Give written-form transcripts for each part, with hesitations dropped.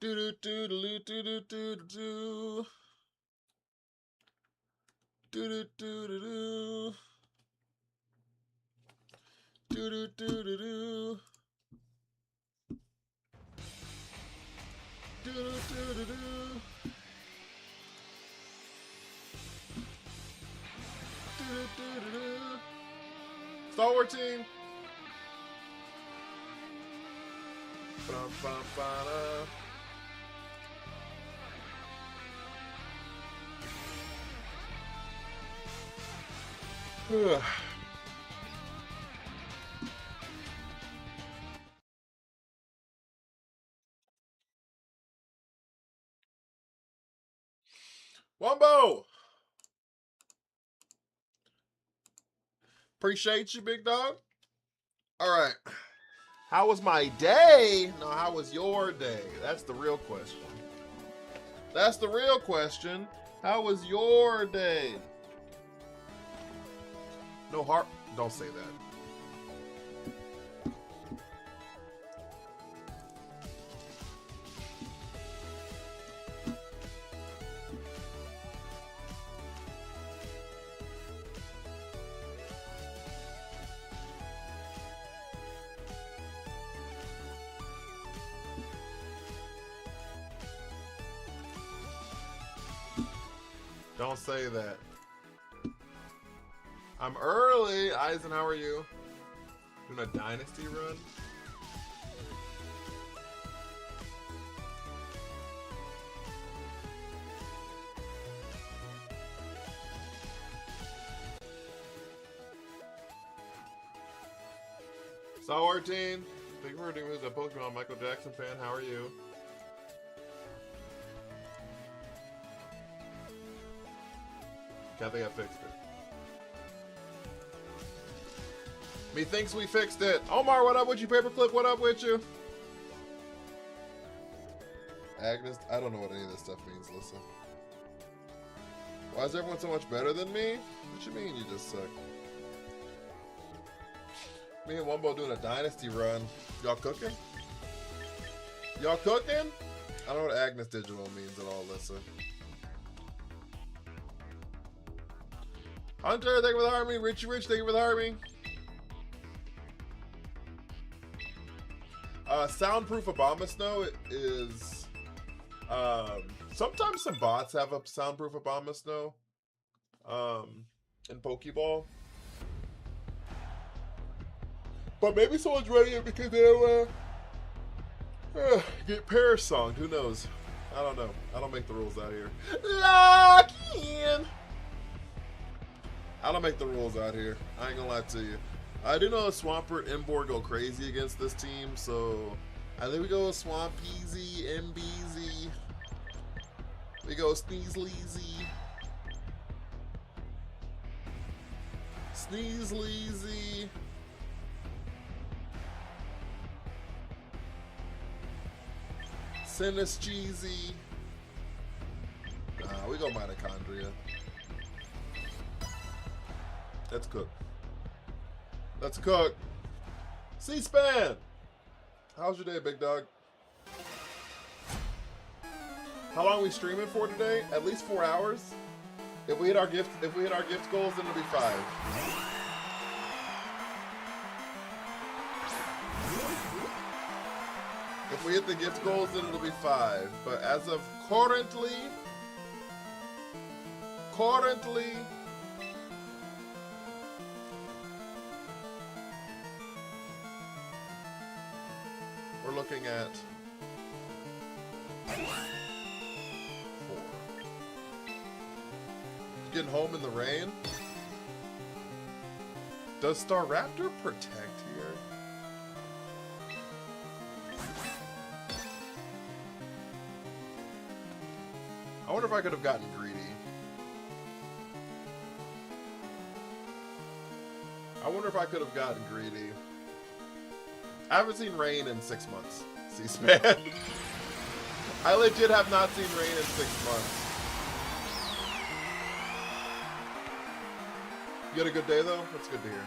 Do do do do do do do do. Do do do do do. Do do do do do. Do do do do do. Do do do do do. Star Wars team. Bum, bum, ba-da. Wumbo! Appreciate you, big dog. All right. How was my day? No, how was your day? That's the real question. That's the real question. How was your day? No heart. Don't say that. Don't say that. I'm early. Eisen, how are you? Doing a dynasty run? Sour Team, thank you for doing this. A Pokemon Michael Jackson fan. How are you? I think I fixed it. Methinks we fixed it. Omar, what up with you? Paperclip, what up with you? Agnes, I don't know what any of this stuff means, listen. Why is everyone so much better than me? What you mean you just suck? Me and Wumbo doing a dynasty run. Y'all cooking? Y'all cooking? I don't know what Agnes Digital means at all, listen. Hunter, thank you for the army. Richie Rich, thank you for the army. Soundproof Abomasnow is... sometimes some bots have a Soundproof Abomasnow in Pokeball. But maybe someone's running it because they'll get Parasonged. Who knows? I don't know. I don't make the rules out here. Lock in! I don't make the rules out here. I ain't gonna lie to you. I do know Swampert and Embor go crazy against this team, so I think we go Swampeezy, MBZ. We go Sneasleezy. Sneasleezy. Sinischeesy. Nah, we go Mitochondria. Let's cook. Let's cook. C-SPAN! How's your day, big dog? How long are we streaming for today? At least 4 hours. If we hit our gift goals, then it'll be 5. If we hit the gift goals, then it'll be 5. But as of currently, we're looking at 4. Getting home in the rain. Does Staraptor protect here? I wonder if I could have gotten greedy. I wonder if I could have gotten greedy. I haven't seen rain in 6 months. C-SPAN. I legit have not seen rain in 6 months. You had a good day though? That's good to hear.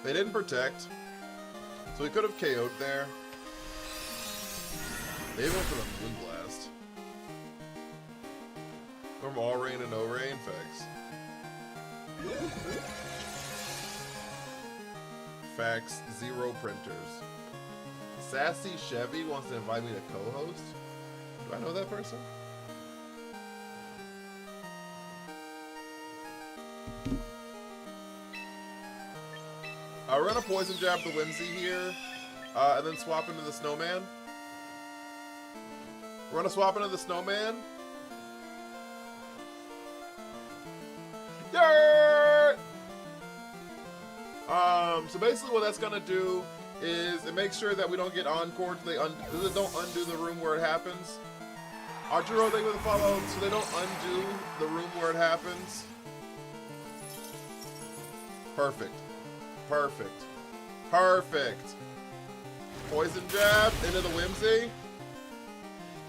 They didn't protect. So So we could have KO'd there. They went for the Moon Blast. From all rain and no rain, facts. Facts, 0 printers. Sassy Chevy wants to invite me to co-host. Do I know that person? We're gonna poison jab the Whimsy here, and then swap into the Snowman. We're gonna swap into the Snowman. Dirt! So basically what that's gonna do is it makes sure that we don't get encored, so they don't undo the room where it happens. Arturo, thank you for the follow, so they don't undo the room where it happens. Perfect. Perfect. Perfect. Poison jab into the Whimsy.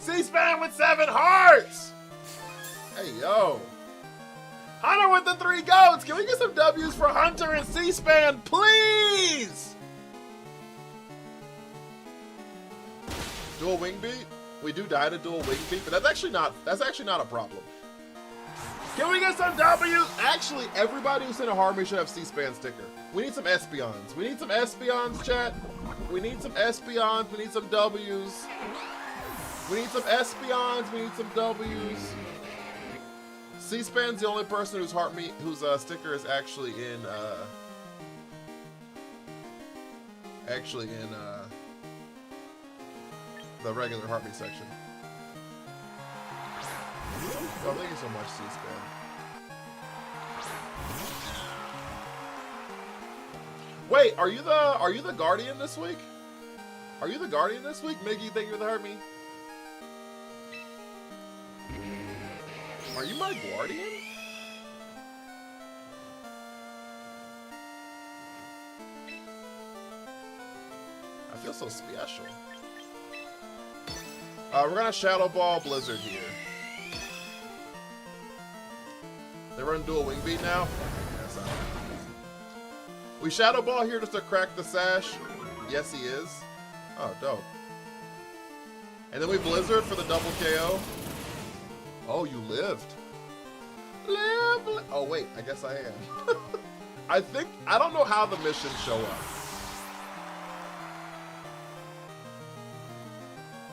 C-SPAN with 7 hearts! Hey, yo. Hunter with the 3 goats! Can we get some W's for Hunter and C-SPAN, please? Dual wing beat? We do die to dual wing beat, but that's actually not a problem. Can we get some W's? Actually, everybody who's in a Harmony should have C-SPAN sticker. We need some Espeons. We need some Espeons, chat. We need some Espeons. We need some W's. We need some Espeons. We need some W's. C-SPAN's the only person whose sticker is actually in the regular Heartbeat section. Oh, thank you so much, C-SPAN. Wait, are you the Guardian this week? Are you the Guardian this week? Miggy, thank you for the Heartbeat. Are you my Guardian? I feel so special. We're gonna Shadow Ball Blizzard here. They run dual wing beat now? Yes, I know. We Shadow Ball here just to crack the sash. Yes, he is. Oh, dope. And then we Blizzard for the double KO. Oh, you lived. Live. Oh, wait, I guess I am. I don't know how the missions show up.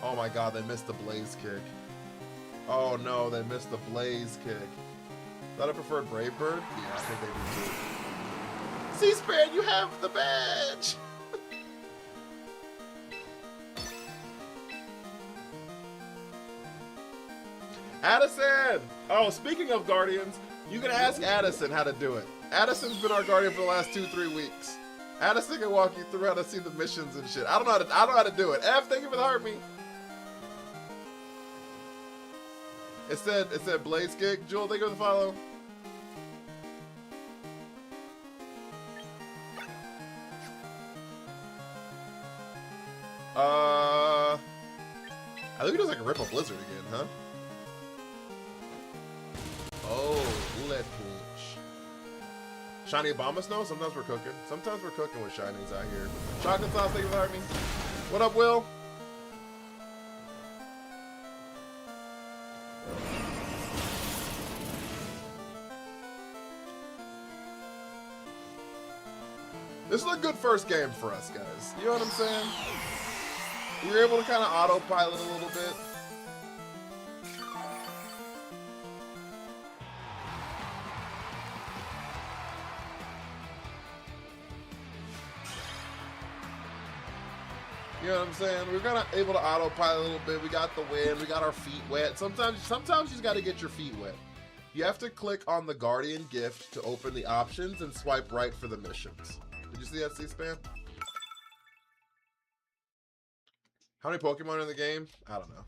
Oh my god, they missed the Blaze kick. Oh no, they missed the Blaze kick. Thought I preferred Brave Bird? Yeah, I think they do too. C-SPAN, you have the badge! Addison! Oh, speaking of Guardians, you can ask Addison how to do it. Addison's been our Guardian for the last 2-3 weeks. Addison can walk you through how to see the missions and shit. I don't know how to do it. F, thank you for the Heartbeat. It said Blaze kick. Jewel, thank you for the follow. I think he does like a Ripple Blizzard again, huh? Oh, let punch. Shiny Obama Snow? Sometimes we're cooking. Sometimes we're cooking with shinies out here. Chocolate sauce, thank you for me. What up, Will? This is a good first game for us, guys. You know what I'm saying? We were able to kind of autopilot a little bit. You know what I'm saying? We're kind of able to autopilot a little bit. We got the win. We got our feet wet. Sometimes you just got to get your feet wet. You have to click on the Guardian gift to open the options and swipe right for the missions. Did you see that, C-SPAN? How many Pokemon are in the game? I don't know.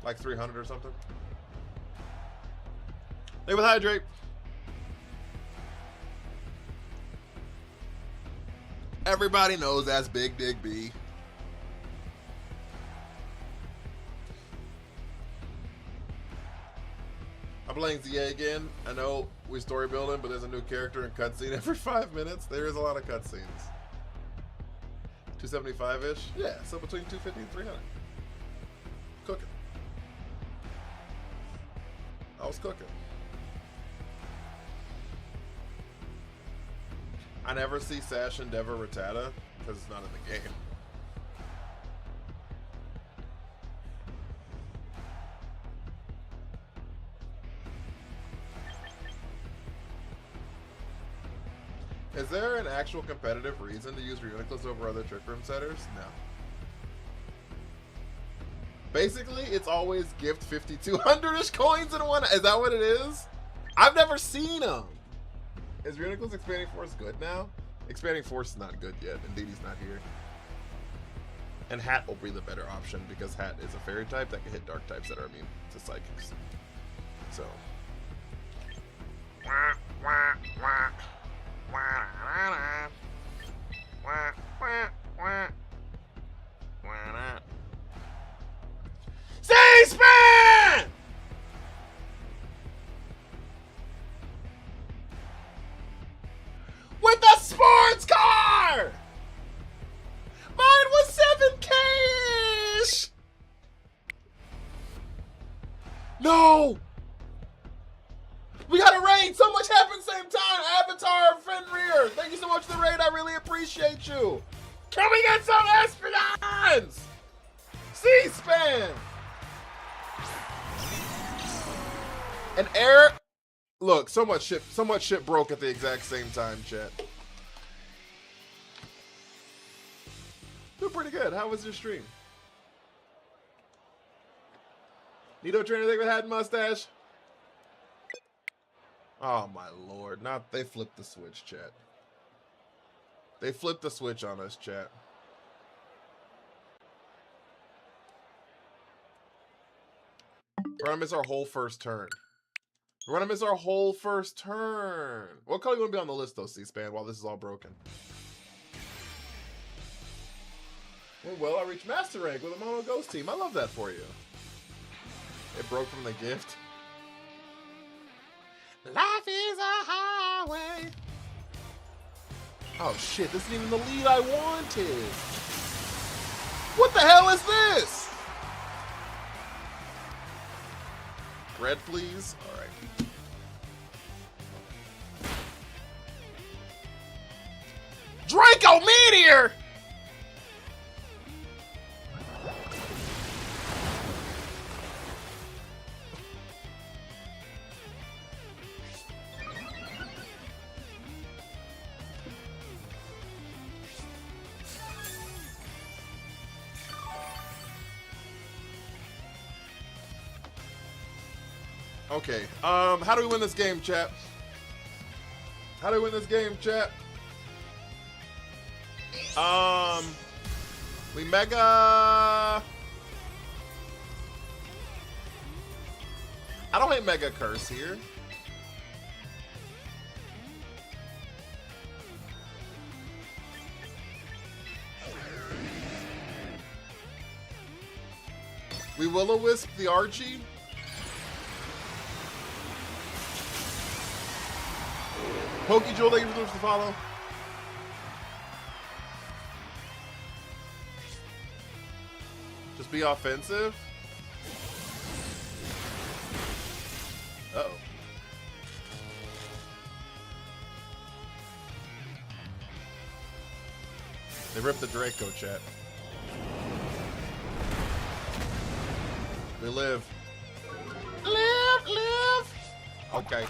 Like 300 or something? Hey, with Hydrate. Everybody knows that's Big Dig B. playing ZA again. I know we story building, but there's a new character and cutscene every 5 minutes. There is a lot of cutscenes. 275-ish? Yeah, so between 250 and 300. Cooking. I was cooking. I never see Sash Endeavor Rattata because it's not in the game. Is there an actual competitive reason to use Reuniclus over other Trick Room setters? No. Basically, it's always gift 5,200-ish coins in one. Is that what it is? I've never seen them. Is Reuniclus Expanding Force good now? Expanding Force is not good yet, and Didi's not here. And Hat will be the better option because Hat is a fairy type that can hit dark types that are immune to psychics. So. C-SPAN! With a sports car! Mine was 7K-ish! No! We got a raid! So much happened same time! Avatar, Fenrir! Thank you so much for the raid, I really appreciate you! Can we get some Espionage? C-SPAN! An air... Look, so much shit broke at the exact same time, chat. Doing pretty good. How was your stream? Nito Trainer, think with hat and mustache? Oh my lord. Not they flipped the switch, chat. They flipped the switch on us, chat. We're gonna miss our whole first turn. We're gonna miss our whole first turn. What color you wanna be on the list though, C-SPAN, while this is all broken? Well, I reached Master Rank with a Mono Ghost team. I love that for you. It broke from the gift. Life is a highway. Oh shit, this isn't even the lead I wanted. What the hell is this? Red, please. All right. Draco Meteor! Okay, how do we win this game, chat? How do we win this game, chat? We mega... I don't hate Mega Curse here. We Will-O-Wisp the Archie. Pokejewel, thank you for the follow. Just be offensive. Uh-oh. They ripped the Draco, chat. We live. Live! Okay.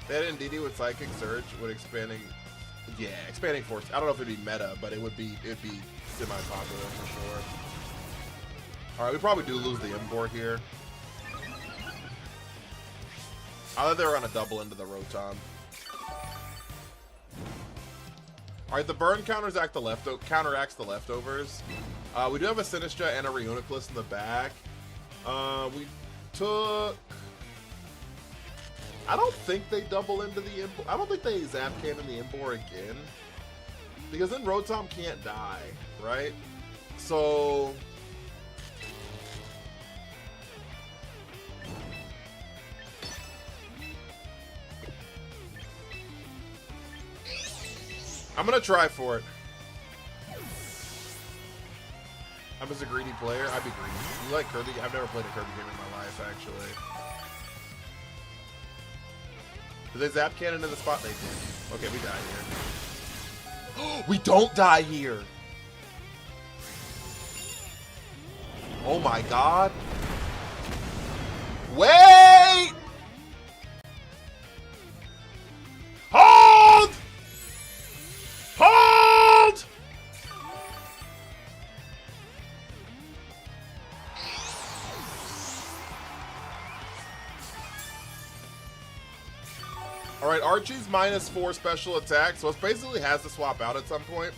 That and DD with Psychic Surge with expanding, yeah, expanding force. I don't know if it'd be meta, but it'd be semi-popular for sure. All right, we probably do lose the Embor here. I thought they were on a double into the Rotom. All right, the burn counteracts the leftovers. We do have a Sinistra and a Reuniclus in the back. We took. I don't think they double into the Embor. I don't think they zap cannon the Embor again. Because then Rotom can't die, right? So... I'm gonna try for it. I'm just a greedy player. I'd be greedy. You like Kirby? I've never played a Kirby game in my life, actually. Did they zap cannon in the spot? They did. Okay, we die here. We don't die here! Oh my god. Wait! Hold! Hold! Alright, Archie's -4 special attack, so it basically has to swap out at some point.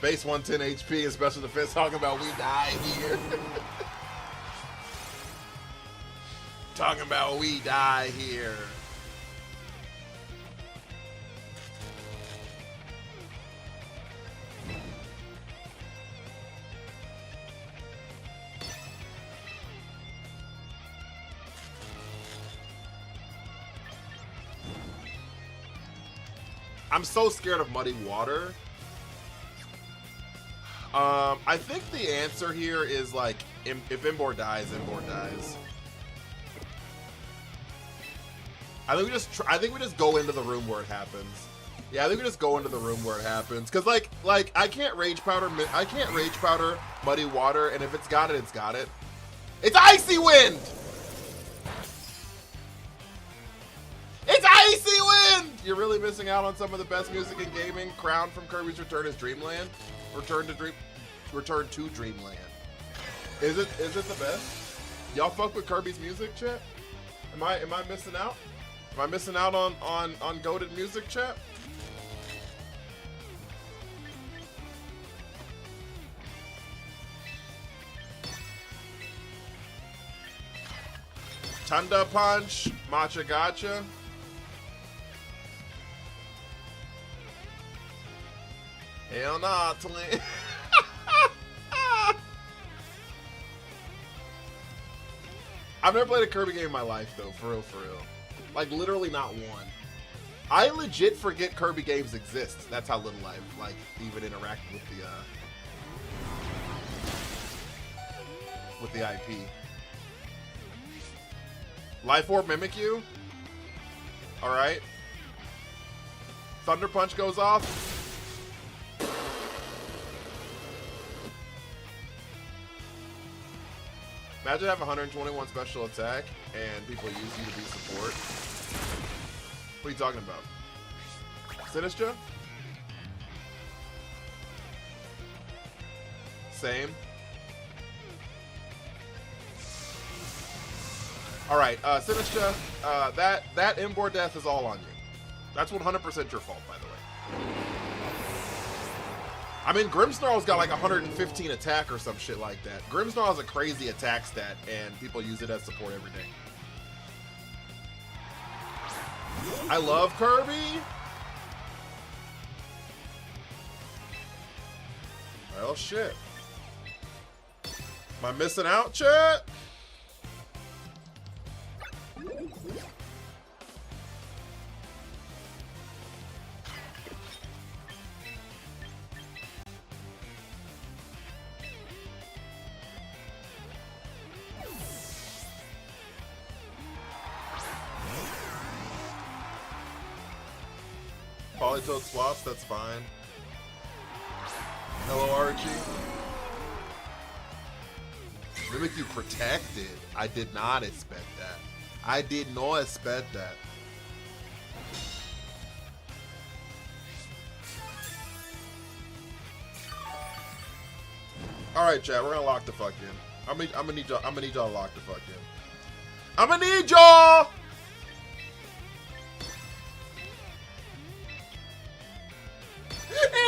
Base 110 HP and special defense, talking about we die here. Talking about we die here. I'm so scared of muddy water. I think the answer here is like, if Imbor dies, Imbor dies. I think we just go into the room where it happens. Yeah, I think we just go into the room where it happens. Cause like I can't rage powder muddy water, and if it's got it, it's got it. It's Icy Wind! It's Icy Wind! You're really missing out on some of the best music in gaming. Crown from Kirby's Return is Dreamland. Return to Dreamland. Is it the best? Y'all fuck with Kirby's music, chat? Am I missing out? Am I missing out on goated music, chat? Thunder Punch, Matcha Gotcha. Hell nah, Talent. I've never played a Kirby game in my life, though, for real, for real. Like, literally not one. I legit forget Kirby games exist. That's how little I've, like, even interacted with the IP. Life Orb Mimikyu? Alright. Thunder Punch goes off. Imagine having 121 special attack and people use you to be support. What are you talking about? Sinistra? Same. Alright, Sinistra, that Imbor death is all on you. That's 100% your fault, by the way. I mean, Grimmsnarl's got like 115 attack or some shit like that. Grimmsnarl has a crazy attack stat, and people use it as support every day. I love Kirby! Well, shit. Am I missing out, chat? Polytoad swaps, that's fine. Hello, Archie. Mimikyu protected. I did not expect that. I did not expect that. Alright, chat, we're gonna lock the fuck in. I'm gonna need y'all to lock the fuck in. I'm gonna need y'all!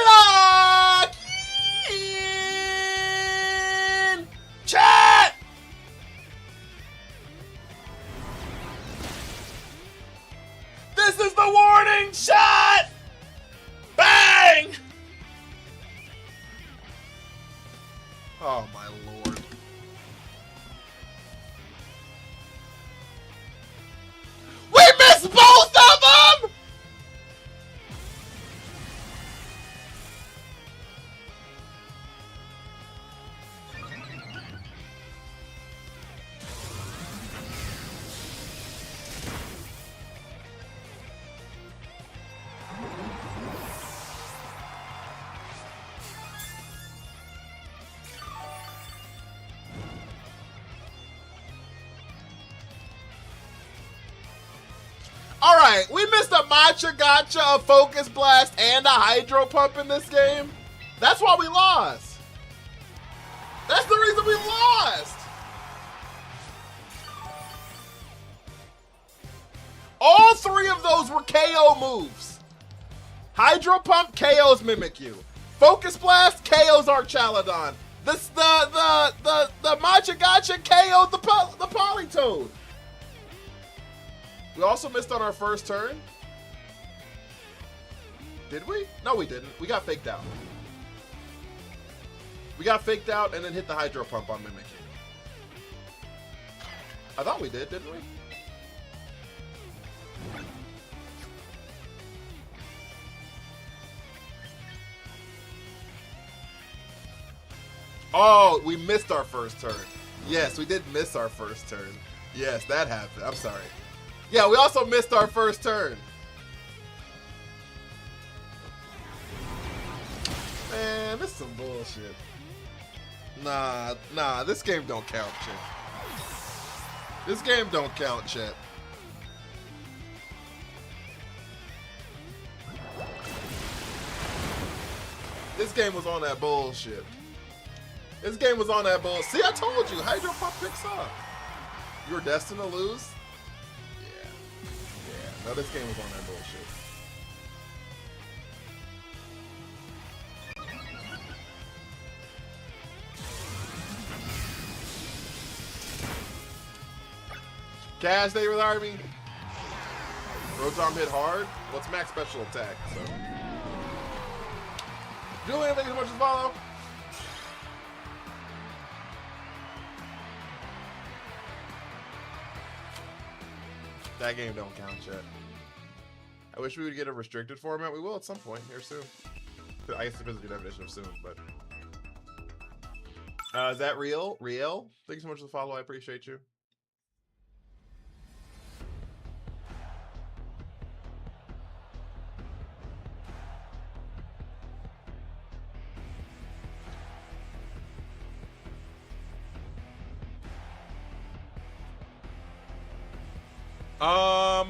Lock in! Chat! This is the warning shot! All right, we missed a Matcha Gotcha, a Focus Blast, and a Hydro Pump in this game. That's why we lost. That's the reason we lost. All three of those were KO moves. Hydro Pump KOs Mimikyu. Focus Blast KOs Archaludon. The Matcha Gotcha KO'd the Politoed. We also missed on our first turn. Did we? No, we didn't. We got faked out. We got faked out and then hit the Hydro Pump on Mimikyu. I thought we did, didn't we? Oh, we missed our first turn. Yes, we did miss our first turn. Yes, that happened. I'm sorry. Yeah, we also missed our first turn. Man, this is some bullshit. Nah, this game don't count, shit. This game don't count, shit. This game was on that bullshit. This game was on that bull. See, I told you, Hydro Pump picks up. You were destined to lose? Yeah. No, this game was on that bullshit. Cash day with Army. Rotom hit hard. What's max special attack? So. Julian, thank you so much for follow. That game don't count yet. I wish we would get a restricted format. We will at some point here soon. I guess it depends on your definition of soon, but. Is that real? Real? Thank you so much for the follow. I appreciate you.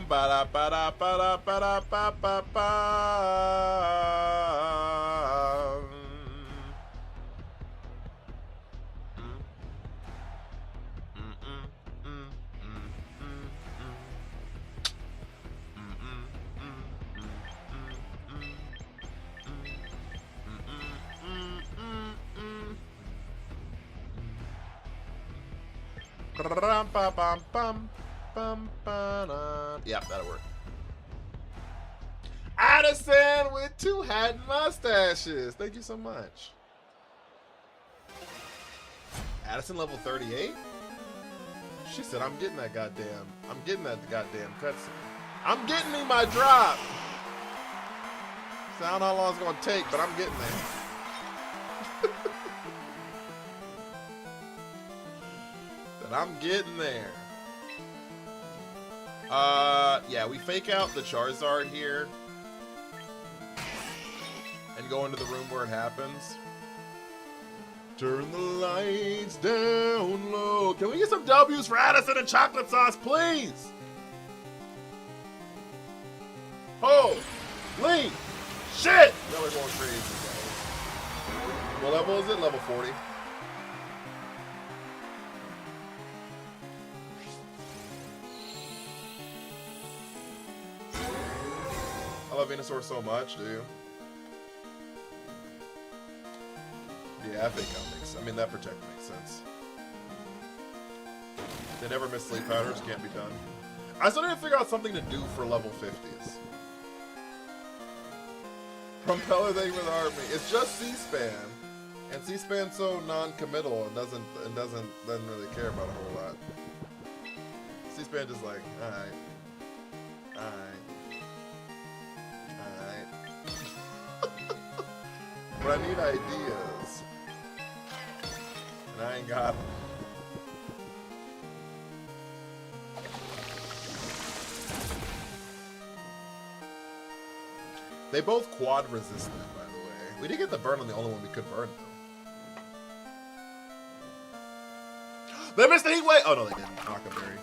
Ba da ba da ba da ba da ba ba ba. Yeah, that'll work. Addison with 2 hat mustaches. Thank you so much. Addison level 38? She said, I'm getting that goddamn cutscene. I'm getting me my drop. So I don't know how long it's gonna take, but I'm getting there. But I'm getting there. Yeah, we fake out the Charizard here and go into the room where it happens. Turn the lights down low. Can we get some W's for Addison and chocolate sauce, please? Holy shit! Now we're going crazy, guys. What level is it? Level 40. I love Venusaur so much, do you? Yeah, I think that makes sense. I mean, that protect makes sense. They never miss sleep powders, can't be done. I still need to figure out something to do for level 50s. Propeller thing with Army. It's just C-SPAN. And C-SPAN's so non-committal and doesn't really care about a whole lot. C-SPAN just like, alright. But I need ideas. And I ain't got them. They both quad resistant, by the way. We did get the burn on the only one we could burn, though. They missed the heat wave! Oh, no, they didn't. Knockaberry.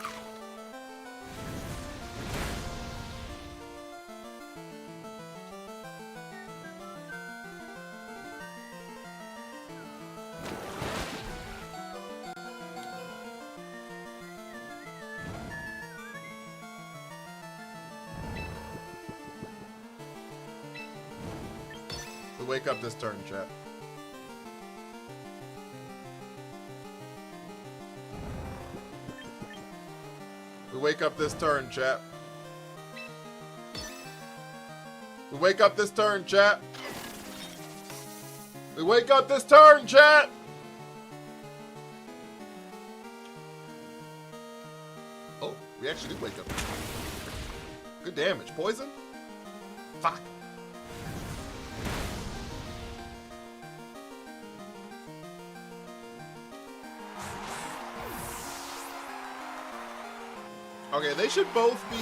We wake up this turn, chat. We wake up this turn, chat. We wake up this turn, chat. We wake up this turn, chat. Oh, we actually do wake up. Good damage. Poison? Fuck. Okay, they should both be...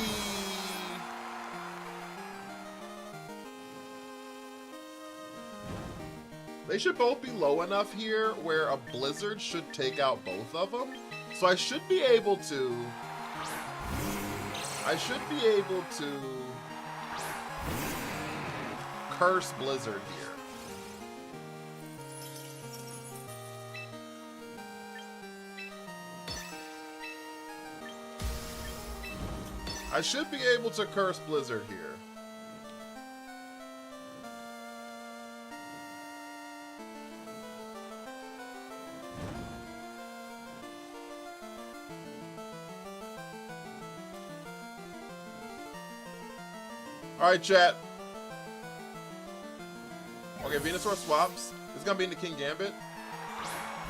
They should both be low enough here where a blizzard should take out both of them. So I should be able to... curse blizzard here. I should be able to curse blizzard here. Alright, chat. Okay, Venusaur swaps. This is gonna be into King Gambit.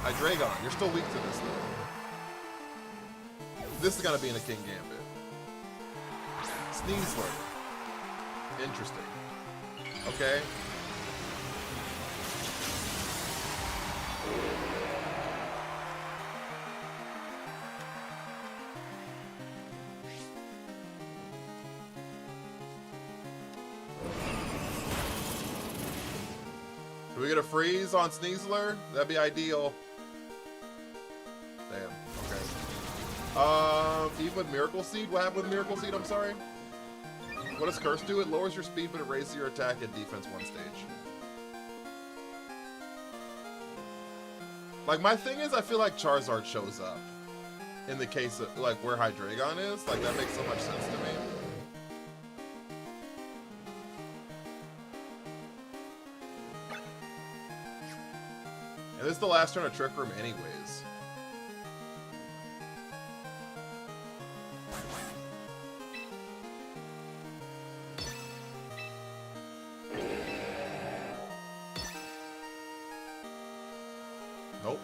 Hydreigon, you're still weak to this though. This is gonna be into King Gambit. Sneasler. Interesting. Okay. Do we get a freeze on Sneasler? That'd be ideal. Damn. Okay. Even with Miracle Seed? What happened with Miracle Seed? I'm sorry. What does Curse do? It lowers your speed, but it raises your attack and defense one stage. Like, my thing is, I feel like Charizard shows up. In the case of, like, where Hydreigon is. Like, that makes so much sense to me. And this is the last turn of Trick Room anyways. Nope.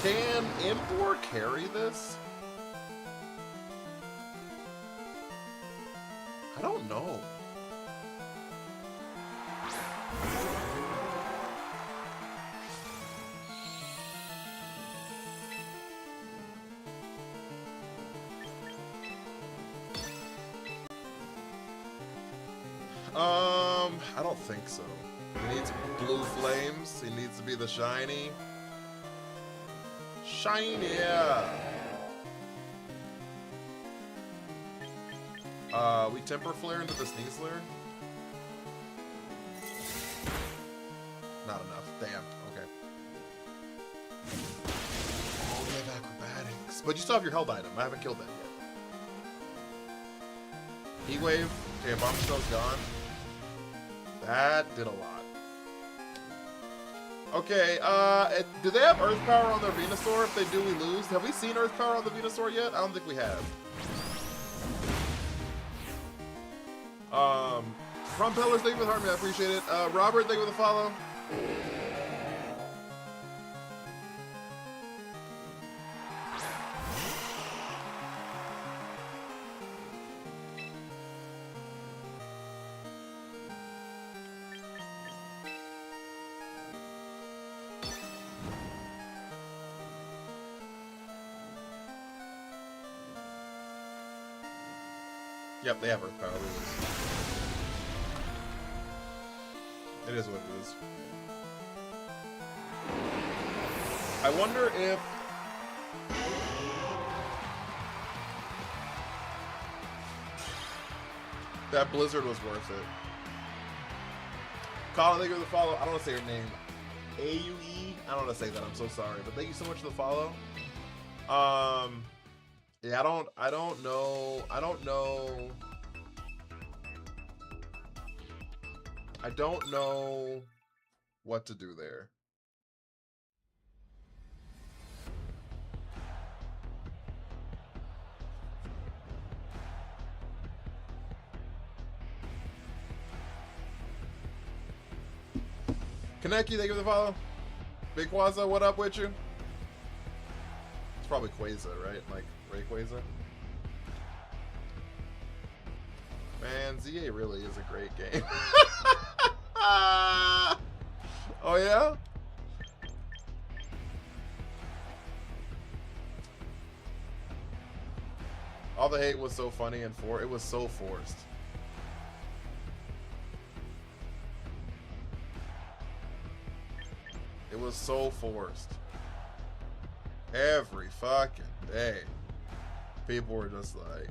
Can Empoor carry this? I don't know. I don't think so. He needs blue flames. He needs to be the shiny. Shinier! We Temper Flare into the Sneasler? Not enough. Damn. Okay. Oh, we have Acrobatics. But you still have your held item. I haven't killed that yet. Heat Wave. Okay, Bombshell's gone. That did a lot. Okay, do they have Earth Power on their Venusaur? If they do, we lose. Have we seen Earth Power on the Venusaur yet? I don't think we have. Rumpellers, thank you for the heart, man. I appreciate it. Robert, thank you for the follow. Yep, they have Earth Power. It is what it is. I wonder if... that Blizzard was worth it. Colin, thank you for the follow. I don't want to say your name. AUE. I don't know how to say that. I'm so sorry, but thank you so much for the follow. Yeah, I don't know. I don't know what to do there. Kaneki, thank you for the follow. Big Quaza, what up with you? It's probably Quaza, right? Like Rayquaza. Man, ZA really is a great game. Oh yeah? All the hate was so funny and it was so forced. It was so forced. Every fucking day. People were just like,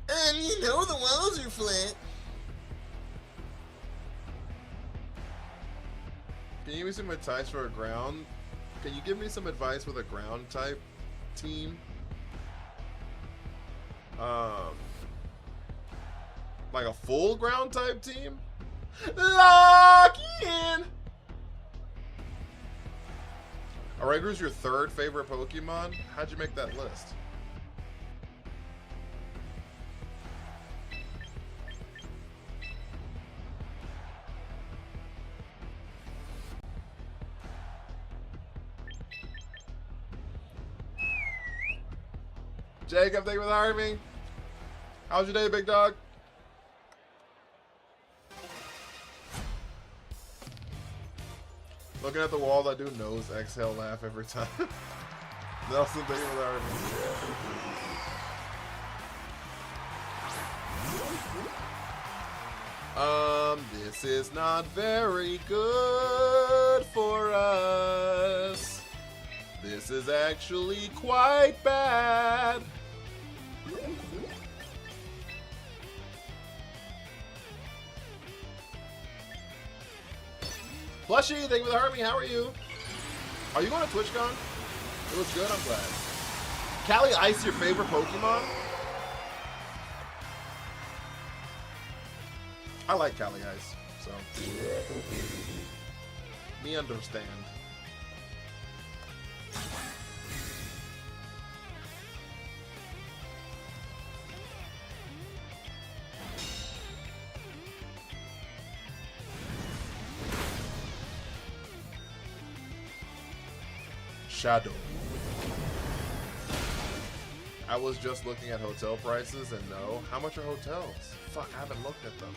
and you know the walls are flat. Can you give me some advice for a ground? Can you give me some advice with a ground type team? Like a full ground type team? Lock in! Aranguru's your third favorite Pokemon? How'd you make that list? Jacob, thank you for the army. How's your day, big dog? Looking at the wall, I do nose exhale laugh every time. Nelson, thank you for the army. This is not very good for us. This is actually quite bad. Plushy, thank you for the army. How are you? Are you going to TwitchCon? It was good, I'm glad. Callie Ice, your favorite Pokemon? I like Callie Ice, so. Me understand. Shadow. I was just looking at hotel prices and no. How much are hotels? Fuck, I haven't looked at them.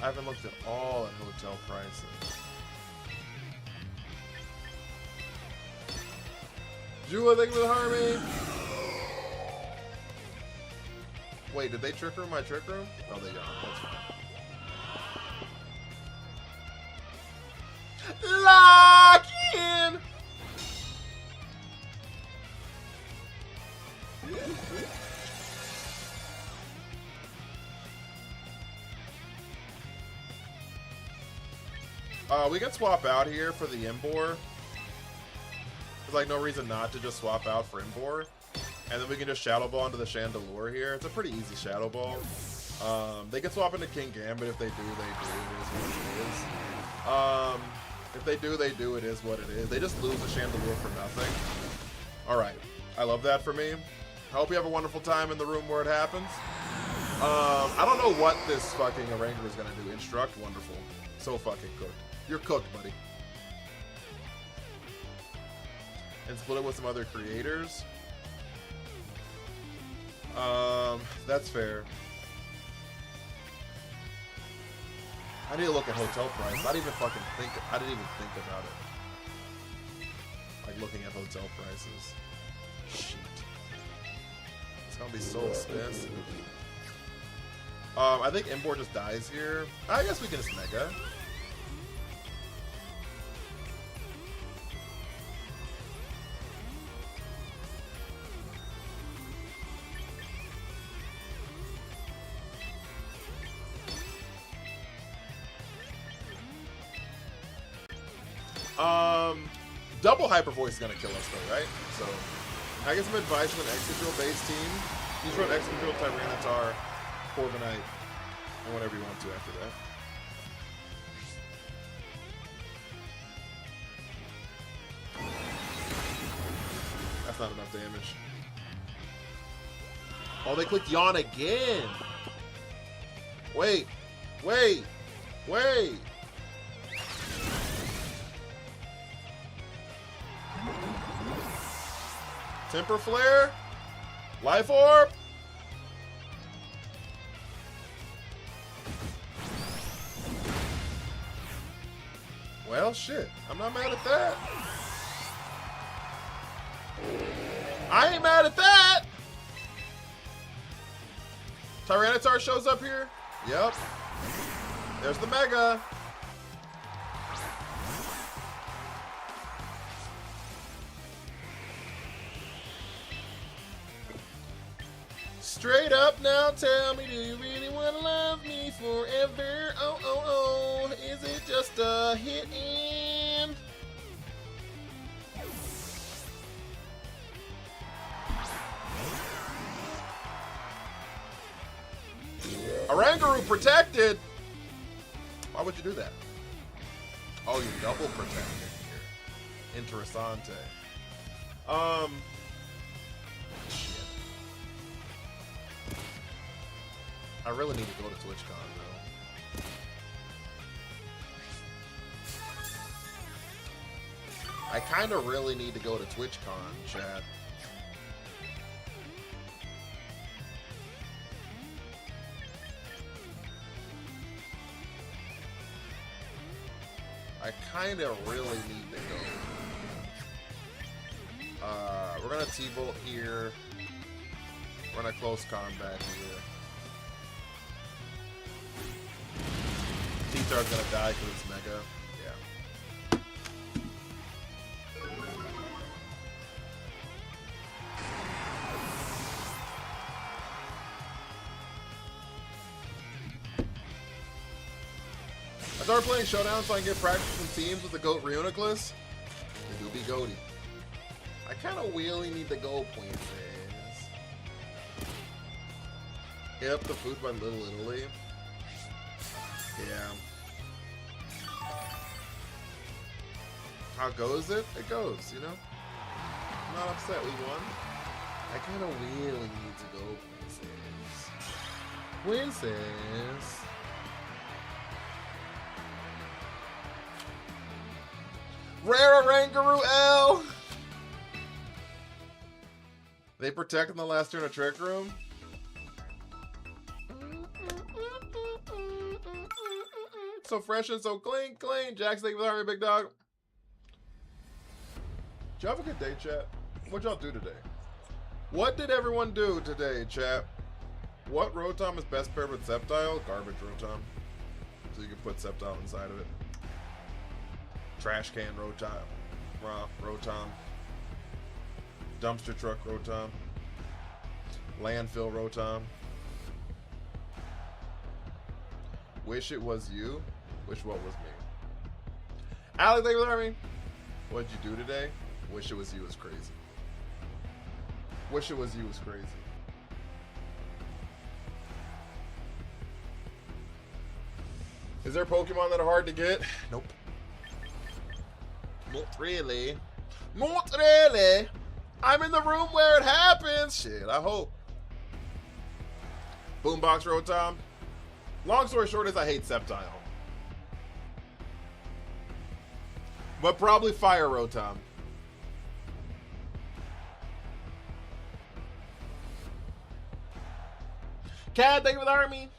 I haven't looked at all at hotel prices. Jula, thank you for the harmony. Wait, did they trick room my trick room? Oh, they don't. That's fine. Lock in. We can swap out here for the Imbor. There's like no reason not to just swap out for Imbor. And then we can just Shadow Ball into the Chandelure here. It's a pretty easy Shadow Ball. They can swap into King Gambit. If they do, they do. It is what it is. If they do, they do. It is what it is. They just lose the Chandelure for nothing. Alright. I love that for me. I hope you have a wonderful time in the room where it happens. I don't know what this fucking Oranguru is going to do. Instruct? Wonderful. So fucking cooked. You're cooked, buddy. And split it with some other creators. That's fair. I need to look at hotel price. I didn't even think about it. Like looking at hotel prices. Shit. It's gonna be so expensive. I think Imbor just dies here. I guess we can just Mega. Double Hyper Voice is gonna kill us though, right? So I get some advice from an Excadrill base team. You just run Excadrill, Tyranitar, Corviknight, and whatever you want to after that. That's not enough damage. Oh, they clicked Yawn again. Wait. Wait. Wait. Temper Flare. Life Orb. Well, shit. I'm not mad at that. I ain't mad at that. Tyranitar shows up here. Yep. There's the Mega. Straight up now, tell me, do you really want to love me forever? Oh, oh, oh. Is it just a hit and... Oranguru protected. Why would you do that? Oh, you double protected here. Interessante. Shit. I really need to go to TwitchCon though. I kind of really need to go to TwitchCon, chat. I kind of really need to go. We're gonna T-Bolt here. We're gonna close combat here. T-Star's gonna die because it's Mega. Yeah. I started playing Showdown so I can get practice in teams with the GOAT Reuniclus. It do be goaty. I kind of really need to go, Princess. Hit up the food by Little Italy. Yeah. How goes it? It goes, you know? I'm not upset we won. I kind of really need to go, Princess. Princess. Rare Oranguru L! They protect in the last turn of Trick Room? So fresh and so clean, clean. Jack's thank you for the Army, big dog. Did you have a good day, chat? What'd y'all do today? What did everyone do today, chat? What Rotom is best paired with Sceptile? Garbage Rotom. So you can put Sceptile inside of it. Trash can Rotom. Dumpster truck Rotom. Landfill Rotom. Wish it was you. Wish what was me. Alex, thank you for me. What'd you do today? Wish it was you was crazy. Wish it was you was crazy. Is there Pokemon that are hard to get? Nope. Not really. Not really. I'm in the room where it happens. Shit, I hope. Boombox Rotom. Long story short is I hate Sceptile. But probably Fire Rotom. Cat, thank you for the army.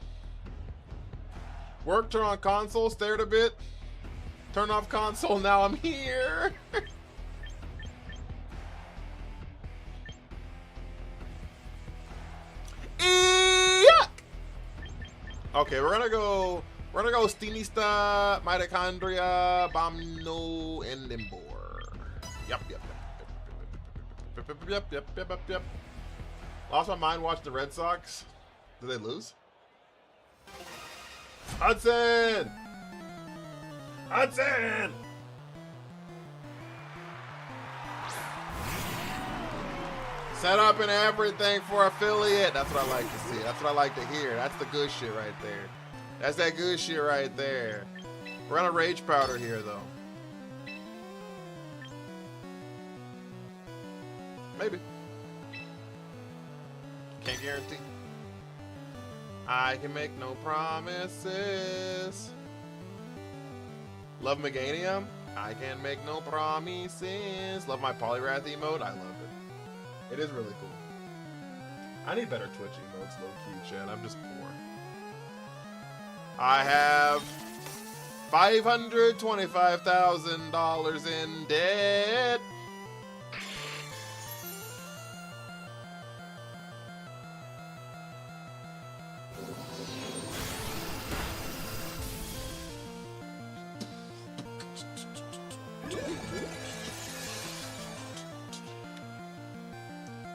Work, turn on console, stared a bit. Turn off console, now I'm here. Yuck! Okay, we're gonna go Stinista, Mitochondria, Bomno, and Limbor. Yep. Lost my mind watching the Red Sox. Did they lose? Hudson! Set up and everything for affiliate. That's what I like to see. That's what I like to hear. That's the good shit right there. That's that good shit right there. We're on a Rage Powder here, though. Maybe. Can't guarantee. I can make no promises. Love Meganium? I can make no promises. Love my Polyrath emote? I love it. It is really cool. I need better Twitch emotes, low-key, Chad. I'm just poor. I have $525,000 in debt.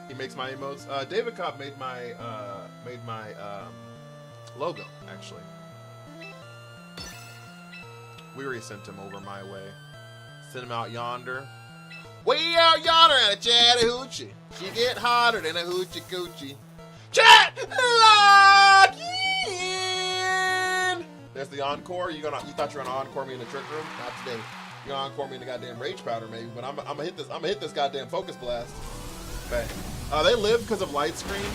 He makes my emotes. David Cobb made my logo, actually. We already sent him over my way. Sent him out yonder. Way out yonder at a Chattahoochee. She get hotter than a hoochie coochie. Chat lock in. There's the encore. You thought you were gonna encore me in the trick room? Not today. You gonna encore me in the goddamn Rage Powder maybe, but I'm gonna hit this. I'm gonna hit this goddamn Focus Blast. Bang. They live because of light screen,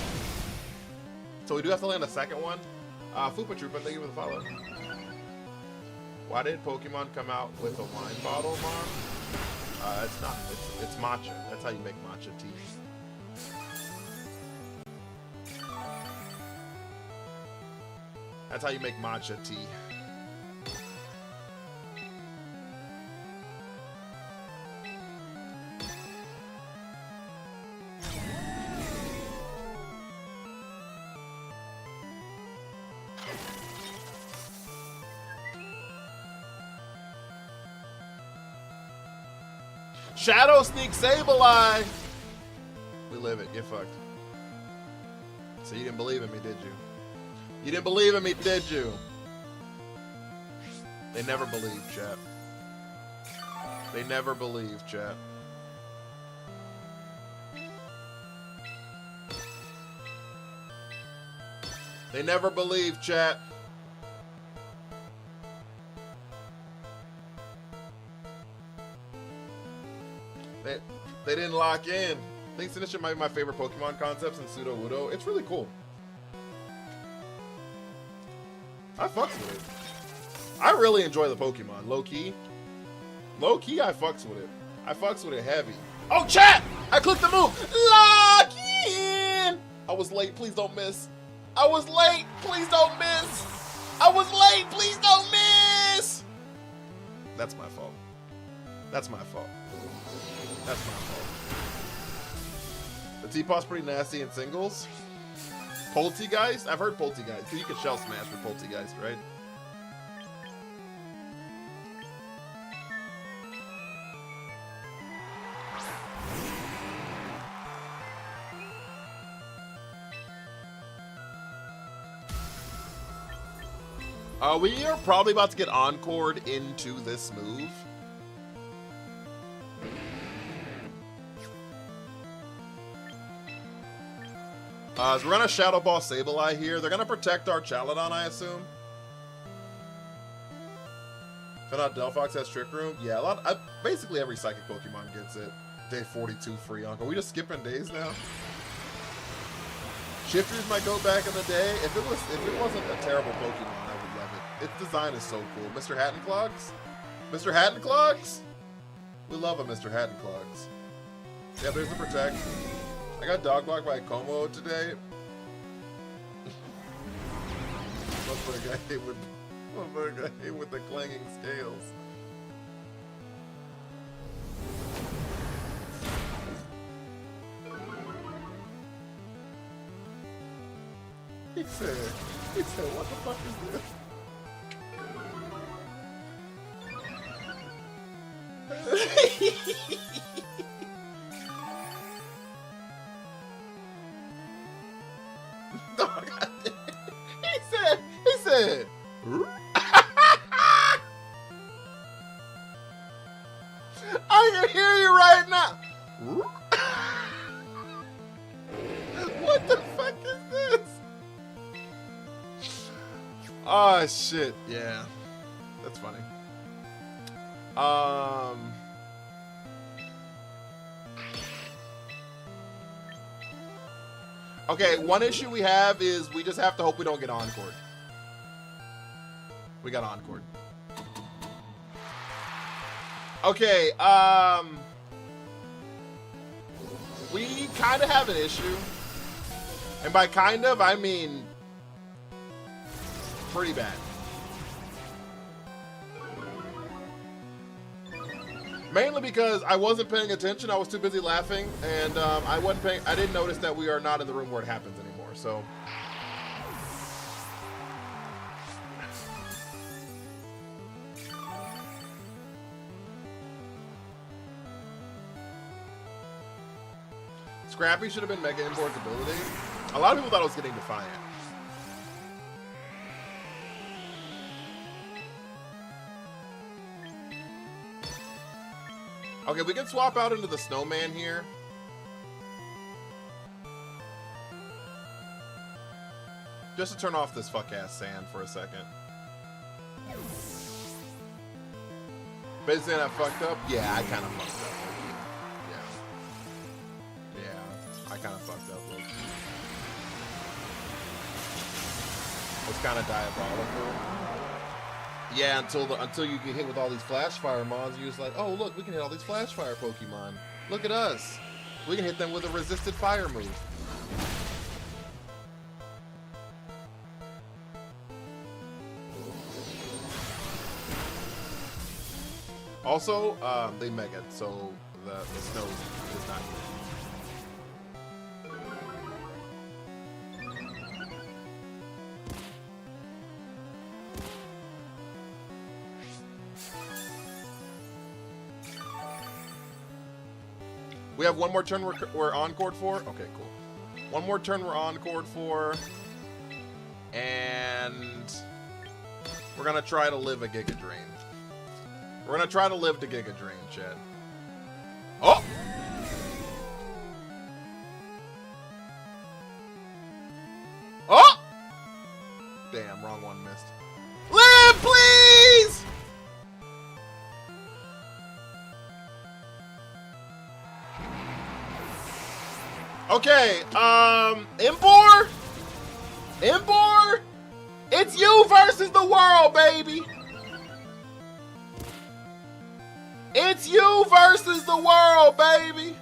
so we do have to land a second one. Fupa Troopa, thank you for the follow. Why did Pokemon come out with a wine bottle, Mom? It's not. It's matcha. That's how you make matcha tea. That's how you make matcha tea. Shadow Sneak Sableye! We live it. Get fucked. So you didn't believe in me, did you? You didn't believe in me, did you? They never believe, chat. They never believe, chat. They never believe, chat. They didn't lock in. I think Sinistcha might be my favorite Pokemon concepts in Pseudo-Wudo. It's really cool. I fucks with it. I really enjoy the Pokemon. Low-key. Low-key, I fucks with it. I fucks with it heavy. Oh, chat! I clicked the move! Lock in! I was late. Please don't miss. I was late. Please don't miss. I was late. Please don't miss. That's my fault. That's my fault. That's my fault. The T-Paw's pretty nasty in singles. Poltegeist? I've heard Poltegeist. Because you can shell smash with Poltegeist, right? We are probably about to get encored into this move. So we're gonna Shadow Ball Sableye here. They're gonna protect our Chaladon, I assume. Found out Delphox has Trick Room. Yeah, basically every Psychic Pokemon gets it. Day 42 free, Uncle. We just skipping days now. Shifters might go back in the day. If it wasn't a terrible Pokemon, I would love it. Its design is so cool. Mr. Hattenclogs? Mr. Hattenclogs? We love a Mr. Hattenclogs. Yeah, there's the Protect. I got dog blocked by a Como today. Motherfucker got hit with the clanging scales. He said, what the fuck is this? Oh, God. He said, I can hear you right now. Oh shit. Yeah. That's funny. Okay, one issue we have is we just have to hope we don't get encored. We got encored. Okay, we kind of have an issue. And by kind of, I mean pretty bad. Mainly because I wasn't paying attention. I was too busy laughing, and I didn't notice that we are not in the room where it happens anymore. So, Scrappy should have been Mega Inboard's ability. A lot of people thought it was getting Defiant. Okay, we can swap out into the Snowman here. Just to turn off this fuck-ass sand for a second. Basically, I fucked up? Yeah, I kind of fucked up. Yeah, I kind of fucked up. It's kind of diabolical. Yeah, until you get hit with all these flash fire mons, you're just like, oh look, we can hit all these flash fire Pokemon. Look at us. We can hit them with a resisted fire move. Also, they Mega, so the snow is not here. We have one more turn we're encored for. Okay, cool. One more turn we're encored for. And we're going to try to live a Giga Drain. We're going to try to live the Giga Drain, chat. Oh! Oh! Damn, wrong one missed. Live, please! Okay, Emboar? Emboar? It's you versus the world, baby! It's you versus the world, baby!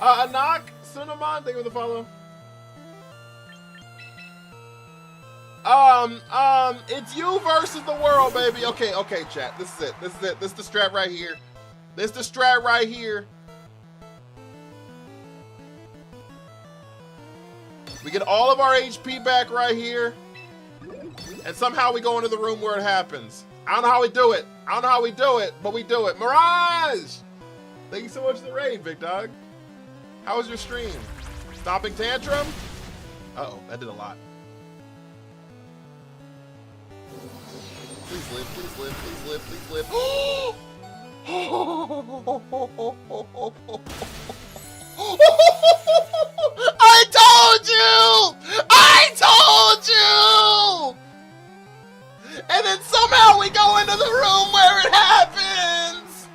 Anak, Sunaman, thank you for the follow. It's you versus the world, baby. Okay, okay, chat. This is it. This is it. This is the strat right here. This is the strat right here. We get all of our HP back right here. And somehow we go into the room where it happens. I don't know how we do it. I don't know how we do it, but we do it. Mirage! Thank you so much for the raid, big dog. How was your stream? Stopping tantrum? Uh-oh, that did a lot. Please live, please live, please live, please live. I told you! I told you! And then somehow we go into the room where it happens!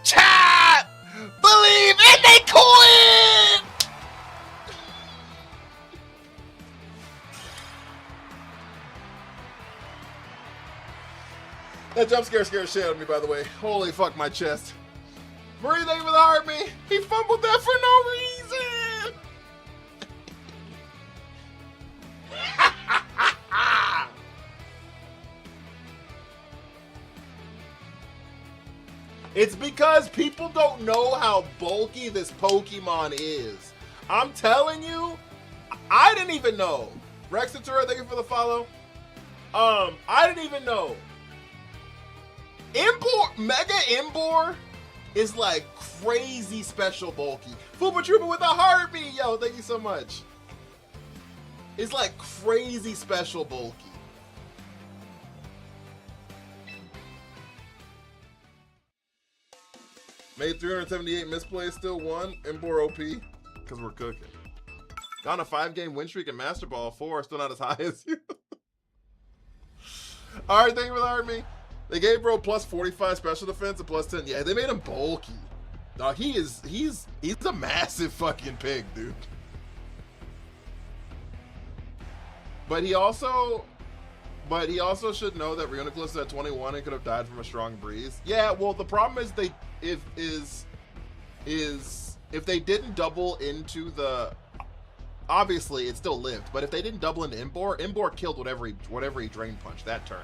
Chat! Believe and they quit! That jump scare scared shit out of me, by the way. Holy fuck, my chest. Marie, thank you for the heart, me. He fumbled that for no reason. It's because people don't know how bulky this Pokemon is. I'm telling you, I didn't even know. Rexatura, thank you for the follow. I didn't even know. Emboar, Mega Emboar is like crazy special bulky. Fupa Trooper with a heartbeat, yo, thank you so much. It's like crazy special bulky. Made 378 misplays, still won. Emboar OP. Because we're cooking. Gone a 5-game win streak in Master Ball 4, still not as high as you. All right, thank you for the army. They gave bro plus 45 special defense and plus 10. Yeah, they made him bulky. Dog, he's a massive fucking pig, dude. But he also should know that Reuniclus is at 21 and could have died from a strong breeze. Yeah, well the problem is if they didn't double into the, obviously it still lived, but if they didn't double into Imbor killed whatever he drain punched that turn,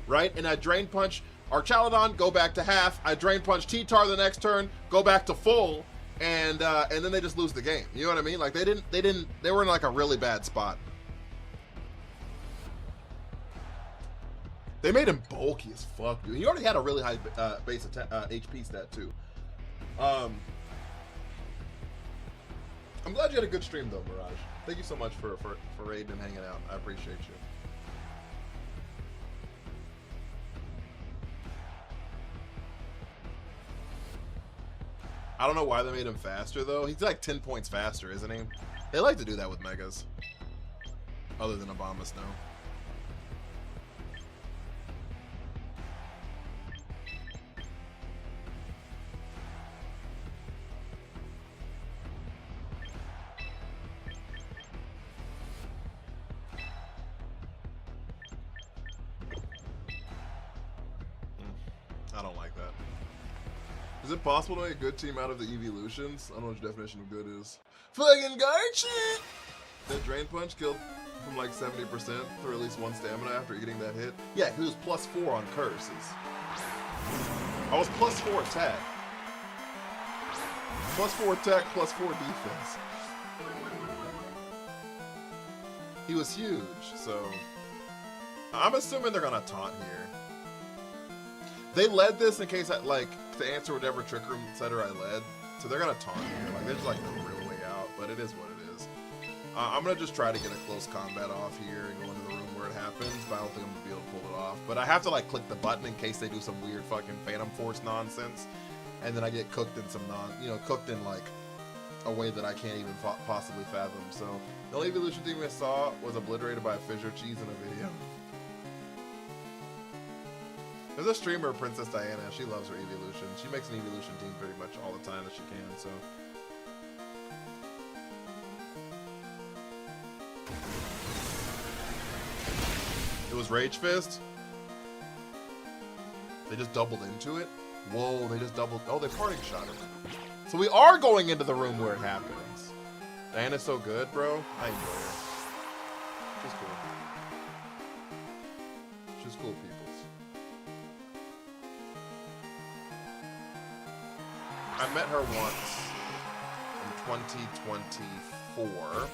right? And I drain punch Archaludon, go back to half. I drain punch T-Tar the next turn, go back to full, and then they just lose the game. You know what I mean? Like they were in like a really bad spot. They made him bulky as fuck, dude. He already had a really high base attack, HP stat too. I'm glad you had a good stream though, Mirage. Thank you so much for raiding and hanging out. I appreciate you. I don't know why they made him faster though. He's like 10 points faster, isn't he? They like to do that with megas. Other than Obama Snow. I don't like that. Is it possible to make a good team out of the evolutions? I don't know what your definition of good is. Fucking guard shit! That drain punch killed from like 70% for at least 1 stamina after eating that hit. Yeah, he was +4 on curses. I was +4 attack. +4 attack, +4 defense. He was huge, so I'm assuming they're gonna taunt here. They led this in case I, like, to answer whatever trick room setter I led. So they're gonna taunt here. Like, there's like no real way out, but it is what it is. I'm gonna just try to get a close combat off here and go into the room where it happens, but I don't think I'm gonna be able to pull it off. But I have to like click the button in case they do some weird fucking Phantom Force nonsense, and then I get cooked in some cooked in like a way that I can't even possibly fathom. So the only evolution team I saw was obliterated by a Fissure Cheese in a video. There's a streamer, Princess Diana. She loves her evolution. She makes an evolution team pretty much all the time that she can, so. It was Rage Fist. They just doubled into it. Whoa, they just doubled. Oh, they parting shot it. So we are going into the room where it happens. Diana's so good, bro. I enjoy her. She's cool. She's cool, peoples. I met her once in 2024.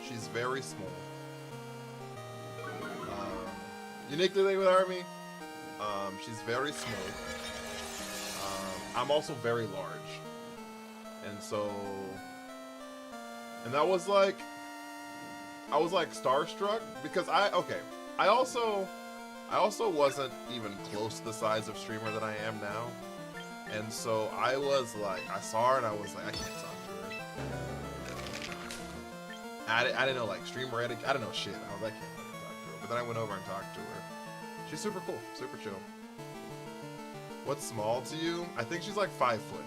She's very small. Uniquely Linked with Army. She's very small. I'm also very large. And that was like, I was like starstruck because I also wasn't even close to the size of streamer that I am now. And so I was like, I saw her and I was like, I can't talk to her. I didn't know like streamer etiquette. I didn't know shit. I was like, I can't fucking talk to her. But then I went over and talked to her. She's super cool, super chill. What's small to you? I think she's like 5 foot.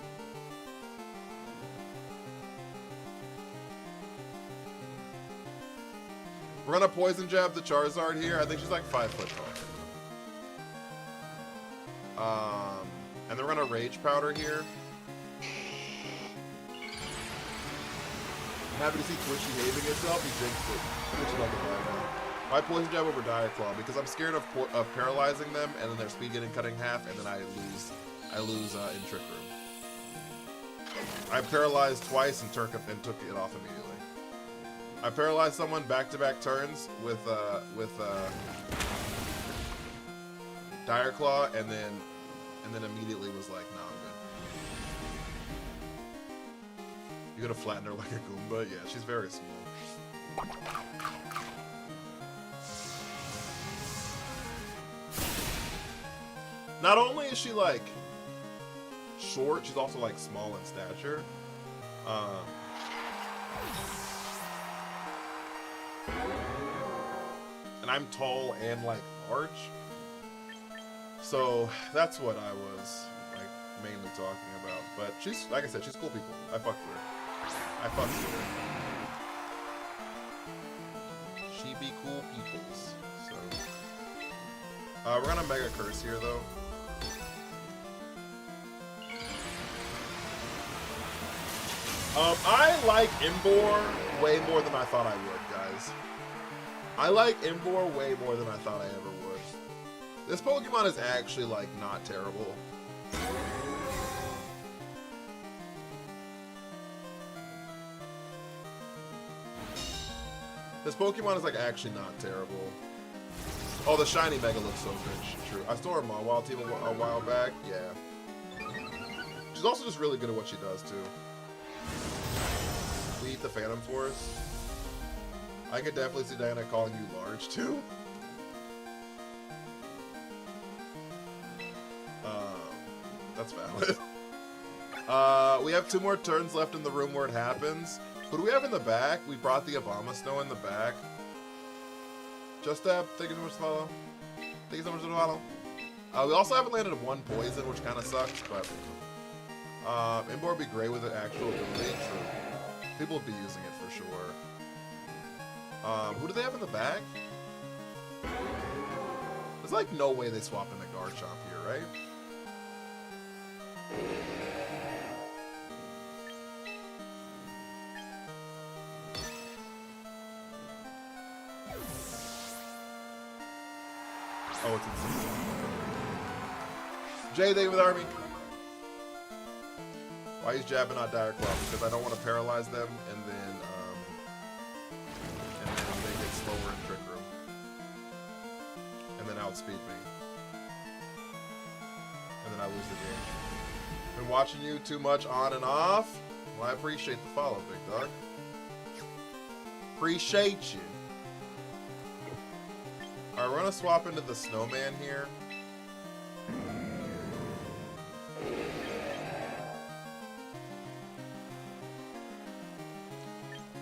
We're gonna poison jab the Charizard here. I think she's like 5 foot tall. And then we're gonna Rage Powder here. I'm happy to see Twitch behaving itself. He jinxed it. Twitch is like a bad man. Why poison jab over Dire Claw? Because I'm scared of paralyzing them, and then their speed getting cut in half, and then I lose in Trick Room. I paralyzed twice and took it off immediately. I paralyzed someone back-to-back turns with Dire Claw, and then immediately was like, nah, I'm good. You gotta flatten her like a Goomba? Yeah, she's very small. Not only is she like, short. She's also like small in stature. And I'm tall and like large. So that's what I was like mainly talking about. But she's, like I said, she's cool people. I fucked with her. I fucked with her. She be cool peoples. So we're gonna Mega Curse here though. I like Imbor way more than I thought I would, guys. I like Imbor way more than I thought I ever would. This Pokemon is actually, like, not terrible. This Pokemon is, like, actually not terrible. Oh, the shiny Mega looks so good. True. I stole her Mawile team a while back. Yeah. She's also just really good at what she does, too. We eat the Phantom Force. I could definitely see Diana calling you large, too. That's valid. We have 2 more turns left in the room where it happens. Who do we have in the back? We brought the Abomasnow in the back. Just thank you so much, follow. Thank you so much for the follow. We also haven't landed 1 poison, which kind of sucks, but Imbor would be great with an actual ability, so people would be using it for sure. Who do they have in the back? There's like no way they swap into Garchomp here, right? Oh, it's insane. Jay, they with Army. Why use Jab and not Dire Claw? Because I don't want to paralyze them, and then they get slower in Trick Room, and then outspeed me, and then I lose the game. Been watching you too much on and off. Well, I appreciate the follow, big dog. Appreciate you. Alright, we're gonna swap into the Snowman here.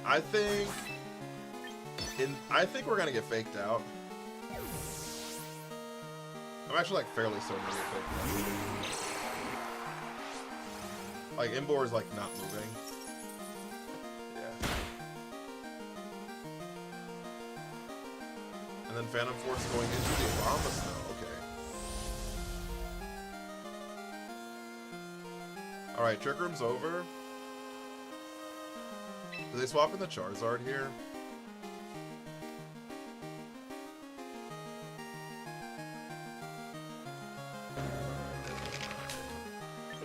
I think we're gonna get faked out. I'm actually like fairly certain we're gonna get faked out. Like Imbor is like not moving. Yeah. And then Phantom Force going into the Abomasnow. Okay. Alright, Trick Room's over. Do they swap in the Charizard here?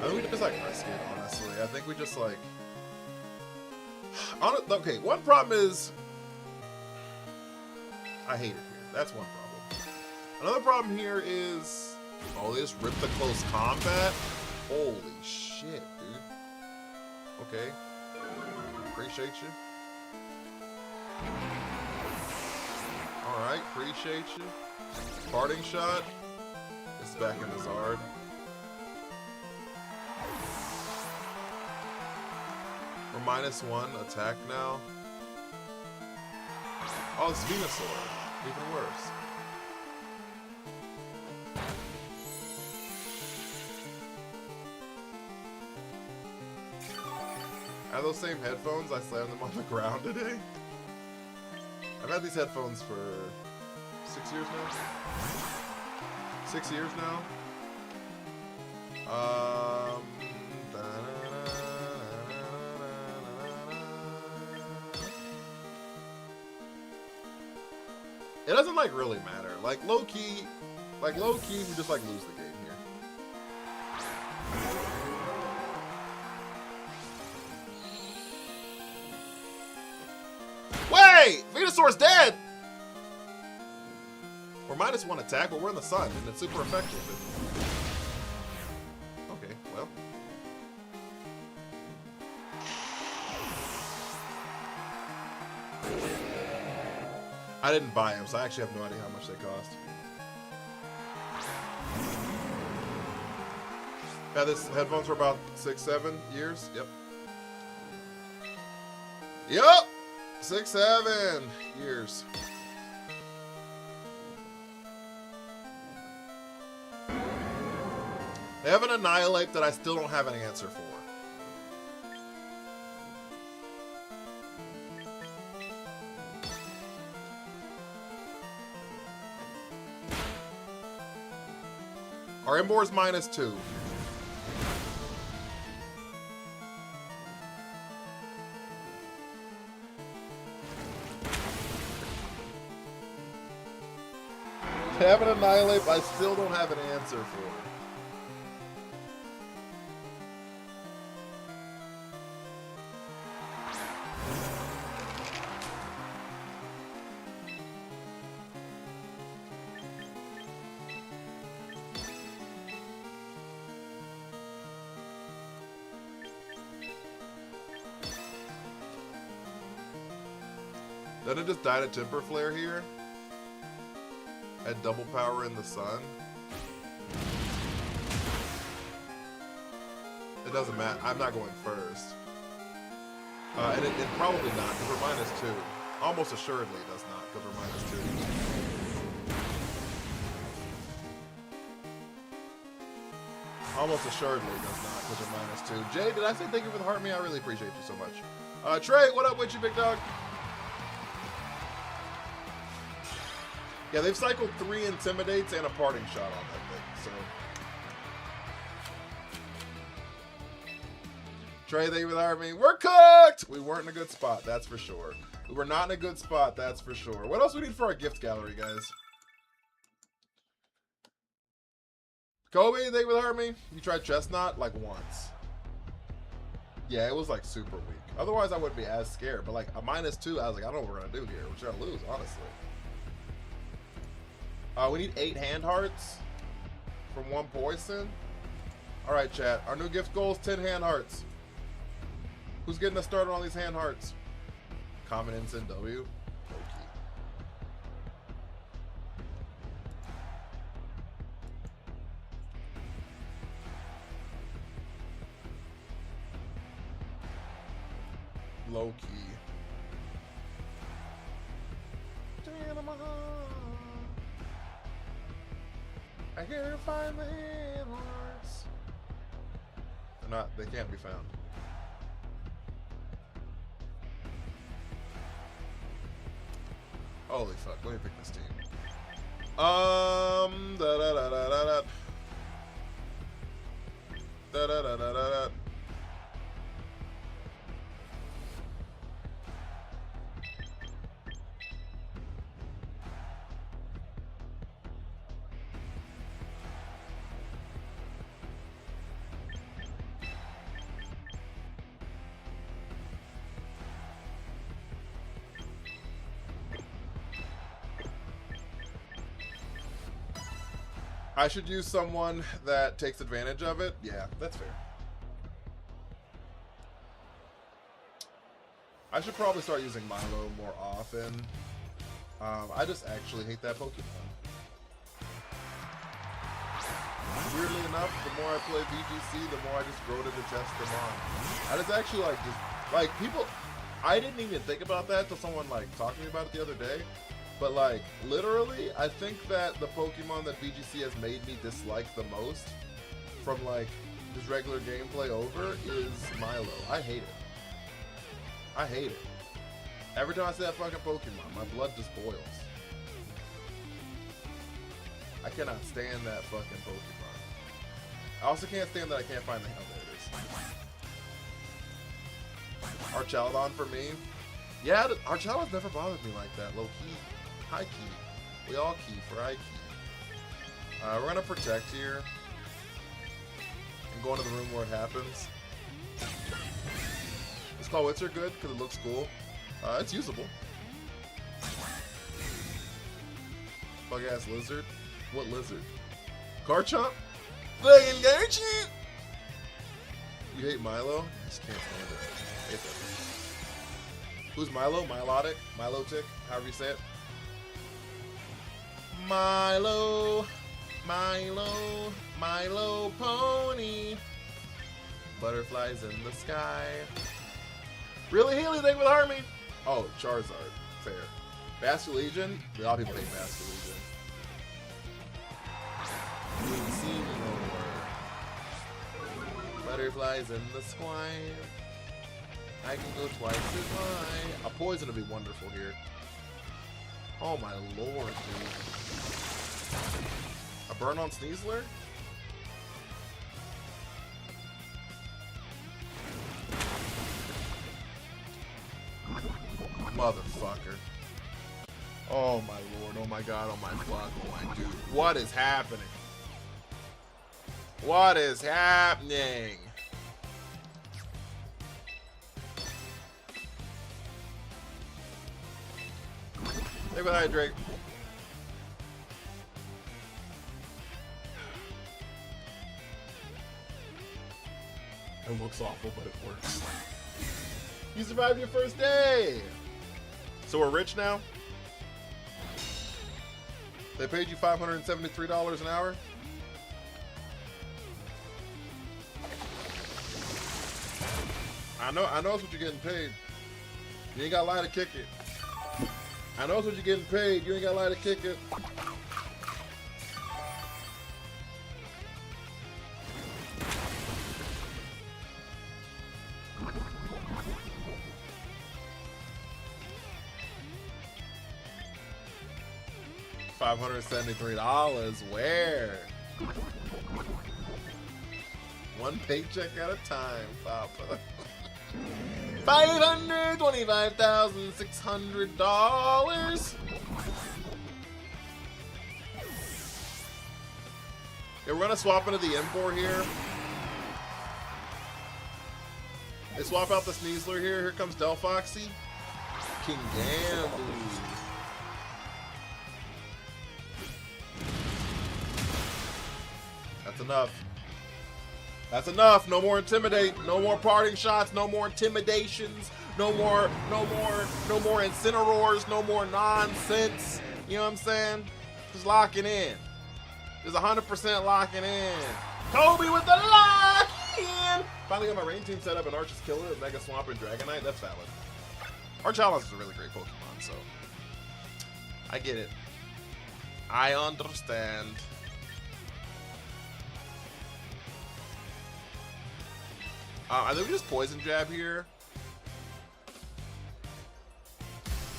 I think we just like risk it, honestly. I think we just like... Okay, one problem is... I hate it here. That's one problem. Another problem here is... Oh, they just ripped the close combat? Holy shit, dude. Okay. Appreciate you. Alright, appreciate you. Parting shot. It's back in the Zard. We're -1 attack now. Oh, it's Venusaur. Even worse. I have those same headphones. I slammed them on the ground today. I've had these headphones for 6 years now. 6 years now. It doesn't like really matter. Like low key, we just like lose the game here. Wait! Venusaur's dead! We're -1 attack, but we're in the sun, and it's super effective. Okay, well. I didn't buy them, so I actually have no idea how much they cost. Yeah, this headphones for about 6-7 years. Yep. Yep. 6-7 years. They have an Annihilate that I still don't have an answer for. Our Emboar is -2. They have an Annihilate, but I still don't have an answer for it. Then it just died a Temper Flare here. Had double power in the sun. It doesn't matter. I'm not going first. And it probably not, because we're -2. Almost assuredly it does not, because we're -2. Almost assuredly it does not, because we're -2. Jay, did I say thank you for the heart me? I really appreciate you so much. Trey, what up with you, big dog? Yeah, they've cycled 3 Intimidates and a Parting Shot on that thing, so. Trey, they were me. We're cooked! We weren't in a good spot, that's for sure. We were not in a good spot, that's for sure. What else we need for our gift gallery, guys? Kobe, they were me. You tried Chestnut like once. Yeah, it was like super weak. Otherwise, I wouldn't be as scared. But like a -2, I was like, I don't know what we're gonna do here. We're gonna lose, honestly. We need 8 hand hearts from 1 poison. All right, chat. Our new gift goal is 10 hand hearts. Who's getting us started on these hand hearts? Common Ensign W. Low-key. I can't find the hand hearts. They're not, they can't be found. Holy fuck, let me pick this team. Da da da da da da. Da da da da da da. I should use someone that takes advantage of it. Yeah, that's fair. I should probably start using Milo more often. I just actually hate that Pokemon. Weirdly enough, the more I play VGC, the more I just grow to detest them on. I just actually like people. I didn't even think about that till someone like talked to me about it the other day. But like, literally, I think that the Pokemon that VGC has made me dislike the most from like just regular gameplay over is Milo. I hate it. I hate it. Every time I see that fucking Pokemon, my blood just boils. I cannot stand that fucking Pokemon. I also can't stand that I can't find the hell there it is. Archaludon for me. Yeah, Archaludon's never bothered me like that, low key. High key. We all key for high key. We're gonna protect here. And go into the room where it happens. This Claw Witzer good because it looks cool. It's usable. Bug ass lizard. What lizard? Garchomp? Fucking Garchomp! You hate Milo? I just can't stand it. I hate that. Who's Milo? Milotic? Milotic? However you say it. Milo, Milo pony. Butterflies in the sky. Really, Healy? Thank you for the Harmony. Oh, Charizard. Fair. Basculegion? A lot of people hate Basculegion. Butterflies in the sky. I can go twice as high. A poison would be wonderful here. Oh my lord, dude. A burn on Sneasler? Motherfucker. Oh my lord, oh my god, oh my fuck, oh my dude. What is happening? What is happening? Hey, but hi, Drake. It looks awful, but it works. You survived your first day! So we're rich now? They paid you $573 an hour? I know it's what you're getting paid. You ain't got to lie to kick it. I know it's what you're getting paid. You ain't got to lie to kick it. $573. Where? One paycheck at a time, Papa. $525,600. Yeah, we're gonna swap into the Emboar here. They swap out the Sneasler here. Here comes Delphoxy. Kingambly. That's enough. That's enough. No more intimidate. No more parting shots. No more intimidations. No more Incineroars. No more nonsense. You know what I'm saying? Just locking in. Just 100% locking in. Kobe with the lock in. Finally got my rain team set up and Arch's Killer, Mega Swamp, and Dragonite. That's valid. Archalos is a really great Pokemon, so I get it. I understand. I think we just Poison Jab here.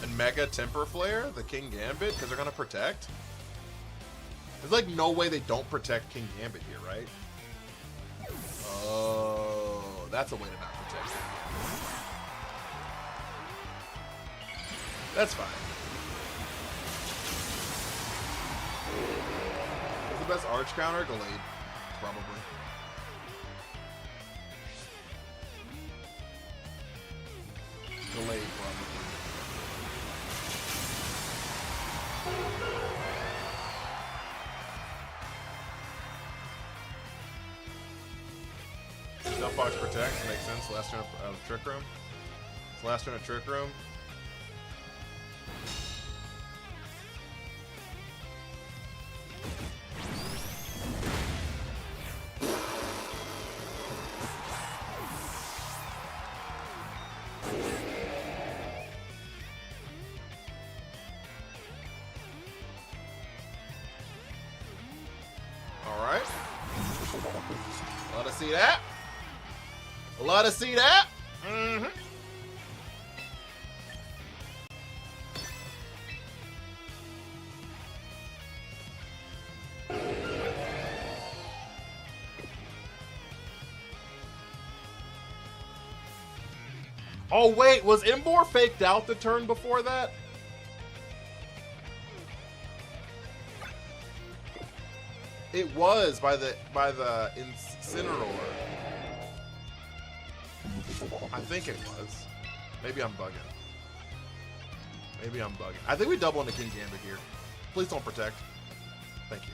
And Mega Temper Flare, the King Gambit, because they're going to protect. There's like no way they don't protect King Gambit here, right? Oh, that's a way to not protect it. That's fine. What's the best Arch counter? Gallade, probably. Delayed, probably. Delphox protects, makes sense. Last turn of Trick Room. It's last turn of Trick Room. See that? Love to see that. Mm-hmm. Oh wait, was Emboar faked out the turn before that? It was by the Incineroar. I think it was. Maybe I'm bugging. Maybe I'm bugging. I think we double into King Gambit here. Please don't protect. Thank you.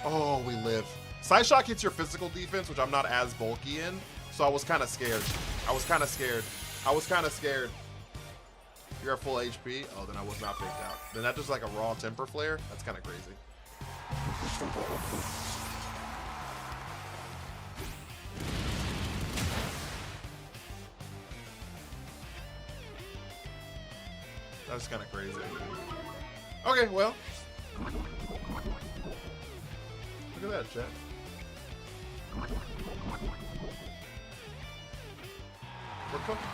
Oh, we live. Psyshock hits your physical defense, which I'm not as bulky in, so I was kind of scared. I was kind of scared. You're at full HP? Oh, then I was not picked out. Then that's just like a raw temper flare? That's kind of crazy. That's kind of crazy. Okay, well. Look at that, chat. We're cooking.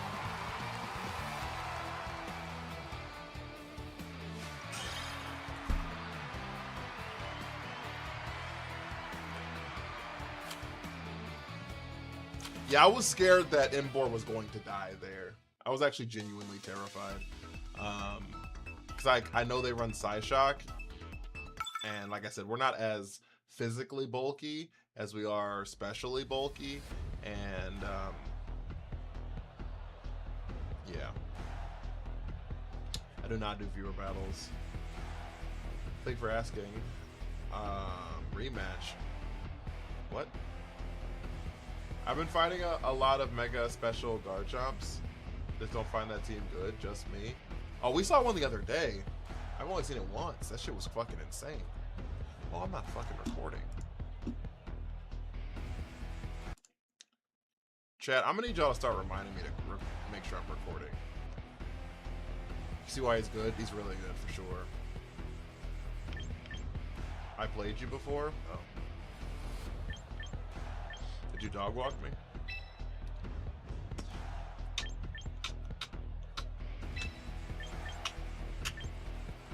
Yeah, I was scared that Embor was going to die there. I was actually genuinely terrified. Because I know they run Psyshock. And like I said, we're not as physically bulky as we are spatially bulky. And yeah. I do not do viewer battles. Thank you for asking. Rematch. What? I've been fighting a lot of mega special Garchomps. Just don't find that team good, just me. Oh, we saw one the other day. I've only seen it once. That shit was fucking insane. Oh, I'm not fucking recording. Chat, I'm gonna need y'all to start reminding me to make sure I'm recording. You see why he's good? He's really good for sure. I played you before? Oh. Did you dog walk me?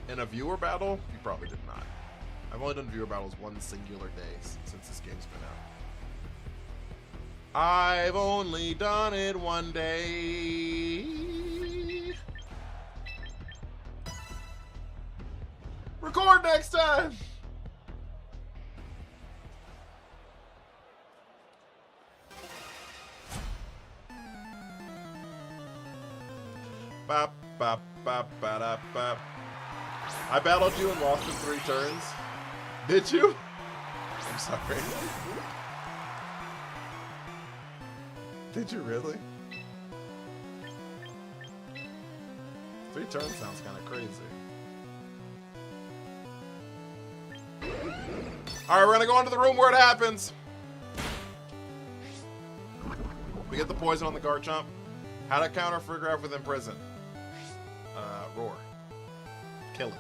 In a viewer battle? You probably did not. I've only done viewer battles one singular day since this game's been out. I've only done it one day. Record next time! Bop, bop, bop, ba, da, bop. I battled you and lost in 3 turns. Did you? I'm sorry. Did you really? 3 turns sounds kind of crazy. Alright, we're gonna go into the room where it happens. We get the poison on the Garchomp. How to counter Farigiraf within prison. Roar. Kill it.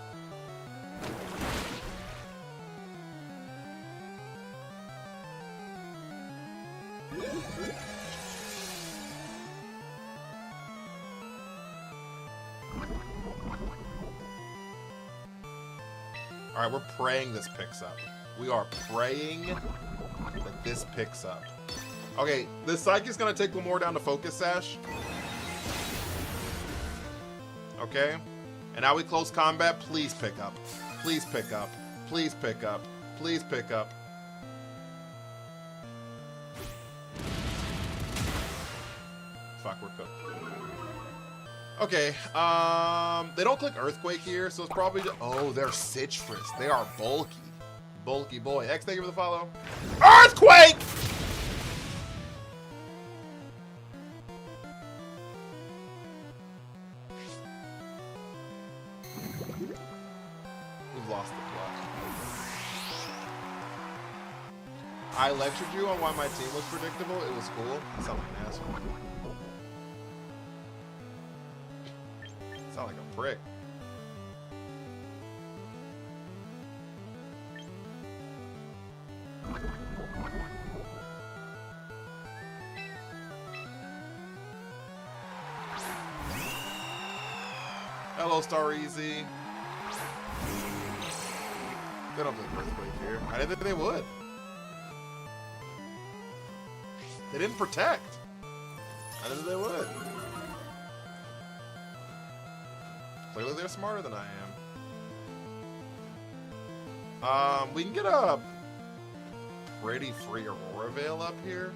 Alright, we're praying this picks up. We are praying that this picks up. Okay, this Psyche's gonna take Lamore down to Focus Sash. Okay? And now we close combat. Please pick up. Please pick up. Please pick up. Please pick up. Fuck, we're cooked. Okay, they don't click Earthquake here, so it's probably just, oh, they're Citrus. They are bulky. Bulky boy. X, thank you for the follow. Earthquake! We've lost the plot. I lectured you on why my team was predictable. It was cool. I sound like an asshole. Sound like a prick. Hello, Star Easy. They don't play Earthquake here. I didn't think they would. They didn't protect. I didn't think they would. Clearly they're smarter than I am. We can get a pretty free Aurora Veil up here.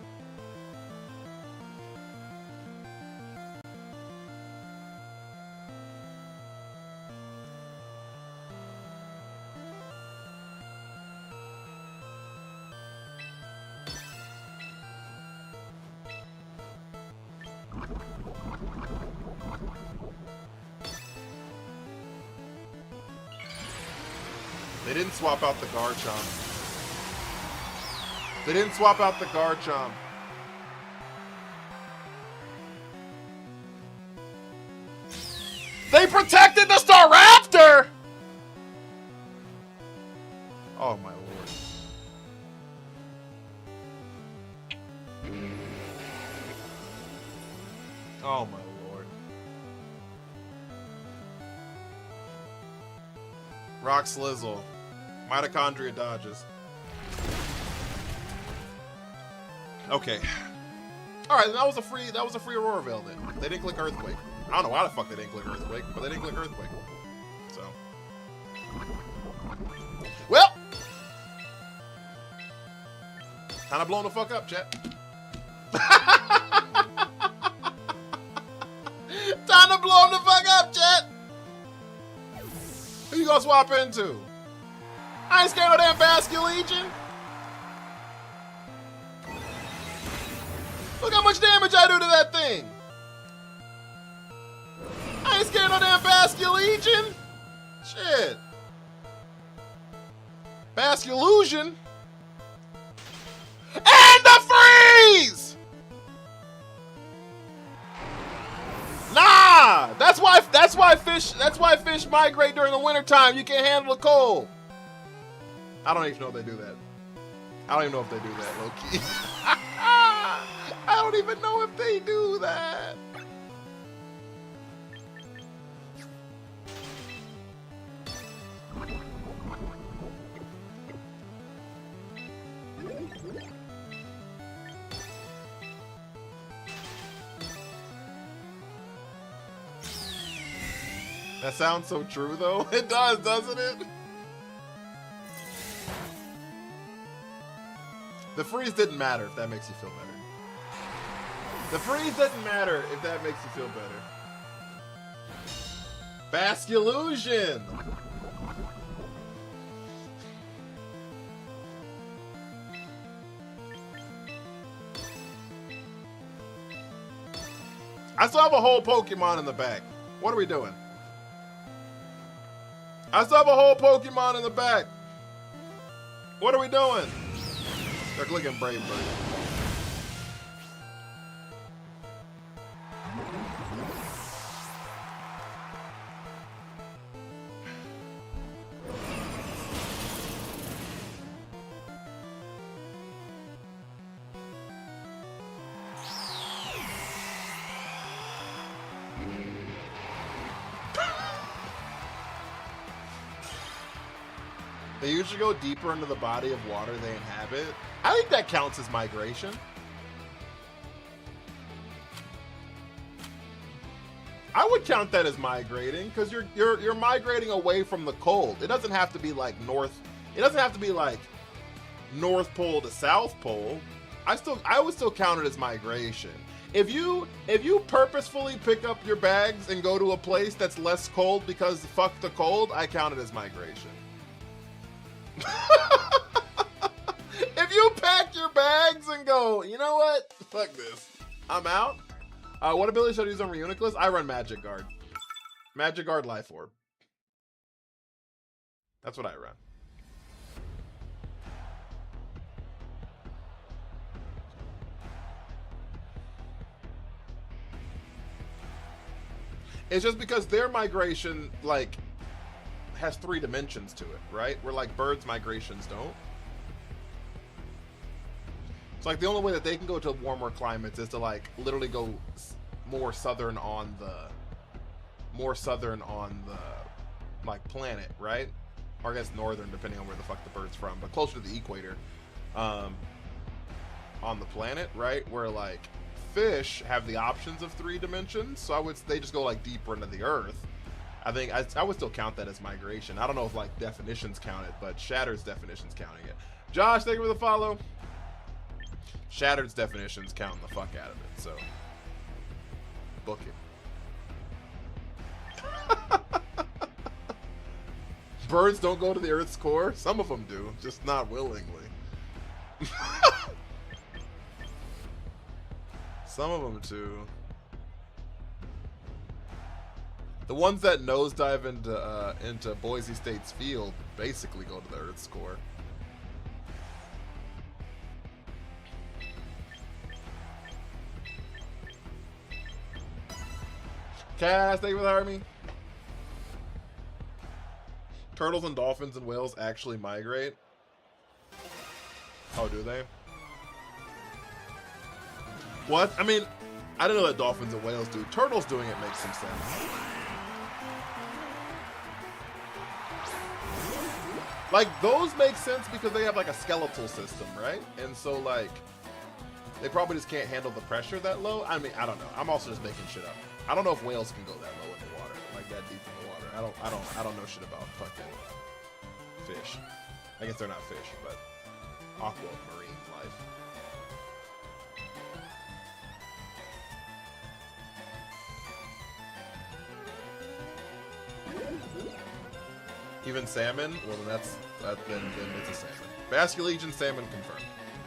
They didn't swap out the Garchomp. They didn't swap out the Garchomp. They protected the Staraptor! Oh my lord. Oh my lord. Rock Slizzle. Mitochondria dodges. Okay. Alright, that was a free Aurora Veil then. They didn't click Earthquake. I don't know why the fuck they didn't click Earthquake, but they didn't click Earthquake. So. Well! Kinda blown the fuck up, chat. Time to blow him the fuck up, chat! Who you gonna swap into? I ain't scared of that Basculegion. Look how much damage I do to that thing. I ain't scared of that Basculegion. Shit. Basculegion. And the freeze! Nah! That's why fish migrate during the wintertime. You can't handle the cold. I don't even know if they do that. I don't even know if they do that, low-key. I don't even know if they do that. That sounds so true, though. It does, doesn't it? The freeze didn't matter, if that makes you feel better. The freeze doesn't matter if that makes you feel better. Basculegion! I still have a whole Pokemon in the back. What are we doing? I still have a whole Pokemon in the back. What are we doing? They're clicking Brave Bird. They usually go deeper into the body of water they inhabit. I think that counts as migration. I would count that as migrating because you're migrating away from the cold. It doesn't have to be like north. It doesn't have to be like North Pole to South Pole. I would still count it as migration. If you purposefully pick up your bags and go to a place that's less cold because fuck the cold, I count it as migration. If you pack your bags and go, you know what? Fuck this. I'm out. What ability should I use on Reuniclus? I run Magic Guard. Magic Guard Life Orb. That's what I run. It's just because their migration, like, has 3 dimensions to it, right? Where like birds' migrations don't. It's like the only way that they can go to warmer climates is to like literally go more southern on the like planet, right? Or I guess northern, depending on where the fuck the bird's from, but closer to the equator, on the planet, right? Where like fish have the options of 3 dimensions, so they just go like deeper into the earth. I think I would still count that as migration. I don't know if like definitions count it, but Shattered's definitions counting it. Josh, thank you for the follow. Shattered's definitions counting the fuck out of it, so book it. Birds don't go to the Earth's core. Some of them do, just not willingly. Some of them too. The ones that nosedive into Boise State's field basically go to the Earth's core. Cass, thank you for the army. Turtles and dolphins and whales actually migrate. Oh, do they? What? I mean, I didn't know that dolphins and whales do. Turtles doing it makes some sense. Like, those make sense because they have, like, a skeletal system, right? And so, like, they probably just can't handle the pressure that low. I mean, I don't know. I'm also just making shit up. I don't know if whales can go that low in the water, like that deep in the water. I don't know shit about fucking fish. I guess they're not fish, but aquamarine life. Even salmon? Well, then then it's a salmon. Basculegion salmon confirmed.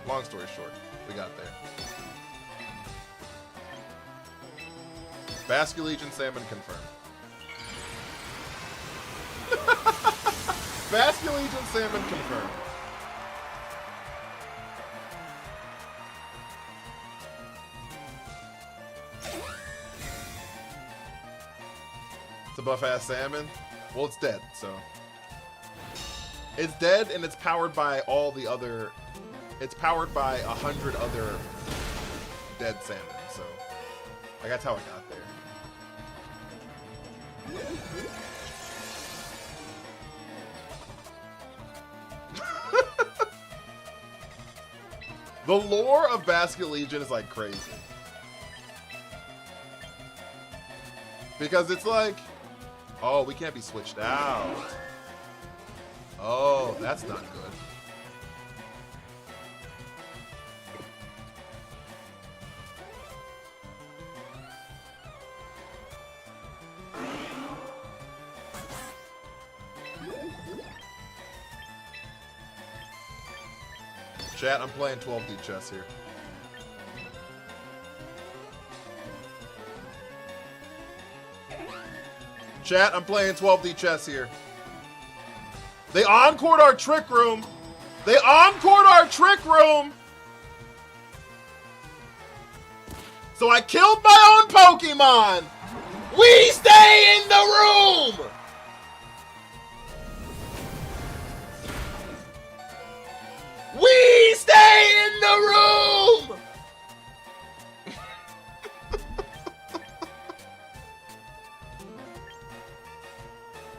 Long story short, we got there. Basculegion salmon confirmed. Basculegion salmon confirmed. It's a buff-ass salmon? Well, it's dead, so... It's dead, and it's powered by all the other... It's powered by 100 other dead salmon, so... Like, that's how it got there. The lore of Basculegion is, like, crazy. Because it's like... Oh, we can't be switched out. Oh, that's not good. Chat, I'm playing 12D chess here. Chat, I'm playing 12D chess here. They encored our trick room. They encored our trick room. So I killed my own Pokemon. We stay in the room. We stay in the room.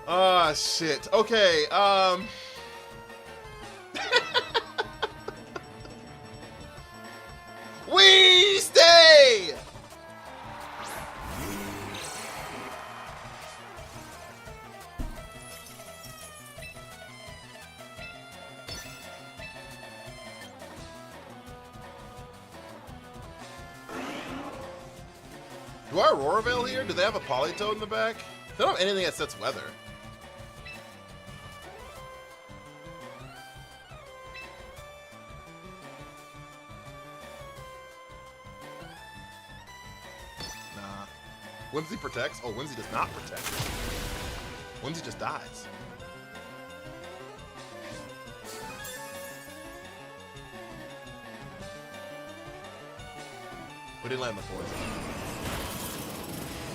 Ah, shit. Okay, we stay! Do I Aurora Veil here? Do they have a Politoed in the back? They don't have anything that sets weather. Whimsy protects? Oh, Whimsy does not protect. Whimsy just dies. We didn't land the poison.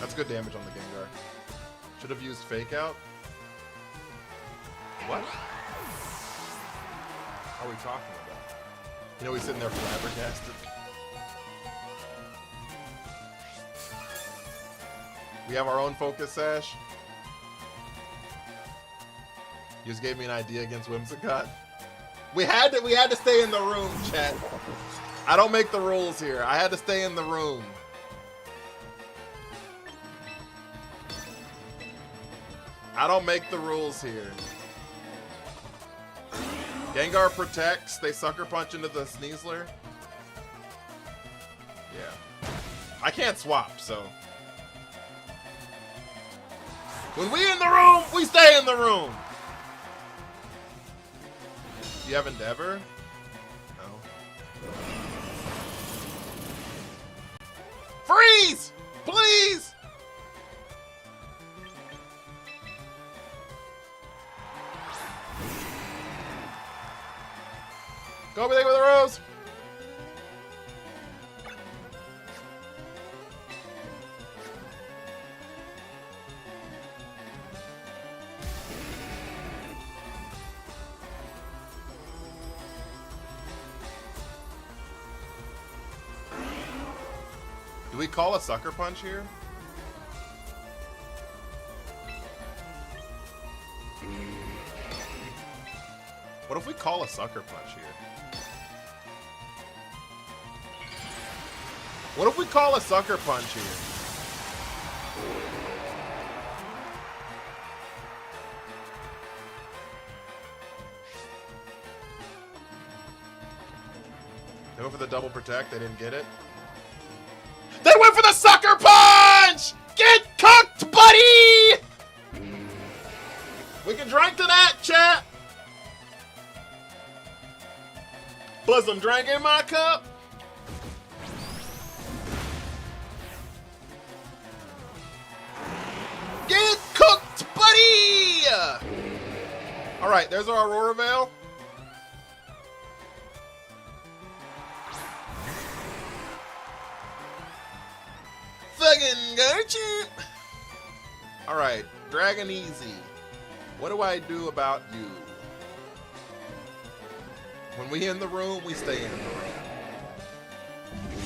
That's good damage on the Gengar. Should have used Fake Out. What? How are we talking about? You know, he's sitting there flabbergasted. We have our own focus sash. You just gave me an idea against Whimsicott. We had to stay in the room, chat. I don't make the rules here. I had to stay in the room. I don't make the rules here. Gengar protects. They sucker punch into the Sneasler. Yeah. I can't swap, so. When we in the room, we stay in the room. Do you have Endeavor? No. Freeze! Please! we call a sucker punch here? What if we call a sucker punch here? What if we call a sucker punch here? They went for the double protect. They didn't get it. They went for the sucker punch! Get cooked, buddy! We can drink to that, chat. Put some drink in my cup. Get cooked, buddy! All right, there's our Aurora Veil. Fucking gotcha. All right, Dragon Easy. What do I do about you? When we in the room, we stay in the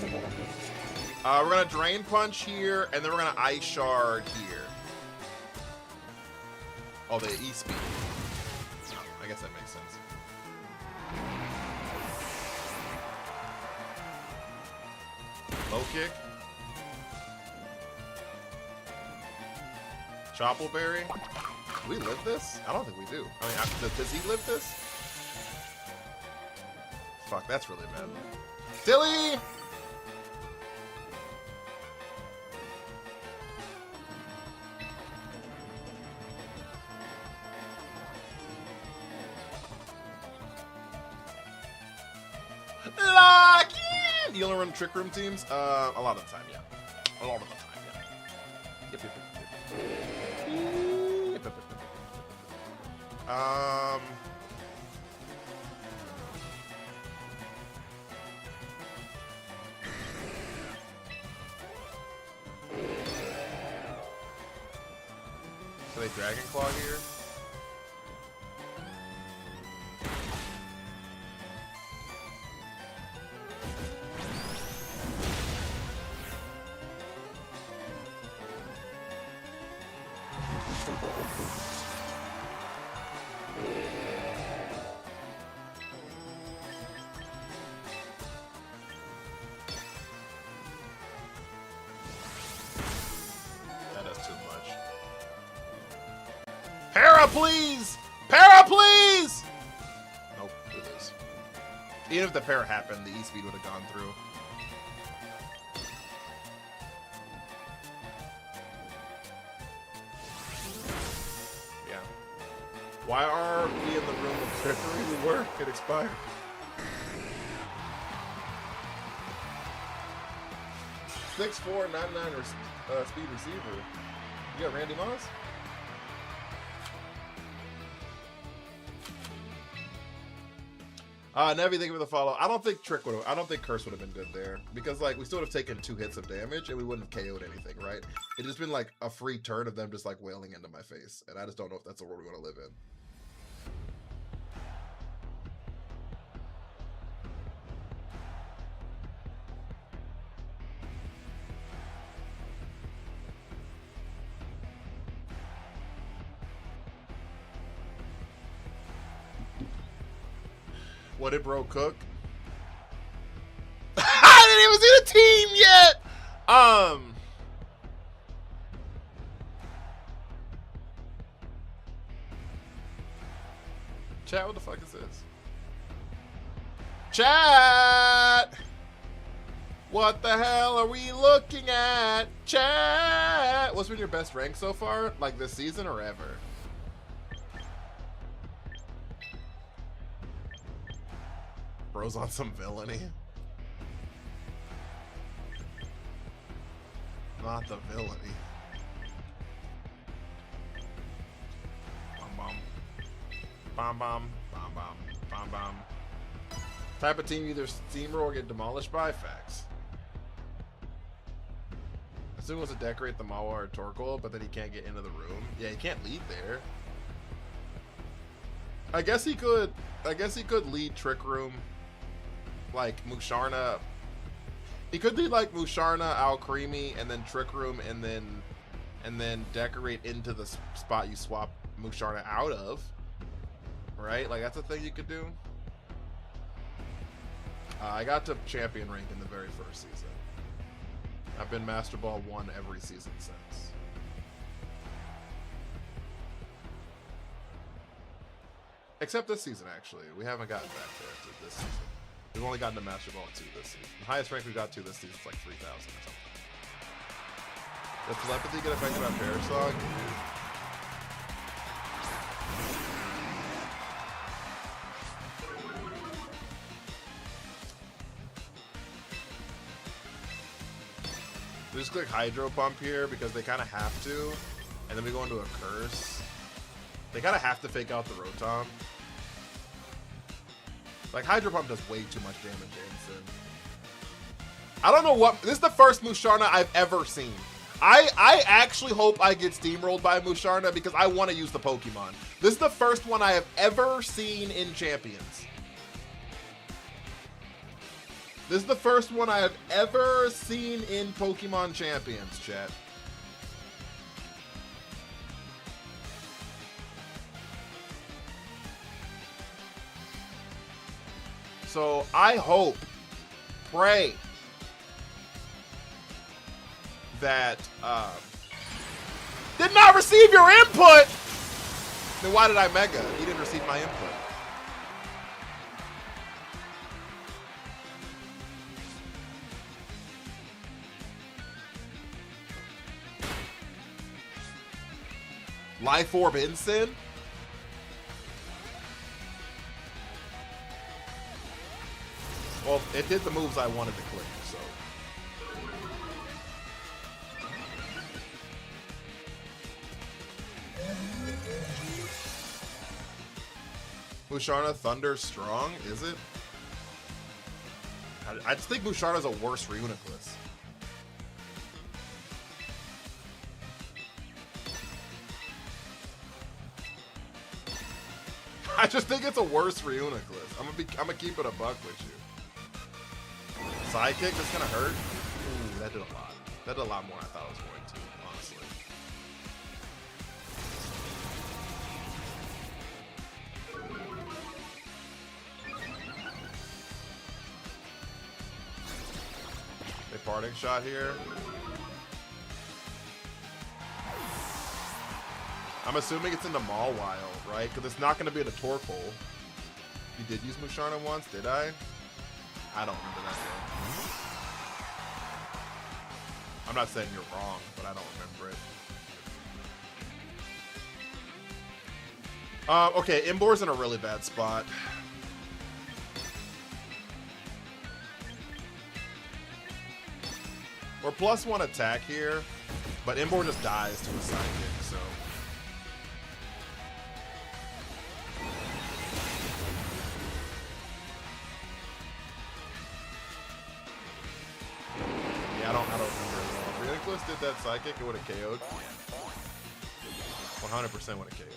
room. We're gonna Drain Punch here, and then we're gonna Ice Shard here. Oh, the E-Speed. I guess that makes sense. Low kick. Choppleberry. Do we live this? I don't think we do. I mean, does he live this? Fuck, that's really bad. Silly! Lock in! You only run Trick Room teams? A lot of the time, yeah. A lot of the time, yeah. Yep. So they Dragon Claw here? Para, please! Para, please! Nope, it is. Even if the para happened, the E-Speed would have gone through. Yeah. Why are we in the room of trickery? We were. It expired. .64, 99 speed receiver. You got Randy Moss? Nevi, thank you for the follow. I don't think I don't think Curse would have been good there. Because, like, we still would have taken 2 hits of damage and we wouldn't have KO'd anything, right? It'd just been, like, a free turn of them just, like, wailing into my face. And I just don't know if that's the world we want to live in. What did bro cook? I didn't even see the team yet. Chat, what the fuck is this? Chat! What the hell are we looking at? Chat! What's been your best rank so far? Like this season or ever? Bro's on some villainy. Not the villainy. Bum bum. Bum bum. Bum bum. Bum bum. Type of team either steamroll or get demolished by facts. Assume wants to decorate the Mawa or Torkoal, but then he can't get into the room. Yeah, he can't lead there. I guess he could lead Trick Room. Like Musharna. He could do like Musharna, Alcremie, and then Trick Room, and then decorate into the spot you swap Musharna out of. Right? Like that's a thing you could do. I got to champion rank in the very first season. I've been Master Ball 1 every season since. Except this season, actually. We haven't gotten back there to this season. We've only gotten to Master Ball 2 this season. The highest rank we got to this season is like 3,000 or something. Does telepathy get affected by Parasog? We just click Hydro Pump here because they kind of have to, and then we go into a Curse. They kind of have to fake out the Rotom. Like, Hydro Pump does way too much damage instant. I don't know what... This is the first Musharna I've ever seen. I actually hope I get steamrolled by Musharna because I want to use the Pokemon. This is the first one I have ever seen in Champions. This is the first one I have ever seen in Pokemon Champions, chat. So I hope, pray that did not receive your input. Then why did I Mega? He didn't receive my input. Life Orb Instant? Well, it did the moves I wanted to click, so. Musharna Thunder strong, is it? I just think Musharna's a worse Reuniclus. I just think it's a worse Reuniclus. I'm gonna keep it a buck with you. Sidekick, that's gonna hurt. Ooh, that did a lot. That did a lot more than I thought it was going to, honestly. A parting shot here. I'm assuming it's in the Mawile, right? Because it's not going to be in a Torkoal. You did use Musharna once, did I? I don't remember that one. I'm not saying you're wrong, but I don't remember it. Okay, Imbor's in a really bad spot. We're +1 attack here, but Imbor just dies to a sidekick, so. Yeah, I don't remember it well. If Reuniclus did that psychic, it would have KO'd. 100% would have KO'd.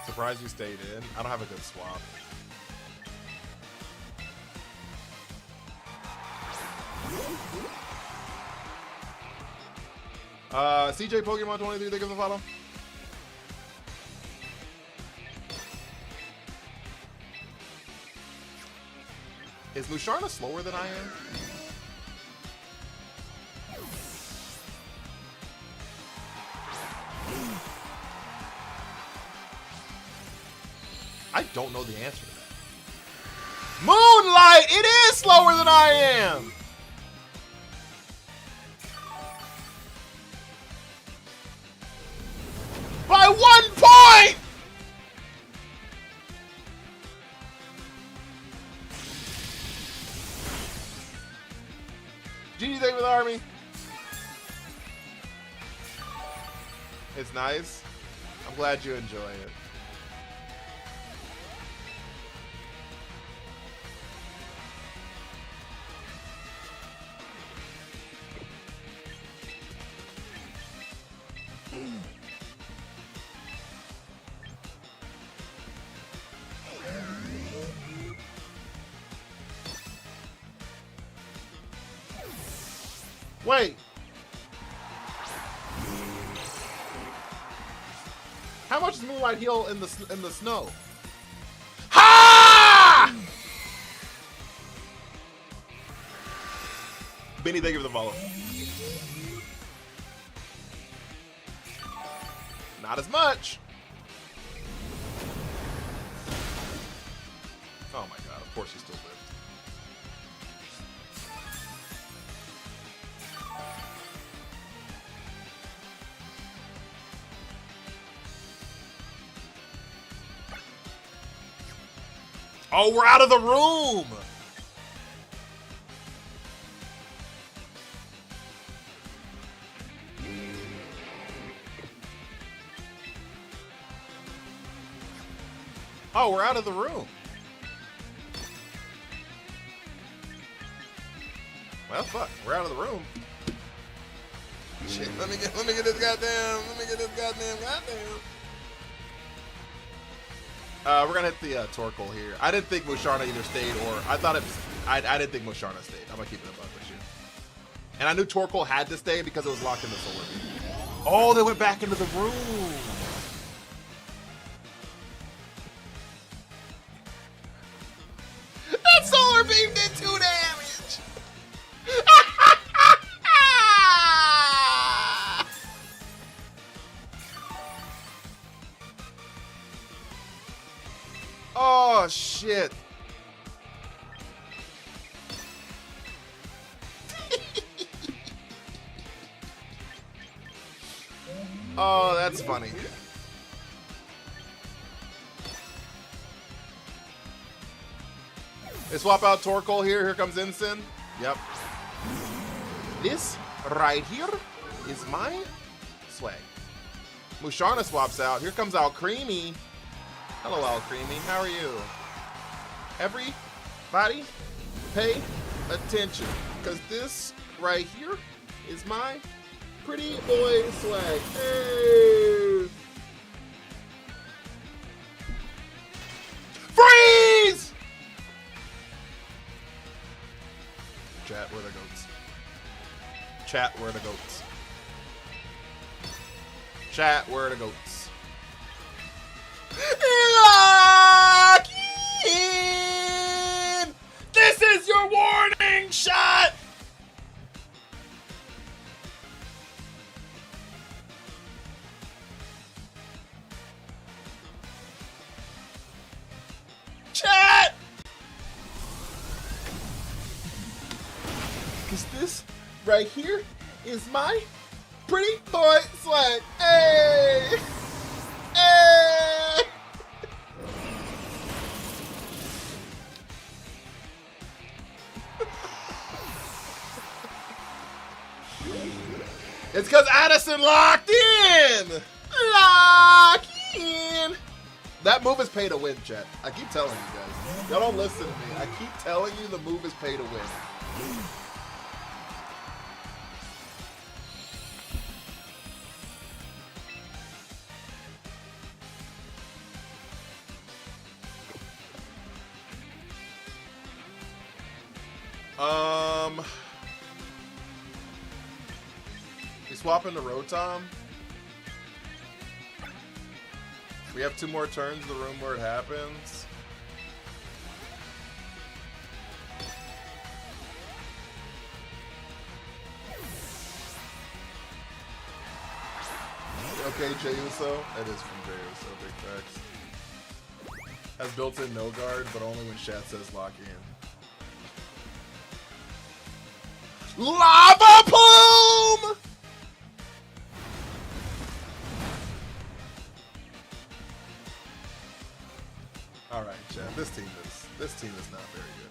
Surprised you stayed in. I don't have a good swap. CJ Pokemon 23, thank you for the follow. Is Musharna slower than I am? I don't know the answer to that. Moonlight! It is slower than I am! By 1 point! GG, thank you for the army. It's nice. I'm glad you enjoy it. Wait. How much does Moonlight heal in the snow? Ha! Benny, thank you for the follow. Not as much. Oh my god, of course he still lived. Oh, we're out of the room! Oh, we're out of the room. Well, fuck, we're out of the room. Shit, let me get this goddamn, we're gonna hit the Torkoal here. I didn't think Musharna either stayed or I thought it was, I didn't think Musharna stayed. I'm gonna keep it above this shit. And I knew Torkoal had to stay because it was locked in the solar beam. Oh, they went back into the room. That solar beam did 2 damage. Oh shit. Oh, that's funny. They swap out Torkoal here. Here comes Ensign. Yep. This right here is my swag. Musharna swaps out. Here comes Alcremie. Hello, Alcremie. How are you? Everybody, pay attention, because this right here is my pretty boy swag. Hey! Freeze! Chat, where are the goats? Chat, where are the goats? Chat, where are the goats? Lock in! This is your warning shot! Chat! Because this right here is my pretty boy swag. Hey! Hey! It's because Addison locked in! Lock in! That move is pay to win, chat. I keep telling you guys. Y'all don't listen to me. I keep telling you the move is pay to win. We swap into Rotom. We have 2 more turns in the room where it happens. Okay, Jey Uso. That is from Jey Uso, big facts. Has built-in no guard, but only when chat says lock in. Lava Plume! Alright, chat. This team is not very good.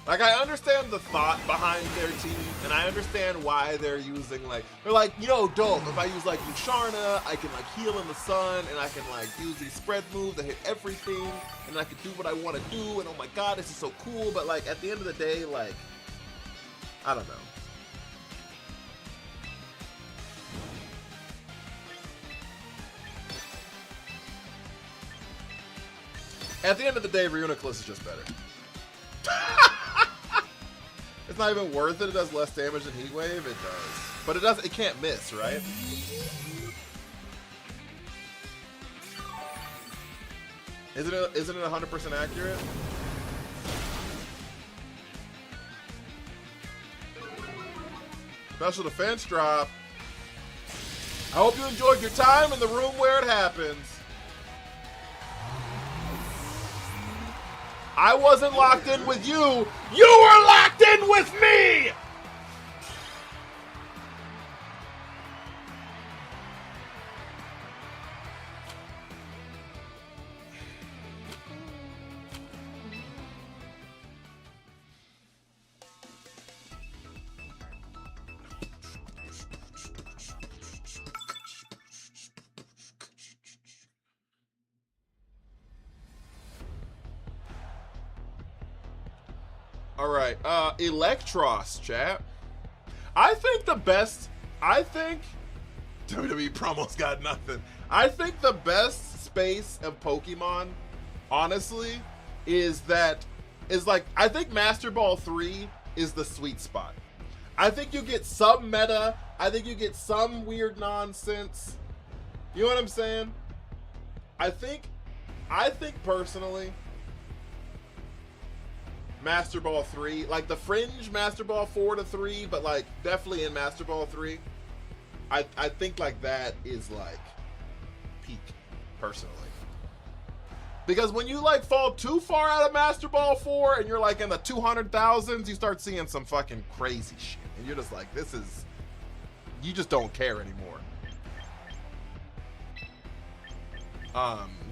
Like, I understand the thought behind their team, and I understand why they're using, like, they're like, you know, dope, if I use, like, Musharna, I can, like, heal in the sun, and I can, like, use these spread moves that hit everything, and I can do what I want to do, and oh my god, this is so cool, but, like, at the end of the day, like, I don't know. At the end of the day, Reuniclus is just better. it's not even worth it. It does less damage than Heat Wave. It does, but it does. It can't miss, right? Isn't it 100% accurate? Special defense drop. I hope you enjoyed your time in the room where it happens. I wasn't locked in with you. You were locked in with me! All right, Electros, chat. I think WWE promos got nothing. I think the best space of Pokemon, honestly, I think Master Ball 3 is the sweet spot. I think you get some meta. I think you get some weird nonsense. You know what I'm saying? I think personally, Master Ball 3, like the fringe Master Ball 4 to 3, but like definitely in Master Ball 3, I think like that is like peak, personally. Because when you like fall too far out of Master Ball 4 and you're like in the 200,000s, you start seeing some fucking crazy shit. And you're just like, you just don't care anymore.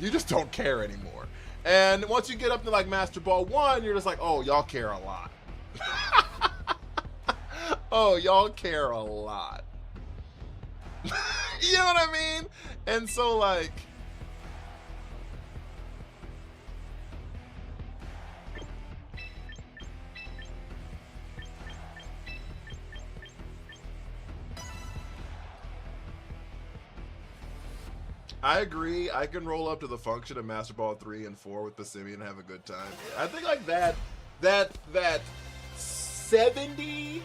You just don't care anymore. And once you get up to like Master Ball 1, you're just like, oh, y'all care a lot. Oh, y'all care a lot. You know what I mean? And so like, I agree. I can roll up to the function of Master Ball 3 and 4 with Passimian and have a good time. I think like that 70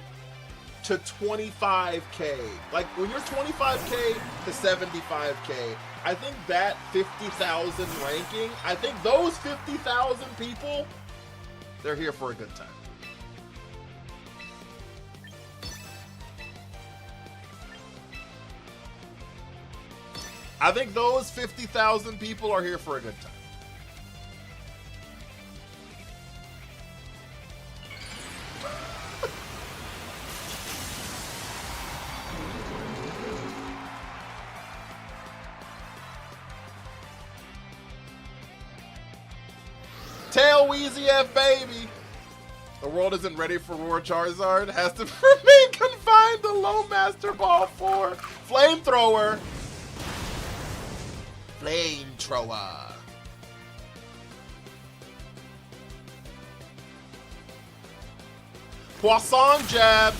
to 25K. Like when you're 25K to 75K, I think that 50,000 ranking, I think those 50,000 people, they're here for a good time. I think those 50,000 people are here for a good time. Tail Wheezy F baby. The world isn't ready for Roar Charizard. Has to remain confined to low Master Ball 4. Flamethrower. Flamethrower. Poisson jab.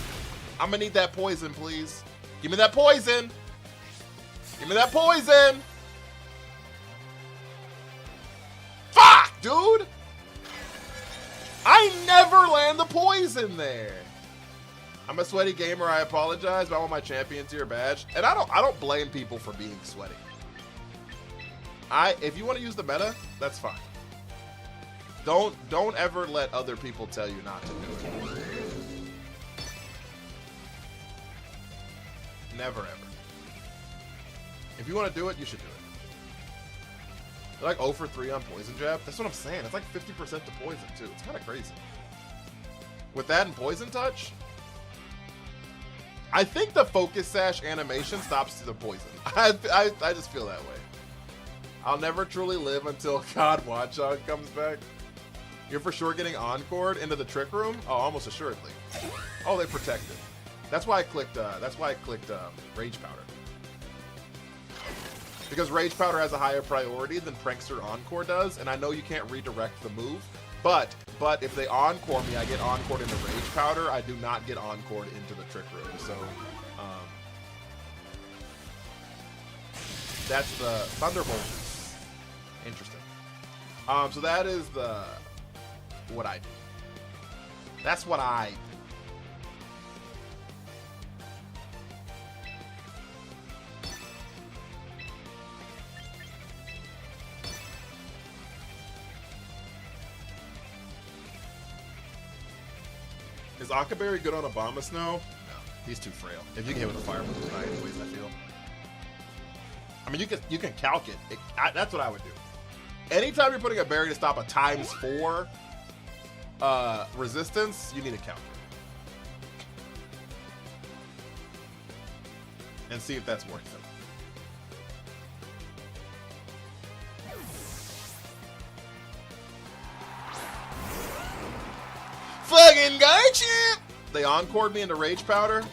I'm gonna need that poison, please. Give me that poison. Give me that poison. Fuck, dude. I never land the poison there. I'm a sweaty gamer. I apologize, but I want my champion tier badge, and I don't blame people for being sweaty. If you want to use the meta, that's fine. Don't ever let other people tell you not to do it. Never ever. If you want to do it, you should do it. They're like 0 for 3 on poison jab. That's what I'm saying. It's like 50% to poison too. It's kind of crazy. With that and poison touch, I think the focus sash animation stops to the poison. I just feel that way. I'll never truly live until God Watchog comes back. You're for sure getting encored into the trick room? Oh, almost assuredly. Oh, they protected. That's why I clicked Rage Powder. Because Rage Powder has a higher priority than Prankster Encore does, and I know you can't redirect the move, but if they Encore me, I get Encored into Rage Powder, I do not get Encored into the trick room, so that's the Thunderbolt. Interesting. So that is what I do. That's what I do. Is Akaberry good on Abomasnow? No, he's too frail. If you can hit with a fire move, it's not anyways, I feel. I mean, you can calc it. That's what I would do. Anytime you're putting a berry to stop a ×4 resistance, you need a calc it. And see if that's worth it. Fucking Garchomp! They encored me into Rage Powder.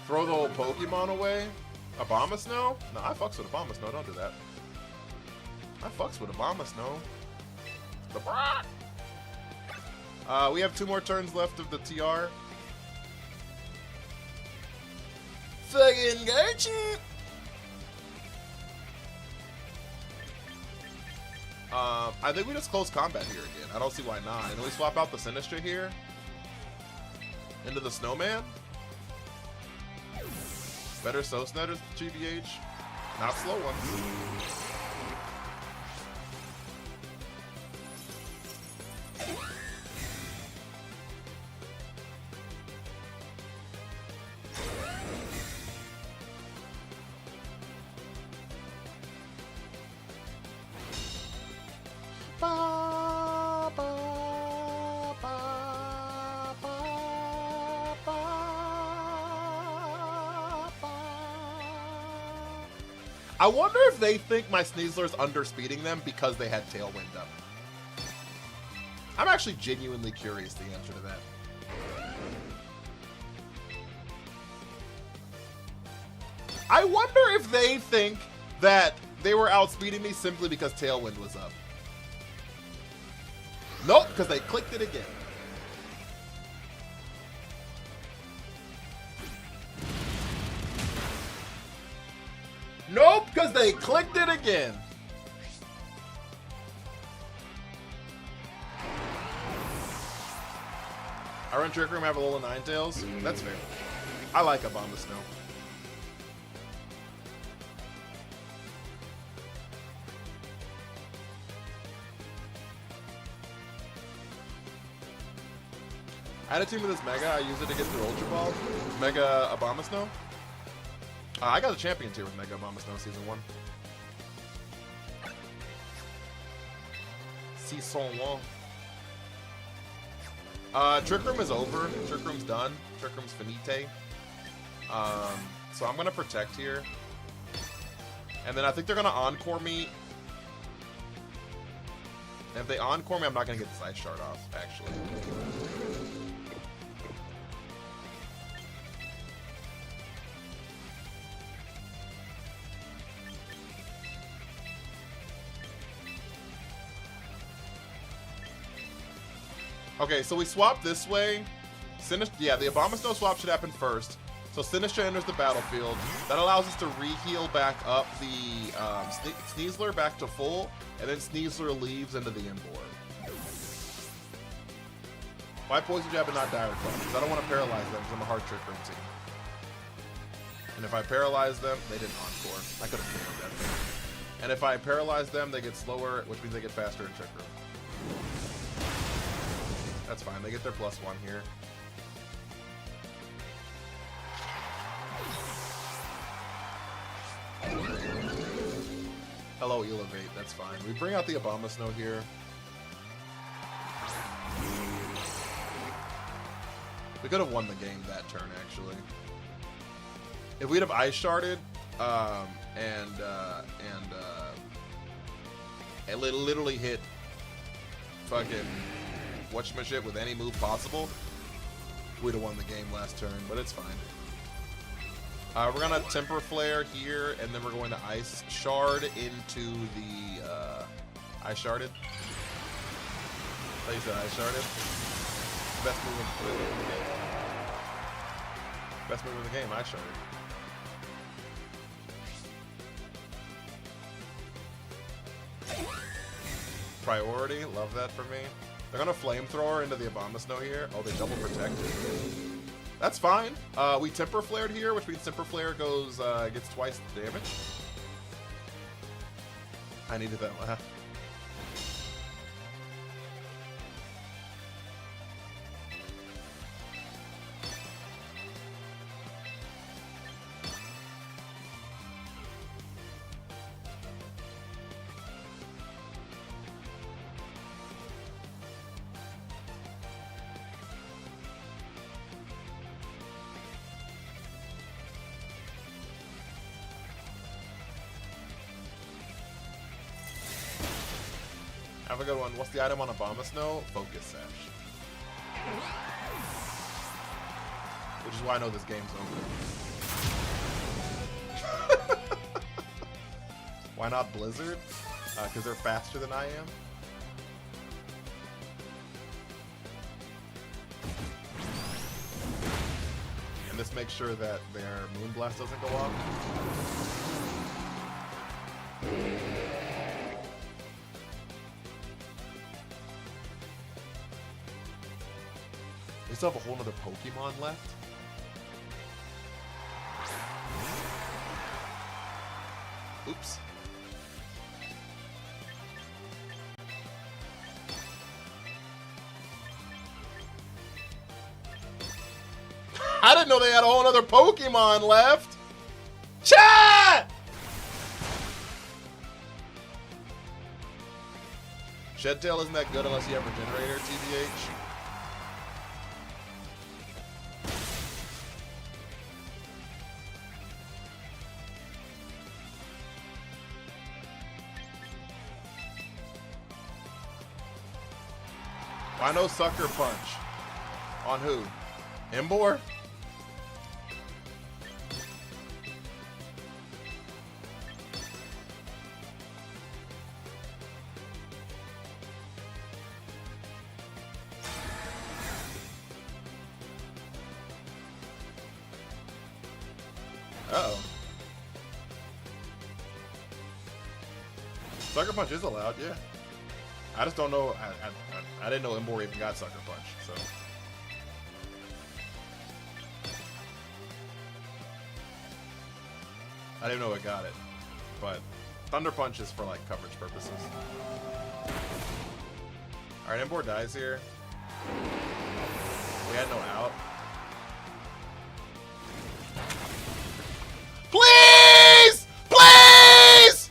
Throw the whole Pokemon away? Abomasnow? No, I fucks with Abomasnow. Don't do that. I fucks with Abomasnow. The Brock! We have 2 more turns left of the TR. Fucking Garchomp! I think we just close combat here again. I don't see why not. And we swap out the Sinistcha here into the Snowman. Better Sosnetter's GBH. Not slow ones. I wonder if they think my Sneasler's underspeeding them because they had Tailwind up. I'm actually genuinely curious the answer to that. I wonder if they think that they were outspeeding me simply because Tailwind was up. Nope, because they clicked it again. Nope, because they clicked it again. I run Trick Room, have a Alola Ninetales. That's fair. I like Abomasnow. I had a team with this Mega. I used it to get through Ultra Ball. Mega Abomasnow. I got a champion tier with Mega Abomasnow Season 1. Season 1. Trick Room is over. Trick Room's done. Trick Room's finite. So I'm going to protect here. And then I think they're going to Encore me. And if they Encore me, I'm not going to get this Ice Shard off, actually. Okay, so we swap this way. Yeah, the Abomasnow swap should happen first. So Sinistcha enters the battlefield. That allows us to re-heal back up the Sneasler back to full, and then Sneasler leaves into the Emboar. Why Poison Jab and not Dire Claw? Because I don't want to paralyze them because I'm a hard Trick Room team. And if I paralyze them, they didn't Encore. I could have killed that thing. And if I paralyze them, they get slower, which means they get faster in Trick Room. That's fine. They get their +1 here. Hello, Elevate. That's fine. We bring out the Abomasnow here. We could have won the game that turn, actually. If we'd have Ice Sharded, and literally hit fucking whatchamashit with any move possible, we'd have won the game last turn, but it's fine. We're gonna Temper Flare here, and then we're going to Ice Shard into the Ice Sharded. I thought you said Ice Sharded. Best move in the game. Best move in the game, Ice Sharded. Priority, love that for me. They're gonna Flamethrower into the Abomasnow here. Oh, they double protect. That's fine. We temper flared here, which means temper flare goes gets twice the damage. I needed that laugh. Have a good one. What's the item on Abomasnow? Focus Sash. Which is why I know this game's over. Why not Blizzard? Because they're faster than I am. And this makes sure that their Moonblast doesn't go off. We still have a whole nother Pokemon left. Oops. I didn't know they had a whole nother Pokemon left. Chat! Shedtail isn't that good unless you have Regenerator, TBH. I know Sucker Punch. On who? Emboar? Uh-oh. Sucker Punch is allowed, yeah. I just don't know. I didn't know Emboar even got Sucker Punch, so. I didn't know it got it, but Thunder Punch is for like coverage purposes. All right, Emboar dies here. We had no out. Please! Please!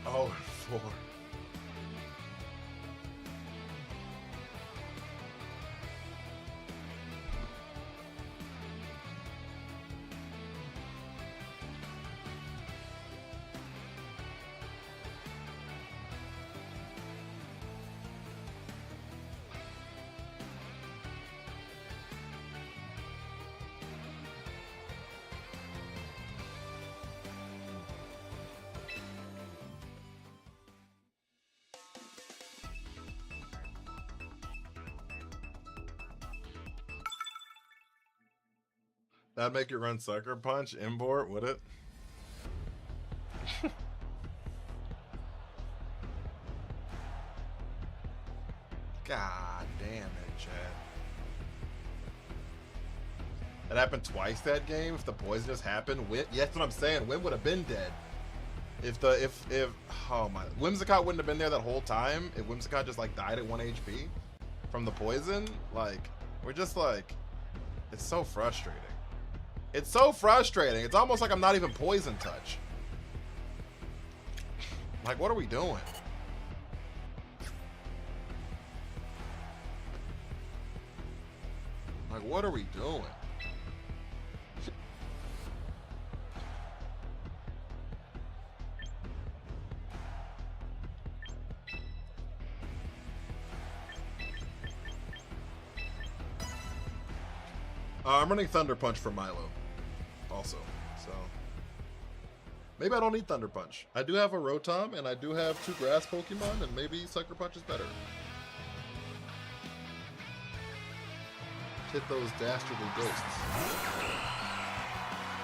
Oh, 4. That'd make you run Sucker Punch, Emboar, would it? God damn it, Chad. That happened twice that game. If the poison just happened, Win, yeah, that's what I'm saying. Win would have been dead. If oh my, Whimsicott wouldn't have been there that whole time. If Whimsicott just like died at 1 HP from the poison, like we're just like, it's so frustrating. It's so frustrating. It's almost like I'm not even poison touch. Like, what are we doing? Like, what are we doing? I'm running Thunder Punch for Milo also, so maybe I don't need Thunder Punch. I do have a Rotom, and I do have 2 grass Pokemon, and maybe Sucker Punch is better. Hit those dastardly ghosts.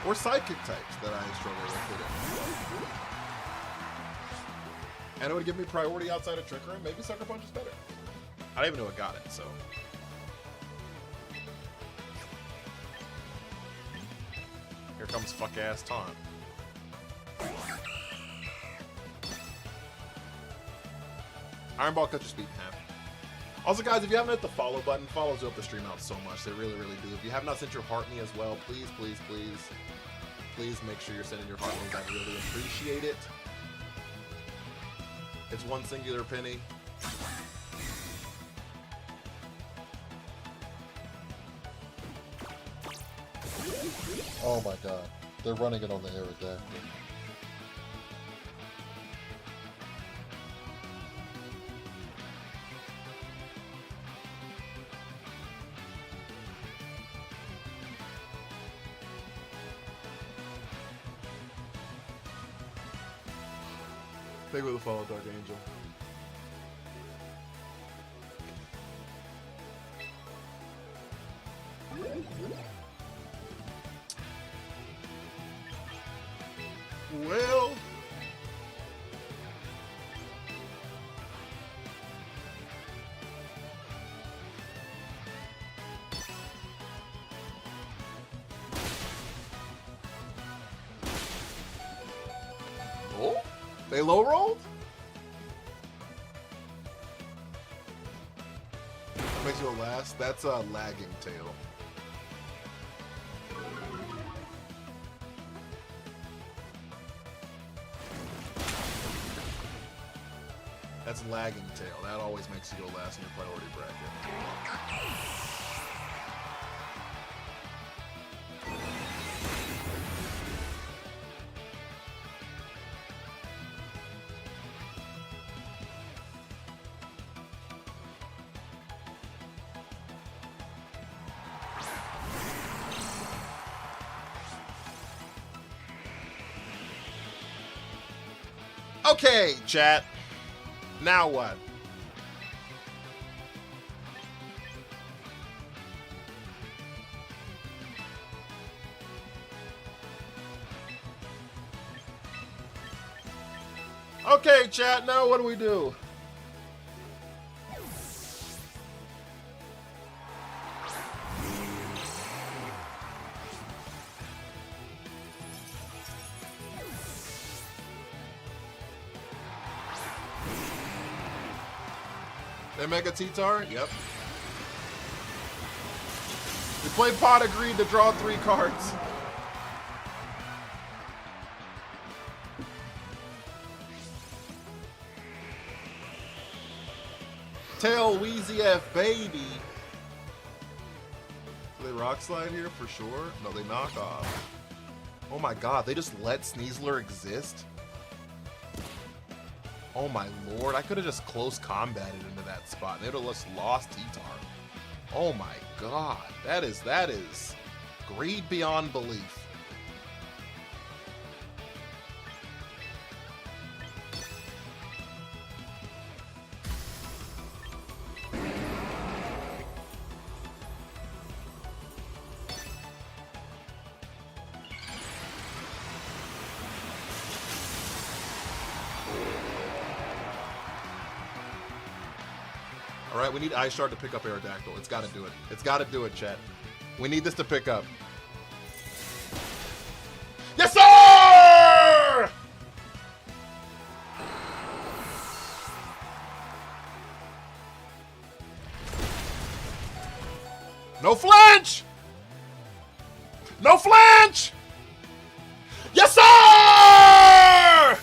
Or Psychic types that I struggle with hitting. And it would give me priority outside of Trick Room. Maybe Sucker Punch is better. I don't even know it got it, so... Here comes fuck-ass taunt. Iron Ball cuts your speed in half. Also, guys, if you haven't hit the follow button, follows help the stream out so much. They really, really do. If you have not sent your heart me as well, please, please, please, please make sure you're sending your heart me's. I really appreciate it. It's one singular penny. Oh my god. They're running it on the Aerodactyl. Thank you for the follow, Dark Angel. Well, oh, they low rolled? Makes you a last. That's a lagging tail. That's lagging tail. That always makes you go last in your priority bracket. Okay, chat. Now what? Okay, chat. Now what do we do? They Mega T-Tar? Yep. We play Pot agreed to draw 3 cards. Tail Wheezy F baby. Do they Rock Slide here for sure? No, they knock off. Oh my god, they just let Sneasler exist? Oh my lord, I could have just close combated into that spot. They would have just lost T-Tar. Oh my god, that is greed beyond belief. Alright, we need Ice Shard to pick up Aerodactyl. It's gotta do it. It's gotta do it, chat. We need this to pick up. Yes, sir! No flinch! No flinch! Yes, sir!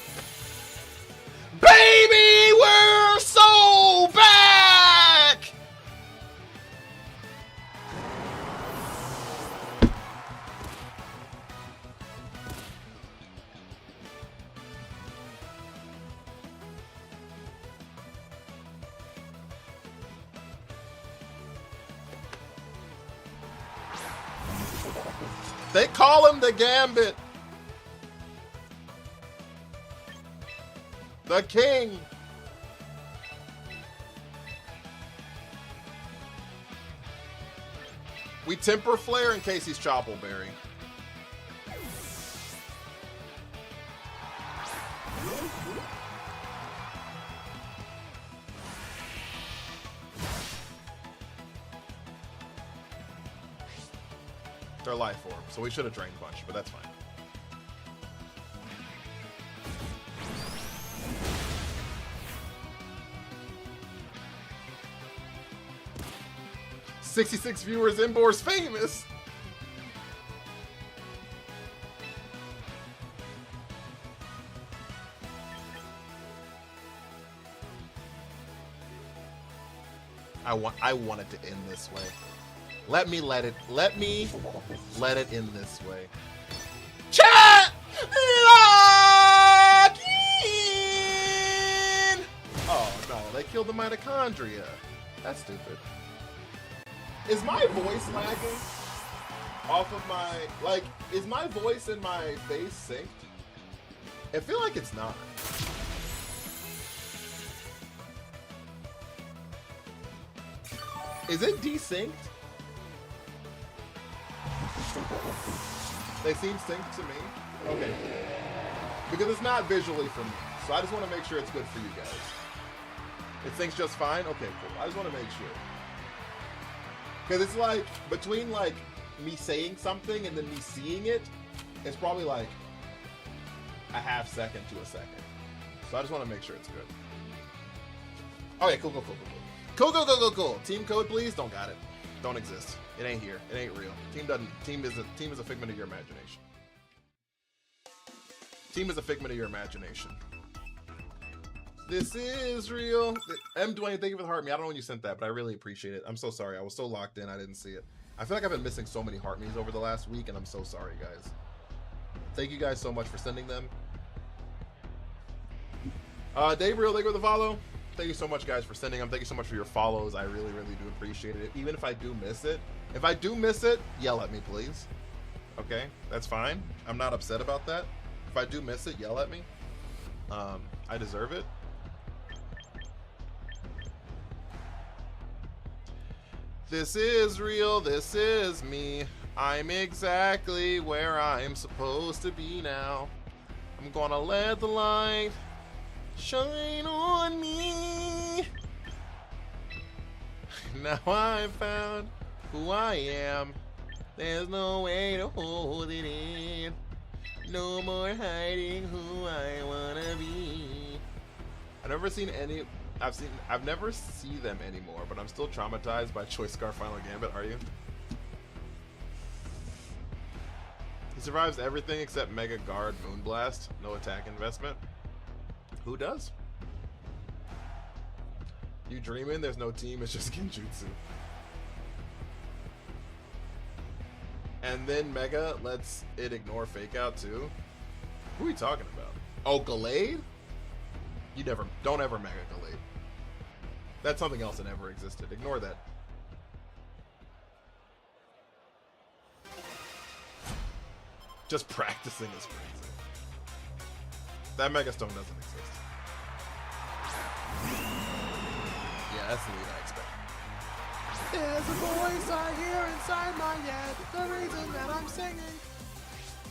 Baby, we're so back! They call him the Gambit. The king. We temper Flare in case he's Choppleberry. They're life form, so we should have drained Punch, but that's fine. "66 viewers, Embor's famous." I want it to end this way. Let me let it end this way. Chat! Lock in! Oh no, they killed the mitochondria. That's stupid. Is my voice lagging off of my, like, is my voice and my face synced? I feel like it's not. Is it desynced? They seem synced to me. Okay. Because it's not visually for me. So I just want to make sure it's good for you guys. It syncs just fine? Okay, cool. I just want to make sure. Because it's like, between like me saying something and then me seeing it, it's probably like a half second to a second. So I just want to make sure it's good. Okay, cool. Cool. Team code, please? Don't got it. Don't exist. It ain't here. It ain't real. Team is a figment of your imagination. Team is a figment of your imagination. This is real. M. Dwayne, thank you for the heart me. I don't know when you sent that, but I really appreciate it. I'm so sorry. I was so locked in, I didn't see it. I feel like I've been missing so many heart me's over the last week, and I'm so sorry, guys. Thank you guys so much for sending them. Dave Real, thank you for the follow. Thank you so much, guys, for sending them. Thank you so much for your follows. I really, really do appreciate it. Even if I do miss it. If I do miss it, yell at me, please. Okay? That's fine. I'm not upset about that. If I do miss it, yell at me. I deserve it. This is real. This is me. I'm exactly where I'm supposed to be now. I'm gonna let the light shine on me. Now I've found who I am. There's no way to hold it in. No more hiding who I wanna be. I've never seen any. I've never seen them anymore, but I'm still traumatized by Choice Scar Final Gambit. Are you? He survives everything except Mega Guard Moonblast. No attack investment. Who does? You dreaming? There's no team. It's just Genjutsu. And then Mega lets it ignore Fake Out too. Who are we talking about? Oh, Gallade? You never, don't ever Mega Gallade. That's something else that never existed. Ignore that. Just practicing is crazy. That Mega Stone doesn't exist. Yeah, that's the lead I expect. There's a voice I hear inside my head. The reason that I'm singing.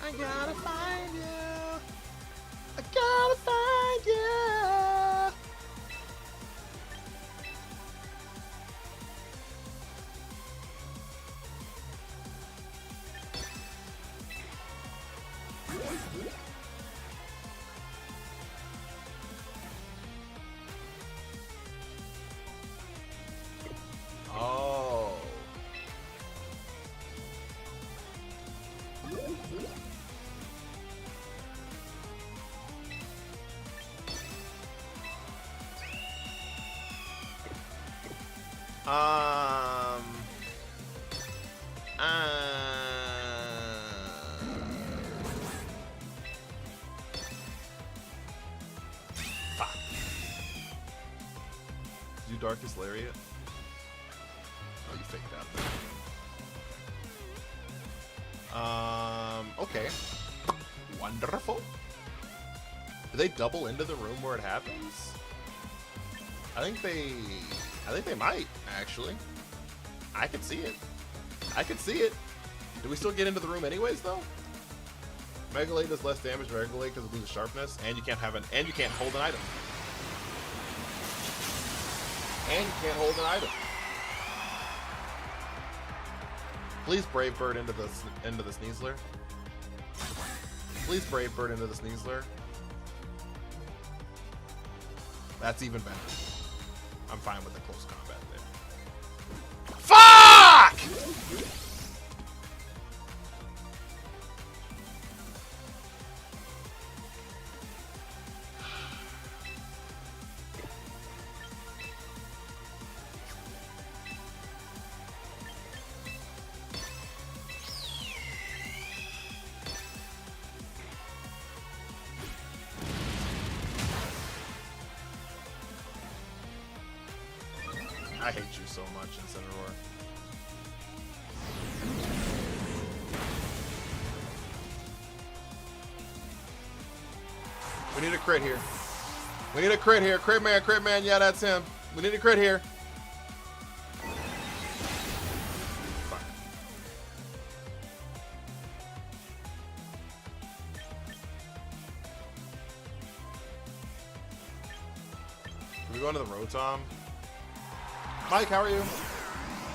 I gotta find you. I gotta find you. Oh. Uh, Fuck. Do Darkest Lariat? Oh, you faked out. Okay. Wonderful. Do they double into the room where it happens? I think they might, actually. I could see it. I could see it. Do we still get into the room anyways, though? Mega Blade does less damage to Mega Blade because it loses sharpness, and you can't hold an item. And you can't hold an item. Please Brave Bird into the Sneasler. Please Brave Bird into the Sneasler. That's even better. I'm fine with the close combat there. Fuck! I hate you so much, Incineroar. We need a crit here. We need a crit here. Crit man. Yeah, that's him. We need a crit here. Fuck. Can we go into the Rotom? Mike, how are you?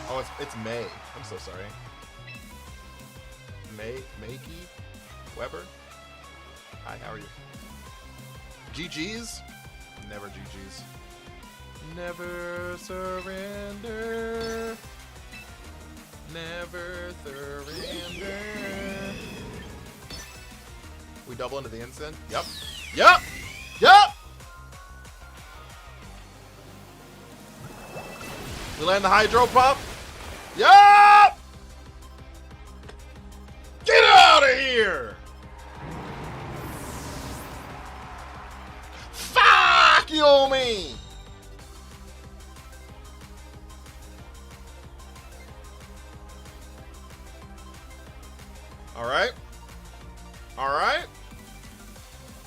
Oh, it's May. I'm so sorry. Makey? Weber? Hi, how are you? GG's? Never GG's. Never surrender. Never surrender. We double into the Incin? Yep. Yep! Yep! We land the Hydro Pump. Yup! Get out of here! Fuck you, me! Alright. Alright.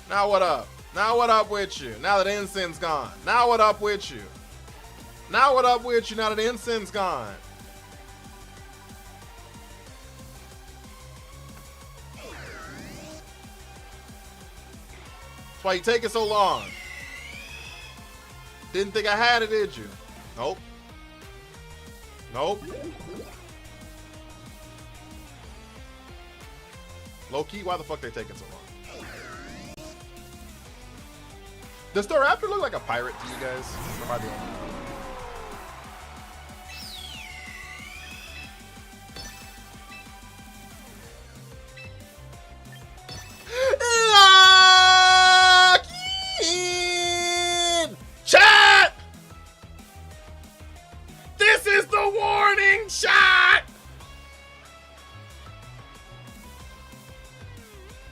Now what up? Now what up with you? Now that Incin's gone. Now what up with you? Now what up with you now that the Incin's gone? That's why you take it so long. Didn't think I had it, did you? Nope. Nope. Low key, why the fuck they taking so long? Does the Raptor look like a pirate to you guys? Or am I the only one?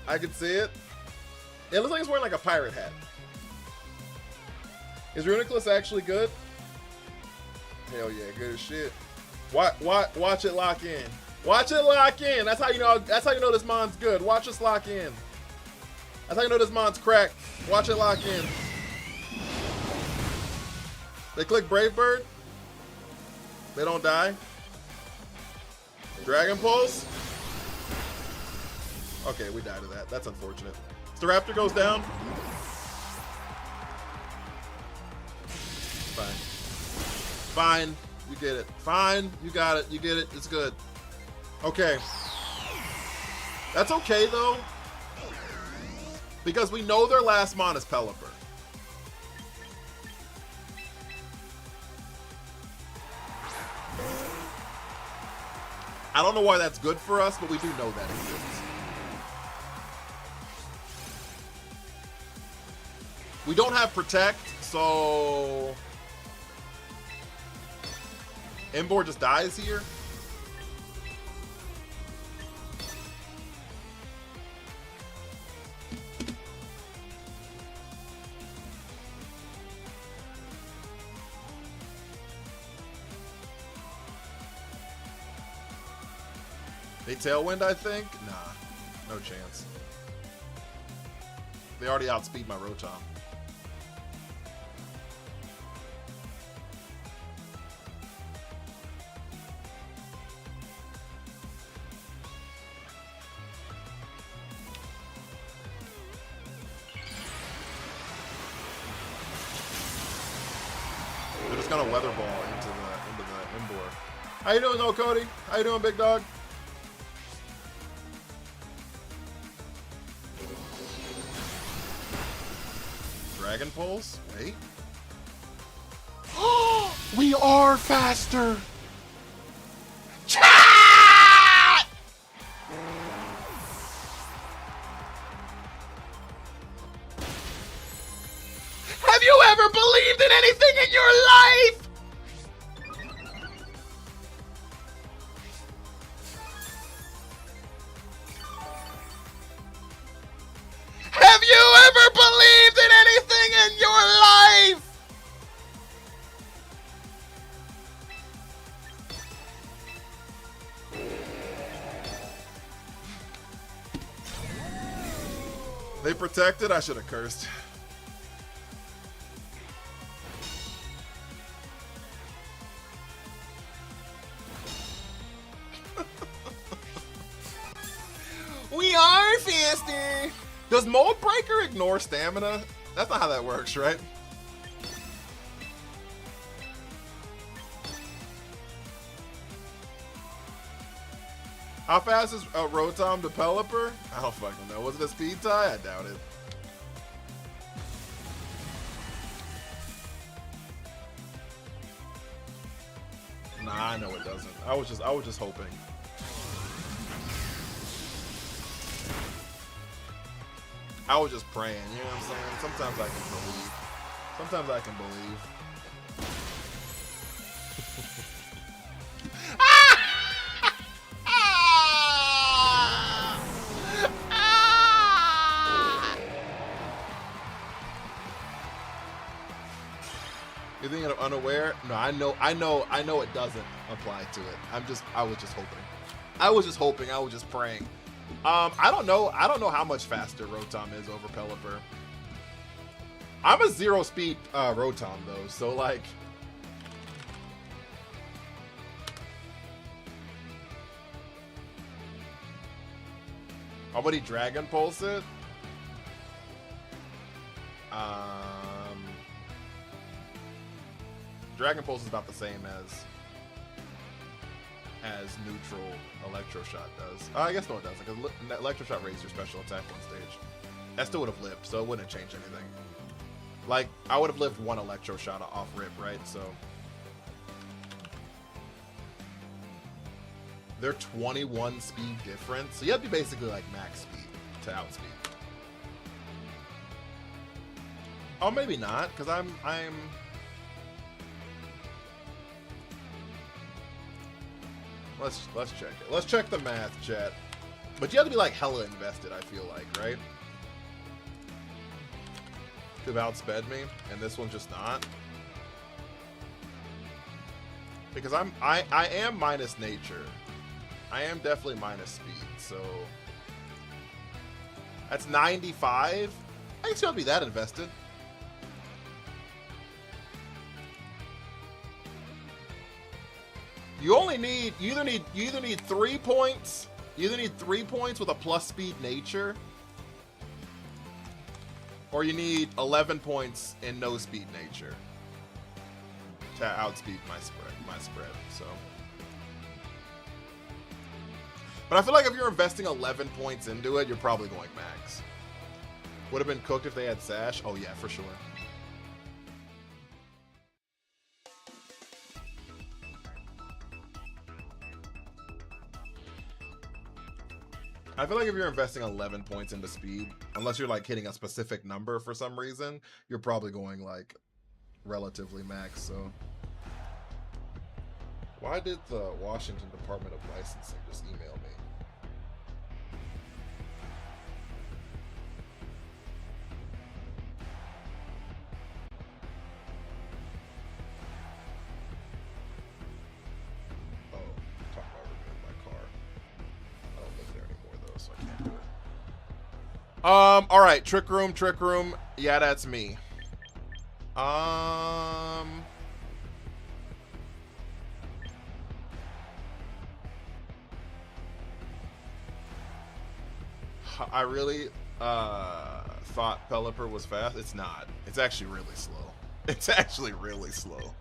I can see it. It looks like he's wearing like a pirate hat. Is Runiculus actually good? Hell yeah, good as shit. Watch it lock in. Watch it lock in. That's how you know. That's how you know this mon's good. Watch us lock in. That's how you know this mon's cracked. Watch it lock in. They click Brave Bird. They don't die. Dragon Pulse. Okay, we died to that. That's unfortunate. Staraptor goes down. Fine. Fine. You get it. Fine. You got it. You get it. It's good. Okay. That's okay, though. Because we know their last mon is Pelipper. I don't know why that's good for us, but we do know that exists. We don't have Protect, so... Embor just dies here. They Tailwind, I think? Nah, no chance. They already outspeed my Rotom. They're just gonna Weather Ball into the Embor. How you doing, though, Cody? How you doing, big dog? Dragon Pulse? Wait. We are faster! Chat! Have you ever believed in anything in your life? Have you ever believed in anything in your life? They protected? I should have cursed. We are faster. Does Mold Breaker ignore stamina? That's not how that works, right? How fast is Rotom to Pelipper? I don't fucking know. Was it a speed tie? I doubt it. Nah, I know it doesn't. I was just hoping. I was just praying, you know what I'm saying? Sometimes I can believe. Sometimes I can believe. You think I'm unaware? No, I know it doesn't apply to it. I was just hoping. I was just praying. I don't know how much faster Rotom is over Pelipper. I'm a 0 speed Rotom though, so like how about he Dragon Pulse it? Dragon Pulse is about the same as neutral Electroshock does. I guess no, it doesn't, because Electroshock raises your special attack one stage. That still would have lived, so it wouldn't change anything. Like, I would have lived one Electroshock off rip, right? So they're 21 speed difference, so you have to be basically like max speed to outspeed. Oh, maybe not, because I'm. Let's check it. Let's check the math, chat. But you have to be like hella invested, I feel like, right? To have outsped me, and this one's just not. Because I am minus nature. I am definitely minus speed, so that's 95. I can still be that invested. You either need 3 points. You either need 3 points with a plus speed nature, or you need 11 points in no speed nature to outspeed my spread. So, but I feel like if you're investing 11 points into it, you're probably going max. Would have been cooked if they had Sash. Oh yeah, for sure. I feel like if you're investing 11 points into speed, unless you're like hitting a specific number for some reason, you're probably going like relatively max, so. Why did the Washington Department of Licensing just email me? Oh, talk about removing my car. I don't live there anymore though, so I can't do it. All right, Trick Room. Yeah, that's me. I really thought Pelipper was fast. It's not. It's actually really slow. It's actually really slow.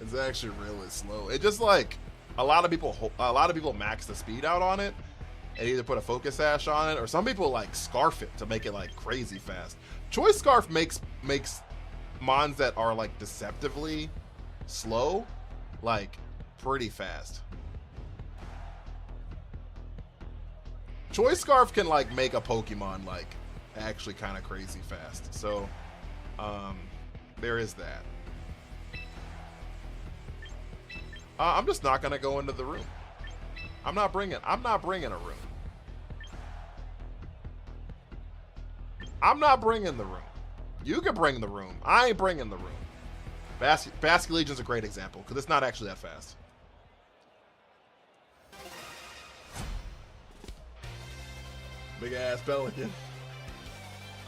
It's actually really slow. It just like a lot of people max the speed out on it and either put a focus sash on it, or some people like scarf it to make it like crazy fast. Choice Scarf makes mons that are like deceptively slow like pretty fast. Choice Scarf can like make a Pokemon like actually kind of crazy fast. So there is that. I'm just not gonna go into the room. I'm not bringing a room. I'm not bringing the room. You can bring the room. I ain't bringing the room. Basculegion's a great example because it's not actually that fast. Big ass Pelican.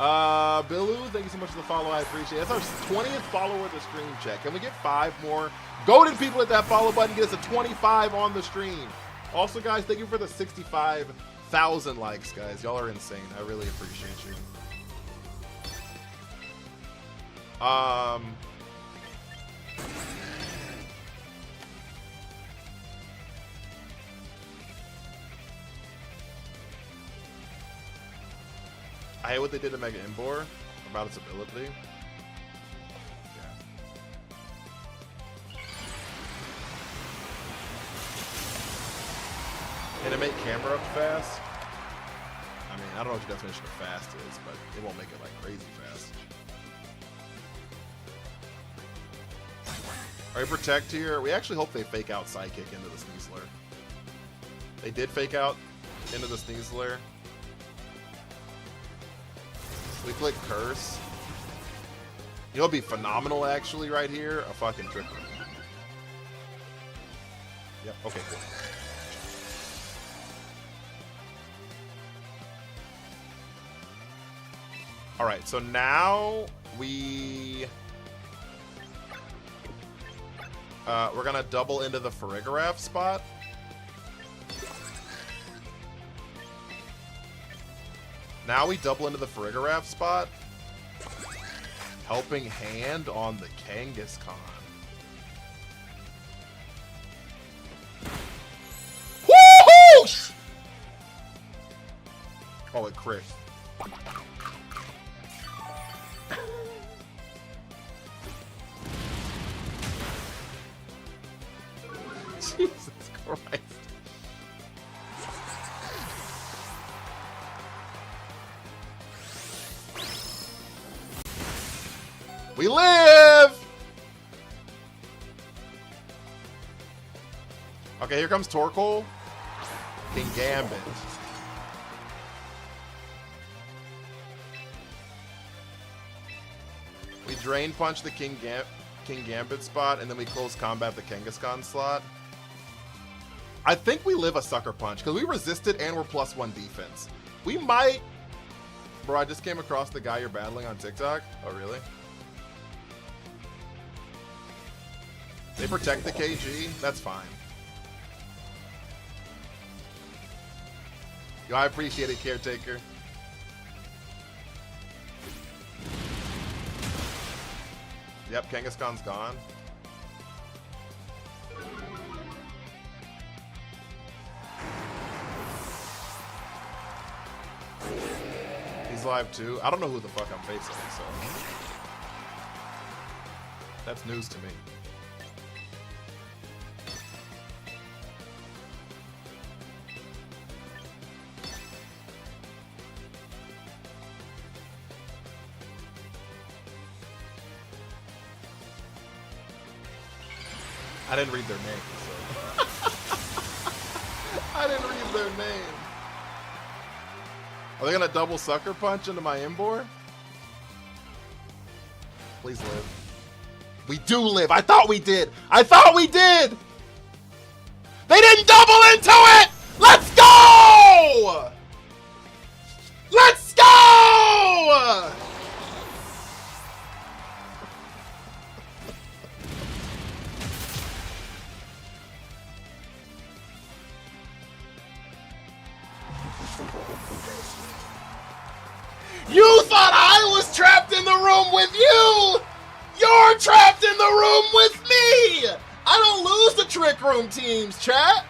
Billu, thank you so much for the follow. I appreciate it. That's our 20th follower of the stream, check. Can we get 5 more? Goated people at that follow button. Get us a 25 on the stream. Also, guys, thank you for the 65,000 likes, guys. Y'all are insane. I really appreciate you. I hate what they did to Mega Embor about its ability. Yeah. And to make camera up fast. I mean, I don't know what your definition of fast is, but it won't make it like crazy fast. Are you protect here? We actually hope they fake out Psychic into the Sneasler. They did fake out into the Sneasler. We click Curse. You'll be phenomenal actually right here. A fucking Trick Room. Yep, okay, cool. Alright, so now we're gonna double into the Farigiraf spot. Now we double into the Farigiraf spot. Helping Hand on the Kangaskhan. Woohoo! Oh, it crit. Jesus Christ. We live! Okay, here comes Torkoal. King Gambit. We Drain Punch the King Gambit spot, and then we close combat the Kangaskhan slot. I think we live a Sucker Punch, because we resisted and we're +1 defense. We might... Bro, I just came across the guy you're battling on TikTok. Oh, really? They protect the KG. That's fine. Yo, I appreciate it, Caretaker. Yep, Kangaskhan's gone. He's live too. I don't know who the fuck I'm facing, so that's news to me. I didn't read their name, so. I didn't read their name. Are they gonna double sucker punch into my Imbor? Please live. We do live. I thought we did. I thought we did. They didn't double into it. Let's go. Let's go. You thought I was trapped in the room with you! You're trapped in the room with me! I don't lose the Trick Room teams, chat!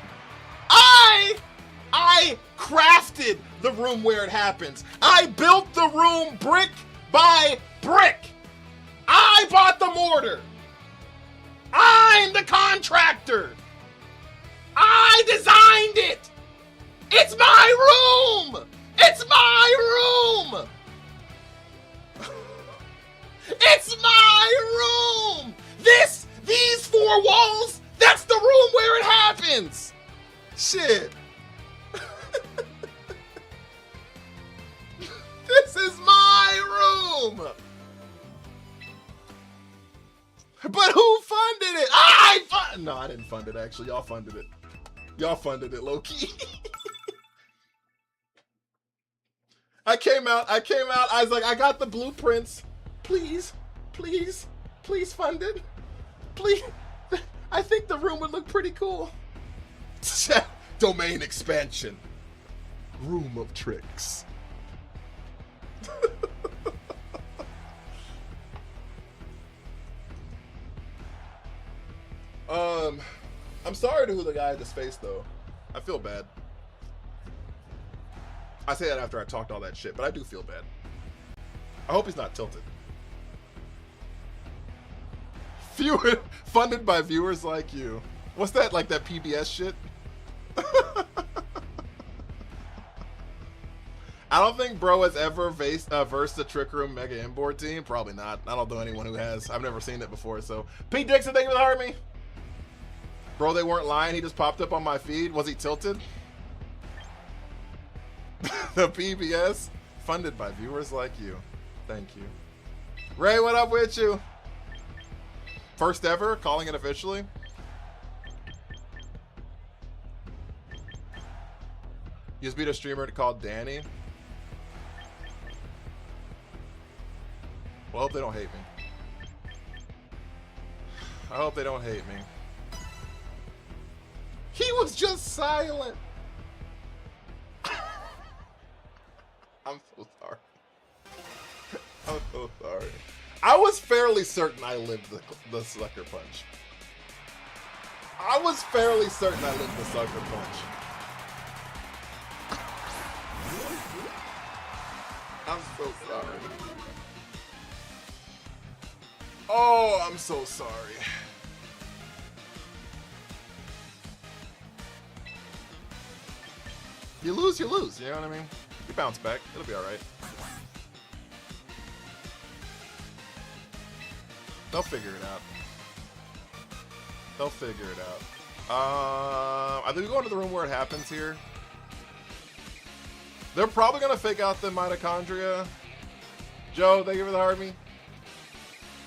I crafted the room where it happens. I built the room brick by brick. I bought the mortar. I'm the contractor. I designed it. It's my room! It's my room! It's my room! These four walls, that's the room where it happens! Shit. This is my room! But who funded it? No, I didn't fund it, actually. Y'all funded it. Y'all funded it, low-key. I came out, I was like, I got the blueprints. Please fund it. Please. I think the room would look pretty cool. Domain expansion. Room of tricks. I'm sorry to who the guy just faced, though. I feel bad. I say that after I talked all that shit, but I do feel bad. I hope he's not tilted. Funded by viewers like you. What's that, like that PBS shit? I don't think bro has ever versed the Trick Room Mega Import team. Probably not. I don't know anyone who has. I've never seen it before, so. Pete Dixon, thank you for the heart me. Bro, they weren't lying. He just popped up on my feed. Was he tilted? The PBS, funded by viewers like you. Thank you. Ray, what up with you? First ever, calling it officially. You just beat a streamer called Danny. Well, I hope they don't hate me. I hope they don't hate me. He was just silent. I'm so sorry. I'm so sorry. I was fairly certain I lived the sucker punch. I was fairly certain I lived the sucker punch. I'm so sorry. Oh, I'm so sorry. You lose, you lose. You know what I mean? You bounce back. It'll be all right. They'll figure it out. They'll figure it out. I think we go into the room where it happens here. They're probably gonna fake out the mitochondria. Joe, thank you for the heart me.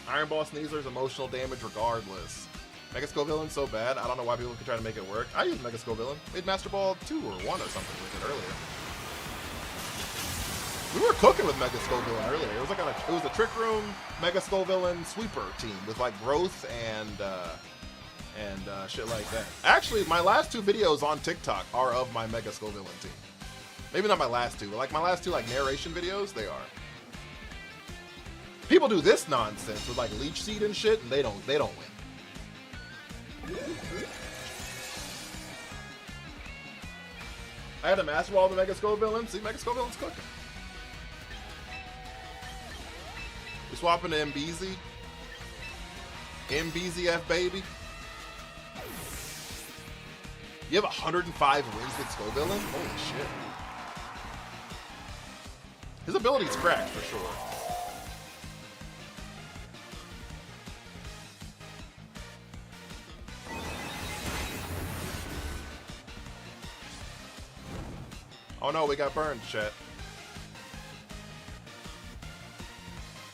Iron Ball Sneezer's emotional damage regardless. Mega Skull Villain so bad. I don't know why people could try to make it work. I used Mega Skull Villain. Made Master Ball 2 or 1 or something with it earlier. We were cooking with Mega Skull Villain earlier. It was like it was a Trick Room Mega Skull Villain sweeper team with like growth and shit like that. Actually, my last 2 videos on TikTok are of my Mega Skull Villain team. Maybe not my last 2, but like my last 2 like narration videos, they are. People do this nonsense with like Leech Seed and shit, and they don't win. I had to Master Ball the Mega Skull Villain. See, Mega Skull Villain's cooking. We're swapping to MBZ. MBZF, baby. You have 105 wins with Skull Villain? Holy shit. His ability's cracked for sure. Oh no, we got burned, Chet.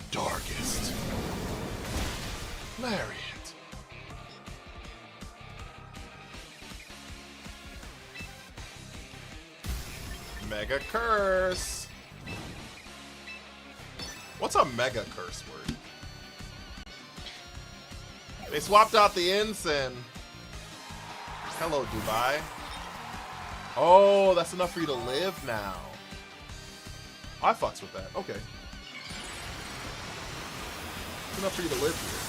Darkest Lariat. Mega Curse. What's a Mega Curse word? They swapped out the ensign. Hello, Dubai. Oh, that's enough for you to live now. I fucks with that. Okay. It's enough for you to live here.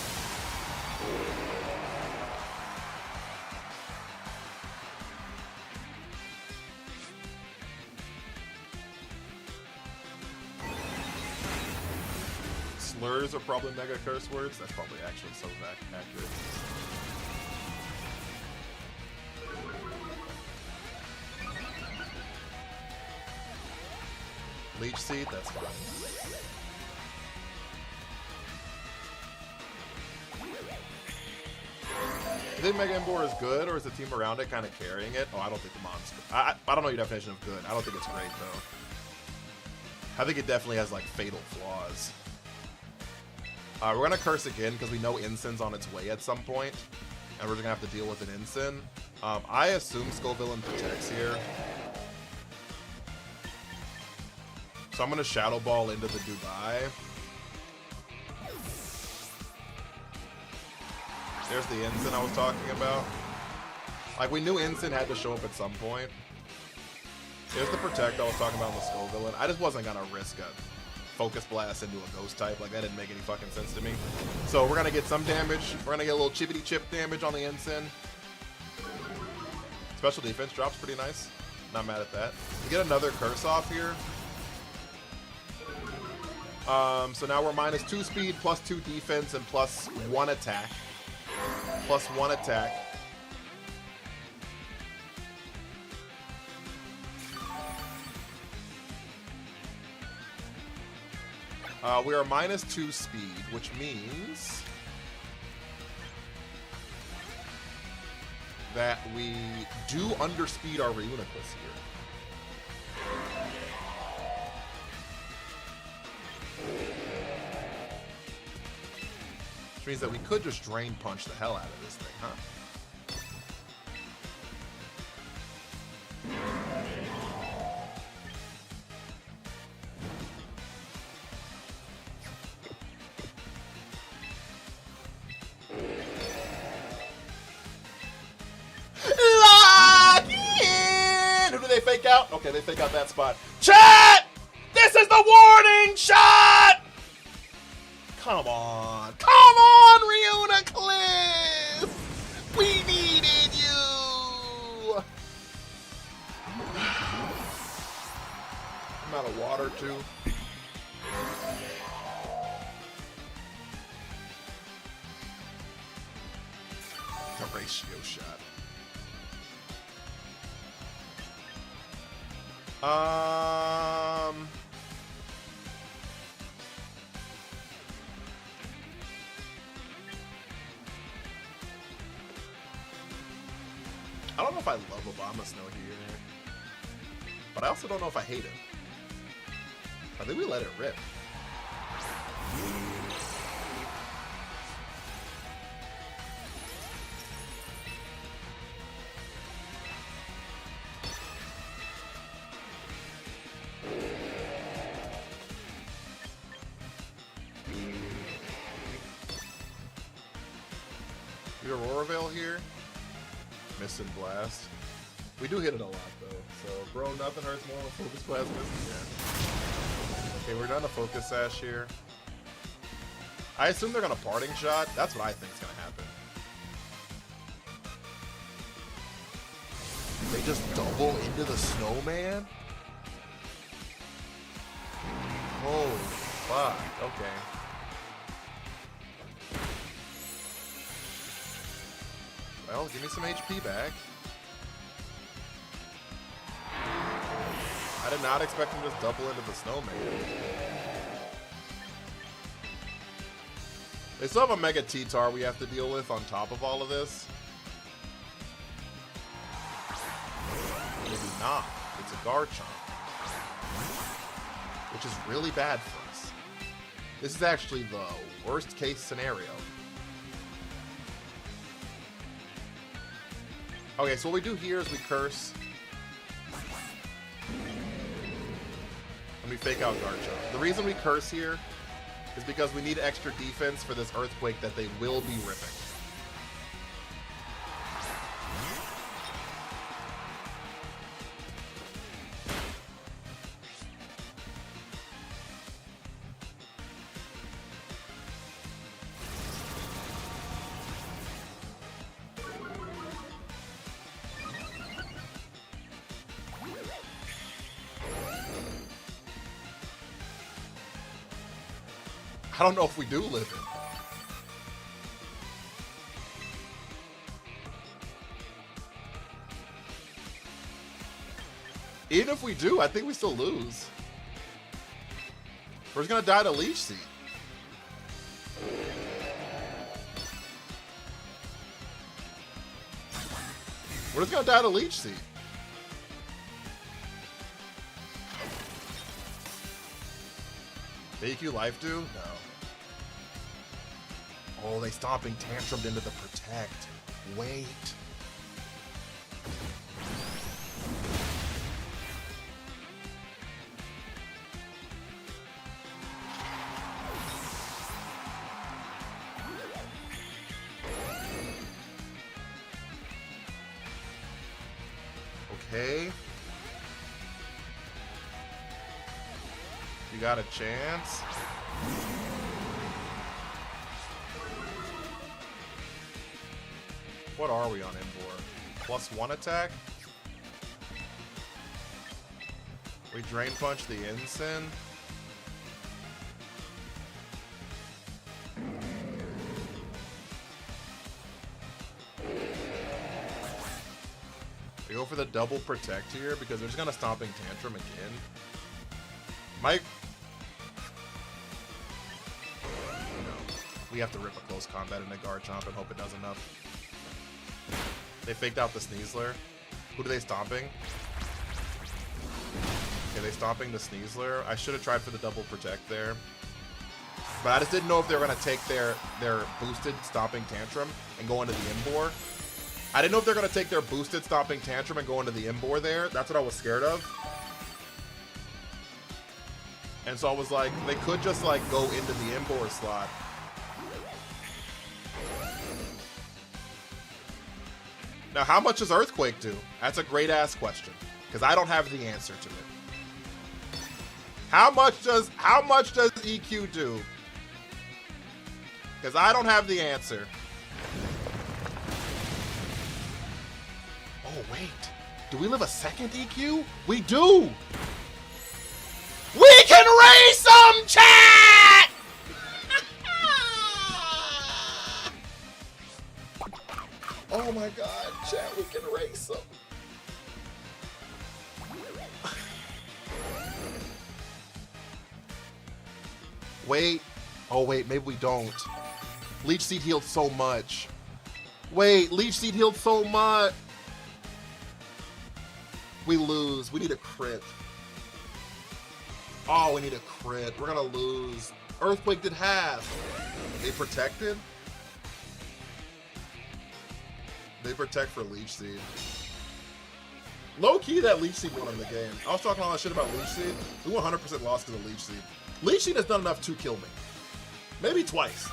Slurs are probably mega curse words. That's probably actually so accurate. Leech Seed, that's fine. You think Mega Embor is good, or is the team around it kind of carrying it? Oh, I don't think the monster. I don't know your definition of good. I don't think it's great, though. I think it definitely has, like, fatal flaws. We're going to curse again, because we know Ensign's on its way at some point, and we're just going to have to deal with an Ensign. I assume Skullvillain protects here. So I'm going to Shadow Ball into the Dubai. There's the Ensign I was talking about. Like, we knew Ensign had to show up at some point. There's the Protect I was talking about with Skullvillain. I just wasn't going to risk a Focus Blast into a Ghost type. Like, that didn't make any fucking sense to me. So we're going to get some damage. We're going to get a little chippity chip damage on the Ensign. Special defense drops pretty nice. Not mad at that. We get another Curse off here. So now we're -2 speed, +2 defense, and +1 attack. +1 attack. We are -2 speed, which means that we do underspeed our Reuniclus here. Which means that we could just Drain Punch the hell out of this thing, huh? Lock in! Who do they fake out? Okay, they fake out that spot. Chat! This is the warning shot! Come on. Come on, Reuniclus! We needed you! I'm out of water, too. A ratio shot. I don't know if I love Obama-Snow here, but I also don't know if I hate it. I think we let it rip. We Aurora Veil here. Miss and Blast. We do hit it a lot though, so bro, nothing hurts more than Focus Blast missing. Yeah. Okay, we're done a Focus Sash here. I assume they're gonna Parting Shot. That's what I think is gonna happen. They just double into the Snowman? Holy fuck, okay. Well, give me some HP back. I did not expect him to just double into the Snowman. They still have a Mega T-Tar we have to deal with on top of all of this. Maybe not. It's to Garchomp, which is really bad for us. This is actually the worst case scenario. Okay, so what we do here is we curse. And we fake out Garchomp. The reason we curse here is because we need extra defense for this Earthquake that they will be ripping. I don't know if we do live it. Even if we do, I think we still lose. We're just gonna die to Leech Seed. We're just gonna die to Leech Seed. The EQ life do? No. Oh, they Stomping Tantrumed into the Protect. Wait. Okay. You got a chance. What are we on Emboar? +1 attack? We Drain Punch the Ensign. We go for the double protect here because they're just gonna Stomping Tantrum again. Mike. We have to rip a close combat into Garchomp and hope it does enough. They faked out the Sneasler. Who do they Stomping? Okay, they Stomping the Sneasler. I should have tried for the double protect there. But I just didn't know if they were going to take their boosted Stomping Tantrum and go into the Emboar. I didn't know if they're going to take their boosted Stomping Tantrum and go into the Emboar there. That's what I was scared of. And so I was like, they could just like go into the Emboar slot. Now, how much does Earthquake do? That's a great ass question, because I don't have the answer to it. How much does EQ do? Because I don't have the answer. Oh wait, do we live a second EQ? We do. We can raise some chat. Oh my god, chat, we can race them. Wait. Oh wait, maybe we don't. Leech Seed healed so much. Wait, Leech Seed healed so much. We lose. We need a crit. Oh, we need a crit. We're gonna lose. Earthquake did half. They protected? They protect for Leech Seed. Low key, that Leech Seed won in the game. I was talking all that shit about Leech Seed. We 100% lost because of Leech Seed. Leech Seed has done enough to kill me. Maybe twice.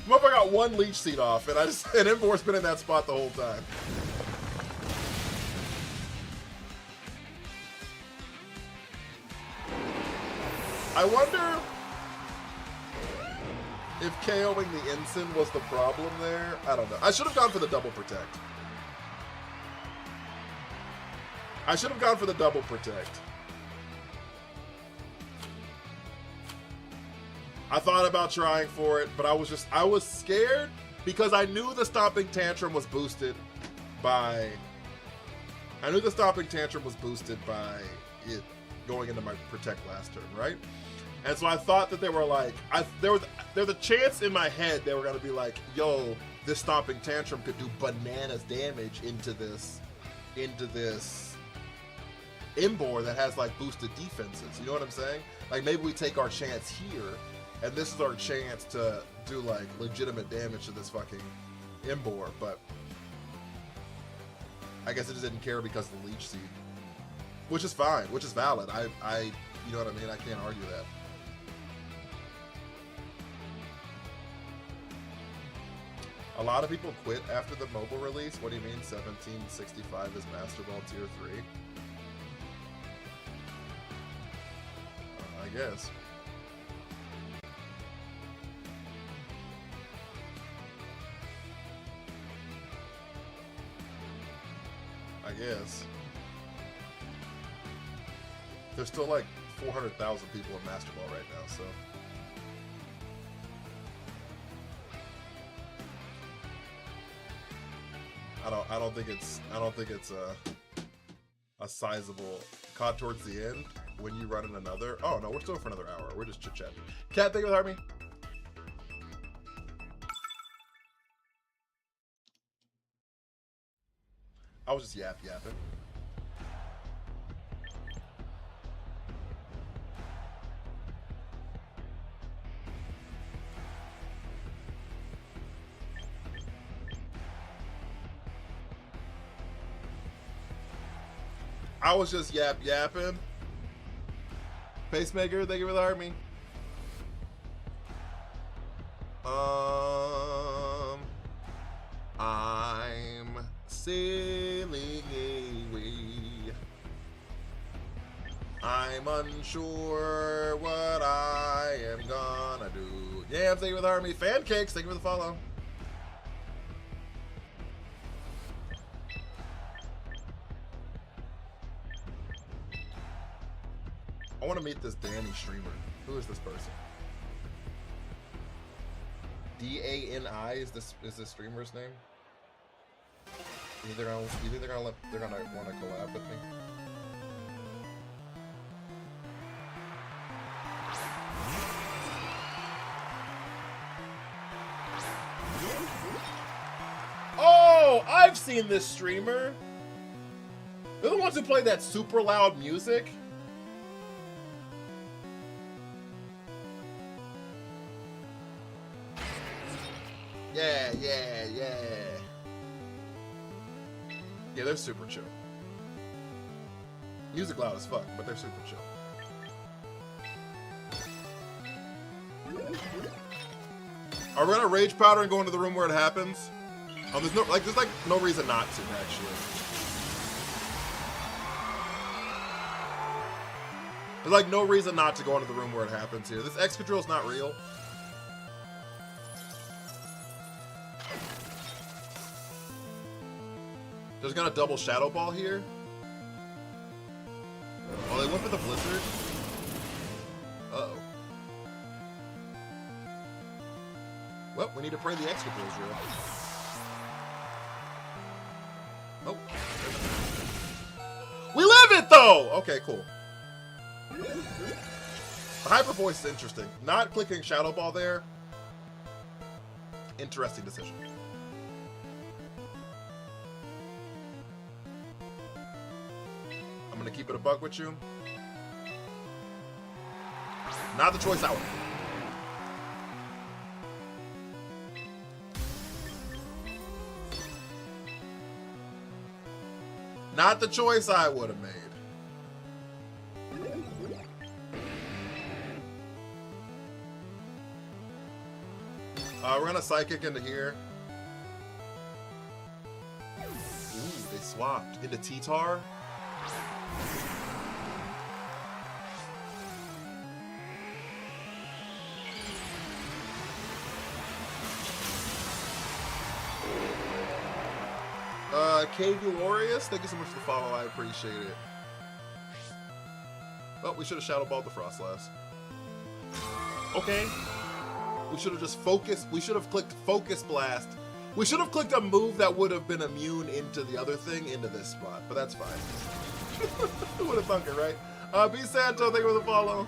Motherfucker got one Leech Seed off, and Emboar's been in that spot the whole time. I wonder if KOing the Ensign was the problem there. I don't know. I should have gone for the double protect. I should have gone for the double protect. I thought about trying for it, but I was scared because I knew the Stomping Tantrum was boosted by it going into my protect last turn, right? And so I thought that they were like, there was a chance in my head they were gonna be like, yo, this Stomping Tantrum could do bananas damage into this Imbor that has like boosted defenses. You know what I'm saying? Like maybe we take our chance here, and this is our chance to do like legitimate damage to this fucking Imbor, but I guess it just didn't care because of the Leech Seed. Which is fine, which is valid. I you know what I mean? I can't argue that. A lot of people quit after the mobile release. What do you mean 1765 is Master Ball Tier 3? I guess. I guess. There's still like 400,000 people in Master Ball right now, so. I don't think it's a sizable caught towards the end when you run in another. Oh no, we're still for another hour. We're just chit-chatting. Cat, thank you with Army. I was just yapping. I was just yapping. Pacemaker, thank you for the army. I'm sailing away. I'm unsure what I am gonna do. Yeah, thank you for the army. Fancakes, thank you for the follow. I want to meet this Danny streamer. Who is this person? D-A-N-I is this streamer's name? You think they're gonna want to collab with me? Oh, I've seen this streamer. They're the ones who play that super loud music. Yeah, they're super chill. Music loud as fuck, but they're super chill. Are we gonna rage powder and go into the room where it happens? There's no reason not to, actually. There's like no reason not to go into the room where it happens here. This Excadrill's not real. There's gonna double Shadow Ball here. Oh, they went for the Blizzard. Uh-oh. Well, we need to pray the Excadrill's real. Oh. We live it, though! Okay, cool. The Hyper Voice is interesting. Not clicking Shadow Ball there. Interesting decision. I'm gonna keep it a buck with you. Not the choice I would. Not the choice I would have made. We're gonna Psychic into here. Ooh, they swapped into T-Tar. K Glorious, thank you so much for the follow. I appreciate it. Well, we should have Shadow Balled the Frostlass. Okay. We should have just focused. We should have clicked Focus Blast. We should have clicked a move that would have been immune into the other thing, into this spot. But that's fine. Who would have thunk it, right? B Santo, thank you for the follow.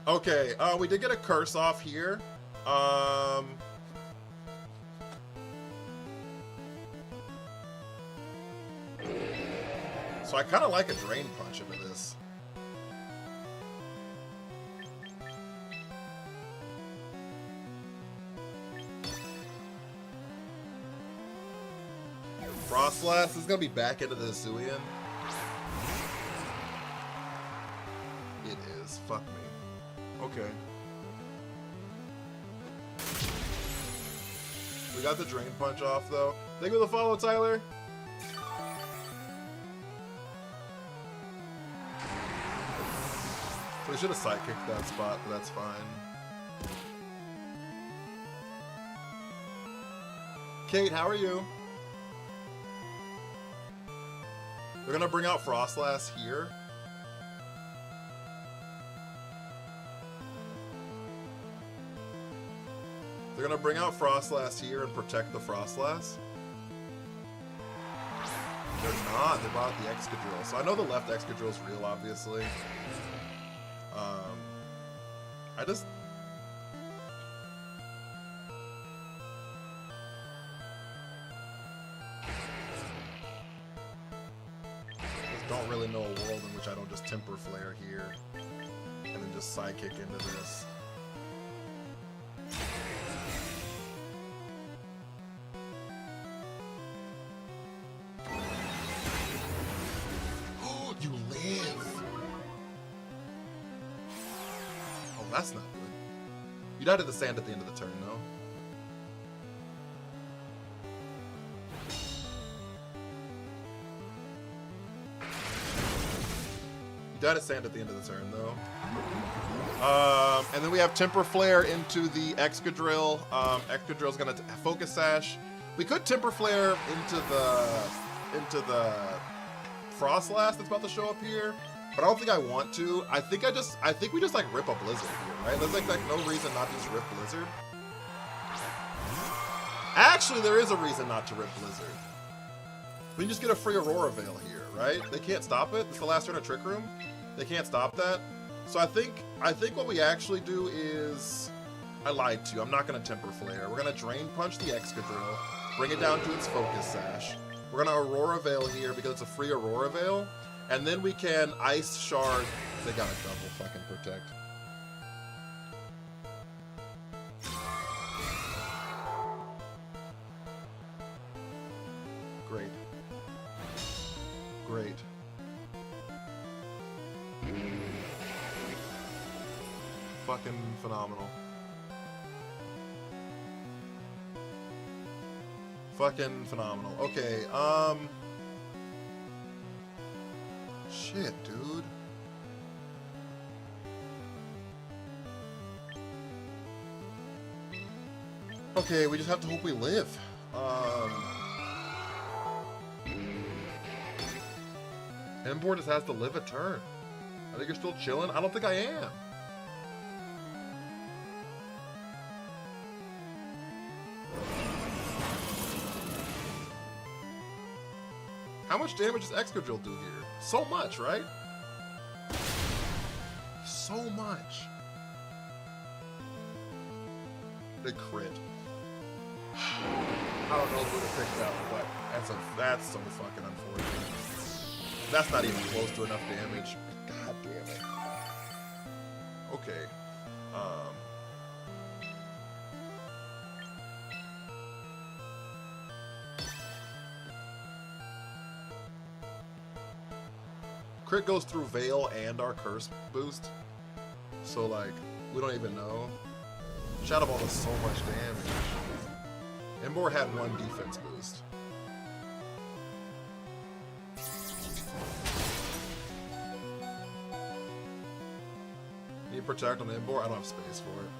Okay, we did get a curse off here. So I kind of like a Drain Punch into this. Frostlass is gonna be back into the Hisuian. It is. Fuck me. Okay. We got the Drain Punch off though. Thank you for the follow, Tyler. We should have sidekicked that spot, but that's fine. Kate, how are you? They're gonna bring out Frostlass here. They're gonna bring out Frostlass here and protect the Frostlass. They're not. They brought out the Excadrill. So I know the left Excadrill is real, obviously. I just don't really know a world in which I don't just Temper Flare here and then just Psychic into this. Oh, you live! Oh, that's not good. You died to the sand at the end of the turn, though. Died of sand at the end of the turn, though. And then we have Temper Flare into the Excadrill. Excadrill's gonna Focus Sash. We could Temper Flare into the Frostlass that's about to show up here, but I don't think I want to. I think we just like rip a Blizzard here, right? There's like no reason not to just rip Blizzard. Actually, there is a reason not to rip Blizzard. We can just get a free Aurora Veil here, right? They can't stop it. It's the last turn of Trick Room. They can't stop that. So I think what we actually do is, I lied to you. I'm not gonna Temper Flare. We're gonna Drain Punch the Excadrill, bring it down to its Focus Sash. We're gonna Aurora Veil here because it's a free Aurora Veil, and then we can Ice Shard. They got a double fucking protect. Great. Great. Fucking phenomenal. Fucking phenomenal. Okay, shit, dude. Okay, we just have to hope we live. Emboar just has to live a turn. I think you're still chilling. I don't think I am. How much damage does Excadrill do here? So much, right? So much. Big crit. I don't know who to pick that, but that's so fucking unfortunate. That's not even close to enough damage. God damn it. Okay. Crit goes through Veil and our Curse boost. So, like, we don't even know. Shadow Ball does so much damage. Emboar had one defense boost. Need Protect on Emboar? I don't have space for it.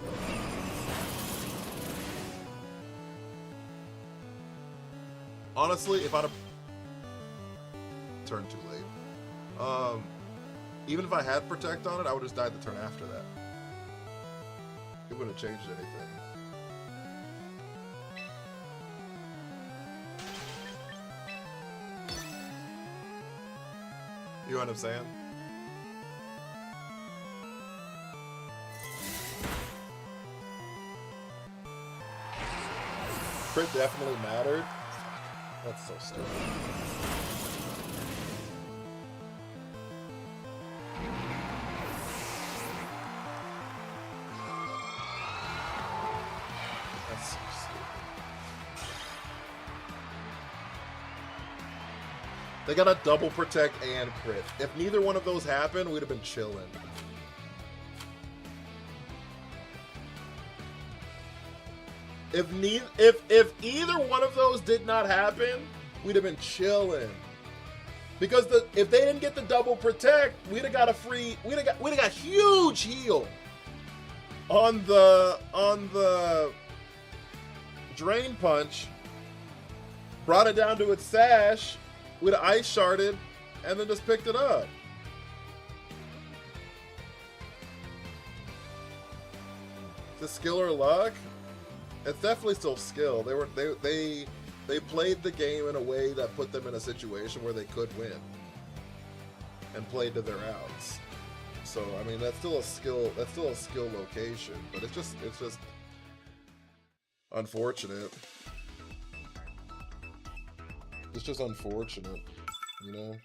Honestly, if I'd have... Turned too late. Even if I had Protect on it, I would have just died the turn after that. It wouldn't have changed anything. You know what I'm saying? Crit definitely mattered. That's so stupid. That's so stupid. They got a double protect and crit. If neither one of those happened, we'd have been chilling. If either one of those did not happen, we'd have been chilling. Because if they didn't get the double protect, we'd have got a free. We'd have got huge heal on the drain punch. Brought it down to its sash. We'd have ice sharded and then just picked it up. The skill or luck? It's definitely still skill. They played the game in a way that put them in a situation where they could win, and played to their outs. So I mean, that's still a skill. That's still a skill location, but it's just unfortunate. It's just unfortunate, you know.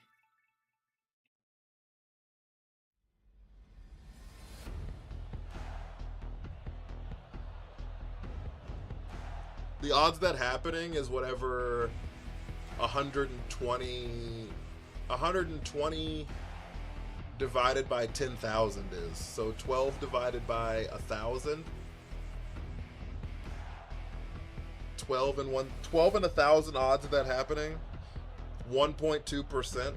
The odds of that happening is whatever 120 divided by 10,000 is. So 12 divided by 1,000. 12 and 1,000 odds of that happening. 1.2%.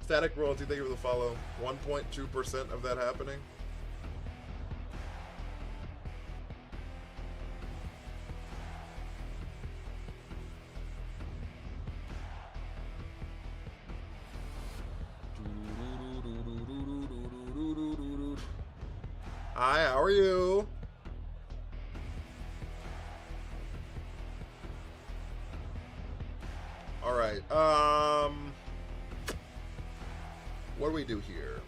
Static royalty, thank you for the follow. 1.2% of that happening. Hi, how are you? All right. What do we do here?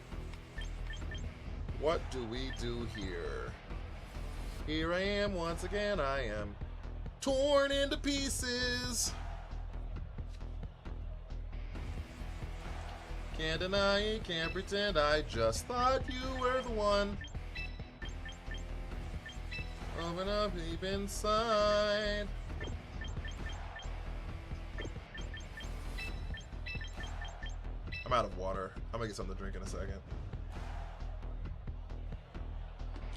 What do we do here? Here I am once again. I am torn into pieces. Can't deny it, can't pretend. I just thought you were the one. Open up deep inside. I'm out of water. I'm gonna get something to drink in a second.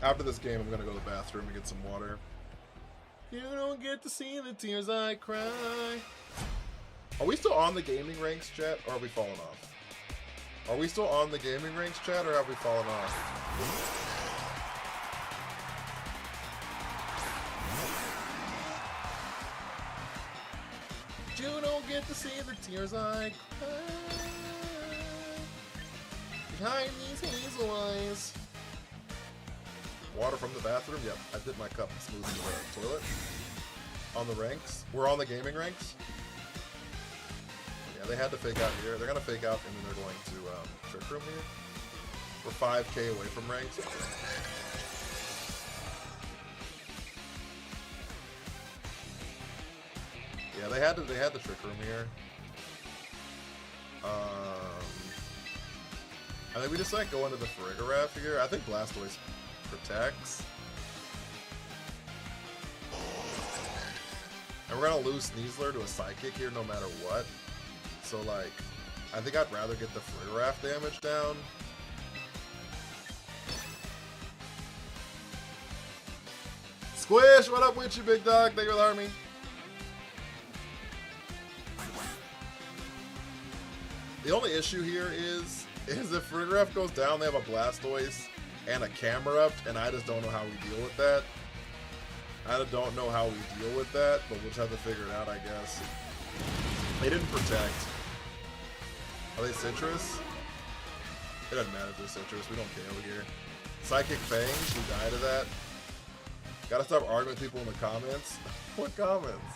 After this game, I'm gonna go to the bathroom and get some water. You don't get to see the tears I cry. Are we still on the gaming ranks, chat, or are we falling off? Are we still on the gaming ranks, chat, or have we fallen off? You don't get to see the tears I cry behind these hazel eyes. Water from the bathroom? Yep, I dipped my cup smooth into the toilet. On the ranks? We're on the gaming ranks? Yeah, they had to fake out here. They're gonna fake out and then they're going to trick room here. We're 5k away from ranks. Yeah, they had the trick room here. I think we just like go into the Farigiraf here. I think Blastoise protects. And we're gonna lose Sneasler to a Psychic here no matter what. So like, I think I'd rather get the Farigiraf damage down. Squish, what up with you, big dog? Thank you for the army. The only issue here is if Farigiraf goes down, they have a Blastoise and a Camerupt, and I just don't know how we deal with that. I don't know how we deal with that, but we'll just have to figure it out, I guess. They didn't protect. Are they Citrus? It doesn't matter if they're Citrus. We don't KO here. Psychic Fangs, we die to that. Gotta stop arguing with people in the comments. What comments?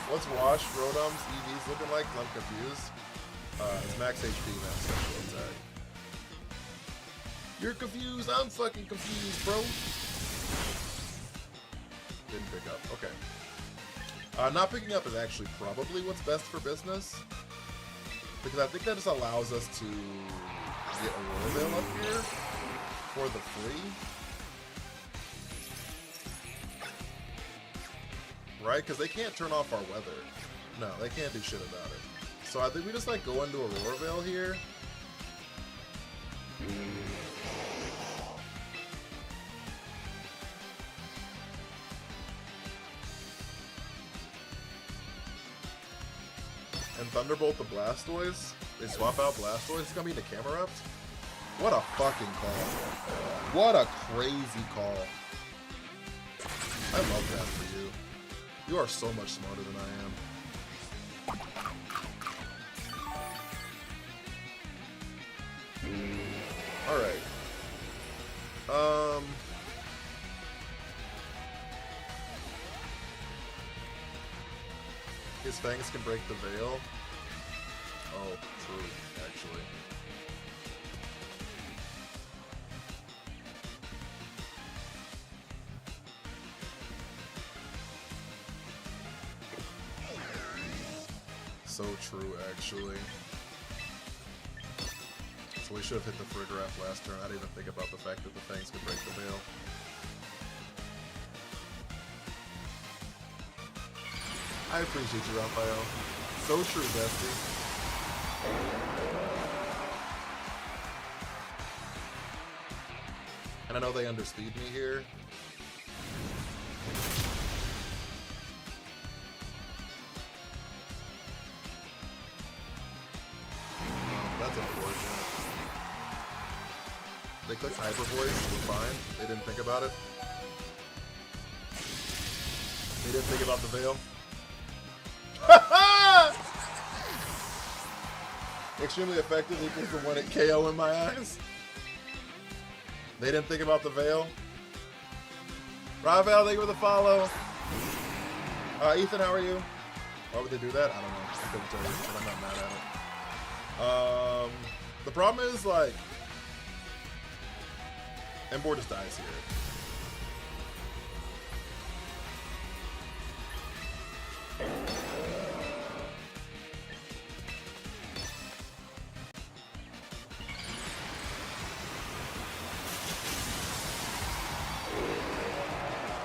What's Wash, Rotom's, EVs looking like? I'm confused. It's max HP, max special attack. You're confused, I'm fucking confused, bro. didn't pick up. Okay. Not picking up is actually probably what's best for business. Because I think that just allows us to get Aurora Veil up here for the free. Right? Because they can't turn off our weather. No, they can't do shit about it. So I think we just like go into Aurora Veil here. And Thunderbolt the Blastoise. They swap out Blastoise. It's gonna be the Camerupt. What a fucking call. What a crazy call. I love that for you. You are so much smarter than I am. Alright. His fangs can break the veil. Oh, true, actually. So true, actually. So we should have hit the Farigiraf last turn. I didn't even think about the fact that the fangs could break the veil. I appreciate you, Raphael. So true, bestie. And I know they underspeed me here. That's unfortunate. They clicked Hyper Voice, we're fine. They didn't think about it. They didn't think about the veil. Extremely effective equals the one at KO in my eyes. They didn't think about the veil. Ravel, thank you for the follow. Ethan, how are you? Why would they do that? I don't know. I couldn't tell you, but I'm not mad at it. The problem is, like, Emboar just dies here.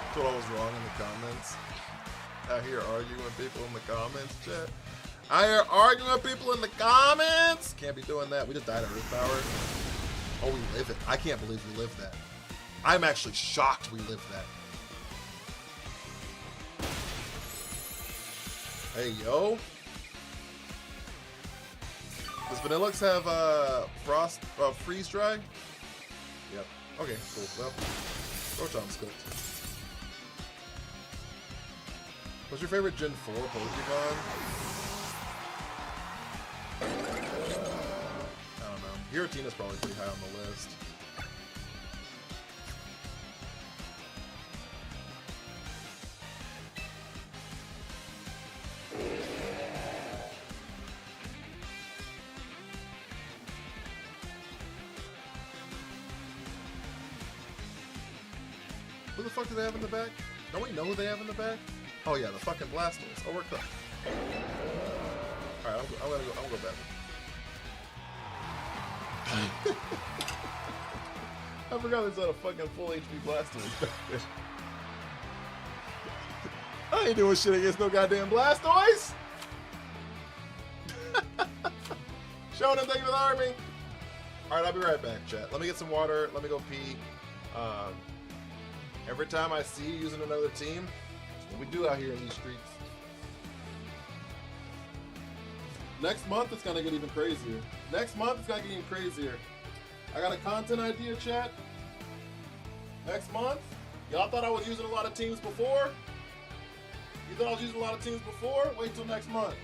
That's what I was wrong in the comments. I hear arguing with people in the comments, chat. I hear arguing with people in the comments. Can't be doing that. We just died of Earth Power. Oh, we live it. I can't believe we lived that. I'm actually shocked we lived that. Hey, yo. Does Vanillux have freeze dry? Yep. Okay, cool. Well, Rotom's cooked. What's your favorite Gen 4 Pokemon? I don't know. Giratina's probably pretty high on the list. Who the fuck do they have in the back? Don't we know who they have in the back? Oh yeah, the fucking Blastoise. Oh, we're cooked. Alright, I'm gonna go back. I forgot there's not a fucking full HP Blastoise back there. I ain't doing shit against no goddamn Blastoise! Shonen, thank you for the army! Alright, I'll be right back, chat. Let me get some water, let me go pee. Every time I see you using another team, that's what we do out here in these streets. Next month, it's gonna get even crazier. Next month, it's gonna get even crazier. I got a content idea, chat. Next month, y'all thought I was using a lot of teams before? You thought I was using a lot of teams before? Wait till next month.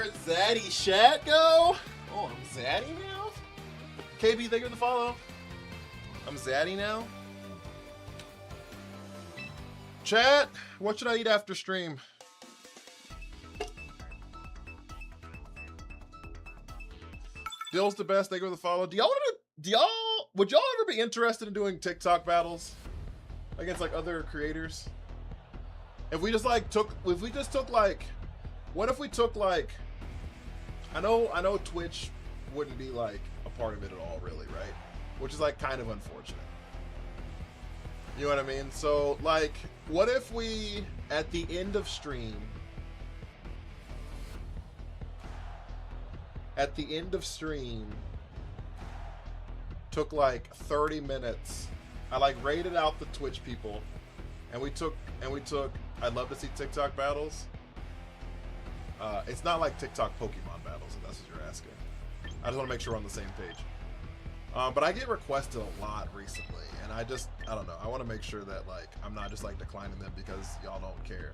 Where's Zaddy Shat go? Oh, I'm Zaddy now? KB, thank you for the follow. I'm Zaddy now. Chat, what should I eat after stream? Dill's the best. Thank you for the follow. Would y'all ever be interested in doing TikTok battles against like other creators? If we just took like, what if we took like, I know Twitch wouldn't be like a part of it at all, really, right? Which is like kind of unfortunate. You know what I mean? So like, what if we, at the end of stream, took like 30 minutes. I like rated out the Twitch people, and we took. I'd love to see TikTok battles. It's not like TikTok Pokemon battles, if that's what you're asking. I just want to make sure we're on the same page. But I get requested a lot recently, and I don't know. I want to make sure that like I'm not just like declining them because y'all don't care.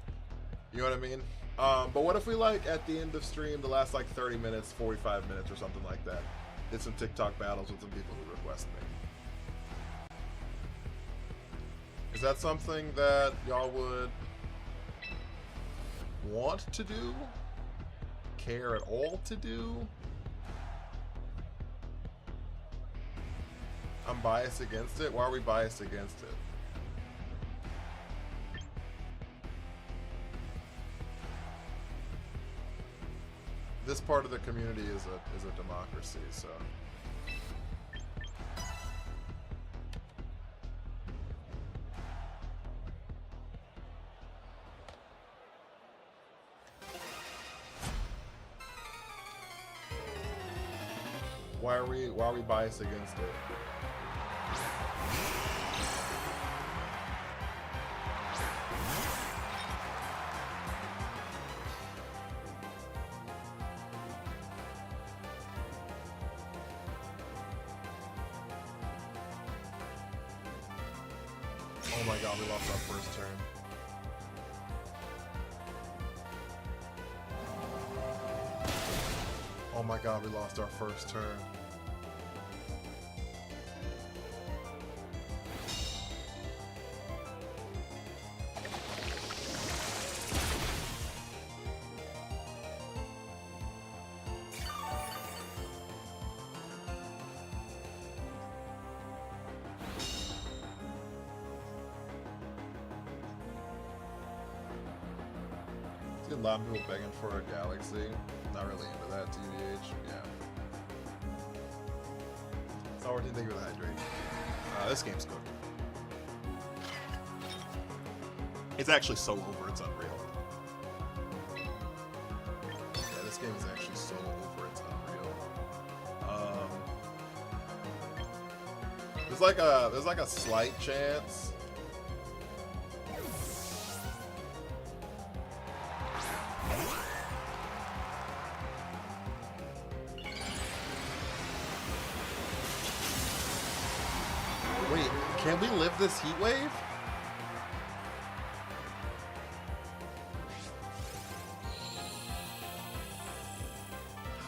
You know what I mean? But what if we like at the end of stream, the last like 30 minutes, 45 minutes or something like that, did some TikTok battles with some people who request me? Is that something that y'all would want to do? Care at all to do? I'm biased against it. Why are we biased against it? This part of the community is a democracy, so. Why are we biased against it? Oh my god, we lost our first turn. Oh my god, we lost our first turn. A lot of people begging for a Galaxy. Not really into that, TBH. Yeah. Sour didn't think of the hydrate. This game's good. It's actually so over, it's unreal. Yeah, this game is actually so over, it's unreal. There's like a slight chance. Can we live this heat wave?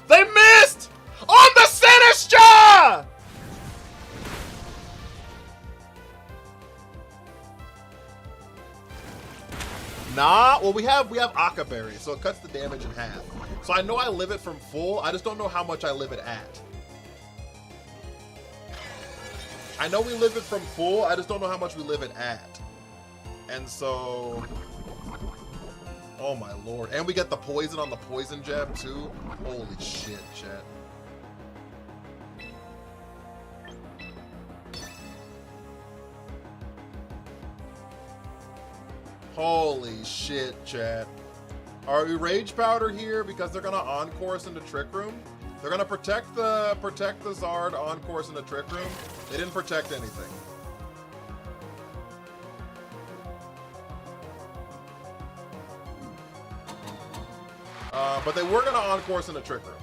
They missed on the Sinistra! Nah, well we have Akaberry, so it cuts the damage in half. So I know I live it from full, I just don't know how much I live it at. I know we live it from full, I just don't know how much we live it at. And so... Oh my lord. And we get the poison on the poison jab too? Holy shit, chat. Holy shit, chat. Are we Rage Powder here because they're gonna encore us into Trick Room? They're gonna protect the Zard encore us into Trick Room. They didn't protect anything. But they were gonna encore us into Trick Room.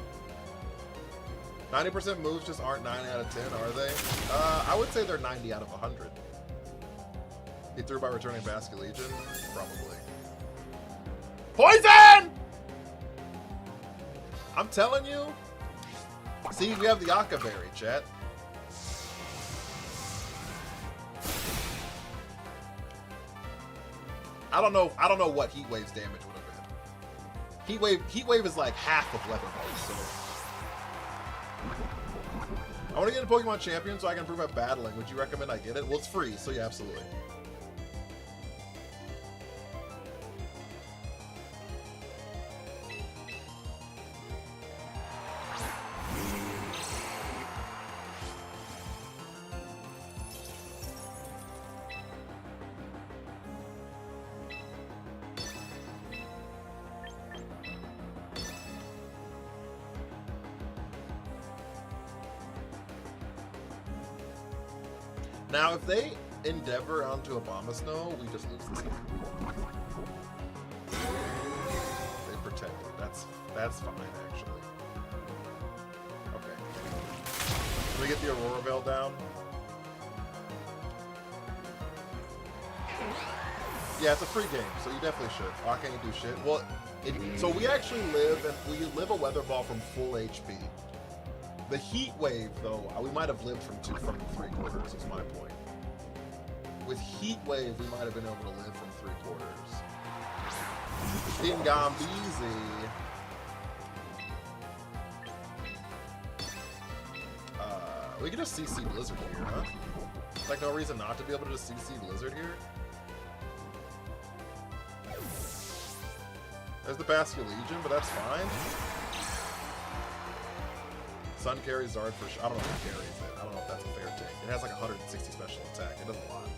90% moves just aren't 9 out of 10, are they? I would say they're 90 out of 100. He threw by returning Basket Legion? Probably. Poison! I'm telling you. See, we have the Akka Berry, chat. I don't know what Heat Wave's damage would have been. Heat Wave is like half of Weather Ball, so I want to get a Pokemon Champion so I can improve at battling. Would you recommend I get it? Well, it's free, so yeah, absolutely. Now, if they endeavor onto Abomasnow, we just lose this game. They protect it. That's fine, actually. Okay. Can we get the Aurora Veil down? Yeah, it's a free game, so you definitely should. Why can't you do shit? Well, so we actually live a Weather Ball from full HP. The Heat Wave, though, we might have lived from 3/4, is my point. With Heat Wave, we might have been able to live from 3/4. Dingambeezy. We can just CC Blizzard here, huh? Like, no reason not to be able to just CC Blizzard here. There's the Bastion Legion, but that's fine. Sun carries Zard for sure. I don't know who carries it. I don't know if that's a fair take. It has like 160 special attack. It does a lot.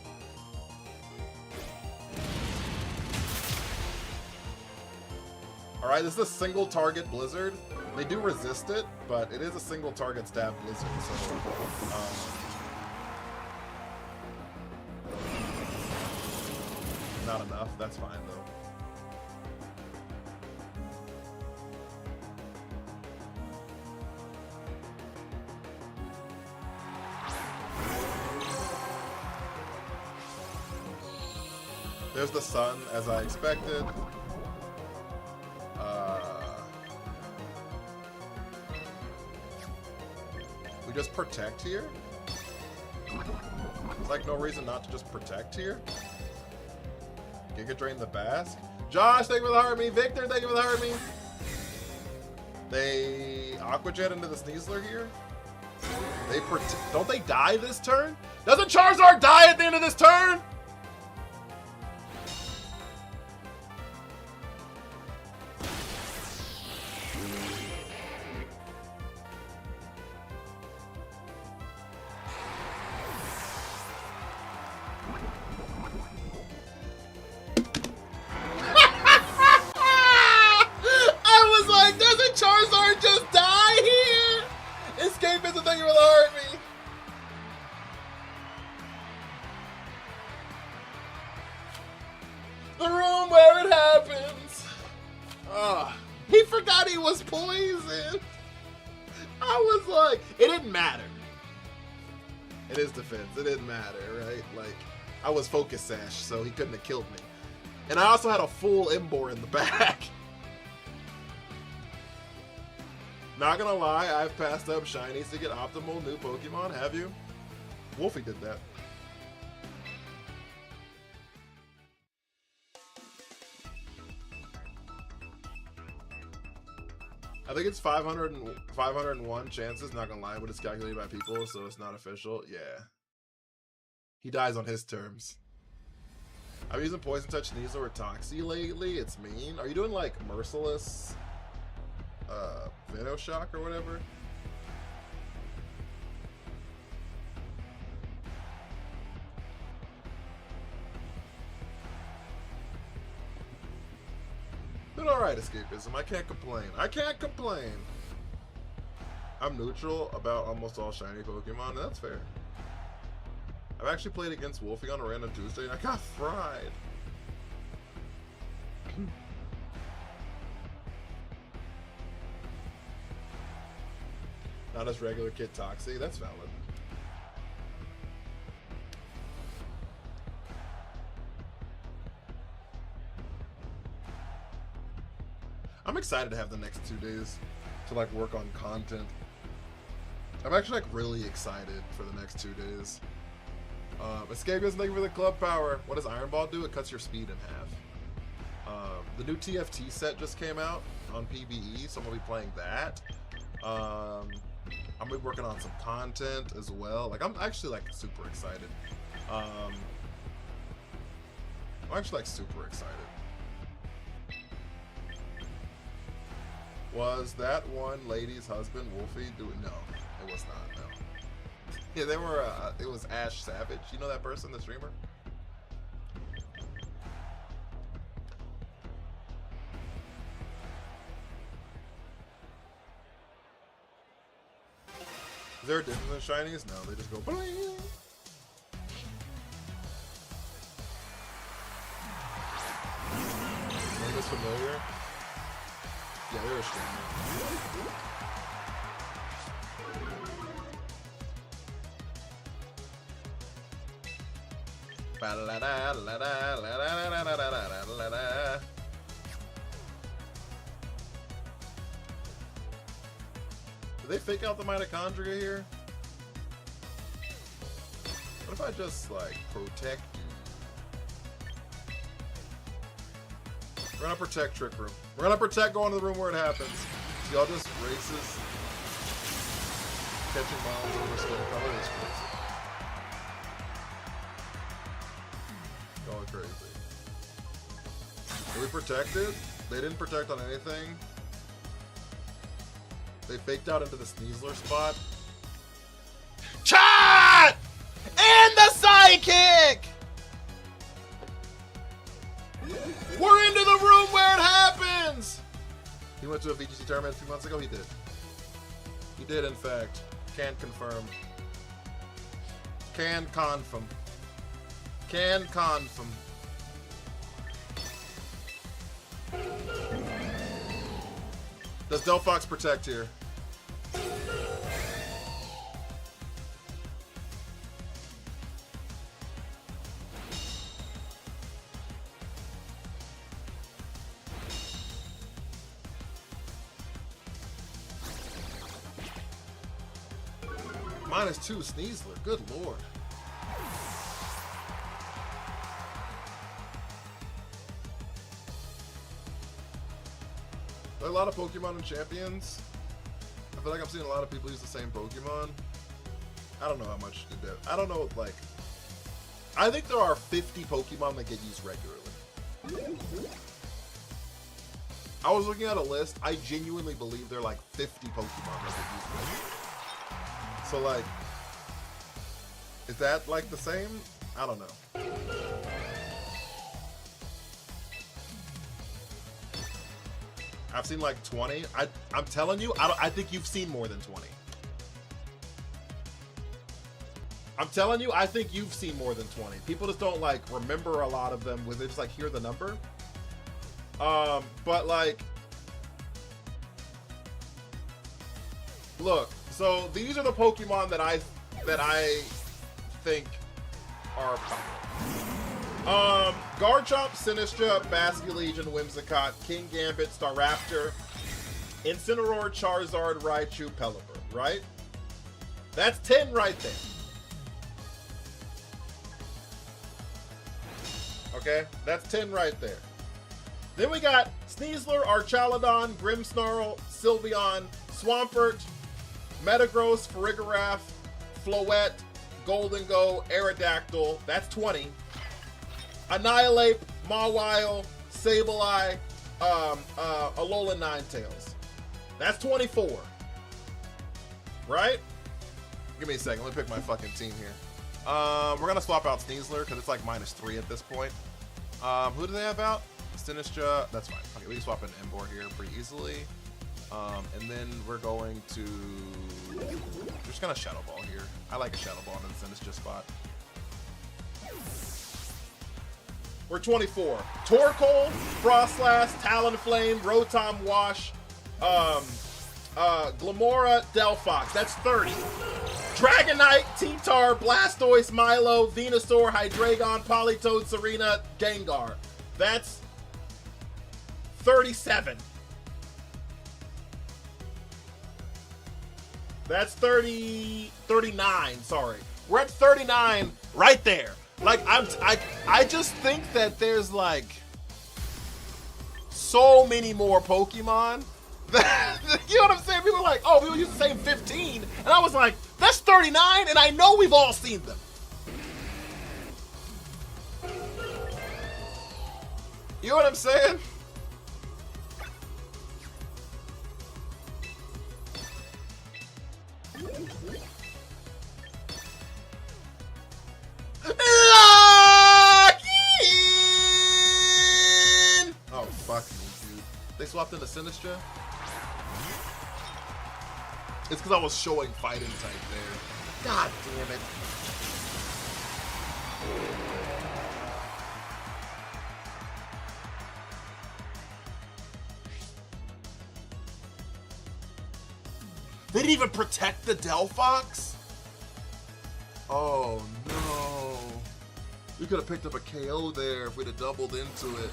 Alright, this is a single target Blizzard. They do resist it, but it is a single target stab Blizzard, so not enough. That's fine though. There's the sun, as I expected. We just protect here? There's like no reason not to just protect here. Giga Drain the Basque. Josh, thank you for the heart me. Victor, thank you for the heart me. They Aqua Jet into the Sneasler here. They don't they die this turn? Doesn't Charizard die at the end of this turn? It didn't matter, right? Like, I was Focus Sash, so he couldn't have killed me. And I also had a full Embor in the back. Not gonna lie, I've passed up shinies to get optimal new Pokemon, have you? Wolfie did that. I think it's 501 chances, not gonna lie, but it's calculated by people, so it's not official. Yeah. He dies on his terms. I'm using Poison Touch Sneasel or Toxie lately. It's mean. Are you doing like Merciless Venoshock or whatever? Been alright, Escapism. I can't complain. I can't complain. I'm neutral about almost all shiny Pokemon, and that's fair. I've actually played against Wolfie on a random Tuesday, and I got fried. Not as regular Kid Toxie. That's valid. I'm excited to have the next 2 days to like work on content. I'm actually like really excited for the next 2 days. Escapism, thank you for the club power. What does Iron Ball do? It cuts your speed in half. The new TFT set just came out on PvE, so I'm gonna be playing that. I'm gonna be working on some content as well. Like, I'm actually like super excited. I'm actually like super excited. Was that one lady's husband Wolfie doing? No, it was not. No. Yeah, they were. It was Ash Savage. You know that person, the streamer? Is there a difference in shinies? No, they just go bling. Name is familiar. Yeah, they're a streamer. Did they fake out the mitochondria here? What if I just like protect you? We're gonna protect Trick Room. We're gonna protect going to the room where it happens. See all this races catching bombs over skin color is crazy. Going crazy. Are we protected? They didn't protect on anything. They faked out into the Sneasler spot. Chat! And the sidekick! We're into the room where it happens! He went to a VGC tournament a few months ago? He did. He did, in fact. Can confirm. Can confirm. Can confirm. Does Delphox protect here? -2 Sneasler. Good lord. There are a lot of Pokemon and champions. I feel like I'm seeing a lot of people use the same Pokemon. I don't know how much to do. I don't know, like... I think there are 50 Pokemon that get used regularly. I was looking at a list. I genuinely believe there are like 50 Pokemon that get used regularly. So, like... Is that, like, the same? I don't know. I've seen like 20. I'm telling you, I think you've seen more than 20. I'm telling you, I think you've seen more than 20. People just don't like remember a lot of them when they just like hear the number. But like, look, so these are the Pokemon that I think are popular. Garchomp, Sinistcha, Basculegion, Whimsicott, King Gambit, Staraptor, Incineroar, Charizard, Raichu, Pelipper, right? That's 10 right there. Okay, that's 10 right there. Then we got Sneasler, Archaludon, Grimmsnarl, Sylveon, Swampert, Metagross, Farigiraf, Floette, Goldengo, Aerodactyl. That's 20. Annihilate, Mawile, Sableye, Alolan Ninetales. That's 24. Right? Give me a second. Let me pick my fucking team here. We're gonna swap out Sneasler because it's like -3 at this point. Who do they have out? Sinistcha. That's fine. Okay, we can swap in Emboar here pretty easily. And then we're going to... We're just gonna Shadow Ball here. I like a Shadow Ball in the Sinistcha spot. We're 24. Torkoal, Frostlass, Talonflame, Rotom Wash, Glamora, Delphox. That's 30. Dragonite, T-Tar, Blastoise, Milo, Venusaur, Hydreigon, Politoed, Serena, Gengar. That's 37. That's 30, 39, sorry. We're at 39 right there. Like, I just think that there's, like, so many more Pokemon. You know what I'm saying? People are like, oh, we use the same 15. And I was like, that's 39, and I know we've all seen them. You know what I'm saying? Oh, fuck me, dude. They swapped into Sinistcha? It's because I was showing fighting type there. God damn it. They didn't even protect the Delphox? Oh no. We could have picked up a KO there if we'd have doubled into it.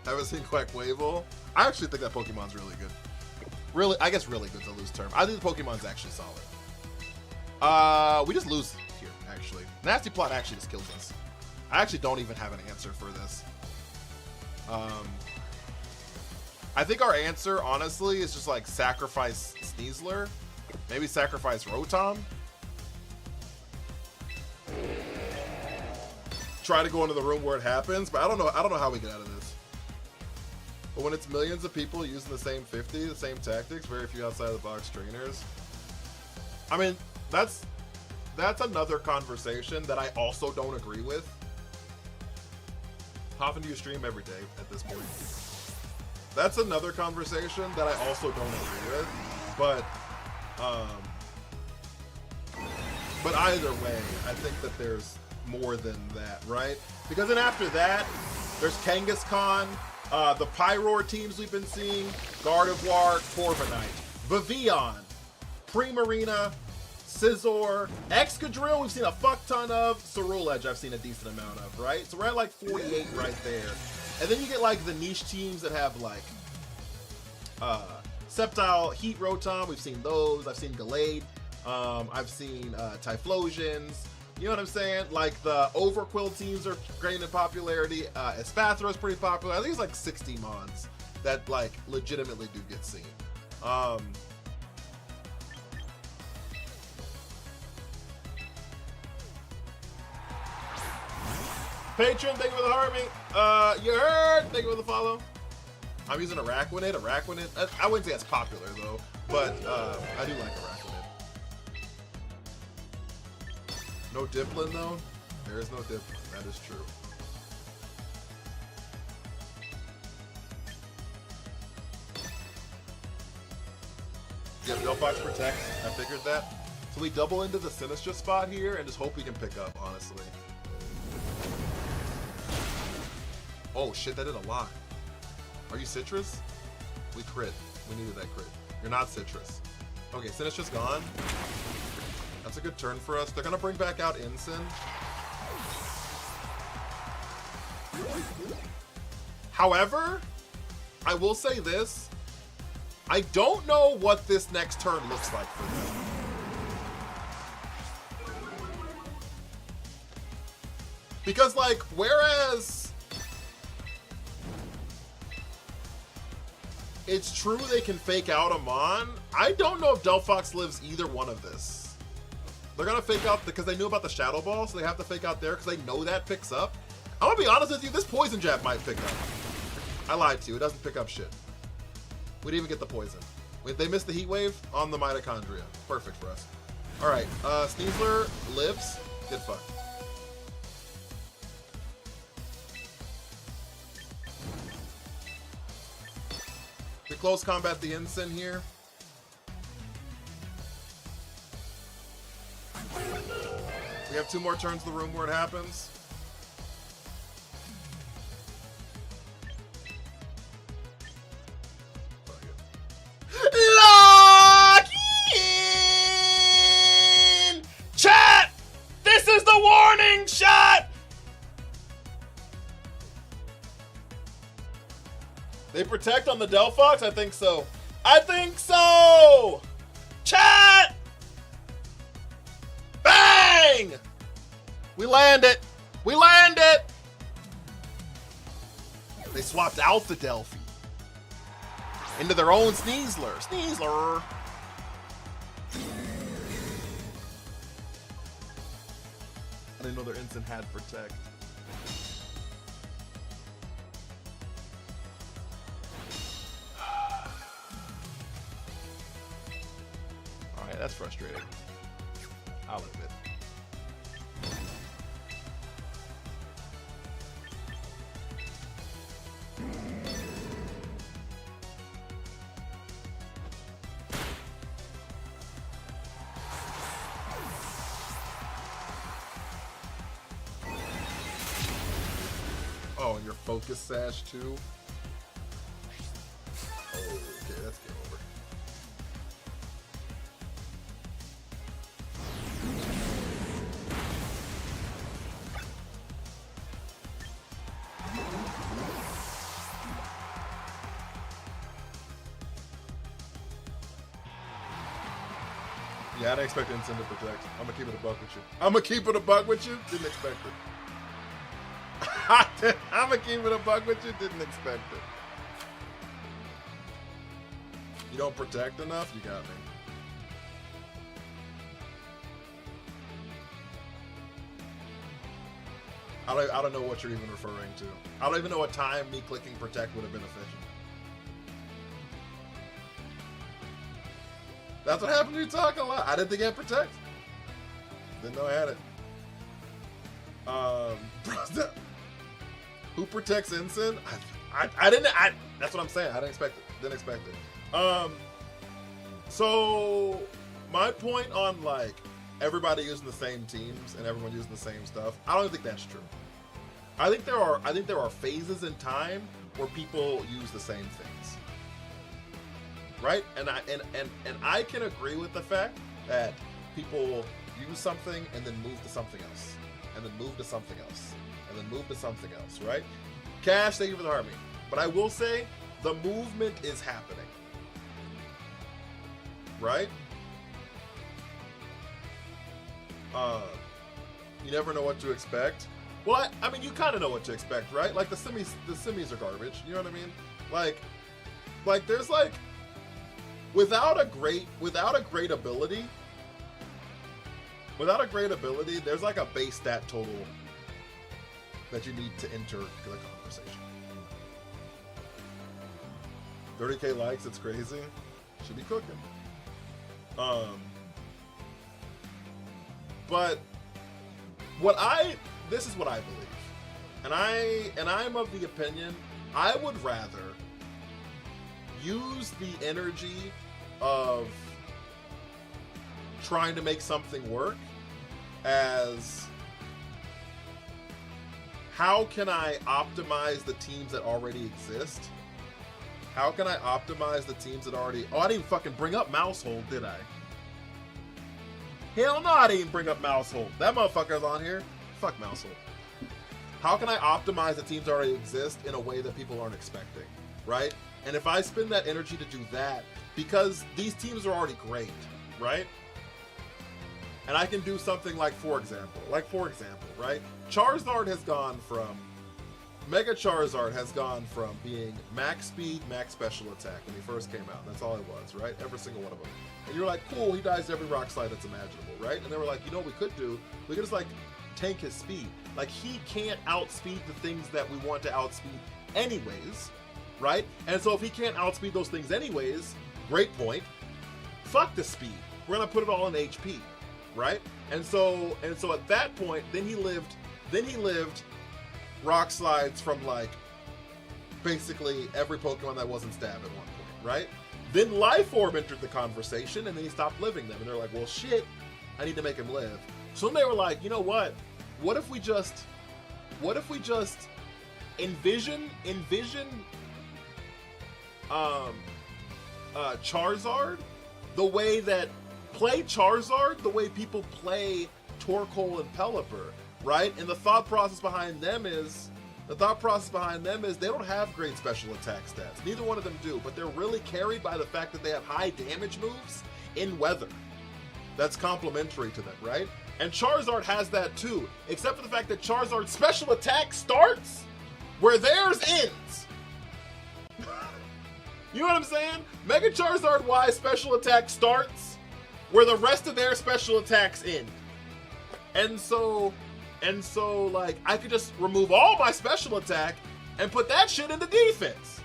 Haven't seen Quackwavel? I actually think that Pokemon's really good. Really, I guess really good's a loose term. I think the Pokemon's actually solid. We just lose here, actually. Nasty Plot actually just kills us. I actually don't even have an answer for this. I think our answer, honestly, is just like sacrifice Sneasler. Maybe sacrifice Rotom. Try to go into the room where it happens, but I don't know how we get out of this. But when it's millions of people using the same 50, the same tactics, very few outside of the box trainers. I mean, that's another conversation that I also don't agree with. Hop into your stream every day at this point. That's another conversation that I also don't agree with. But either way, I think that there's more than that, right? Because then after that, there's Kangaskhan, the Pyroar teams we've been seeing, Gardevoir, Corviknight, Vivillon, Primarina, Scizor, Excadrill we've seen a fuck ton of, Ceruledge I've seen a decent amount of, right? So we're at like 48 right there. And then you get like the niche teams that have like Sceptile, Heat Rotom, we've seen those, I've seen Gallade, I've seen Typhlosions, you know what I'm saying? Like the Overquill teams are gaining in popularity, Espathra is pretty popular. I think it's like 60 mons that like legitimately do get seen. Patron, thank you for the heartbeat. You heard. Thank you for the follow. I'm using Araquanid. I wouldn't say that's popular though, but I do like Araquanid. No Diplin though. There is no Diplin. That is true. Yep, Delphox protects. I figured that. So we double into the Sinistcha spot here and just hope we can pick up, honestly. Oh shit, that did a lot. Are you Citrus? We crit. We needed that crit. You're not Citrus. Okay, Sinistcha's gone. That's a good turn for us. They're gonna bring back out Ensign. However, I will say this. I don't know what this next turn looks like for them. Because like, whereas it's true they can fake out a Mon, I don't know if Delphox lives either one of this. They're gonna fake out because they knew about the Shadow Ball, so they have to fake out there because they know that picks up. I'm gonna be honest with you, this Poison Jab might pick up. I lied to you, it doesn't pick up shit. We didn't even get the poison. They missed the Heat Wave on the Mitochondria. Perfect for us. Alright, Sneasler lives. Get fucked. We close combat the Ensign here. We have 2 more turns to the room where it happens. Lock in! Chat! This is the warning shot! They protect on the Delphox? I think so. I think so! Chat! Bang! We land it! We land it! They swapped out the Delphi into their own Sneasler. Sneasler! I didn't know their instant had protect. Alright, that's frustrating. I'll admit. Oh, and your focus sash too? Oh, okay, that's game over. Yeah, I didn't expect Instant to protect. I'm gonna keep it a buck with you. I'm gonna keep it a buck with you? Didn't expect it. I'm gonna keep it a buck with you. Didn't expect it. You don't protect enough? You got me. I don't know what you're even referring to. I don't even know what time me clicking protect would have been efficient. That's what happened to you talking a lot. I didn't think I had protect. Didn't know I had it. Who protects Ensign? I didn't. That's what I'm saying. I didn't expect it. Didn't expect it. So my point on like everybody using the same teams and everyone using the same stuff, I don't think that's true. I think there are phases in time where people use the same things, right? And I can agree with the fact that people use something and then move to something else, and then move to something else, and then move to something else, right? Cash, thank you for the heart me. But I will say the movement is happening, right? You never know what to expect. Well, I mean, you kind of know what to expect, right? Like the semis are garbage. You know what I mean? Like there's like without a great ability, there's like a base stat total that you need to enter the conversation. 30K likes, it's crazy. Should be cooking. But this is what I believe. And I'm of the opinion I would rather use the energy of trying to make something work as how can I optimize the teams that already exist? How can I optimize the teams that already... Oh, I didn't even fucking bring up Mousehold, did I? Hell no, I didn't bring up Mousehold. That motherfucker's on here. Fuck Mousehold. How can I optimize the teams that already exist in a way that people aren't expecting, right? And if I spend that energy to do that, because these teams are already great, right? And I can do something like, for example, right? Charizard has gone from... Mega Charizard has gone from being max speed, max special attack when he first came out. That's all it was, right? Every single one of them. And you're like, cool, he dies every rock slide that's imaginable, right? And they were like, you know what we could do? We could just like tank his speed. Like he can't outspeed the things that we want to outspeed anyways, right? And so if he can't outspeed those things anyways, great point. Fuck the speed. We're gonna put it all in HP, right? And so at that point, then he lived rock slides from like basically every Pokemon that wasn't Stab at one point, right? Then Life Orb entered the conversation and then he stopped living them. And they're like, well shit, I need to make him live. So then they were like, you know what? What if we just envision Charizard the way that play Charizard the way people play Torkoal and Pelipper, right? And the thought process behind them is The thought process behind them is they don't have great special attack stats. Neither one of them do, but they're really carried by the fact that they have high damage moves in weather. That's complementary to them, right? And Charizard has that too, except for the fact that Charizard's special attack starts where theirs ends. You know what I'm saying? Mega Charizard Y special attack starts where the rest of their special attacks end. And so like I could just remove all my special attack and put that shit into defense.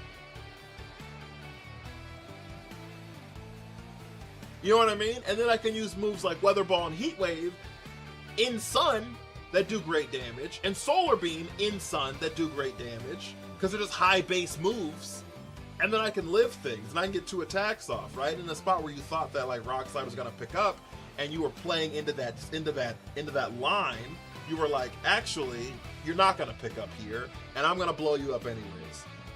You know what I mean? And then I can use moves like Weather Ball and Heat Wave in Sun that do great damage, and Solar Beam in Sun that do great damage, because they're just high base moves. And then I can live things, and I can get 2 attacks off, right? In the spot where you thought that like Rock Slide was gonna pick up, and you were playing into that line, you were like, actually, you're not gonna pick up here, and I'm gonna blow you up anyways.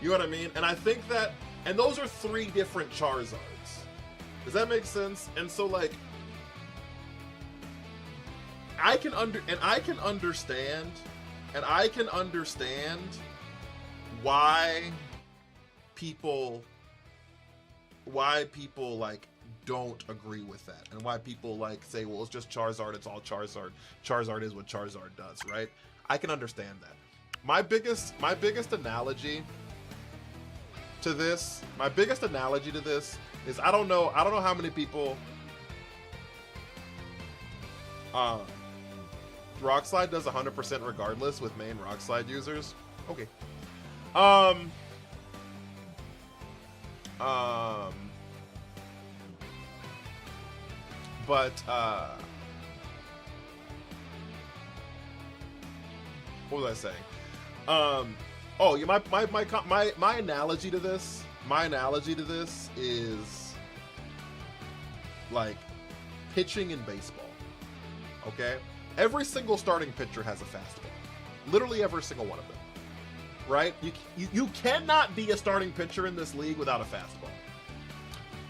You know what I mean? And I think that, and those are 3 different Charizards. Does that make sense? And so like, I can understand why people like don't agree with that, and why people like say, well, it's just Charizard, it's all Charizard. Charizard is what Charizard does, right? I can understand that. My biggest analogy to this is I don't know how many people Rock Slide does 100% regardless with main Rock Slide users. Okay. But what was I saying? Oh, yeah, my analogy to this is like pitching in baseball. Okay? Every single starting pitcher has a fastball. Literally every single one of them. Right? You cannot be a starting pitcher in this league without a fastball.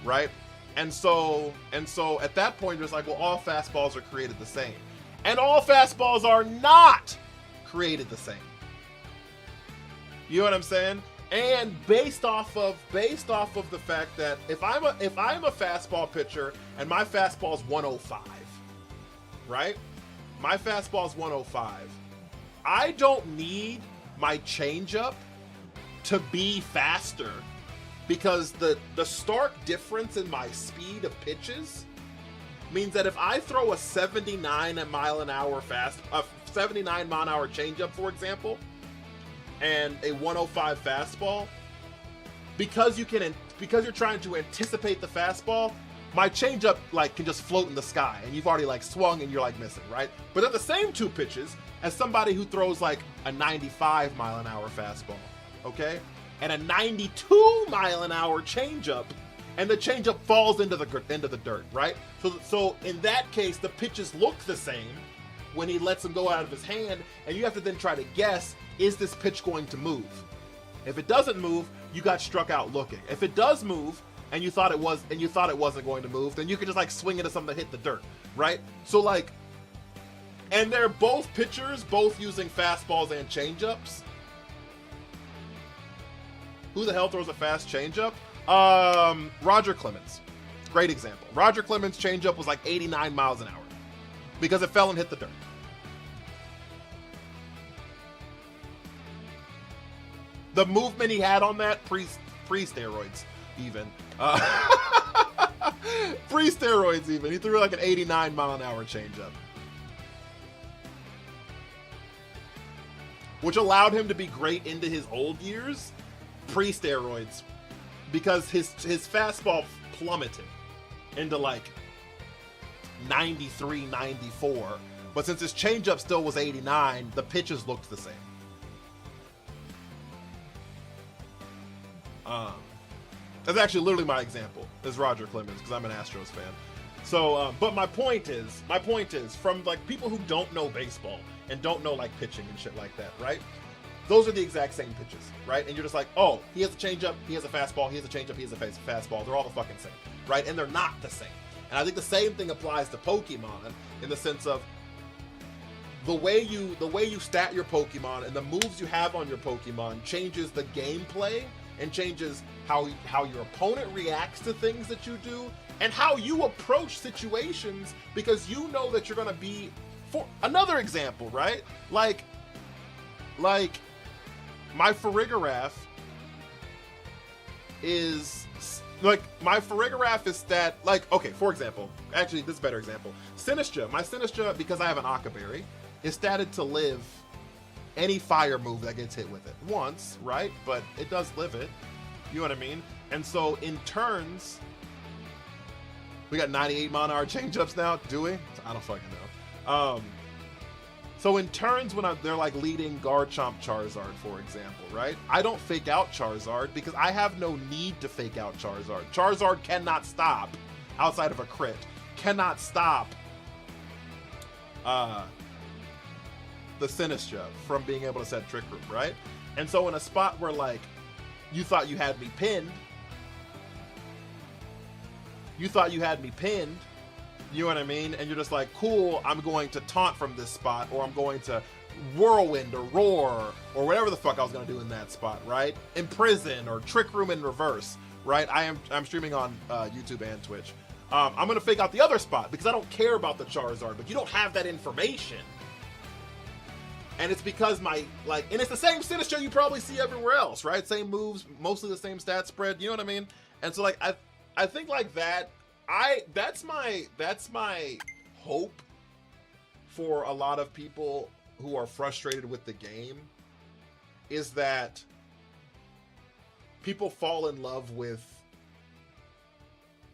Right? And so at that point, it's like, well, all fastballs are created the same. And all fastballs are not created the same. You know what I'm saying? And based off of the fact that if I'm a fastball pitcher and my fastball is 105, right? My fastball is 105. I don't need my changeup to be faster, because the stark difference in my speed of pitches means that if I throw a 79 mile an hour changeup, for example, and a 105 fastball, because you're trying to anticipate the fastball, my changeup like can just float in the sky, and you've already like swung and you're like missing, right? But at the same 2 pitches as somebody who throws like a 95 mile an hour fastball, okay, and a 92 mile an hour changeup, and the changeup falls into the dirt, right? So in that case, the pitches look the same when he lets them go out of his hand, and you have to then try to guess, is this pitch going to move? If it doesn't move, you got struck out looking. If it does move, and you thought it wasn't going to move, then you could just like swing into something that hit the dirt, right? So like, and they're both pitchers, both using fastballs and changeups. Who the hell throws a fast changeup? Roger Clemens. Great example. Roger Clemens' changeup was like 89 miles an hour because it fell and hit the dirt. The movement he had on that, pre-steroids even. Pre-steroids even. He threw like an 89 mile an hour changeup, which allowed him to be great into his old years, pre-steroids, because his fastball plummeted into like 93, 94. But since his changeup still was 89, the pitches looked the same. That's actually literally my example, is Roger Clemens, because I'm an Astros fan. So, but my point is, from like people who don't know baseball and don't know like pitching and shit like that, right? Those are the exact same pitches, right? And you're just like, oh, he has a changeup, he has a fastball, he has a changeup, he has a fastball. They're all the fucking same, right? And they're not the same. And I think the same thing applies to Pokemon in the sense of the way you stat your Pokemon and the moves you have on your Pokemon changes the gameplay and changes how your opponent reacts to things that you do and how you approach situations, because you know that you're gonna be, for another example, right? Like my Farigiraf is stat, like, okay, for example, actually this is a better example. Sinistcha, my Sinistcha, because I have an Aqua Berry, is statted to live any fire move that gets hit with it once, right? But it does live it. You know what I mean? And so in turns, we got 98 mana our change-ups now, do we? I don't fucking know. So in turns when they're like leading Garchomp Charizard, for example, right? I don't fake out Charizard because I have no need to fake out Charizard. Charizard cannot stop, outside of a crit, cannot stop the Sinistcha from being able to set Trick Room, right? And so in a spot where like you thought you had me pinned, you know what I mean? And you're just like, cool, I'm going to taunt from this spot, or I'm going to whirlwind or roar or whatever the fuck I was going to do in that spot, right? Imprison or Trick Room in reverse, right? I'm streaming on YouTube and Twitch. I'm going to fake out the other spot because I don't care about the Charizard, but you don't have that information. And it's because and it's the same Sinistcha you probably see everywhere else, right? Same moves, mostly the same stat spread, you know what I mean? And so like, I think like that, that's my hope for a lot of people who are frustrated with the game, is that people fall in love with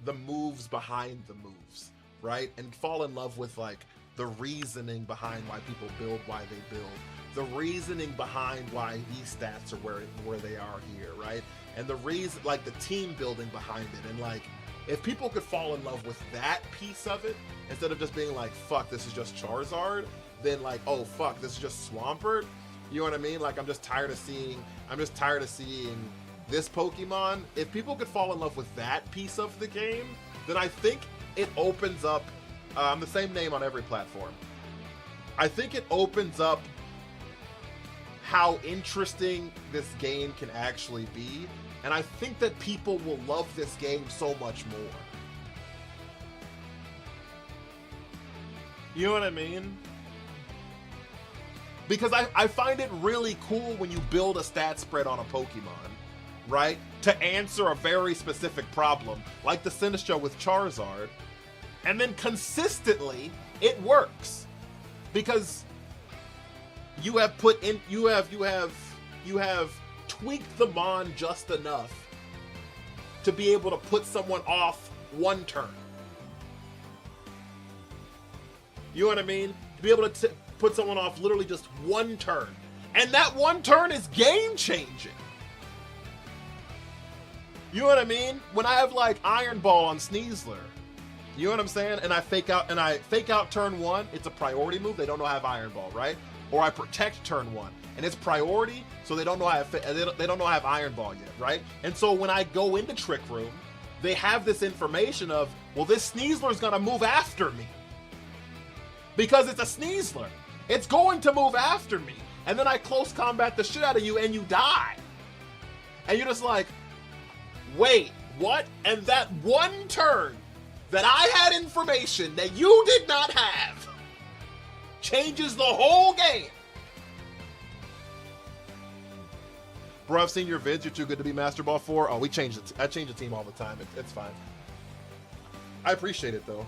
the moves behind the moves, right? And fall in love with like the reasoning behind why people build why they build, the reasoning behind why these stats are where they are here, right? And the reason, like the team building behind it. And like, if people could fall in love with that piece of it, instead of just being like, fuck, this is just Charizard, then like, oh fuck, this is just Swampert, you know what I mean? Like, I'm just tired of seeing this Pokemon. If people could fall in love with that piece of the game, then I think it opens up, the same name on every platform, I think it opens up how interesting this game can actually be. And I think that people will love this game so much more. You know what I mean? Because I find it really cool when you build a stat spread on a Pokemon, right? To answer a very specific problem, like the Sinistcha with Charizard, and then consistently it works. Because you have tweaked the Mon just enough to be able to put someone off one turn. You know what I mean? To be able to put someone off literally just one turn. And that one turn is game changing. You know what I mean? When I have like Iron Ball on Sneasler, you know what I'm saying? And I fake out turn one, it's a priority move, they don't know I have Iron Ball, right? Or I protect turn one, and it's priority, so they don't know I have Iron Ball yet, right? And so when I go into Trick Room, they have this information of, well, this Sneasler's gonna move after me. Because it's a Sneasler. It's going to move after me. And then I close combat the shit out of you and you die. And you're just like, wait, what? And that one turn that I had information that you did not have changes the whole game. Bro, I've seen your vids. You're too good to be Master Ball 4. Oh, I change the team all the time. It's fine. I appreciate it though.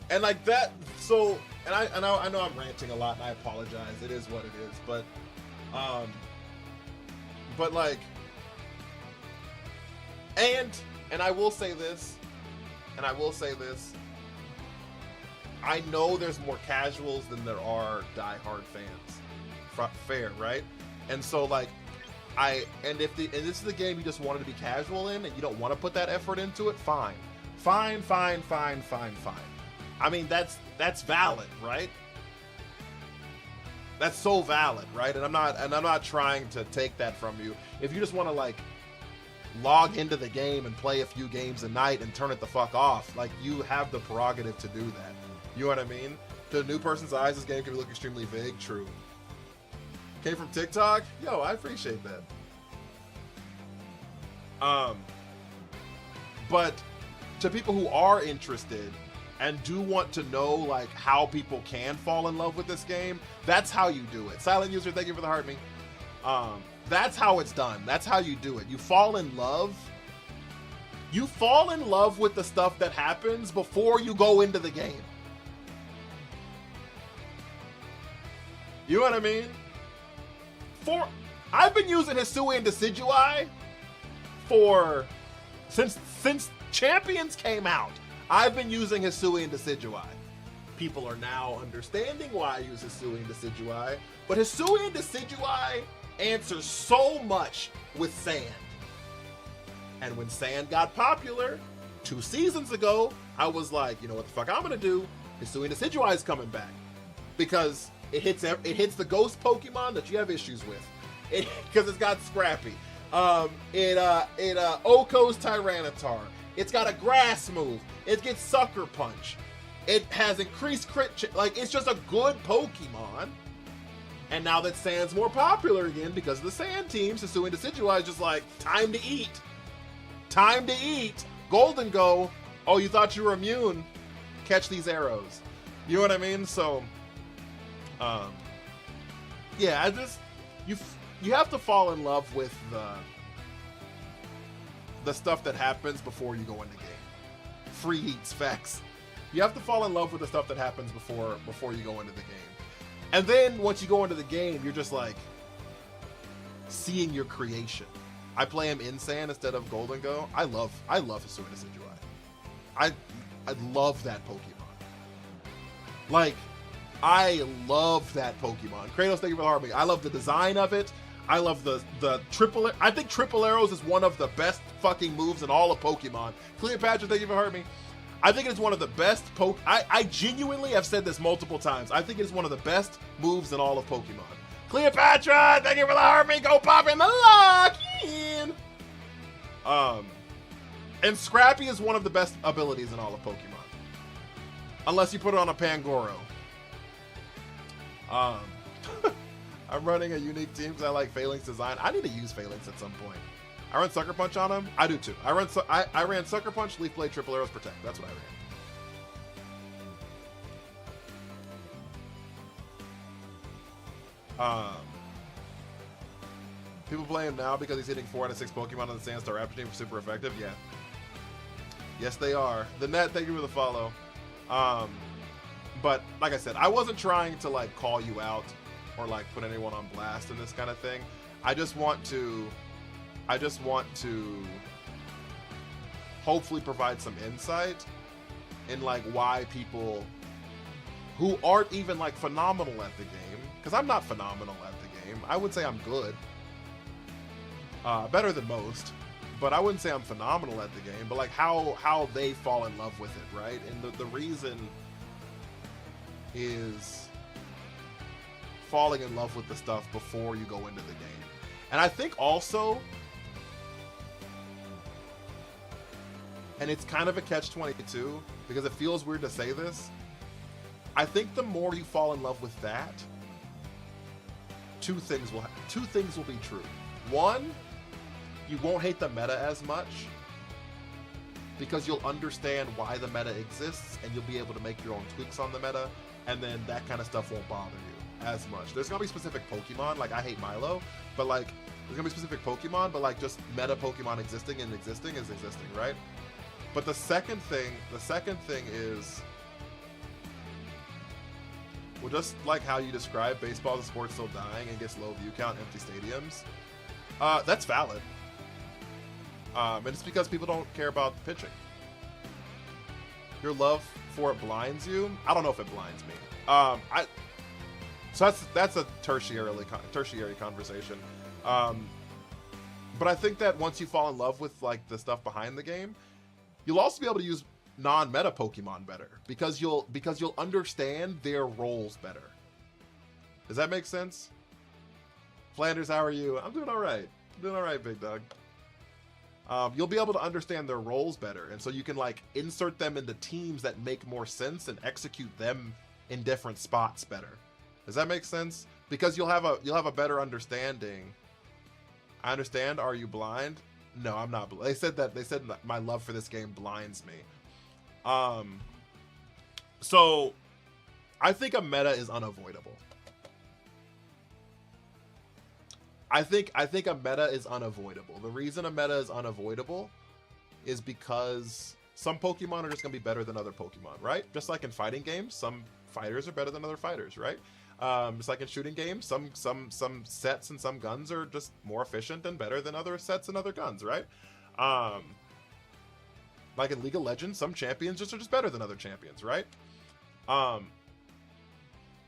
And like that. So, and I know I'm ranting a lot, and I apologize. It is what it is. But like, and I will say this. I know there's more casuals than there are diehard fans. Fair, right? And so like, and this is the game you just wanted to be casual in and you don't want to put that effort into it, fine. I mean, that's valid, right? That's so valid, right? And I'm not trying to take that from you. If you just want to like log into the game and play a few games a night and turn it the fuck off, like, you have the prerogative to do that. You know what I mean? To a new person's eyes, this game can look extremely vague. True. Came from TikTok? Yo, I appreciate that. But to people who are interested and do want to know like how people can fall in love with this game, that's how you do it. Silent user, thank you for the heart me. That's how it's done. That's how you do it. You fall in love. You fall in love with the stuff that happens before you go into the game. You know what I mean? I've been using Hisui and Decidueye since Champions came out. I've been using Hisui and Decidueye. People are now understanding why I use Hisui and Decidueye, but Hisui and Decidueye answers so much with Sand. And when Sand got popular 2 seasons ago, I was like, you know what the fuck I'm gonna do? Hisui and Decidueye is coming back because it hits the ghost Pokemon that you have issues with, because it's got Scrappy. Oko's Tyranitar. It's got a grass move. It gets Sucker Punch. It has increased crit. Like, it's just a good Pokemon. And now that Sand's more popular again because of the Sand teams, Hisui and Decidueye is just like, time to eat. Time to eat. Golden Go. Oh, you thought you were immune? Catch these arrows. You know what I mean? So, yeah, you have to fall in love with the stuff that happens before you go into game. Free heats, facts. You have to fall in love with the stuff that happens before you go into the game. And then once you go into the game, you're just like seeing your creation. I play him in Sand instead of Golden Go. I love Hisui and Decidueye. I love that Pokemon. Like, I love that Pokemon. Kratos, thank you for the heart. I love the design of it. I love the triple. I think Triple Arrows is one of the best fucking moves in all of Pokemon. Cleopatra, thank you for heart me. I think it's one of the best I genuinely have said this multiple times. I think it's one of the best moves in all of Pokemon. Cleopatra, thank you for the heart me. Go pop in the lock in. And Scrappy is one of the best abilities in all of Pokemon. Unless you put it on a Pangoro. I'm running a unique team because I like Phalanx design. I need to use Phalanx at some point. I run Sucker Punch on him. I do too. I ran Sucker Punch, Leaf Blade, Triple Arrows, Protect. That's what I ran. People play him now because he's hitting 4 out of 6 Pokemon on the Sandstar Raptor team for super effective. Yeah. Yes, they are. The net, thank you for the follow. But like I said, I wasn't trying to like call you out or like put anyone on blast in this kind of thing. I just want to hopefully provide some insight in like why people who aren't even like phenomenal at the game, because I'm not phenomenal at the game. I would say I'm good. Better than most, but I wouldn't say I'm phenomenal at the game, but like how they fall in love with it, right? And the reason is falling in love with the stuff before you go into the game. And I think also, and it's kind of a catch-22 because it feels weird to say this, I think the more you fall in love with that, two things will be true. One, you won't hate the meta as much because you'll understand why the meta exists and you'll be able to make your own tweaks on the meta, and then that kind of stuff won't bother you as much. There's gonna be specific Pokemon, like I hate Milo, but like there's gonna be specific Pokemon, but like just meta Pokemon existing is existing, right? But the second thing is, well, just like how you describe baseball as a sport still dying and gets low view count, empty stadiums, that's valid. And it's because people don't care about pitching. Your love for it blinds you. I don't know if it blinds me. So that's a tertiary conversation. But I think that once you fall in love with like the stuff behind the game, you'll also be able to use non-meta Pokemon better because you'll understand their roles better. Does that make sense? Flanders, how are you? I'm doing all right. Big dog. You'll be able to understand their roles better, and so you can like insert them into teams that make more sense and execute them in different spots better. Does that make sense? Because you'll have a better understanding. I understand. Are you blind? No, I'm not. They said that my love for this game blinds me. So I think a meta is unavoidable. I think a meta is unavoidable. The reason a meta is unavoidable is because some Pokemon are just gonna be better than other Pokemon, right? Just like in fighting games, some fighters are better than other fighters, right? Just like in shooting games, some sets and some guns are just more efficient and better than other sets and other guns, right? Like in League of Legends, some champions are just better than other champions, right?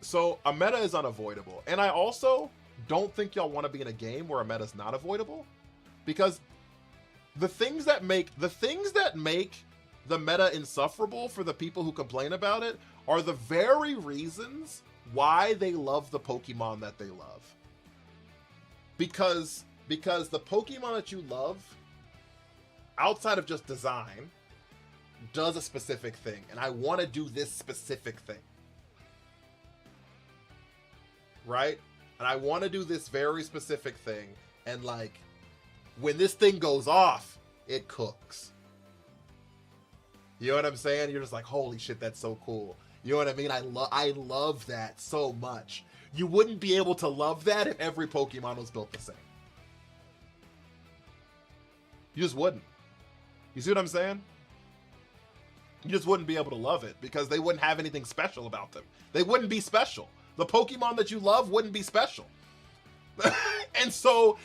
So a meta is unavoidable, and I also don't think y'all want to be in a game where a meta is not avoidable, because the things that make the meta insufferable for the people who complain about it are the very reasons why they love the Pokemon that they love. Because the Pokemon that you love, outside of just design, does a specific thing, and I want to do this specific thing, right? And I want to do this very specific thing, and like, when this thing goes off, it cooks. You know what I'm saying? You're just like, holy shit, that's so cool. You know what I mean? I love that so much. You wouldn't be able to love that if every Pokemon was built the same. You just wouldn't. You see what I'm saying? You just wouldn't be able to love it because they wouldn't have anything special about them. They wouldn't be special. The Pokemon that you love wouldn't be special. and so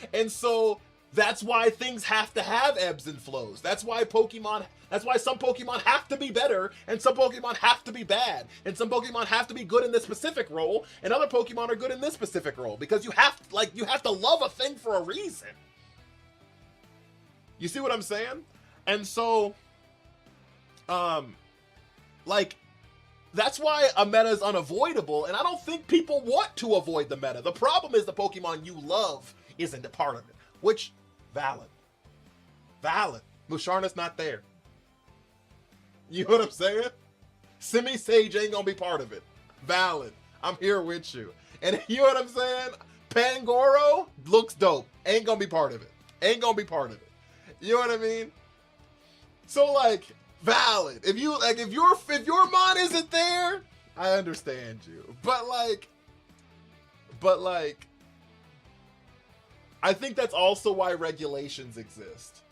that's why things have to have ebbs and flows. That's why some Pokemon have to be better and some Pokemon have to be bad. And some Pokemon have to be good in this specific role and other Pokemon are good in this specific role, because you have to love a thing for a reason. You see what I'm saying? And so that's why a meta is unavoidable, and I don't think people want to avoid the meta. The problem is the Pokemon you love isn't a part of it, which, valid. Musharna's not there. You know what I'm saying? Semi-Sage ain't gonna be part of it. Valid. I'm here with you. And you know what I'm saying? Pangoro looks dope. Ain't gonna be part of it. You know what I mean? So like, valid. If your mon isn't there, I understand you. But I think that's also why regulations exist.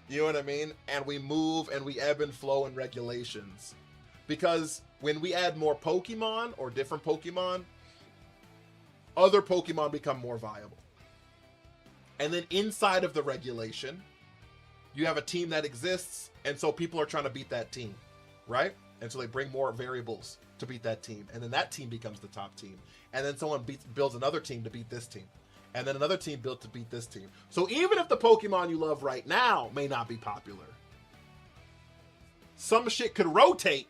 You know what I mean? And we move and we ebb and flow in regulations. Because when we add more Pokemon or different Pokemon, other Pokemon become more viable. And then inside of the regulation, you have a team that exists, and so people are trying to beat that team, right? And so they bring more variables to beat that team, and then that team becomes the top team. And then someone builds another team to beat this team. And then another team built to beat this team. So even if the Pokemon you love right now may not be popular, some shit could rotate,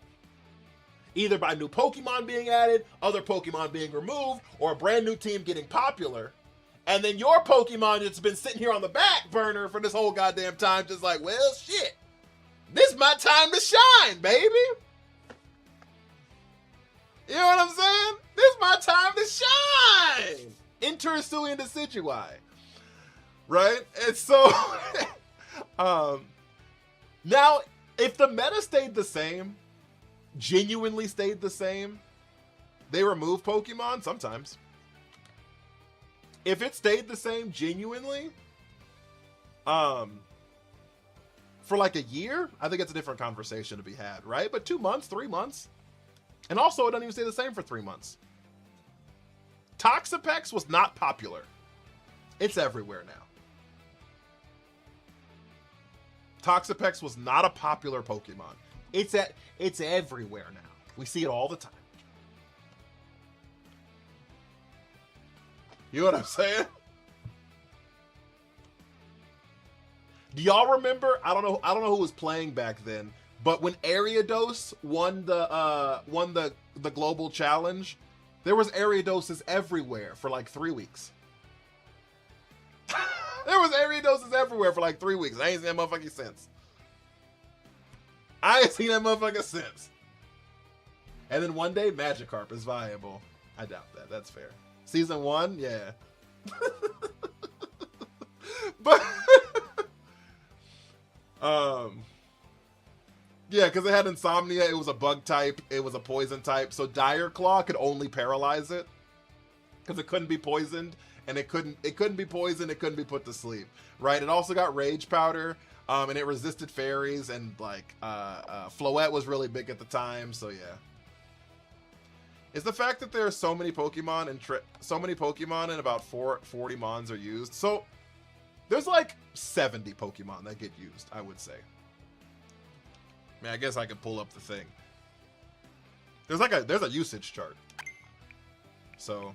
either by new Pokemon being added, other Pokemon being removed, or a brand new team getting popular. And then your Pokemon that's been sitting here on the back burner for this whole goddamn time, just like, well, shit, this is my time to shine, baby. You know what I'm saying? This is my time to shine. Enter Hisuian Decidueye. Right? And so, now, if the meta stayed the same, genuinely stayed the same, they remove Pokemon sometimes. If it stayed the same genuinely, for like a year, I think it's a different conversation to be had, right? But 2 months, 3 months, and also it doesn't even stay the same for 3 months. Toxapex was not popular. It's everywhere now. Toxapex was not a popular Pokemon. It's everywhere now. We see it all the time. You know what I'm saying? Do y'all remember? I don't know who was playing back then, but when Ariados won the global challenge, there was Ariadoses everywhere for like 3 weeks. There was Ariadoses everywhere for like 3 weeks. I ain't seen that motherfucker since. And then one day Magikarp is viable. I doubt that. That's fair. Season 1, yeah. But yeah, because it had Insomnia, it was a bug type, it was a poison type, so Dire Claw could only paralyze it. Because it couldn't be poisoned, and it couldn't be poisoned, it couldn't be put to sleep. Right? It also got Rage Powder, and it resisted fairies, and like Floette was really big at the time, so yeah. Is the fact that there are so many Pokemon and about 40 Mons are used. So there's like 70 Pokemon that get used, I would say. I mean, I guess I could pull up the thing. There's a usage chart. So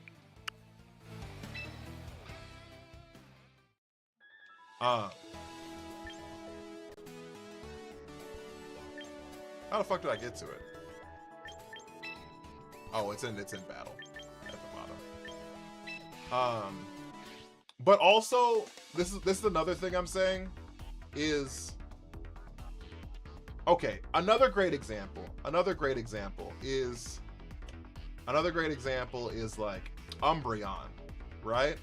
how the fuck did I get to it? Oh, it's in battle at the bottom. But also this is another thing I'm saying is, okay, another great example is like Umbreon, right?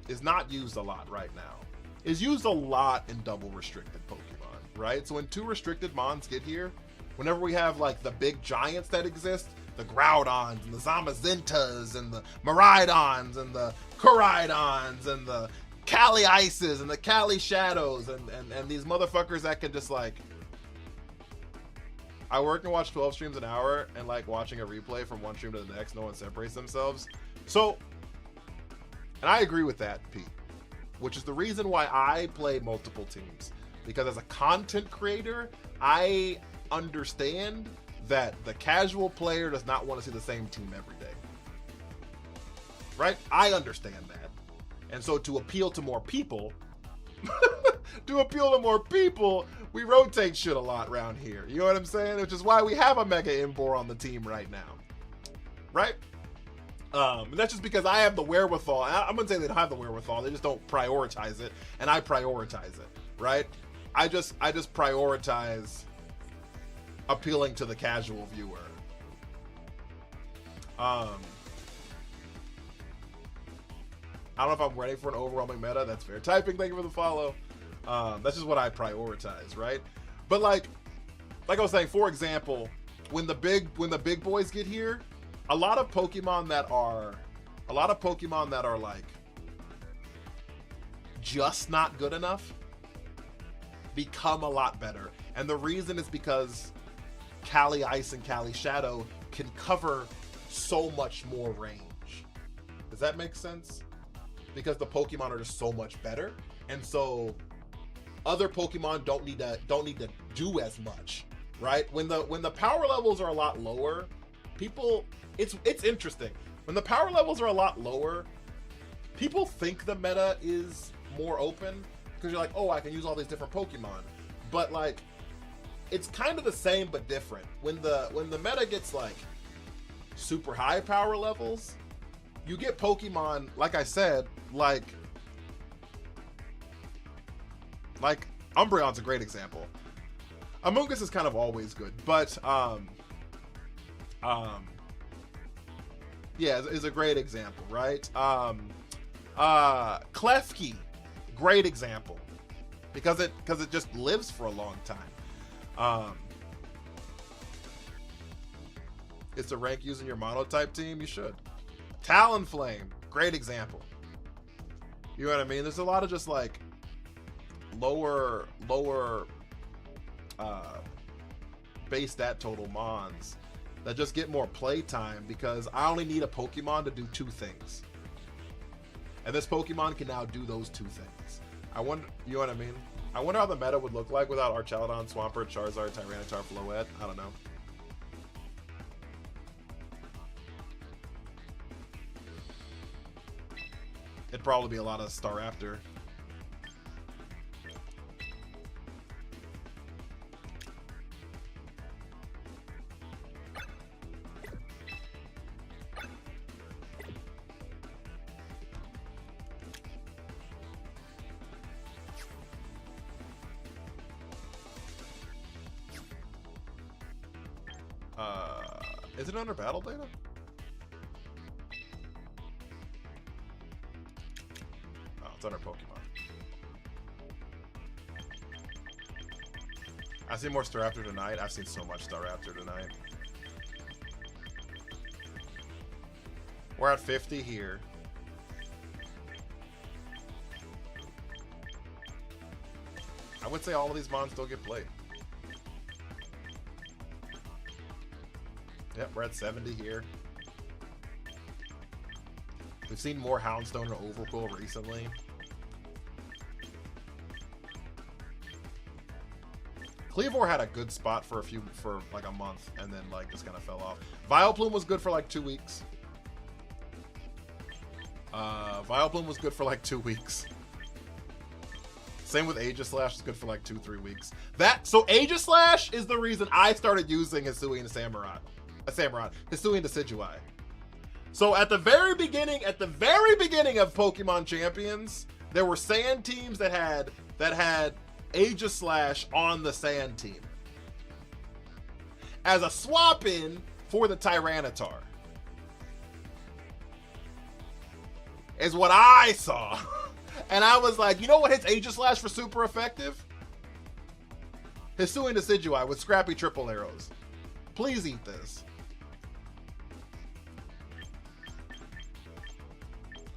Is not used a lot right now. Is used a lot in double restricted Pokemon, right? So when 2 restricted Mons get here, whenever we have like the big giants that exist, the Groudons and the Zamazintas and the Miraidons and the Koraidons and the Cali Ices and the Cali Shadows and these motherfuckers that can just like, I work and watch 12 streams an hour, and like watching a replay from one stream to the next, no one separates themselves. So, and I agree with that, Pete, which is the reason why I play multiple teams, because as a content creator, I understand that the casual player does not want to see the same team every day, right? I understand that. And so to appeal to more people, we rotate shit a lot around here. You know what I'm saying? Which is why we have a Mega Embor on the team right now, right? And that's just because I have the wherewithal. I'm gonna say they don't have the wherewithal. They just don't prioritize it, and I prioritize it, right? I just prioritize appealing to the casual viewer. I don't know if I'm ready for an overwhelming meta. That's fair. Typing, thank you for the follow. That's just what I prioritize, right? But like I was saying, for example, when the big boys get here, a lot of Pokemon that are like just not good enough become a lot better. And the reason is because Cali Ice and Cali Shadow can cover so much more range. Does that make sense? Because the Pokemon are just so much better, and so other Pokemon don't need to do as much, right? When the power levels are a lot lower, it's interesting. When the power levels are a lot lower, people think the meta is more open because you're like, oh, I can use all these different Pokemon, but like it's kind of the same but different. When the meta gets like super high power levels, you get Pokemon, like I said, like Umbreon's a great example. Amoonguss is kind of always good, but yeah, is a great example, right? Klefki, great example, because it just lives for a long time. It's a rank using your monotype team, you should. Talonflame, great example. You know what I mean? There's a lot of just like lower base stat total mons that just get more play time because I only need a Pokemon to do 2 things. And this Pokemon can now do those 2 things. I wonder, you know what I mean? I wonder how the meta would look like without Archaludon, Swampert, Charizard, Tyranitar, Floette. I don't know. It'd probably be a lot of Staraptor. Is it under battle data? Oh, it's under Pokemon. I've seen more Staraptor tonight. I've seen so much Staraptor tonight. We're at 50 here. I would say all of these mons still get played. Yep, we're at 70 here. We've seen more Houndstone and Overpool recently. Cleavor had a good spot for like a month and then like just kind of fell off. Vileplume was good for like 2 weeks. Vileplume was good for like 2 weeks. Same with Aegislash, is good for like 2-3 weeks. So Aegislash is the reason I started using Hisuian Samurott. Hisuian Decidueye. So at the very beginning of Pokemon Champions, there were Sand teams that had Aegislash on the Sand team as a swap in for the Tyranitar. Is what I saw. And I was like, you know what hits Aegislash for super effective? Hisuian Decidueye with scrappy triple arrows. Please eat this.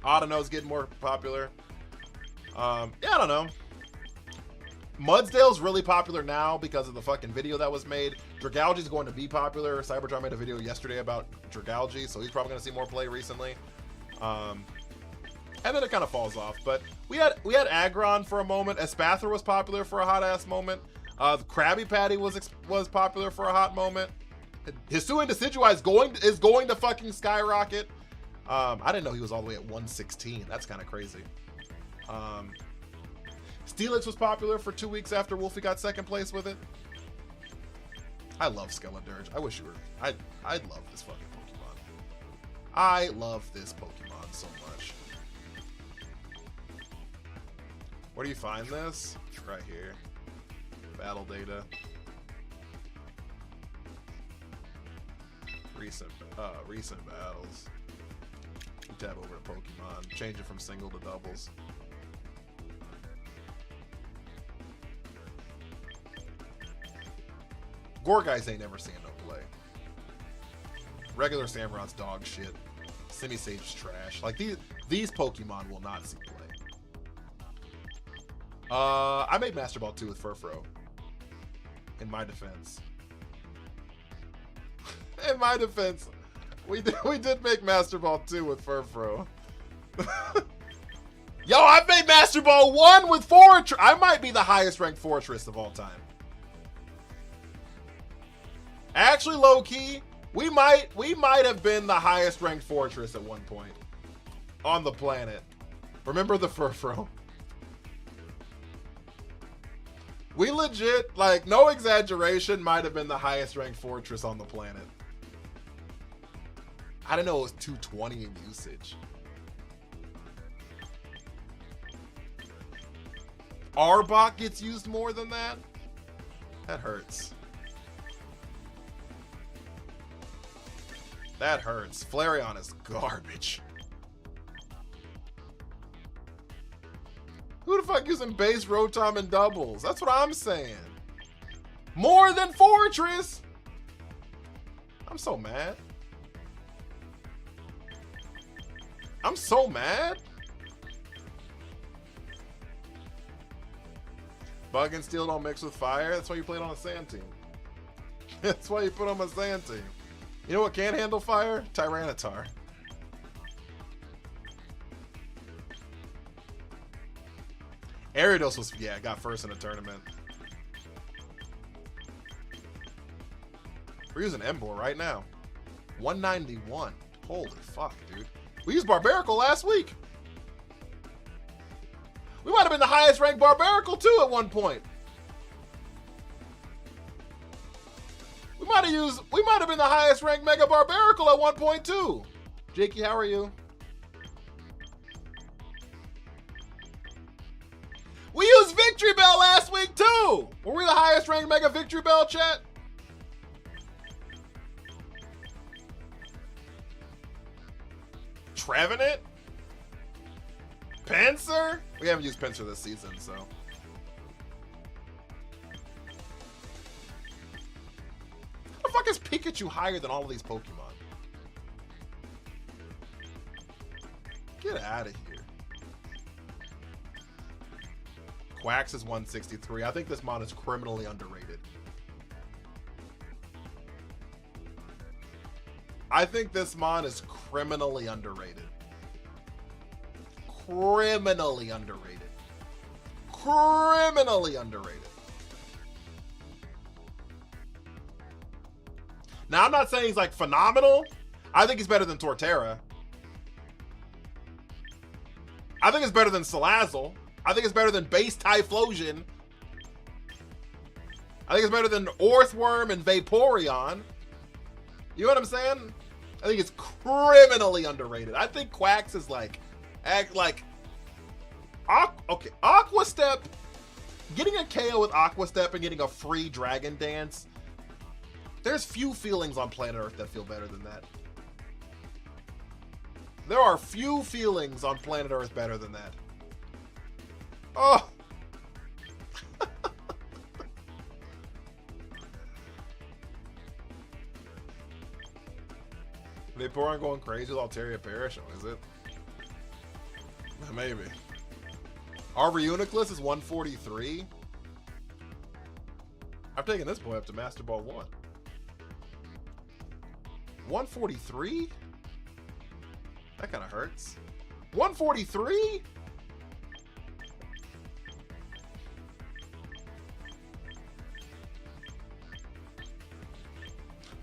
Audino's getting more popular. Yeah, I don't know. Mudsdale's really popular now because of the fucking video that was made. Dragalge's going to be popular. Cybertron made a video yesterday about Dragalge, so he's probably going to see more play recently. And then it kind of falls off. But we had Aggron for a moment. Espathra was popular for a hot ass moment. Krabby Patty was popular for a hot moment. Hisuian Decidueye is going to fucking skyrocket. I didn't know he was all the way at 116. That's kind of crazy. Steelix was popular for 2 weeks after Wolfie got second place with it. I love Skeledirge. I wish you were. I love this fucking Pokemon. I love this Pokemon so much. Where do you find this? Right here. Battle data. Recent battles. You tab over to Pokemon. Change it from single to doubles. Gourgeist ain't never seen no play. Regular Samurot's dog shit. Simisage's trash. Like these Pokemon will not see play. I made Master Ball 2 with Furfrou. In my defense. In my defense. We did make Master Ball 2 with Furfrou. Yo, I've made Master Ball 1 with Fortress. I might be the highest ranked Fortress of all time. Actually, low key, we might have been the highest ranked Fortress at one point on the planet. Remember the Furfrou? We legit, like, no exaggeration, might have been the highest ranked Fortress on the planet. I didn't know it was 220 in usage. Arbok gets used more than that? That hurts. That hurts. Flareon is garbage. Who the fuck using base Rotom and doubles? That's what I'm saying. More than Fortress. I'm so mad. I'm so mad. Bug and Steel don't mix with fire. That's why you played on a sand team. That's why you put on a sand team. You know what can't handle fire? Tyranitar. Ariados was, yeah, got first in the tournament. We're using Emboar right now. 191. Holy fuck, dude. We used Barbaracle last week. We might have been the highest ranked Barbaracle too at one point. We might have been the highest ranked Mega Barbaracle at one point too. Jakey, how are you? We used Victory Bell last week too. Were we the highest ranked Mega Victory Bell, chat? Trevenant? Pinsir? We haven't used Pinsir this season, so. How the fuck is Pikachu higher than all of these Pokemon? Get out of here. Quax is 163. I think this mon is criminally underrated. I think this mon is criminally underrated. Criminally underrated. Criminally underrated. Now, I'm not saying he's like phenomenal. I think he's better than Torterra. I think it's better than Salazzle. I think it's better than Base Typhlosion. I think it's better than Orthworm and Vaporeon. You know what I'm saying? I think it's criminally underrated. I think Quax is like Aqua Step. Getting a KO with Aqua Step and getting a free Dragon Dance. There's few feelings on planet Earth that feel better than that. There are few feelings on planet Earth better than that. Oh. Vaporeon going crazy with Altaria Parish, is it? Maybe. Arveuniclus is 143. I've taken this boy up to Master Ball 1. 143? That kind of hurts. 143?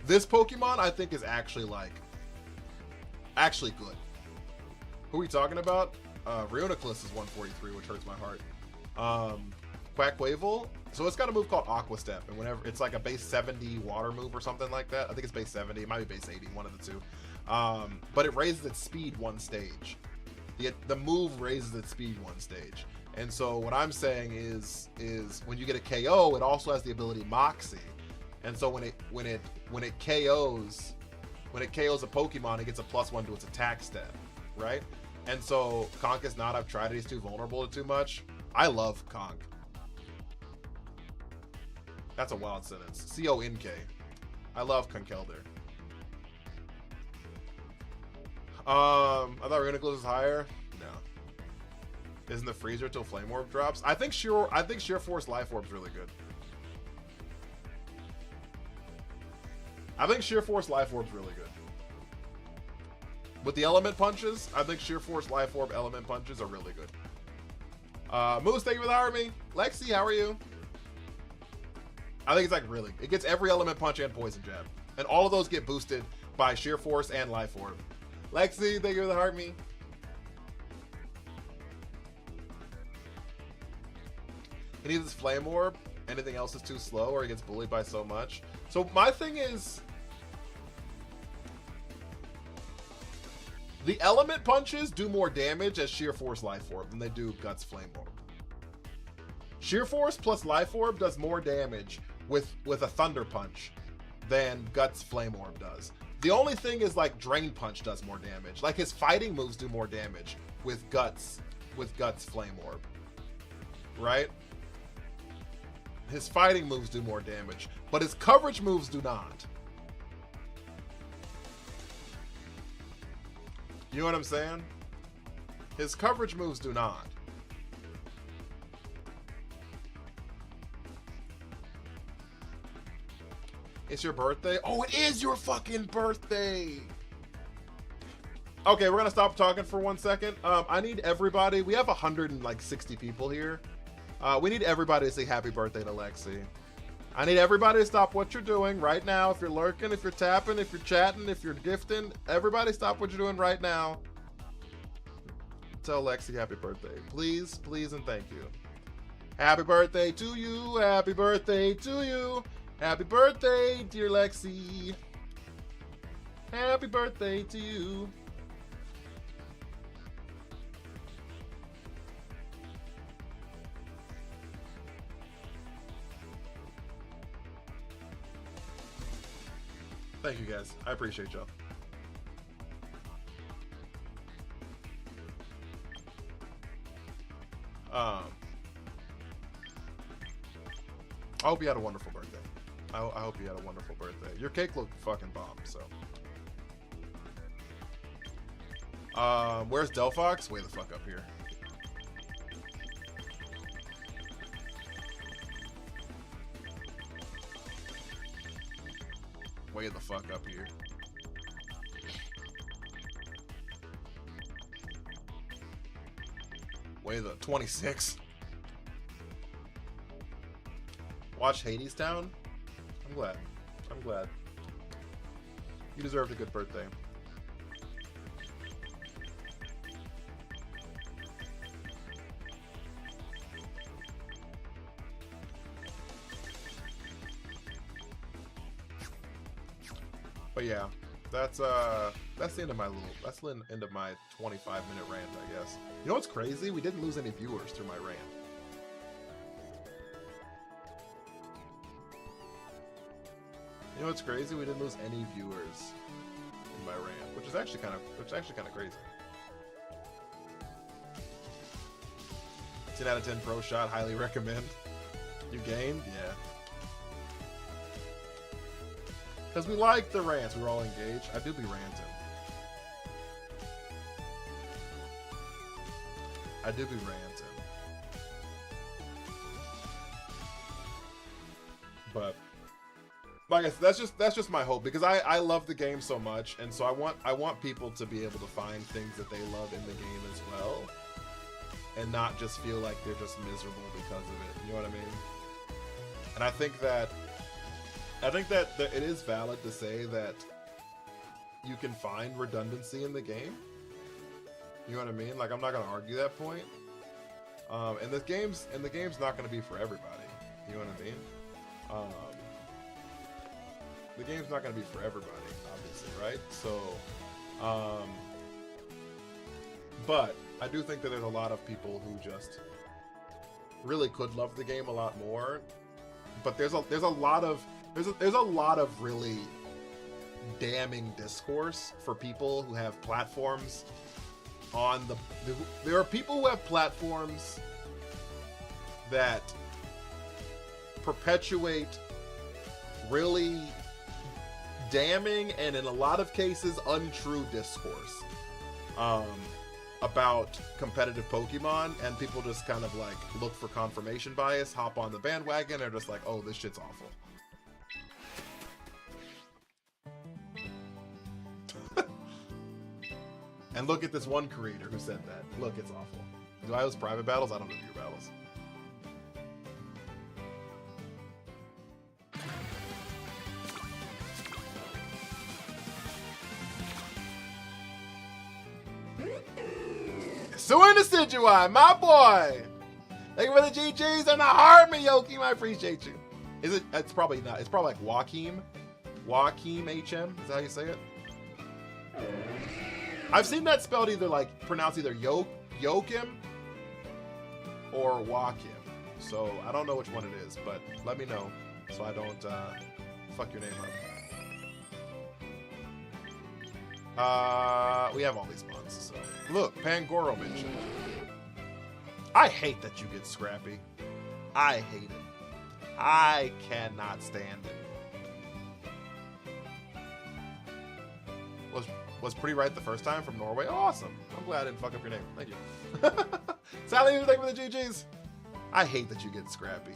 This Pokemon, I think, is actually good. Who are we talking about? Reuniclus is 143, which hurts my heart. Quackwavel. So it's got a move called Aqua Step, and whenever it's like a base 70 water move or something like that. I think it's base 70. It might be base 80, one of the two. But it raises its speed one stage. The move raises its speed one stage. And so what I'm saying is when you get a KO, it also has the ability Moxie. And so when it KOs a Pokemon, it gets a +1 to its attack stat, right? And so Conk is not. I've tried it. He's too vulnerable to too much. I love Conk. That's a wild sentence. C-O-N-K. I love Conkeldurr. I thought Reuniclus was higher. No. Isn't the freezer till Flame Orb drops? I think Sheer Force Life Orb's really good. I think Sheer Force Life Orb's really good. With the Element Punches, I think Sheer Force Life Orb Element Punches are really good. Moose, thank you for the army. Lexi, how are you? I think it's like really. It gets every Element Punch and Poison Jab. And all of those get boosted by Sheer Force and Life Orb. Lexi, thank you for the heart me. He needs his Flame Orb. Anything else is too slow or he gets bullied by so much. So my thing is, the Element Punches do more damage as Sheer Force Life Orb than they do Guts Flame Orb. Sheer Force plus Life Orb does more damage with a Thunder Punch than Guts Flame Orb does. The only thing is like Drain Punch does more damage. Like his fighting moves do more damage with Guts Flame Orb. Right? His fighting moves do more damage, but his coverage moves do not. You know what I'm saying? His coverage moves do not. It's your birthday? Oh, it is your fucking birthday! Okay, we're gonna stop talking for 1 second. I need everybody. We have 160 people here. We need everybody to say happy birthday to Lexi. I need everybody to stop what you're doing right now. If you're lurking, if you're tapping, if you're chatting, if you're gifting, everybody stop what you're doing right now. Tell Lexi happy birthday. Please, please, and thank you. Happy birthday to you. Happy birthday to you. Happy birthday, dear Lexi. Happy birthday to you. Thank you guys. I appreciate y'all. I hope you had a wonderful birthday. I hope you had a wonderful birthday. Your cake looked fucking bomb, so. Where's Delphox? Way the fuck up here. Way the fuck up here. Way the 26. Watch Hades Town? I'm glad. I'm glad. You deserved a good birthday. But yeah, that's the end of my end of my 25-minute rant, I guess. You know what's crazy? We didn't lose any viewers through my rant. You know what's crazy? We didn't lose any viewers in my rant, which is actually kind of crazy. 10 out of 10 pro shot, highly recommend. You gained? Yeah. Because we like the rants, we were all engaged. I do be ranting. I do be ranting. But like I said, that's just my hope, because I love the game so much, and so I want people to be able to find things that they love in the game as well, and not just feel like they're just miserable because of it. You know what I mean? And I think that it is valid to say that you can find redundancy in the game. You know what I mean? Like, I'm not gonna argue that point. And the game's not gonna be for everybody. You know what I mean? The game's not gonna be for everybody, obviously, right? So, but I do think that there's a lot of people who just really could love the game a lot more. But there's a lot of really damning discourse for people who have platforms on there are people who have platforms that perpetuate really damning and in a lot of cases untrue discourse about competitive Pokemon, and people just kind of like look for confirmation bias, hop on the bandwagon, and are just like, oh, this shit's awful. And look at this one creator who said that. Look, it's awful. Do I host private battles? I don't know your battles. Suin Decidui, my boy! Thank you for the GGs and the heart, Miyoki. I appreciate you. Is it? It's probably not. It's probably like Joaquim. Joaquim HM? Is that how you say it? I've seen that spelled either like pronounced either Joachim or Joachim. So I don't know which one it is, but let me know so I don't fuck your name up. We have all these mods, so look, Pangoro mentioned. I hate that you get Scrappy. I hate it. I cannot stand it. Was pretty right the first time from Norway. Oh, awesome. I'm glad I didn't fuck up your name. Thank you. Sally, thank you for the GGs. I hate that you get Scrappy.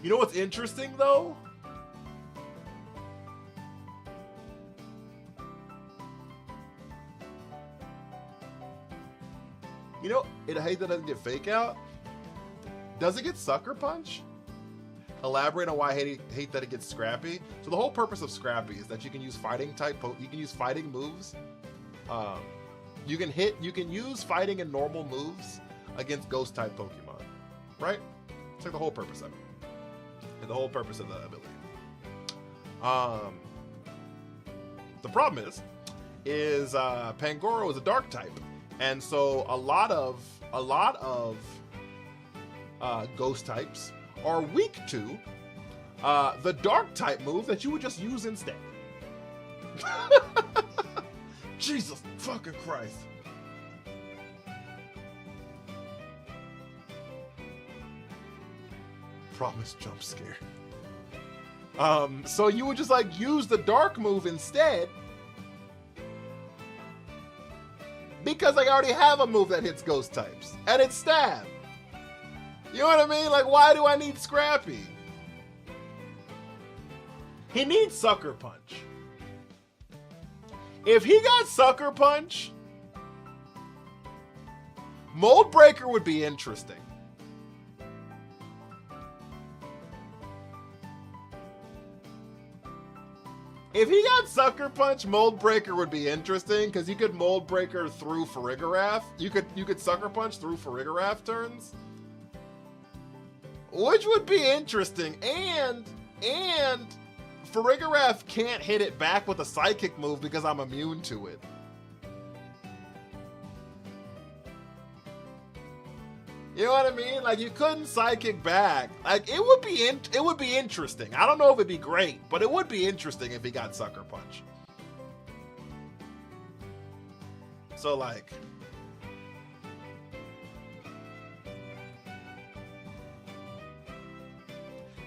You know what's interesting though? You know, I hate that it doesn't get Fake Out. Does it get Sucker Punch? Elaborate on why I hate that it gets Scrappy. So the whole purpose of Scrappy is that you can use fighting moves. You can use fighting and normal moves against ghost type Pokemon, right? It's like the whole purpose of it. And the whole purpose of the ability. The problem is Pangoro is a dark type. And so a lot of ghost types are weak to the dark type move that you would just use instead. Jesus fucking Christ. promise jump scare. So you would just like use the dark move instead. Because I already have a move that hits ghost types. And it's stab. You know what I mean? Like, why do I need Scrappy? He needs Sucker Punch. If he got Sucker Punch, Mold Breaker would be interesting. If he got Sucker Punch, Mold Breaker would be interesting because you could Mold Breaker through Farigiraf. You could Sucker Punch through Farigiraf turns, which would be interesting. And Farigiraf can't hit it back with a Psychic move because I'm immune to it. You know what I mean? Like, you couldn't Psychic back. Like, it would be interesting. I don't know if it'd be great, but it would be interesting if he got Sucker Punch. So, like,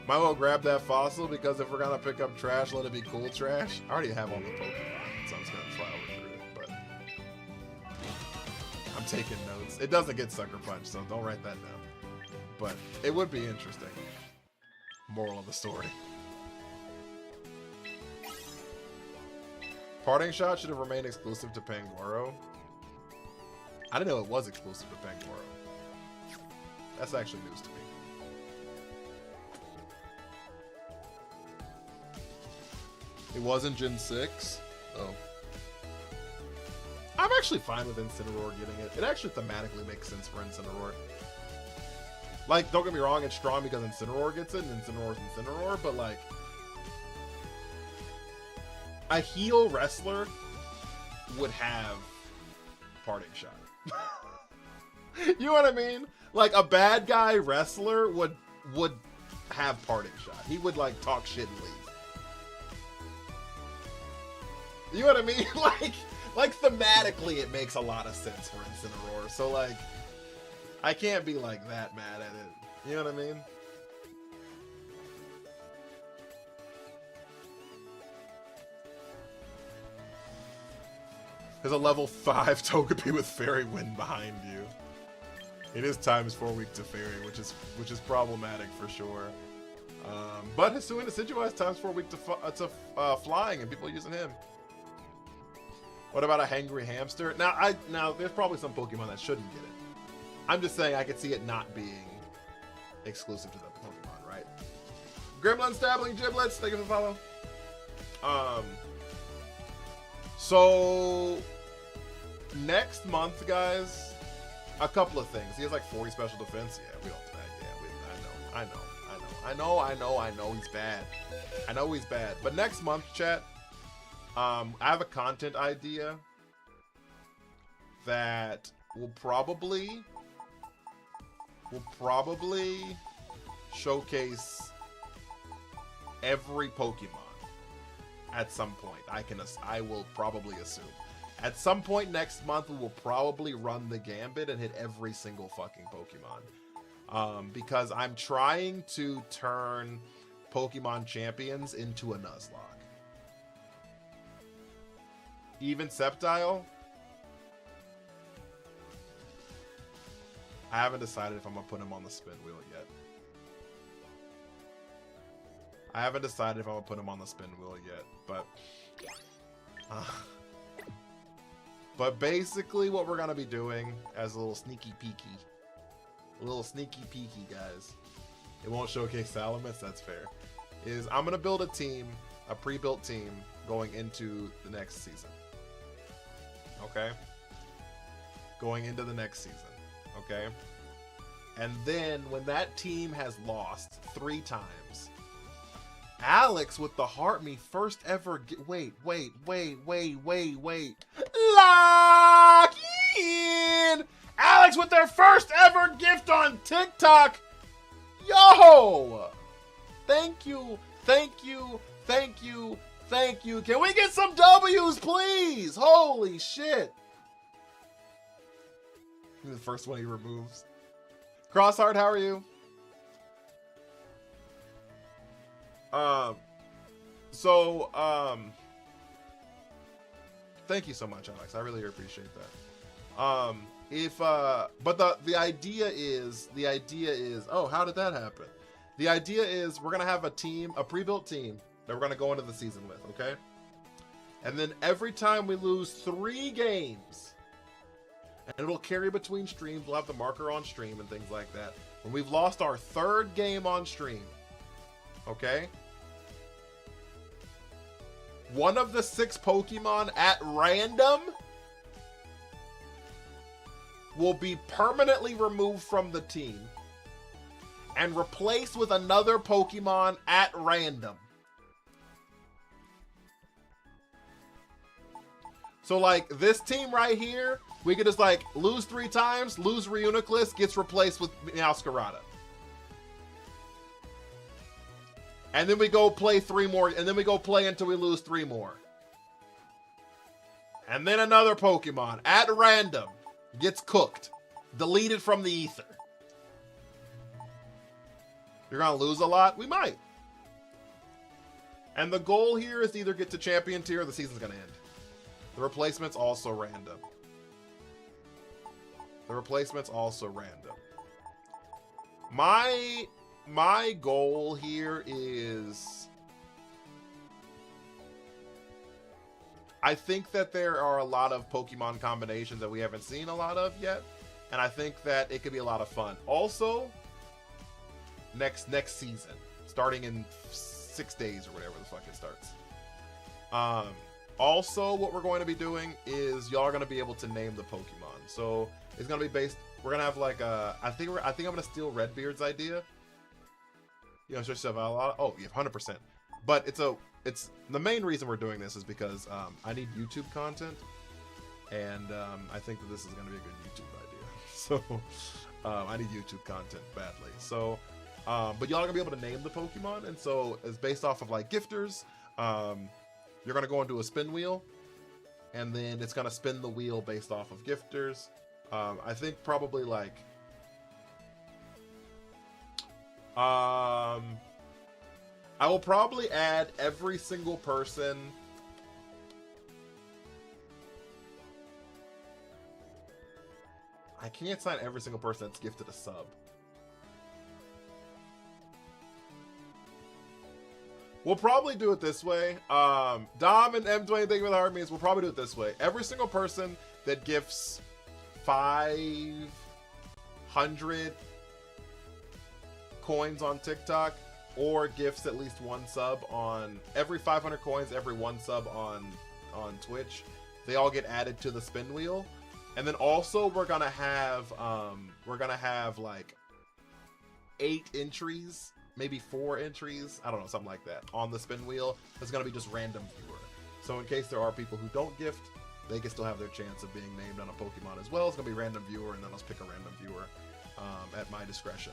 might well grab that fossil because if we're gonna pick up trash, let it be cool trash. I already have all the Pokemon, so I'm just gonna fly over through it, but I'm taking notes. It doesn't get Sucker Punch, so don't write that down. But it would be interesting. Moral of the story. Parting Shot should have remained exclusive to Pangoro. I didn't know it was exclusive to Pangoro. That's actually news to me. It wasn't Gen 6? Oh. I'm actually fine with Incineroar getting it. It actually thematically makes sense for Incineroar. Like, don't get me wrong, it's strong because Incineroar gets it, and Incineroar's Incineroar, but like, a heal wrestler would have Parting Shot. You know what I mean? Like, a bad guy wrestler would have Parting Shot. He would like talk shit and leave. You know what I mean? Like thematically, it makes a lot of sense for Incineroar. So like, I can't be like that mad at it. You know what I mean? There's a level 5 Togepi with Fairy Wind behind you. It is ×4 weak to Fairy, which is problematic for sure. But Hisuian Decidueye is ×4 weak to flying, and people are using him. What about a Hangry Hamster? Now there's probably some Pokemon that shouldn't get it. I'm just saying I could see it not being exclusive to the Pokemon, right? Gremlin Stabbling Giblets, thank you for the follow. So next month, guys, a couple of things. He has like 40 special defense. Yeah, we don't bad. Yeah, I know he's bad. I know he's bad. But next month, chat, I have a content idea that will probably showcase every Pokemon at some point. I will probably assume. At some point next month, we will probably run the gambit and hit every single fucking Pokemon. Because I'm trying to turn Pokemon Champions into a Nuzlocke. Even Sceptile? I haven't decided if I'm going to put him on the spin wheel yet. But basically what we're going to be doing as a little sneaky peeky, guys, it won't showcase Salamence, that's fair, is I'm going to build a team, a pre-built team, going into the next season. Okay? Going into the next season. Okay? And then when that team has lost 3 times, Alex with the Heart Me first ever wait. Lock in! Alex with their first ever gift on TikTok. Yo! Thank you. Can we get some W's, please? Holy shit. The first one he removes. Crossheart, how are you? Thank you so much, Alex. I really appreciate that. But the idea is, oh, how did that happen? The idea is we're gonna have a pre-built team that we're gonna go into the season with, okay? And then every time we lose 3 games, and it'll carry between streams, we'll have the marker on stream and things like that. When we've lost our 3rd game on stream, okay? One of the 6 Pokemon at random will be permanently removed from the team and replaced with another Pokemon at random. So like this team right here, we could just like lose 3 times, lose Reuniclus, gets replaced with Meowscarada. And then we go play 3 more, and then we go play until we lose 3 more. And then another Pokemon at random gets cooked, deleted from the ether. You're gonna lose a lot? We might. And the goal here is to either get to champion tier or the season's gonna end. The replacement's also random. My goal here is, I think that there are a lot of Pokemon combinations that we haven't seen a lot of yet, and I think that it could be a lot of fun. Also, next season, starting in 6 days or whatever the fuck it starts. Also, what we're going to be doing is y'all are going to be able to name the Pokemon. So it's going to be based. We're going to have like a. I think I'm going to steal Redbeard's idea. You know, just have a lot. Oh, yeah, 100%. But it's the main reason we're doing this is because I need YouTube content, and I think that this is going to be a good YouTube idea. So I need YouTube content badly. So, but y'all are gonna be able to name the Pokemon, and so it's based off of like gifters. You're gonna go into a spin wheel, and then it's gonna spin the wheel based off of gifters. I think probably like. I will probably add every single person. I can't sign every single person that's gifted a sub. We'll probably do it this way. Dom and M20, thank you for the heart means. We'll probably do it this way. Every single person that gifts 500 coins on TikTok, or gifts at least 1 sub on every 500 coins, every 1 sub on Twitch, they all get added to the spin wheel. And then also we're gonna have like 8 entries, maybe 4 entries, I don't know, something like that, on the spin wheel. That's gonna be just random viewer. So in case there are people who don't gift, they can still have their chance of being named on a Pokemon as well. It's gonna be random viewer, and then I'll pick a random viewer at my discretion.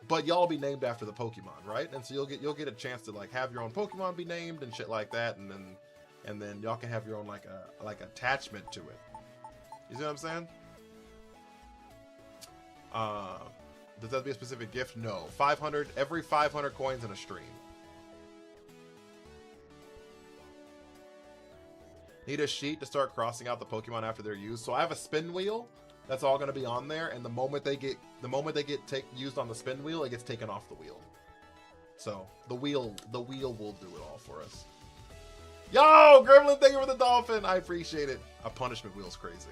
But y'all be named after the Pokemon, right? And so you'll get a chance to like have your own Pokemon be named and shit like that, and then y'all can have your own like attachment to it. You see what I'm saying? Does that be a specific gift? No. 500 every 500 coins in a stream. Need a sheet to start crossing out the Pokemon after they're used. So I have a spin wheel. That's all going to be on there, and the moment they get used on the spin wheel, it gets taken off the wheel. So the wheel will do it all for us. Yo, Gremlin, thank you for the dolphin. I appreciate it. A punishment wheel's crazy.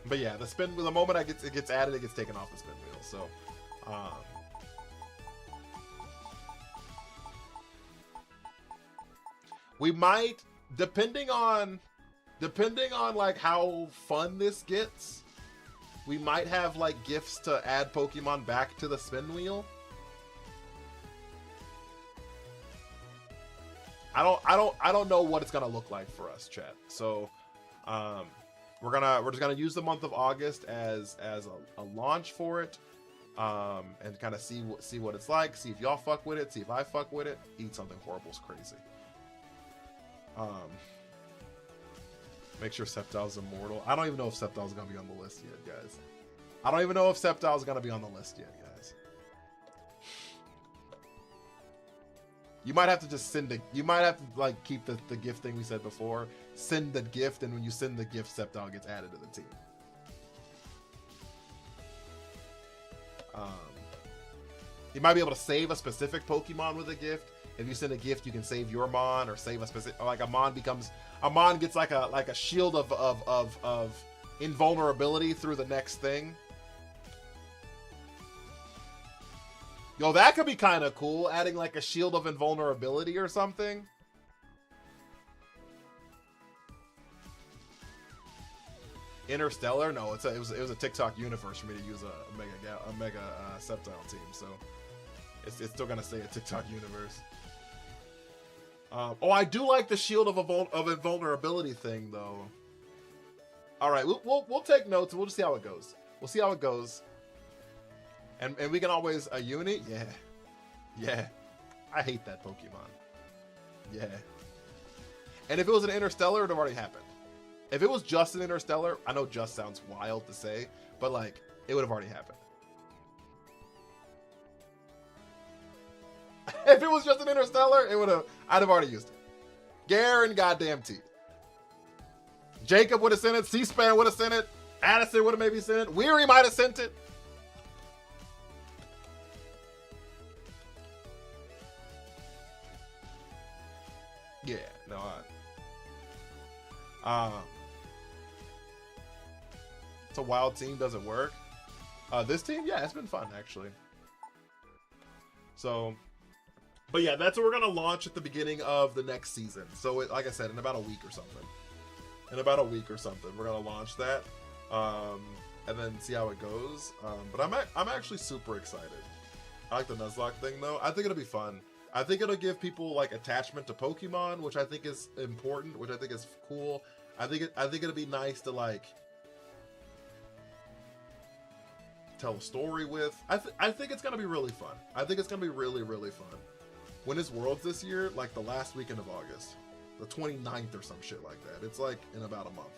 But yeah, the spin wheel. The moment it gets added, it gets taken off the spin wheel. So. We might, depending on like how fun this gets, we might have like gifts to add Pokemon back to the spin wheel. I don't know what it's gonna look like for us, chat. So, we're just gonna use the month of August as a launch for it, and kind of see what it's like. See if y'all fuck with it. See if I fuck with it. Eat something horrible is crazy. Make sure Sceptile's immortal. I don't even know if Sceptile's gonna be on the list yet, guys. I don't even know if Sceptile is gonna be on the list yet, guys. You might have to just send it. You might have to like keep the gift thing we said before. Send the gift, and when you send the gift, Sceptile gets added to the team. You might be able to save a specific Pokemon with a gift. If you send a gift, you can save your Mon or save a specific. Or like a Mon gets like a shield of invulnerability through the next thing. Yo, that could be kind of cool. Adding like a shield of invulnerability or something. Interstellar? No, it was a TikTok universe for me to use a mega Sceptile team, so it's still gonna stay a TikTok universe. Oh, I do like the shield of invulnerability thing though. All right, we'll take notes. We'll just see how it goes. We'll see how it goes. And we can always a Uni, yeah. I hate that Pokemon. Yeah. And if it was an Interstellar, it'd have already happened. If it was just an Interstellar, I know just sounds wild to say, but like, it would have already happened. If it was just an Interstellar, I'd have already used it. Garen goddamn T. Jacob would have sent it. C-SPAN would have sent it. Addison would have maybe sent it. Weary might have sent it. Yeah, no, it's a wild team. Does it work? This team, yeah, it's been fun actually. So, but yeah, that's what we're gonna launch at the beginning of the next season. So, like I said, in about a week or something. We're gonna launch that, and then see how it goes. But I'm actually super excited. I like the Nuzlocke thing though. I think it'll be fun. I think it'll give people like attachment to Pokemon, which I think is important, which I think is cool. I think it'll be nice to like tell a story with. I think it's gonna be really fun. I think it's gonna be really, really fun. When is Worlds this year? Like the last weekend of August, the 29th or some shit like that. It's like in about a month.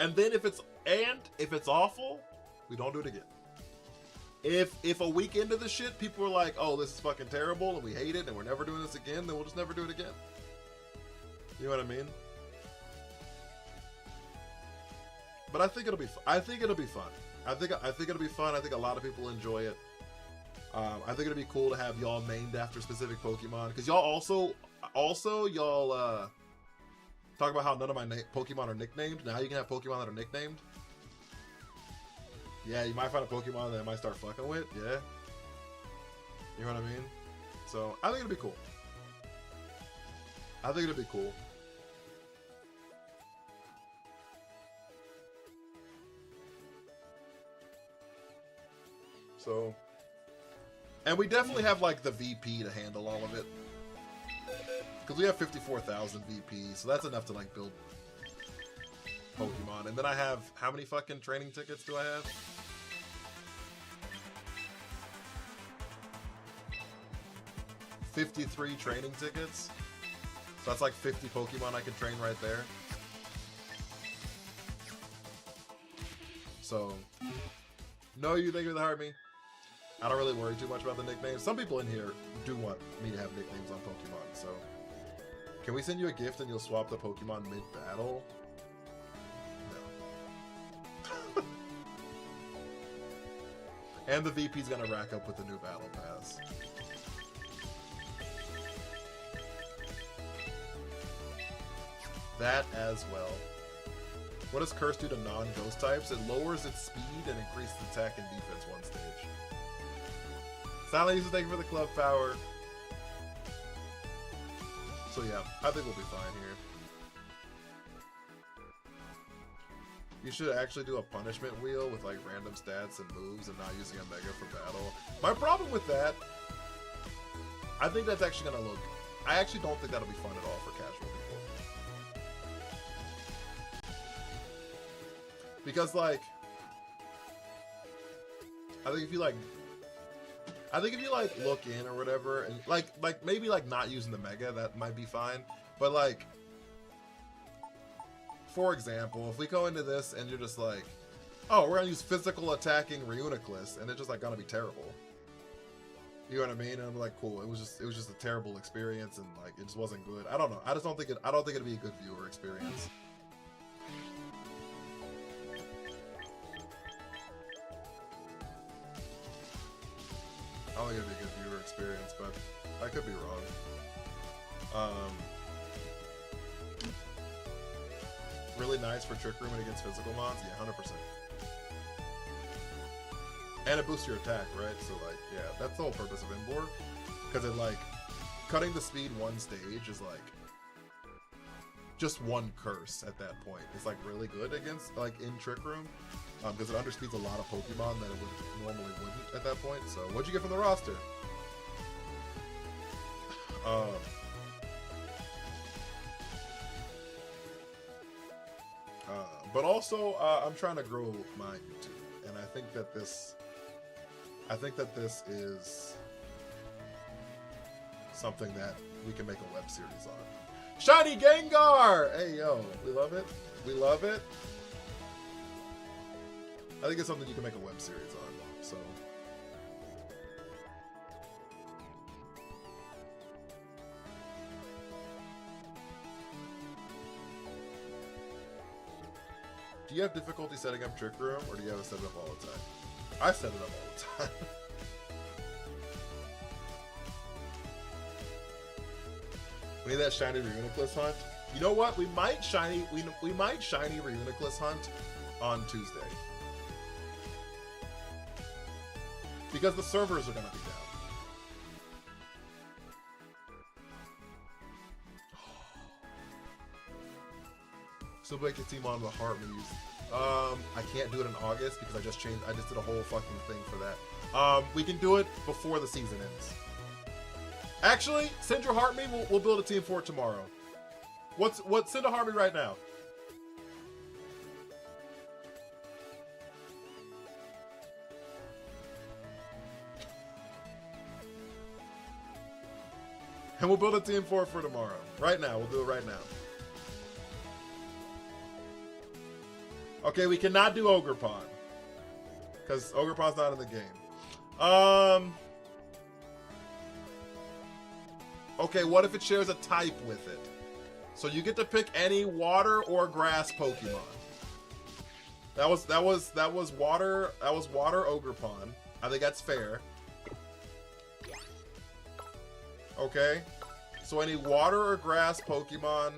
And then if it's awful, we don't do it again. If a week into the shit, people are like, "Oh, this is fucking terrible," and we hate it, and we're never doing this again, then we'll just never do it again. You know what I mean? But I think it'll be. I think it'll be fun. I think it'll be fun. I think a lot of people enjoy it. I think it'll be cool to have y'all named after specific Pokemon, because y'all also y'all talk about how none of my Pokemon are nicknamed. Now you can have Pokemon that are nicknamed. Yeah, you might find a Pokemon that I might start fucking with. Yeah. You know what I mean? So, I think it'll be cool. So, and we definitely have like the VP to handle all of it. Because we have 54,000 VP, so that's enough to like build Pokemon. And then I have, how many fucking training tickets do I have? 53 training tickets. So that's like 50 Pokemon I can train right there. So, no, you think you're the heart me? I don't really worry too much about the nicknames. Some people in here do want me to have nicknames on Pokemon, so. Can we send you a gift and you'll swap the Pokemon mid-battle? No. And the VP's gonna rack up with the new Battle Pass. That as well. What does Curse do to non-ghost types? It lowers its speed and increases attack and defense one stage. Silent User, thank you for the club power. So yeah, I think we'll be fine here. You should actually do a punishment wheel with like random stats and moves and not using a Mega for battle. My problem with that, I think that's actually gonna look, I actually don't think that'll be fun at all for casual people. Because like, I think if you like I think if you like look in or whatever, and like maybe like not using the mega, that might be fine. But like, for example, if we go into this and you're just like, oh, we're gonna use physical attacking Reuniclus, and it's just like gonna be terrible. You know what I mean? And I'm like, cool. It was just a terrible experience, and like it just wasn't good. I don't know. I don't think it'd be a good viewer experience. I don't think it'd be a good viewer experience, but I could be wrong. Really nice for Trick Room and against physical mons? Yeah, 100%. And it boosts your attack, right? So, like, yeah, that's the whole purpose of Imbor. Because it, like, cutting the speed one stage is, like, just one curse at that point. It's, like, really good against, like, in Trick Room. Because it underspeeds a lot of Pokemon that it would normally wouldn't at that point. So, what'd you get from the roster? But also, I'm trying to grow my YouTube. And I think that this is something that we can make a web series on. Shiny Gengar! Hey, yo, we love it. We love it. I think it's something you can make a web series on, so. Do you have difficulty setting up Trick Room, or do you have to set it up all the time? I set it up all the time. We need that shiny Reuniclus hunt. You know what? We might shiny Reuniclus hunt on Tuesday. Because the servers are gonna be down. So make a team on the Hartmans. I can't do it in August because I just did a whole fucking thing for that. We can do it before the season ends. Actually, send your Heartme. We'll build a team for it tomorrow. Send a Heartme right now. And we'll build a team for tomorrow. Right now, we'll do it right now. Okay, we cannot do Ogerpon. Because Ogerpon's not in the game. Okay, what if it shares a type with it? So you get to pick any water or grass Pokemon. That was water Ogerpon. I think that's fair. Okay. So any water or grass Pokemon.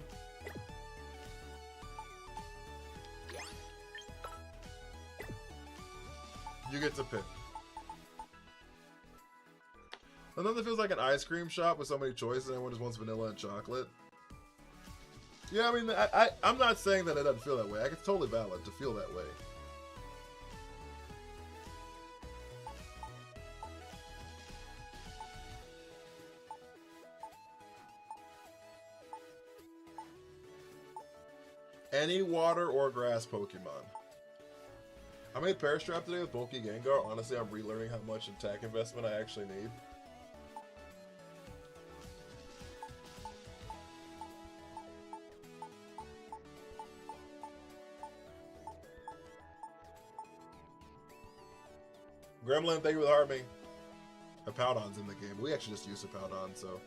You get to pick. And then it feels like an ice cream shop with so many choices and everyone just wants vanilla and chocolate. Yeah, I mean, I'm not saying that it doesn't feel that way. It's totally valid to feel that way. Any water or grass Pokemon. I made Parastrap today with Bulky Gengar. Honestly, I'm relearning how much attack investment I actually need. Gremlin, thank you for the Heartme. Hippowdon's in the game. We actually just used Hippowdon, so.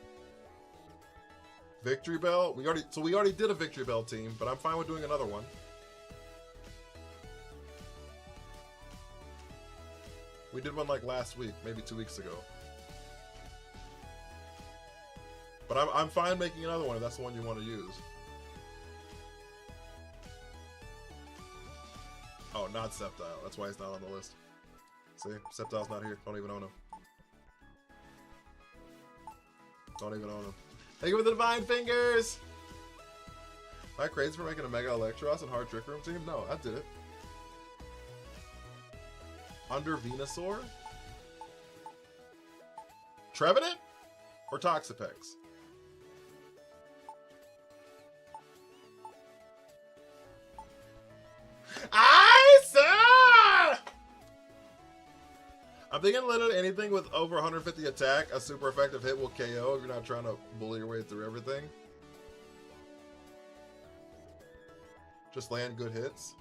Victory Bell. We already did a Victory Bell team, but I'm fine with doing another one. We did one like last week, maybe 2 weeks ago. But I'm fine making another one if that's the one you want to use. Oh, not Sceptile. That's why he's not on the list. See? Sceptile's not here. Don't even own him. Don't even own him. Thank you for the Divine Fingers! Am I crazy for making a Mega Electros and Hard Trick Room team? No, I did it. Under Venusaur? Trevenant? Or Toxapex? I'm thinking literally anything with over 150 attack, a super effective hit will KO if you're not trying to bully your way through everything. Just land good hits.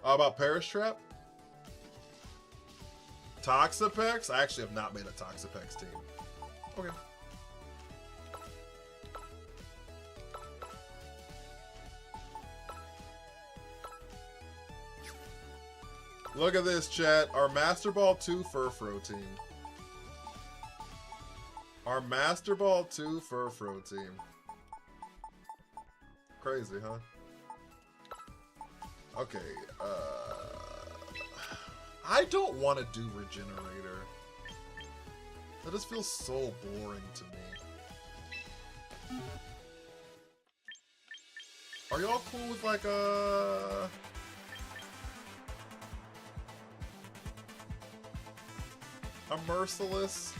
How about Perish Trap? Toxapex? I actually have not made a Toxapex team. Okay. Look at this, chat. Our Master Ball 2 Furfro team. Our Master Ball 2 Furfro team. Crazy, huh? Okay, I don't want to do Regenerator. That just feels so boring to me. Are y'all cool with like a Merciless?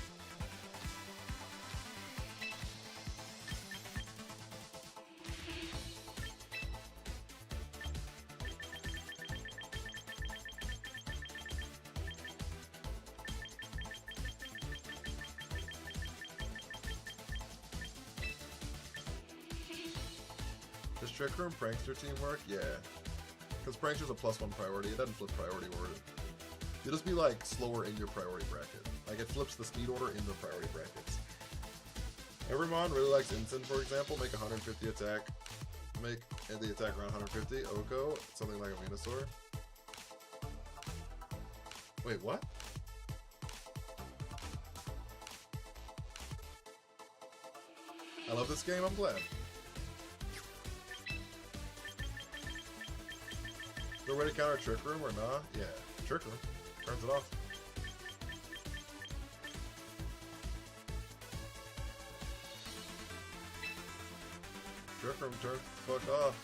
Does Trick Room Prankster team work? Yeah. Because Prankster's a +1 priority. It doesn't flip priority order. You'll just be like slower in your priority bracket. Like it flips the speed order in the priority brackets. Evermon really likes Incin, for example. Make 150 attack. Make the attack around 150. Oko, something like a Venusaur. Wait, what? I love this game, I'm glad. Is there a way to counter Trick Room or nah? Yeah, Trick Room. Turns it off. Trick Room turns the fuck off.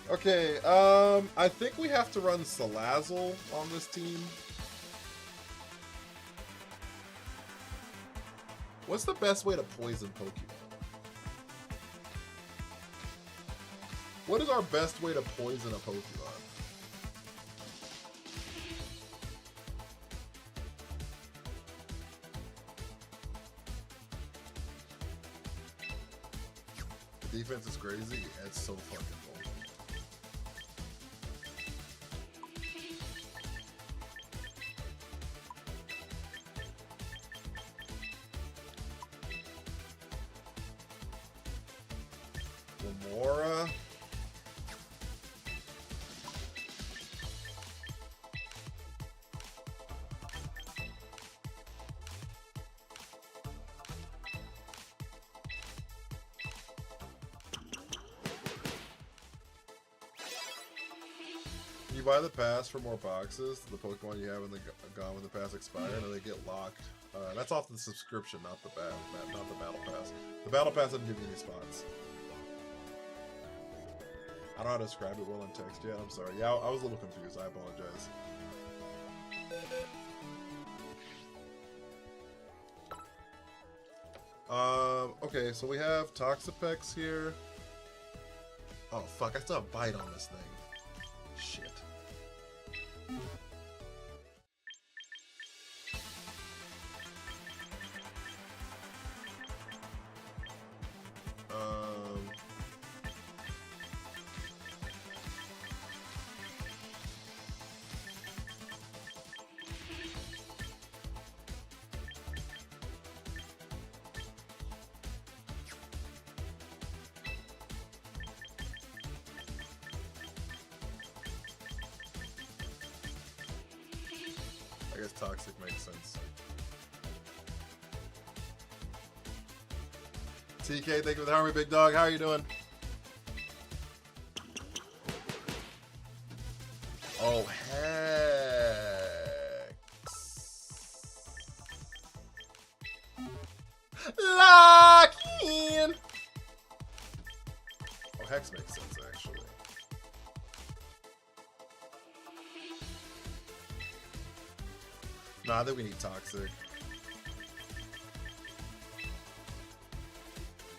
Okay, I think we have to run Salazzle on this team. What's the best way to poison Pokemon? What is our best way to poison a Pokemon? The defense is crazy. Yeah, it's so fucking cool. Lamora. You buy the pass for more boxes. The Pokemon you have in the gone when the pass expire, and then they get locked. That's off the subscription, not the battle pass. The battle pass doesn't give you any spots. I don't know how to describe it well in text yet. I'm sorry. Yeah, I was a little confused. I apologize. Okay, so we have Toxapex here. Oh fuck! I still have Bite on this thing. Shit. I guess Toxic makes sense. TK, thank you for the Harmony, big dog. How are you doing? Oh, Hex. Lock in. Oh, Hex makes sense, actually. Nah, I think we need Toxic.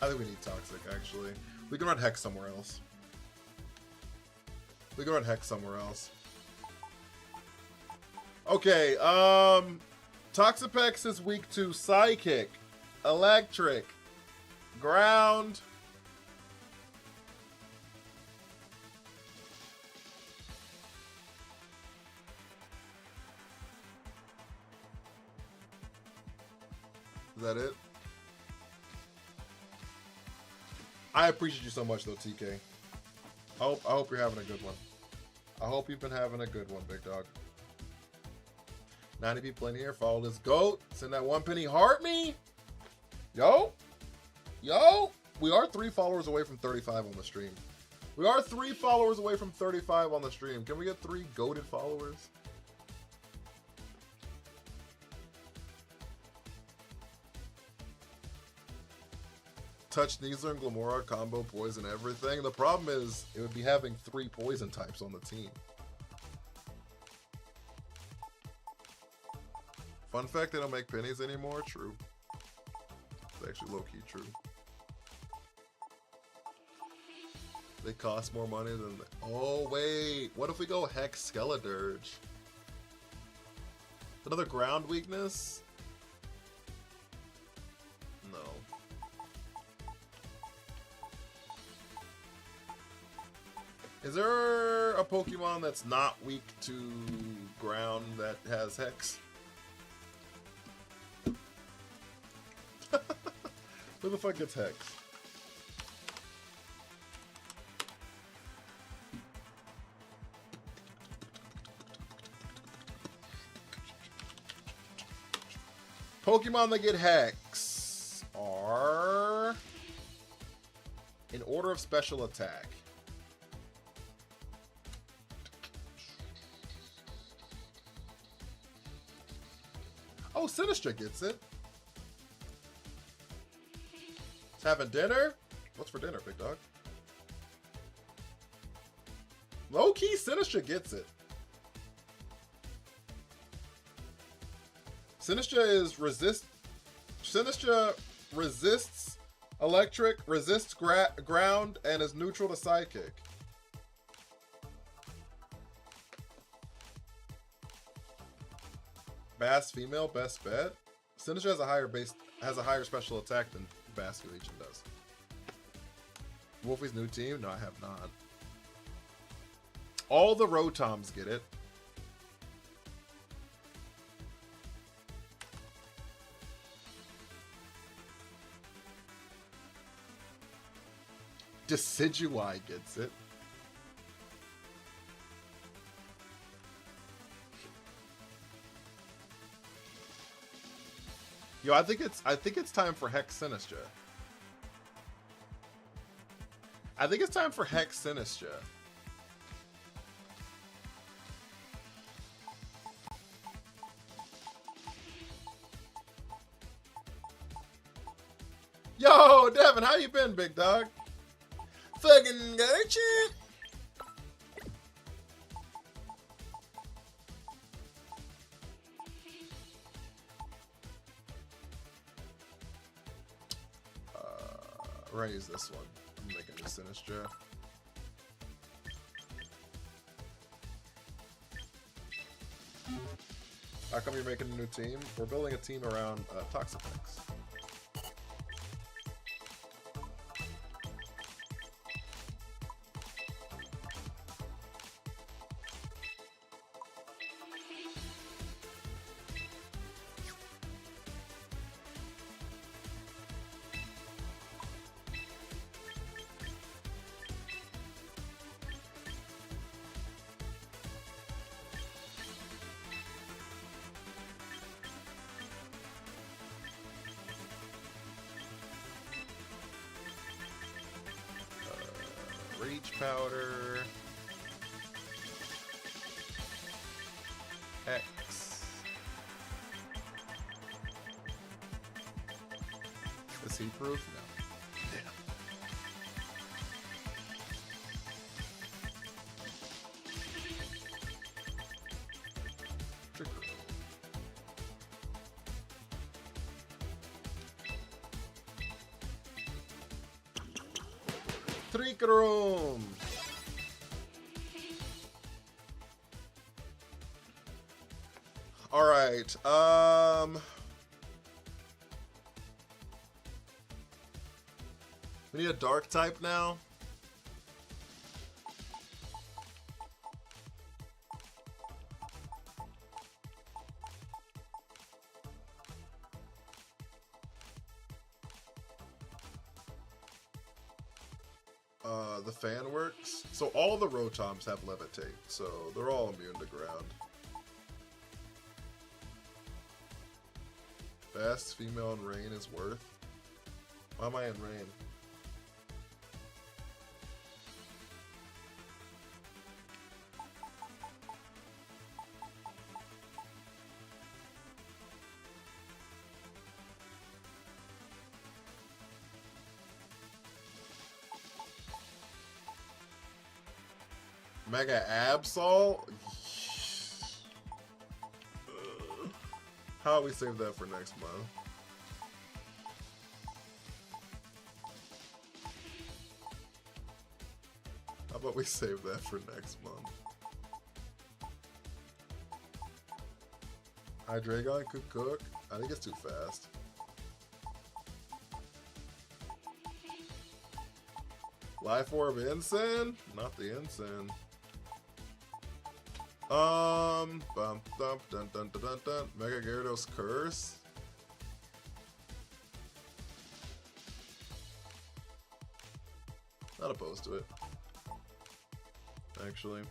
I think we need Toxic, actually. We can run Hex somewhere else. We can run Hex somewhere else. Okay, Toxapex is weak to Psychic, Electric, Ground. Is that it? I appreciate you so much, though, TK. I hope you're having a good one. I hope you've been having a good one, big dog. 90 people in here. Follow this goat. Send that 1 penny. Heart me. Yo. Yo. We are 3 followers away from 35 on the stream. We are 3 followers away from 35 on the stream. Can we get 3 goated followers? Touch Sneasler and Glamora, combo, poison, everything. The problem is it would be having 3 poison types on the team. Fun fact, they don't make pennies anymore. True. It's actually low-key true. They cost more money than... Oh, wait. What if we go Hex Skeledirge? Another ground weakness? No. Is there a Pokemon that's not weak to ground that has Hex? Who the fuck gets Hex? Pokemon that get Hex are in order of special attack. Oh, Sinistra gets it. Having dinner? What's for dinner, big dog? Low-key, Sinistra gets it. Sinistra resists electric, resists ground, and is neutral to psychic. Bass female, best bet. Sinistra has a higher special attack than Basket Legion does. Wolfie's new team? No, I have not. All the Rotoms get it. Decidueye gets it. Yo, I think it's time for Hex Sinistra. I think it's time for Hex Sinistra. Yo, Devin, how you been, big dog? Fucking gotcha. We're gonna use this one. I'm making this Sinistra. How come you're making a new team? We're building a team around Toxapex. Reach powder. X. Is he proof? No. Damn. Trigger. Trick Room. All right. We need a dark type now. The fan works. So all the Rotoms have levitate, so they're all immune to ground. Best female in rain is worth. Why am I in rain? Mega Absol? How about we save that for next month? How about we save that for next month? Hydreigon could cook. I think it's too fast. Life Orb Ensign? Not the Ensign. Bum, dun, dun, dun, dun, dun. Mega Gyarados Curse. Not opposed to it, actually.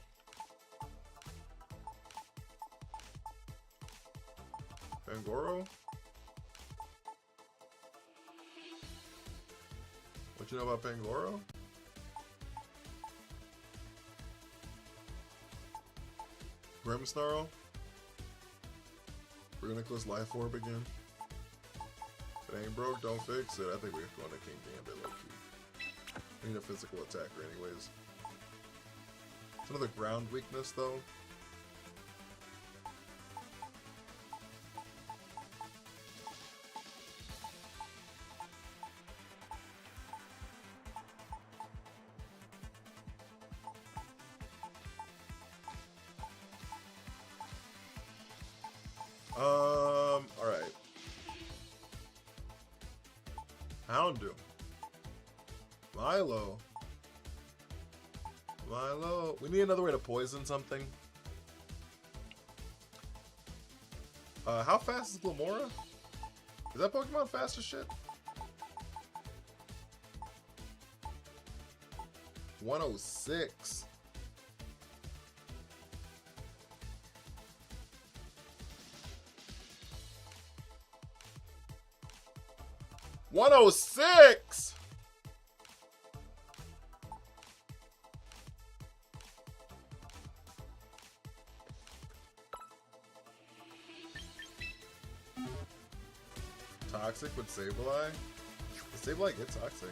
Pangoro? What you know about Pangoro? Grimmsnarl? Reuniclus Life Orb again? If it ain't broke, don't fix it. I think we're going to King Gambit low key. We need a physical attacker anyways. It's another ground weakness though. Alright. Houndoom. Milo. We need another way to poison something. How fast is Glimmora? Is that Pokemon fast as shit? 106. $106. Toxic with Sableye? Does Sableye get toxic?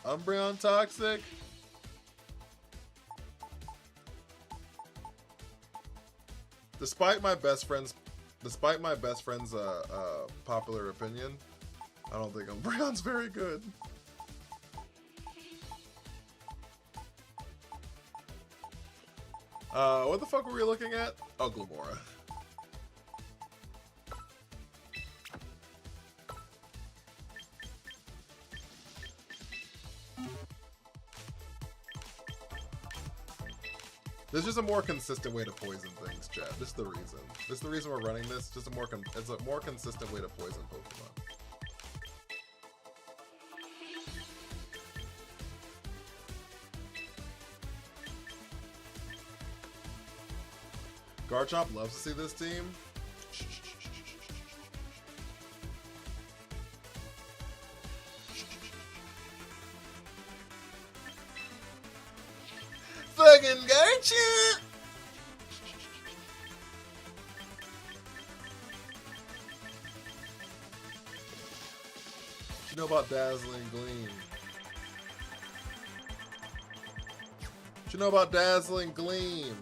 Umbreon toxic. Despite my best friend's popular opinion, I don't think Umbreon's very good. What the fuck were we looking at? Oh, Glimmora. There's just a more consistent way to poison things, chat. This is the reason. This is the reason we're running this. Just it's a more consistent way to poison Pokemon. Garchomp loves to see this team. Fucking gotcha! What you know about Dazzling Gleam? What you know about Dazzling Gleam?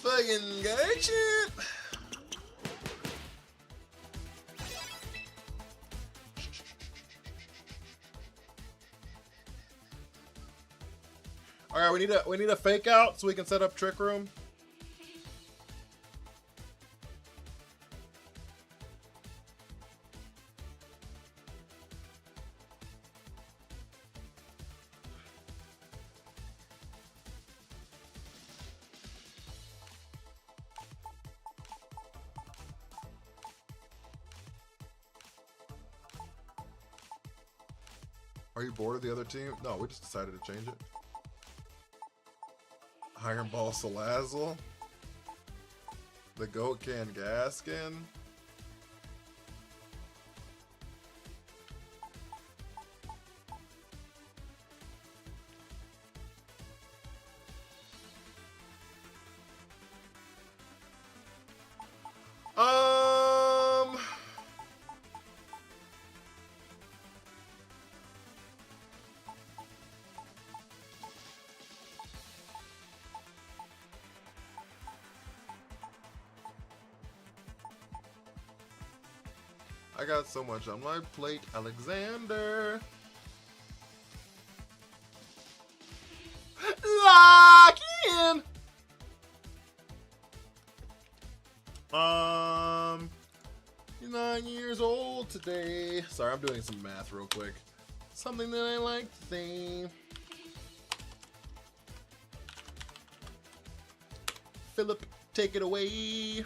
Fucking gotcha! All right, we need a fake out so we can set up Trick Room. Are you bored of the other team? No, we just decided to change it. Iron Ball Salazzle. The Goat Can Gaskin. I got so much on my plate, Alexander. Lock in. You're 9 years old today. Sorry, I'm doing some math real quick. Something that I like to say. Philip, take it away.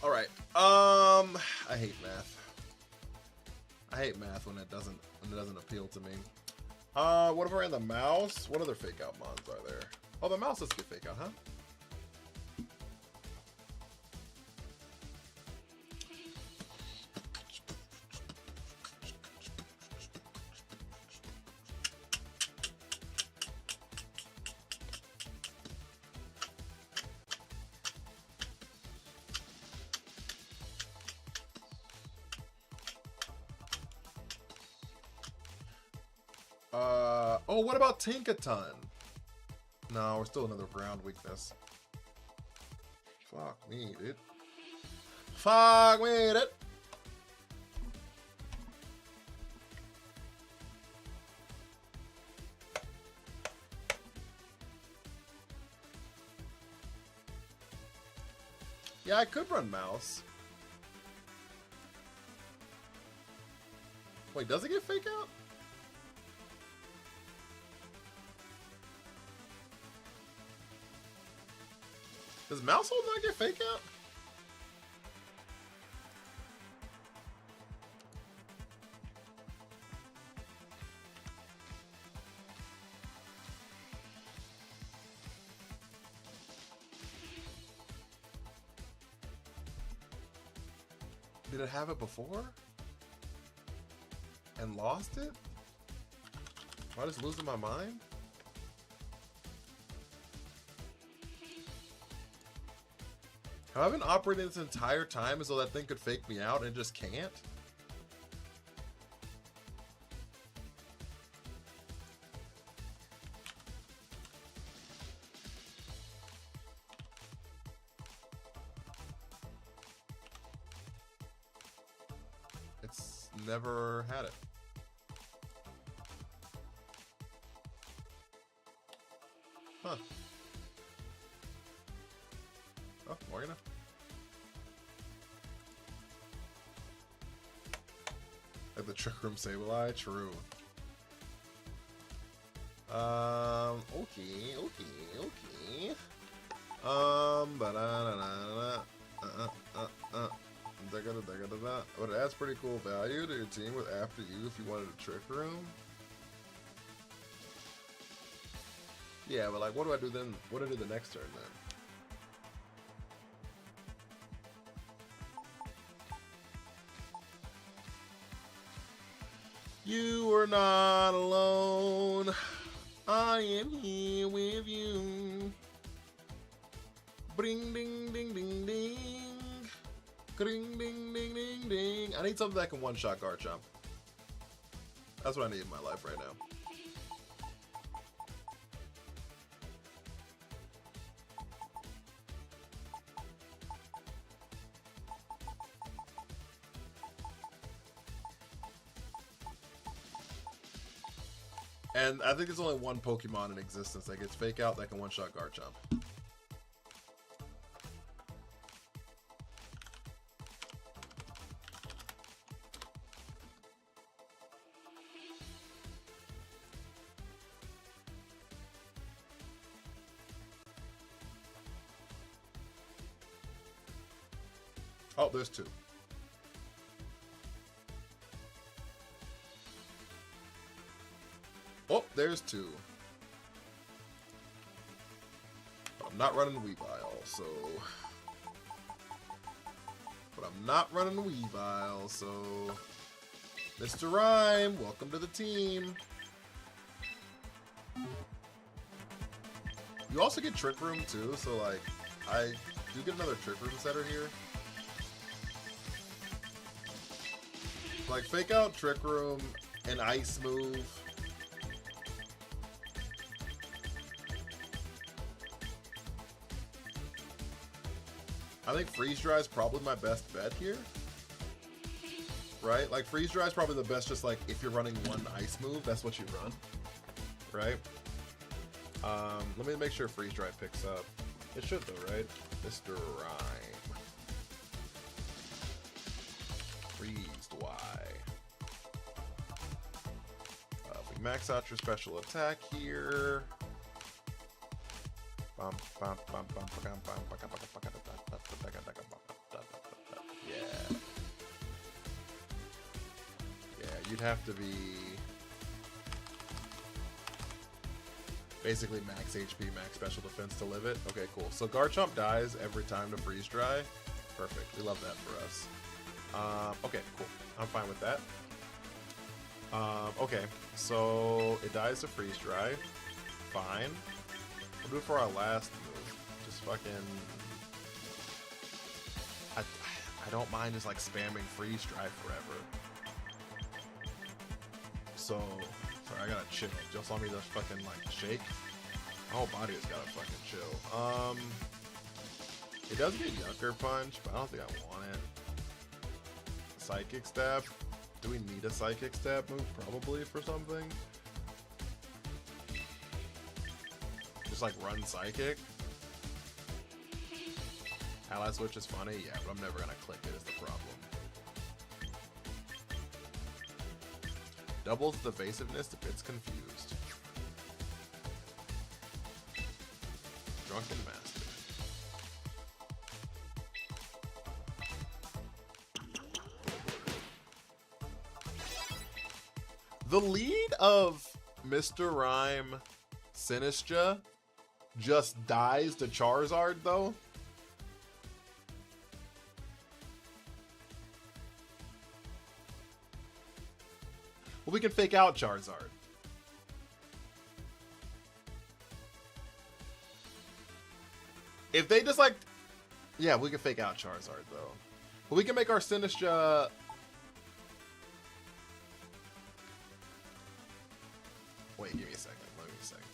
All right. I hate math. I hate math when it doesn't appeal to me. What if I ran the mouse? What other fake out mons are there? Oh, the mouse does get fake out, huh? Oh, what about Tinkaton? No, we're still another ground weakness. Fuck me, dude. Fuck me, dude. Yeah, I could run mouse. Wait, does it get fake out? Does Mousehold not get fake out? Did it have it before? And lost it? Am I just losing my mind? Have I been operating this entire time as though that thing could fake me out and it just can't? never had it. Huh. Oh, Morgana. Like the Trick Room Sableye, true. Okay. But it adds pretty cool value to your team with after you if you wanted a Trick Room. Yeah, but like, what do I do then? What do I do the next turn then? You are not alone. I am here with you. Bring ding ding ding ding. Ding ding ding ding ding. I need something that can one-shot Garchomp. That's what I need in my life right now. And I think there's only one Pokemon in existence that gets Fake Out that can one-shot Garchomp. Oh, there's two. Oh, there's two. But I'm not running Weavile, so... Mr. Rhyme, welcome to the team. You also get Trick Room too, so like, I do get another Trick Room setter here. Like, Fake Out, Trick Room, an Ice move. I think Freeze Dry is probably my best bet here. Right? Like, Freeze Dry is probably the best, just like, if you're running one Ice move, that's what you run. Right? Let me make sure Freeze Dry picks up. It should though, right? Mr. Rhyme. Freeze Y. We max out your special attack here. Yeah. Yeah, you'd have to be basically max HP, max special defense to live it. Okay, cool. So Garchomp dies every time to Freeze Dry. Perfect. We love that for us. Okay, cool. I'm fine with that. Okay, so it dies to Freeze Dry. Fine. We'll do it for our last move. Just fucking... I don't mind just like spamming Freeze Dry forever. So... Sorry, I gotta chill. Just saw me just fucking like shake. My whole body has gotta fucking chill. It does get Yucker Punch, but I don't think I want it. Psychic Stab. Do we need a Psychic Stab move? Probably for something. Just like run Psychic. Ally Switch is funny, yeah, but I'm never gonna click it is the problem. Doubles the evasiveness if it's confused. Drunken Master. The lead of Mr. Rhyme Sinistcha just dies to Charizard, though. Well, we can fake out Charizard. If they just like... Yeah, we can fake out Charizard, though. But we can make our Sinistcha... Wait, give me a second. Give me one second.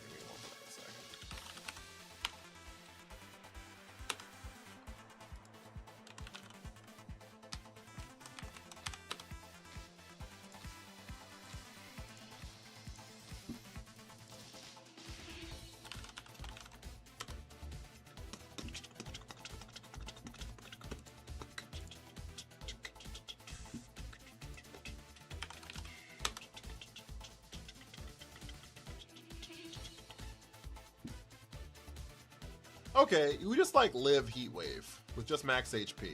Okay, we just like live Heat Wave with just max HP.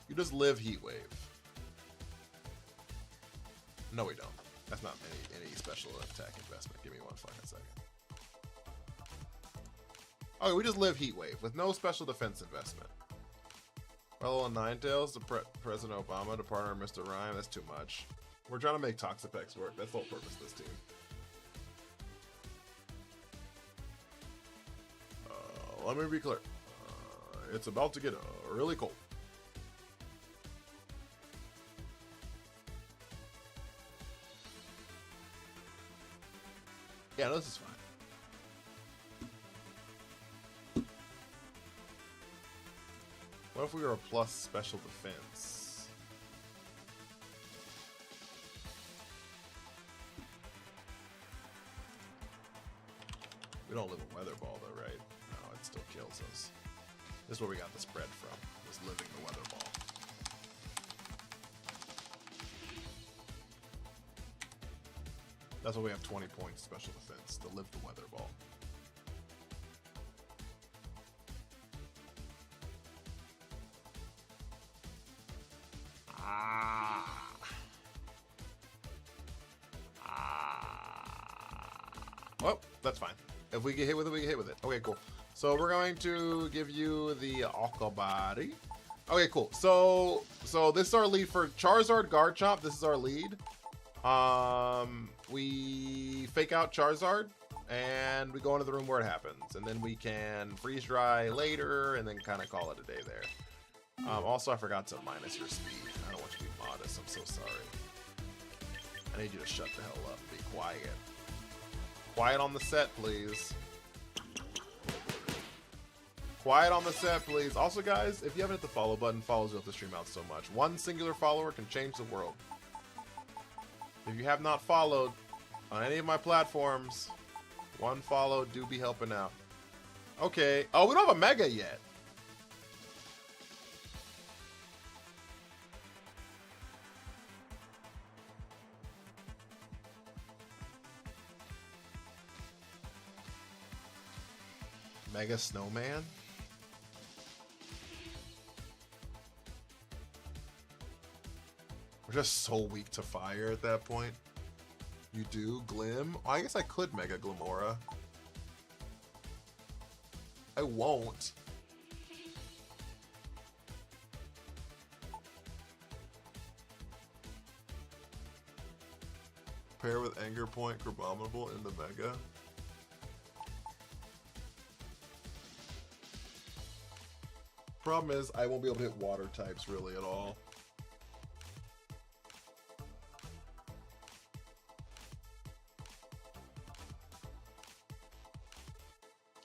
You just live Heat Wave. No, we don't. That's not any special attack investment. Give me one fucking second. Okay, we just live Heat Wave with no special defense investment. Rello and Ninetales to President Obama to partner Mr. Rhyme. That's too much. We're trying to make Toxapex work. That's the whole purpose of this team. Let me be clear. It's about to get really cold. Yeah, no, this is fine. What if we were a plus special defense? We don't live a weather ball though, right? No, it still kills us. This is where we got the spread from, was living the weather ball. That's why we have 20 points special defense, to live the weather ball. Well, that's fine. If we get hit with it, we get hit with it. Okay, cool. So we're going to give you the Akabari. Okay, cool. So this is our lead for Charizard, Garchomp. This is our lead. We fake out Charizard and we go into the room where it happens, and then we can freeze dry later and then kind of call it a day there. Also, I forgot to minus your speed. I don't want you to be modest. I'm so sorry. I need you to shut the hell up and be quiet. Quiet on the set, please. Quiet on the set, please. Also, guys, if you haven't hit the follow button, follows you up the stream out so much. One singular follower can change the world. If you have not followed on any of my platforms, one follow do be helping out. Okay. Oh, we don't have a Mega yet. Mega Snowman? We're just so weak to fire at that point. You do? Glim? Oh, I guess I could Mega Glimora. I won't. Pair with Anger Point, Crabominable in the Mega. Problem is, I won't be able to hit water types really at all.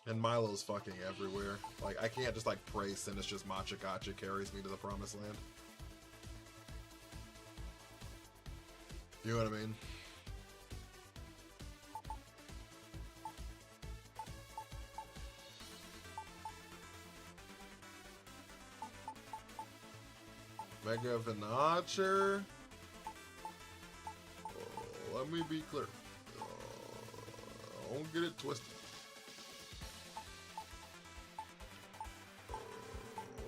And Milo's fucking everywhere. Like, I can't just like praise and it's just Machagacha carries me to the promised land. You know what I mean? Mega Venacher. Oh, let me be clear. Don't get it twisted.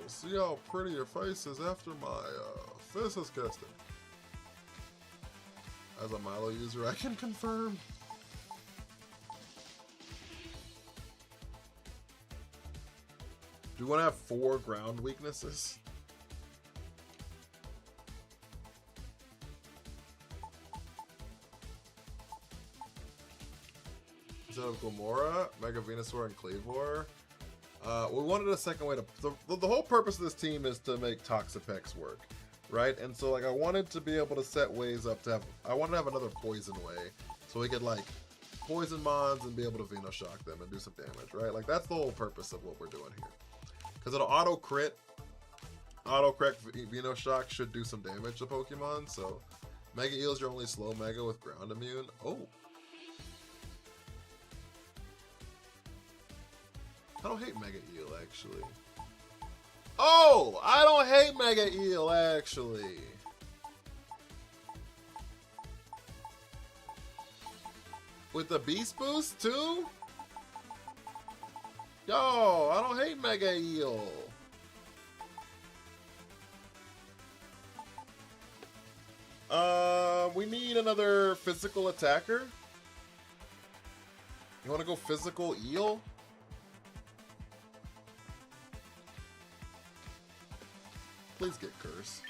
See how pretty your face is after my fist is casted. As a Milo user, I can confirm. Do you want to have 4 ground weaknesses? Instead of Gomora, Mega Venusaur, and Kleavor. We wanted a second way to... The whole purpose of this team is to make Toxapex work, right? And so, like, I wanted to be able to set ways up to have... I wanted to have another poison way, so we could, like, poison Mons and be able to Venoshock them and do some damage, right? Like, that's the whole purpose of what we're doing here. Because it'll auto-crit Venoshock should do some damage to Pokemon, so... Mega Eel's your only slow Mega with ground immune. Oh! I don't hate Mega Eel, actually. Oh! I don't hate Mega Eel, actually. With the Beast Boost, too? Yo, I don't hate Mega Eel. We need another physical attacker. You want to go physical eel? Please get curse.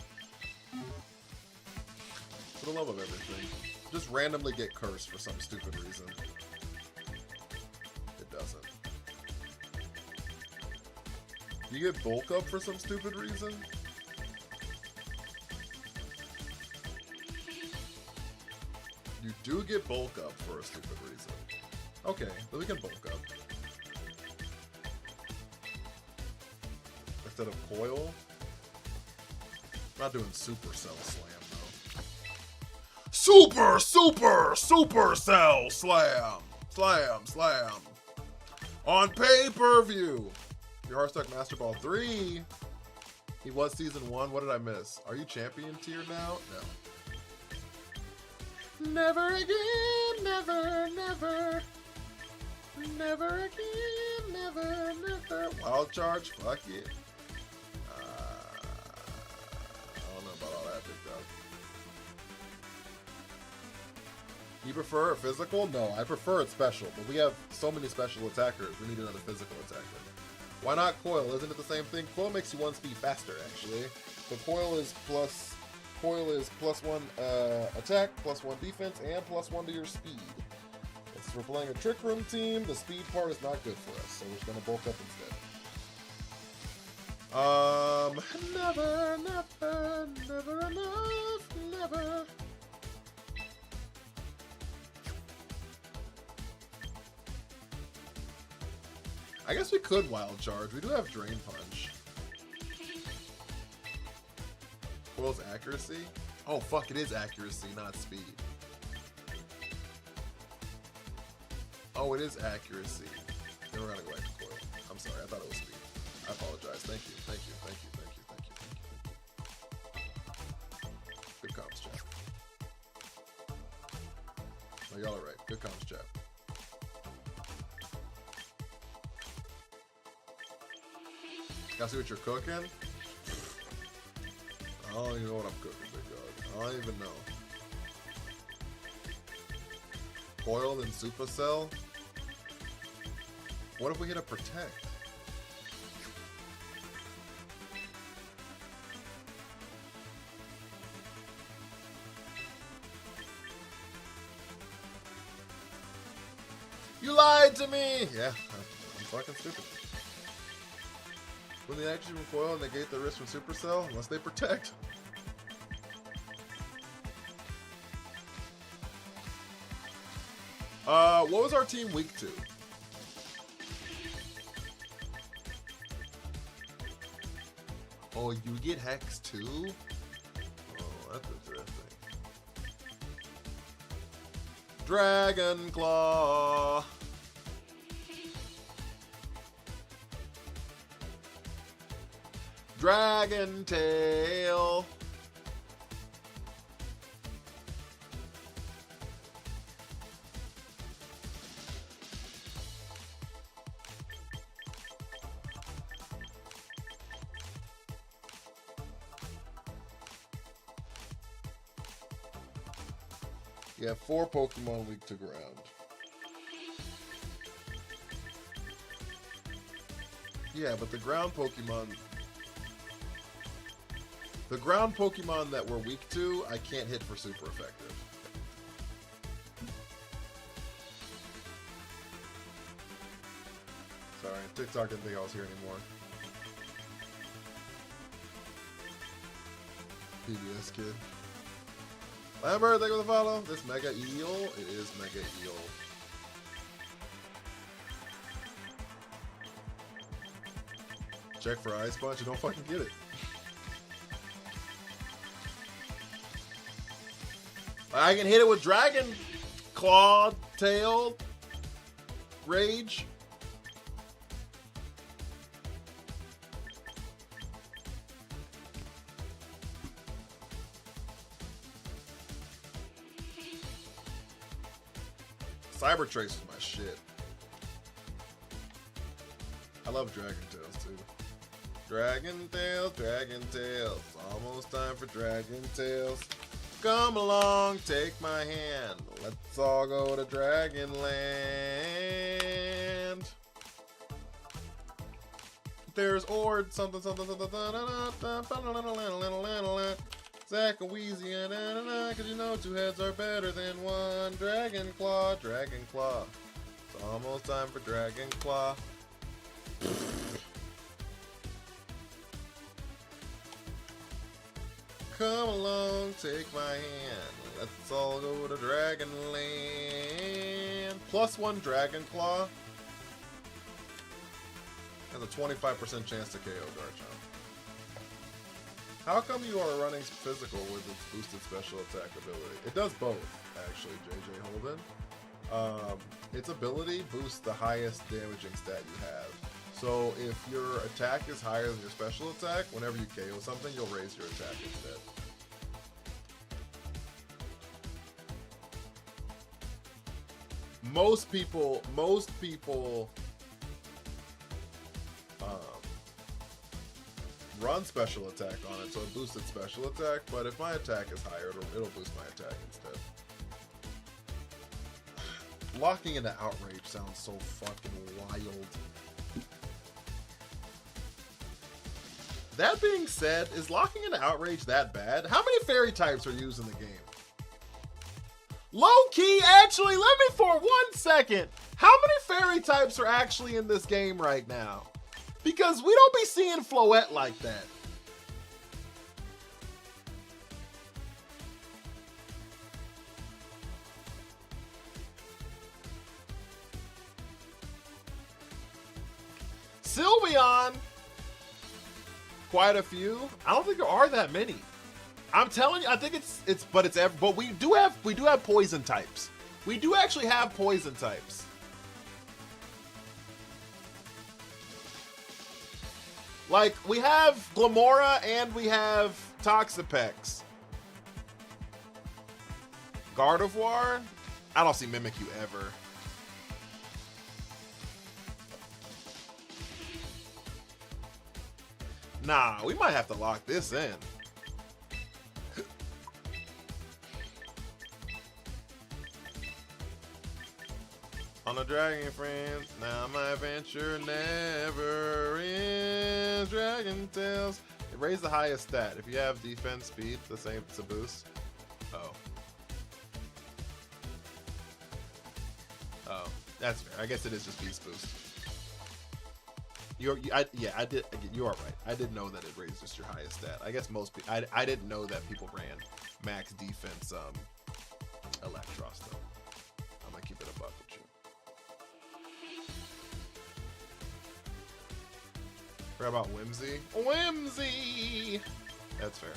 For the love of everything. Just randomly get cursed for some stupid reason. It doesn't. You get bulk up for some stupid reason? You do get bulk up for a stupid reason. Okay, then we can bulk up. Instead of coil. I'm not doing Supercell Slam though. Supercell Slam! Slam! On pay-per-view! Your Hearthstone Master Ball 3. He was Season 1. What did I miss? Are you champion tier now? No. Never again, never. Never again, never. Wild charge? Fuck it. I don't know about all that, big dog. You prefer a physical? No, I prefer it special, but we have so many special attackers, we need another physical attacker. Why not Coil? Isn't it the same thing? Coil makes you 1 speed faster, actually. But Coil is plus +1 attack, +1 defense, and +1 to your speed. Since we're playing a Trick Room team, the speed part is not good for us, so we're just gonna bulk up instead. Never enough, never. I guess we could Wild Charge. We do have Drain Punch. Coil's accuracy? Oh, fuck, it is accuracy, not speed. Oh, it is accuracy. Then we're gonna go back to Coil. I'm sorry, I thought it was speed. I apologize. Thank you. Good comms, chat. Oh, y'all are right. Good comms, chat. Gotta see what you're cooking? I don't even know what I'm cooking, big dog. I don't even know. Coil and Supercell? What if we hit a Protect? You lied to me! Yeah, I'm fucking stupid. When they actually recoil, negate the risk from Supercell unless they Protect. What was our team weak to? Oh, you get Hex too? Oh, that's interesting. Dragon Claw. Dragon Tail. You have 4 Pokemon weak to ground. Yeah, but the ground Pokemon that we're weak to, I can't hit for super effective. Sorry, TikTok didn't think I was here anymore. PBS kid. Lambert, thank you for the follow. This Mega Eel, it is Mega Eel. Check for Ice Punch, you don't fucking get it. I can hit it with Dragon Claw, Tail, Rage. Cyber Trace is my shit. I love Dragon Tales too. Dragon Tales, Dragon Tales. Almost time for Dragon Tales. Come along, take my hand. Let's all go to Dragonland. There's Ord, something, something, something, Zack and Wheezy, cause you know 2 heads are better than 1. Dragon Claw, Dragon Claw. It's almost time for Dragon Claw. Come along, take my hand. Let's all go to Dragonland. +1 Dragon Claw has a 25% chance to KO Garchomp. How come you are running physical with its boosted special attack ability? It does both, actually, JJ Holden. Its ability boosts the highest damaging stat you have. So if your attack is higher than your special attack, whenever you KO something, you'll raise your attack instead. Most people run special attack on it, so it boosts its special attack, but if my attack is higher, it'll boost my attack instead. Locking into Outrage sounds so fucking wild. That being said, is locking into Outrage that bad? How many fairy types are used in the game? Low key, actually, let me for 1 second. How many fairy types are actually in this game right now? Because we don't be seeing Floette like that. Sylveon, quite a few. I don't think there are that many. I'm telling you, I think but we do have poison types. We do actually have poison types. Like, we have Glamora and we have Toxapex. Gardevoir? I don't see Mimikyu ever. Nah, we might have to lock this in. On a dragon friend, now my adventure never ends. Dragon Tales. It raised the highest stat. If you have defense speed, the same, it's a boost. Oh. Oh, that's fair. I guess it is just beast boost. You are right. I did know that it raised just your highest stat. I guess most people. I didn't know that people ran max defense Electros though. I'm gonna keep it a buck with you. Forgot about Whimsy. Whimsy! That's fair.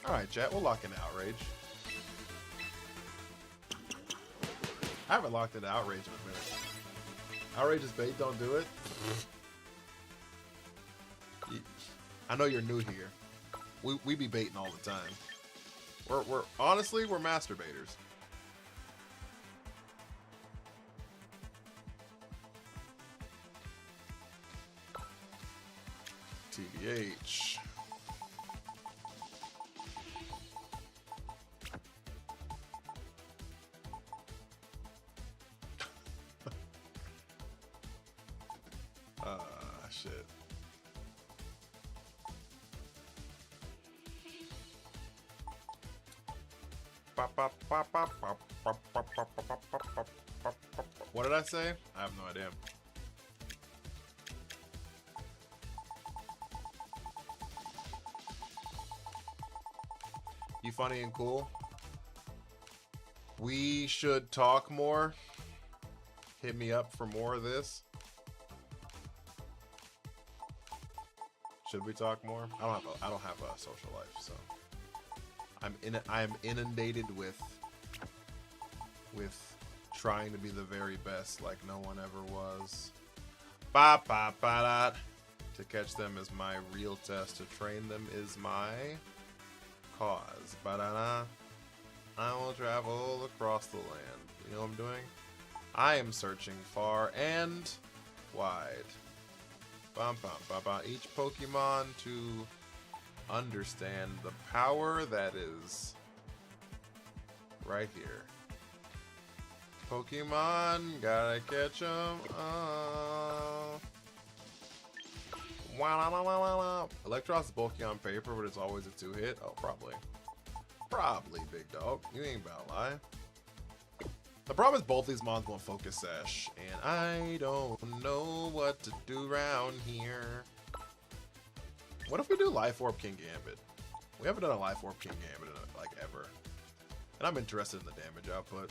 Alright, chat, we'll lock in Outrage. I haven't locked into Outrage in a minute. Outrage is bait, don't do it. I know you're new here. We be baiting all the time. We're honestly, we're masturbators. TBH. Shit. What did I say? I have no idea. You funny and cool. We should talk more. Hit me up for more of this. Should we talk more? I don't have a social life, so I'm inundated with trying to be the very best, like no one ever was. Ba ba ba da. To catch them is my real test. To train them is my cause. Ba da da. I will travel across the land. You know what I'm doing? I am searching far and wide. Bum, bum, bum, bum. Each Pokemon to understand the power that is right here. Pokemon, gotta catch 'em all. Wow. Electros is bulky on paper, but it's always a 2-hit. Oh, probably. Probably, big dog. You ain't about to lie. The problem is both these mons want Focus Sash, and I don't know what to do around here. What if we do Life Orb King Gambit? We haven't done a Life Orb King Gambit in like ever. And I'm interested in the damage output.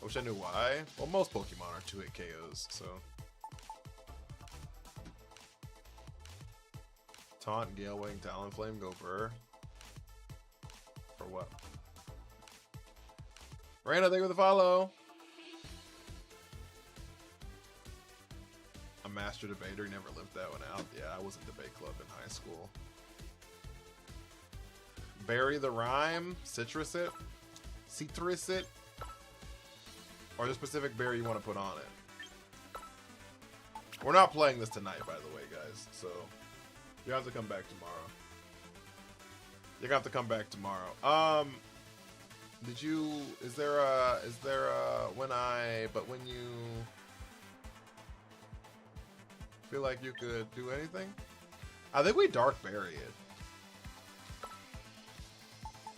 I wish I knew why. Well, most Pokemon are 2-hit KOs, so. Taunt, Gale Wing, Talonflame, go Burr. For what? Raina, thank you for the follow. A master debater, you never lived that one out. Yeah, I was in debate club in high school. Bury the Rhyme, Citrus it, Citrus it, or the specific berry you want to put on it. We're not playing this tonight, by the way, guys, so you have to come back tomorrow. You're gonna have to come back tomorrow. Did you, is there a, when you feel like you could do anything? I think we dark berry it.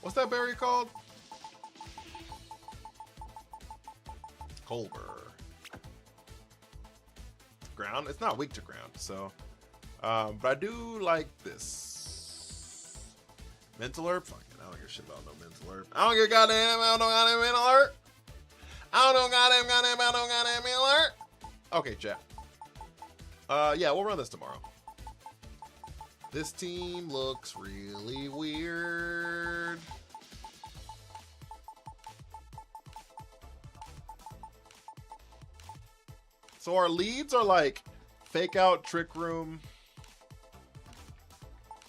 What's that berry called? Colbur. Ground? It's not weak to ground, so. But I do like this. Mental Herb? Fuck it, I don't give a shit about no Mental Herb. I don't give a goddamn, I don't goddamn Mental Herb. I don't goddamn Mental Herb. Okay, chat. Yeah, we'll run this tomorrow. This team looks really weird. So our leads are like Fake Out, Trick Room.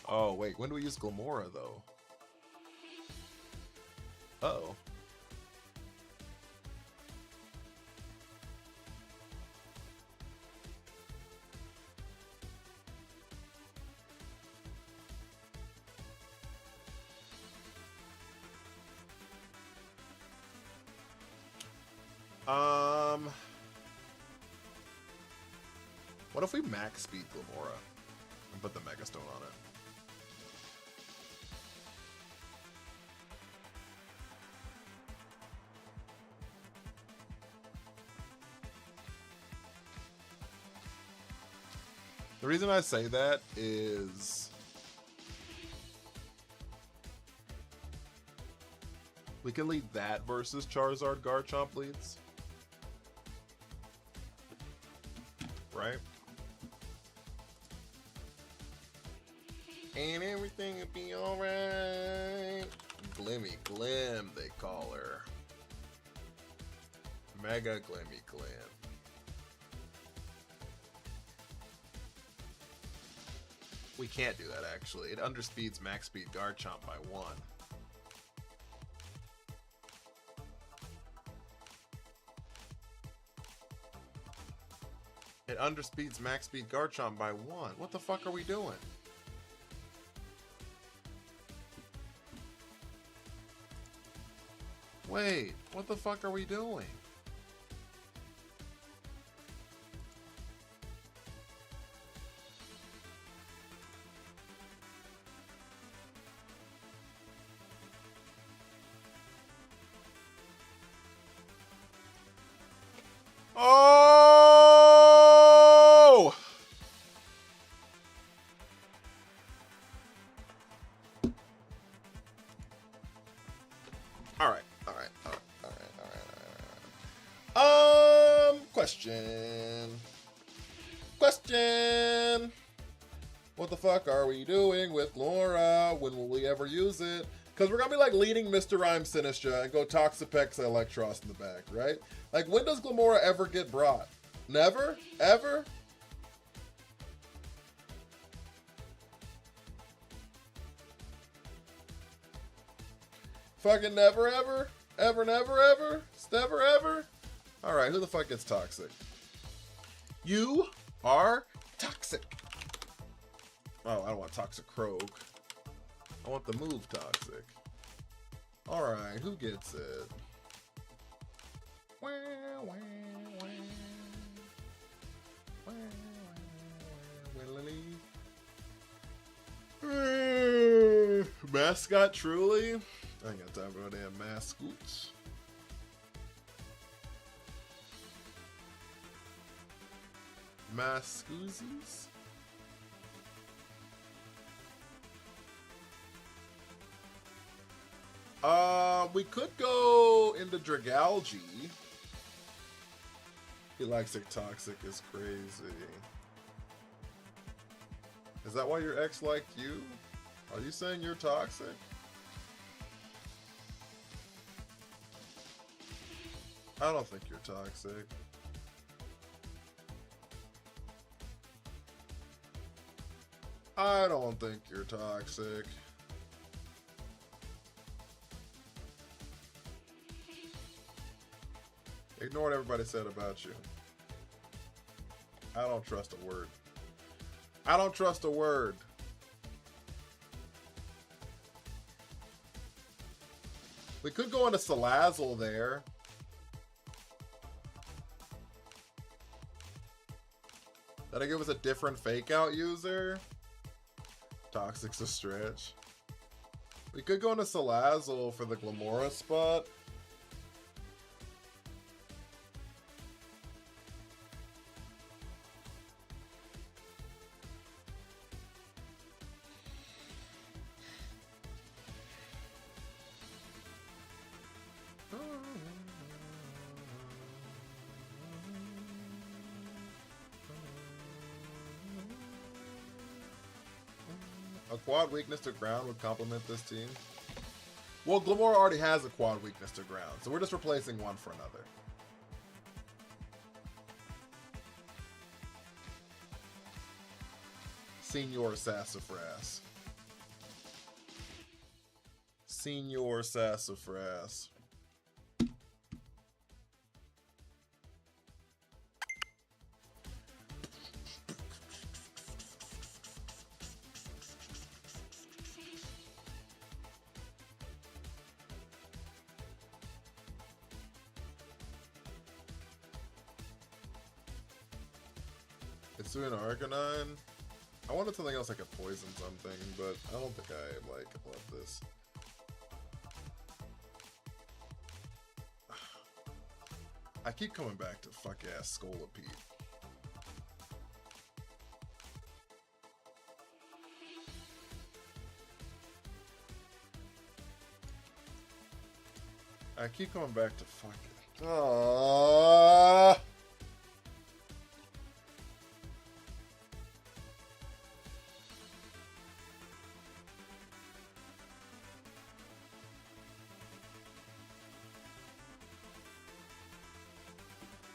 Oh, wait. When do we use Glamora, though? Uh-oh. What if we max speed Glamora and put the Mega Stone on it? The reason I say that is we can lead that versus Charizard Garchomp leads. Right? And everything will be alright. Glimmy Glim, they call her. Mega Glimmy Glim. We can't do that, actually. It underspeeds max speed Garchomp by 1. It underspeeds max speed Garchomp by 1. What the fuck are we doing? Wait, what the fuck are we doing? Oh! All right. Question. What the fuck are we doing with Laura? When will we ever use it? Because we're going to be like leading Mr. Rhyme Sinistra and go Toxapex and Electros in the back, right? Like, when does Glamora ever get brought? Never? Ever? Fucking never ever? Ever never ever? Never ever? Alright, who the fuck gets toxic? You are toxic. Oh, I don't want Toxic Croak. I want the move Toxic. Alright, who gets it? Mascot truly? I ain't got time for no damn mascots. Mascoosies? We could go into Dragalge. Electric Toxic is crazy. Is that why your ex liked you? Are you saying you're toxic? I don't think you're toxic. I don't think you're toxic. Ignore what everybody said about you. I don't trust a word. I don't trust a word. We could go into Salazzle there. That'll give us a different fake out user. Toxic's a stretch. We could go into Salazzle for the Glamora spot. A quad weakness to ground would complement this team. Well, Glamora already has a quad weakness to ground, so we're just replacing one for another. Senior Sassafras. Senior Sassafras. It's doing Arcanine. I wanted something else I could poison something, but I don't think I love this. I keep coming back to fuck ass Scolipede. I keep coming back to fuck it.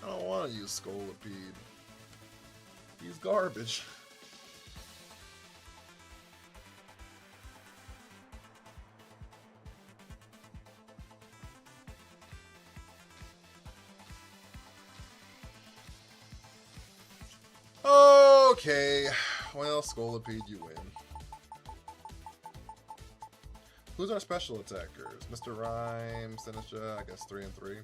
I don't want to use Scolipede. He's garbage. Okay, well, Scolipede, you win. Who's our special attackers? Mr. Rhyme, Sinistra, I guess 3 and 3.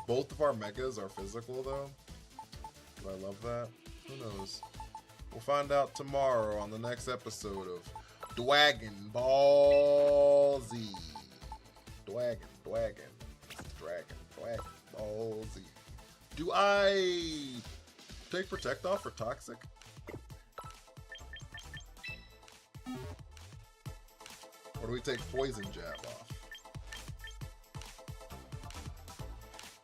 Both of our megas are physical, though. Do I love that? Who knows? We'll find out tomorrow on the next episode of Dragon Ball Z. Dragon Ball Z. Do I take Protect off for Toxic? Or do we take Poison Jab off?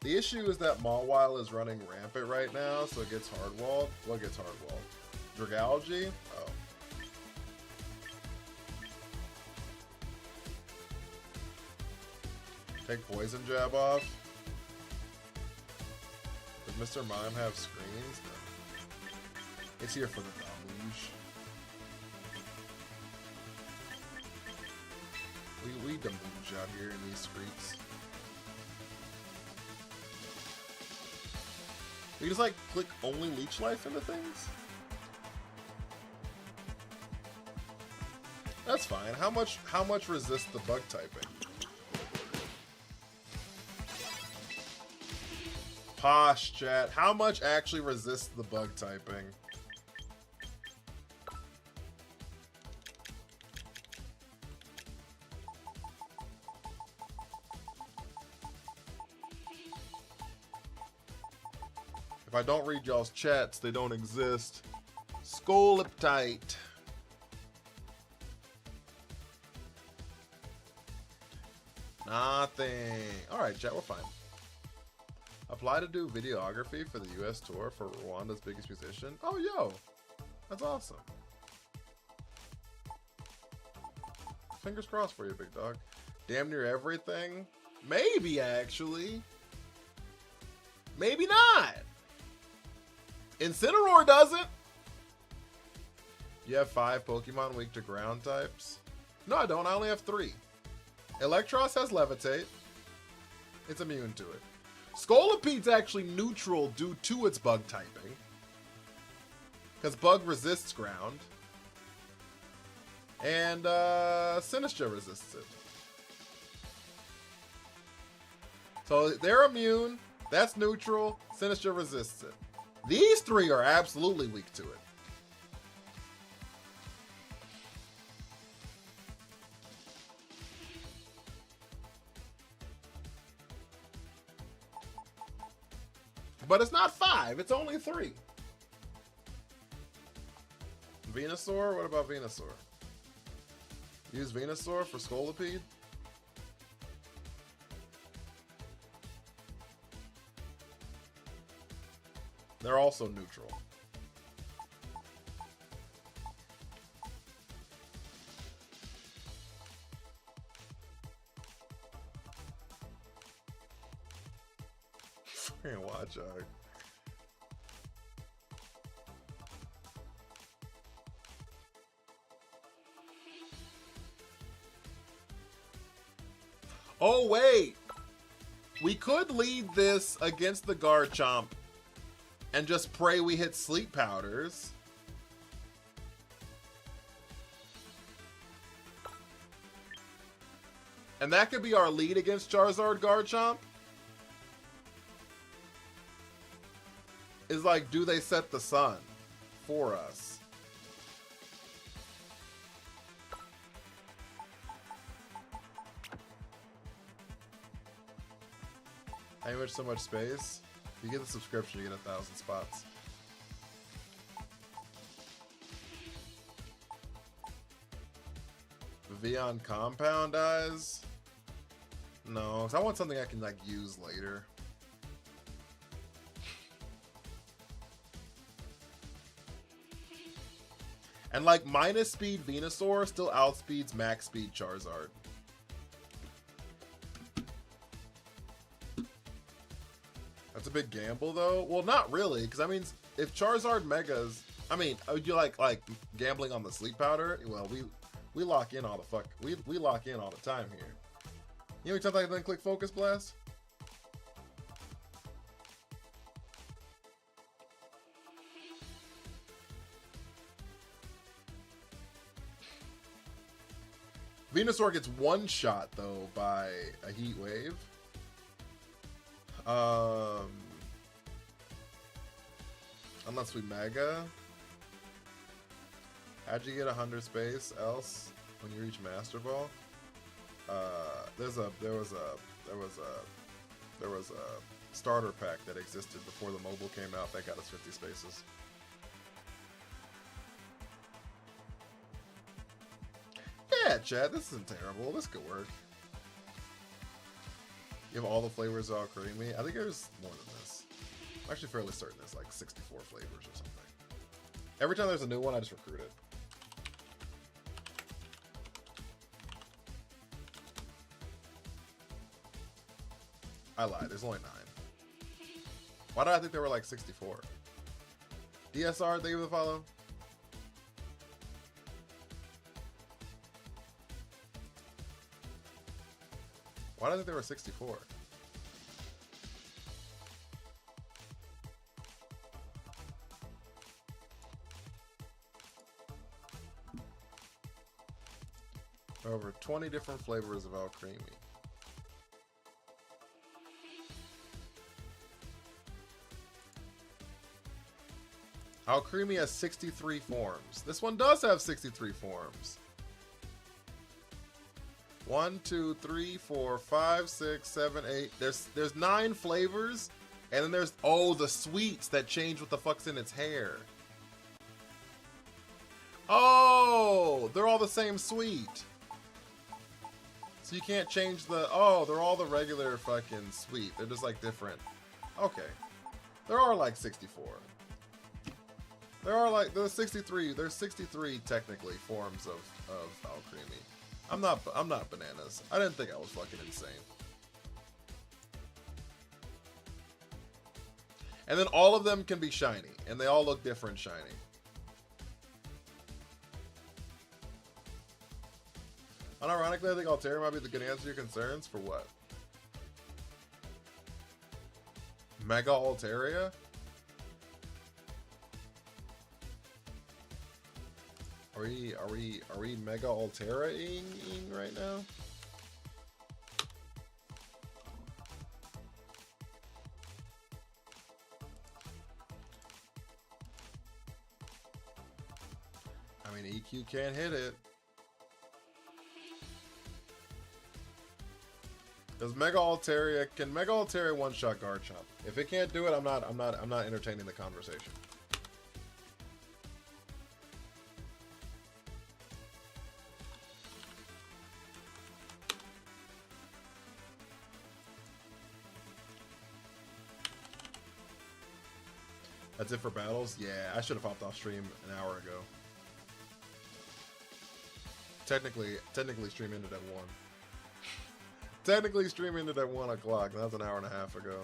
The issue is that Mawile is running rampant right now, so it gets hard-walled. What gets hard-walled? Dragalge? Oh. Take Poison Jab off? Does Mr. Mime have screens? No. It's here for the deluge. We Demooge out here in these streets. You just like click only leech life into things? That's fine. How much resists the bug typing? Posh chat. How much actually resists the bug typing? If I don't read y'all's chats, they don't exist. Scoliptite. Nothing. Alright, chat, we're fine. Apply to do videography for the US tour for Rwanda's biggest musician. Oh, yo. That's awesome. Fingers crossed for you, big dog. Damn near everything? Maybe, actually. Maybe not. Incineroar doesn't. You have 5 Pokemon weak to ground types? No, I don't. I only have 3. Electros has Levitate. It's immune to it. Scolipede's actually neutral due to its bug typing. Because bug resists ground. And Sinistcha resists it. So they're immune. That's neutral. Sinistcha resists it. These 3 are absolutely weak to it. But it's not 5, it's only 3. Venusaur? What about Venusaur? Use Venusaur for Scolipede? They're also neutral. Fucking watch out. Oh wait! We could lead this against the Garchomp and just pray we hit Sleep Powders. And that could be our lead against Charizard Garchomp. Is like, do they set the sun for us? I wish so much space. If you get the subscription, you get 1,000 spots. Vion Compound Eyes? No, 'cause I want something I can like use later. And like minus speed Venusaur still outspeeds max speed Charizard. That's a big gamble though. Well, not really, because I mean, if Charizard Megas, I mean, would you like gambling on the Sleep Powder? Well, we lock in all the fuck. We lock in all the time here. You know, something like then click Focus Blast. Venusaur gets one shot though by a Heat Wave. Unless we Mega. How'd you get 100 space else when you reach Master Ball? There was a starter pack that existed before the mobile came out that got us 50 spaces. Yeah, Chad, this isn't terrible. This could work. You have all the flavors all creamy. I think there's more than this. I'm actually fairly certain there's like 64 flavors or something. Every time there's a new one, I just recruit it. I lied, there's only 9. Why did I think there were like 64? DSR, thank you for the follow. Why did I think they were 64? Over 20 different flavors of Alcremie. Alcremie has 63 forms. This one does have 63 forms. 1, 2, 3, 4, 5, 6, 7, 8. There's 9 flavors, and then there's the sweets that change what the fuck's in its hair. Oh, they're all the same sweet. So you can't change the they're all the regular fucking sweet. They're just like different. Okay. There are like 64. There's 63. There's 63 technically forms of Alcremie. I'm not bananas. I didn't think I was fucking insane. And then all of them can be shiny, and they all look different shiny. Unironically, I think Altaria might be the good answer to your concerns. For what? Mega Altaria? Are we Mega Altaria-ing right now? I mean, EQ can't hit it. Does Mega Altaria, can Mega Altaria one-shot Garchomp? If it can't do it, I'm not entertaining the conversation. That's it for battles? Yeah, I should have hopped off stream an hour ago. Technically stream ended at 1. Technically stream ended at 1 o'clock. That was an hour and a half ago.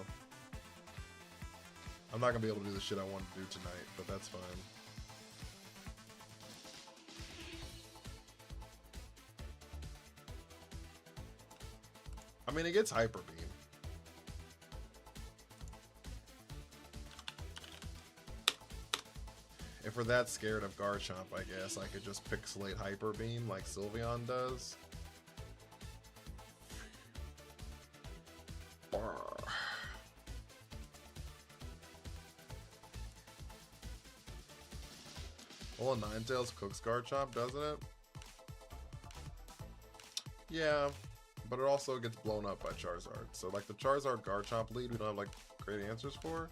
I'm not going to be able to do the shit I want to do tonight, but that's fine. I mean, it gets Hyper Beam. If we're that scared of Garchomp, I guess I could just pixelate Hyper Beam like Sylveon does. Well, Ninetales cooks Garchomp, doesn't it? Yeah, but it also gets blown up by Charizard. So, like, the Charizard Garchomp lead, we don't have, like, great answers for.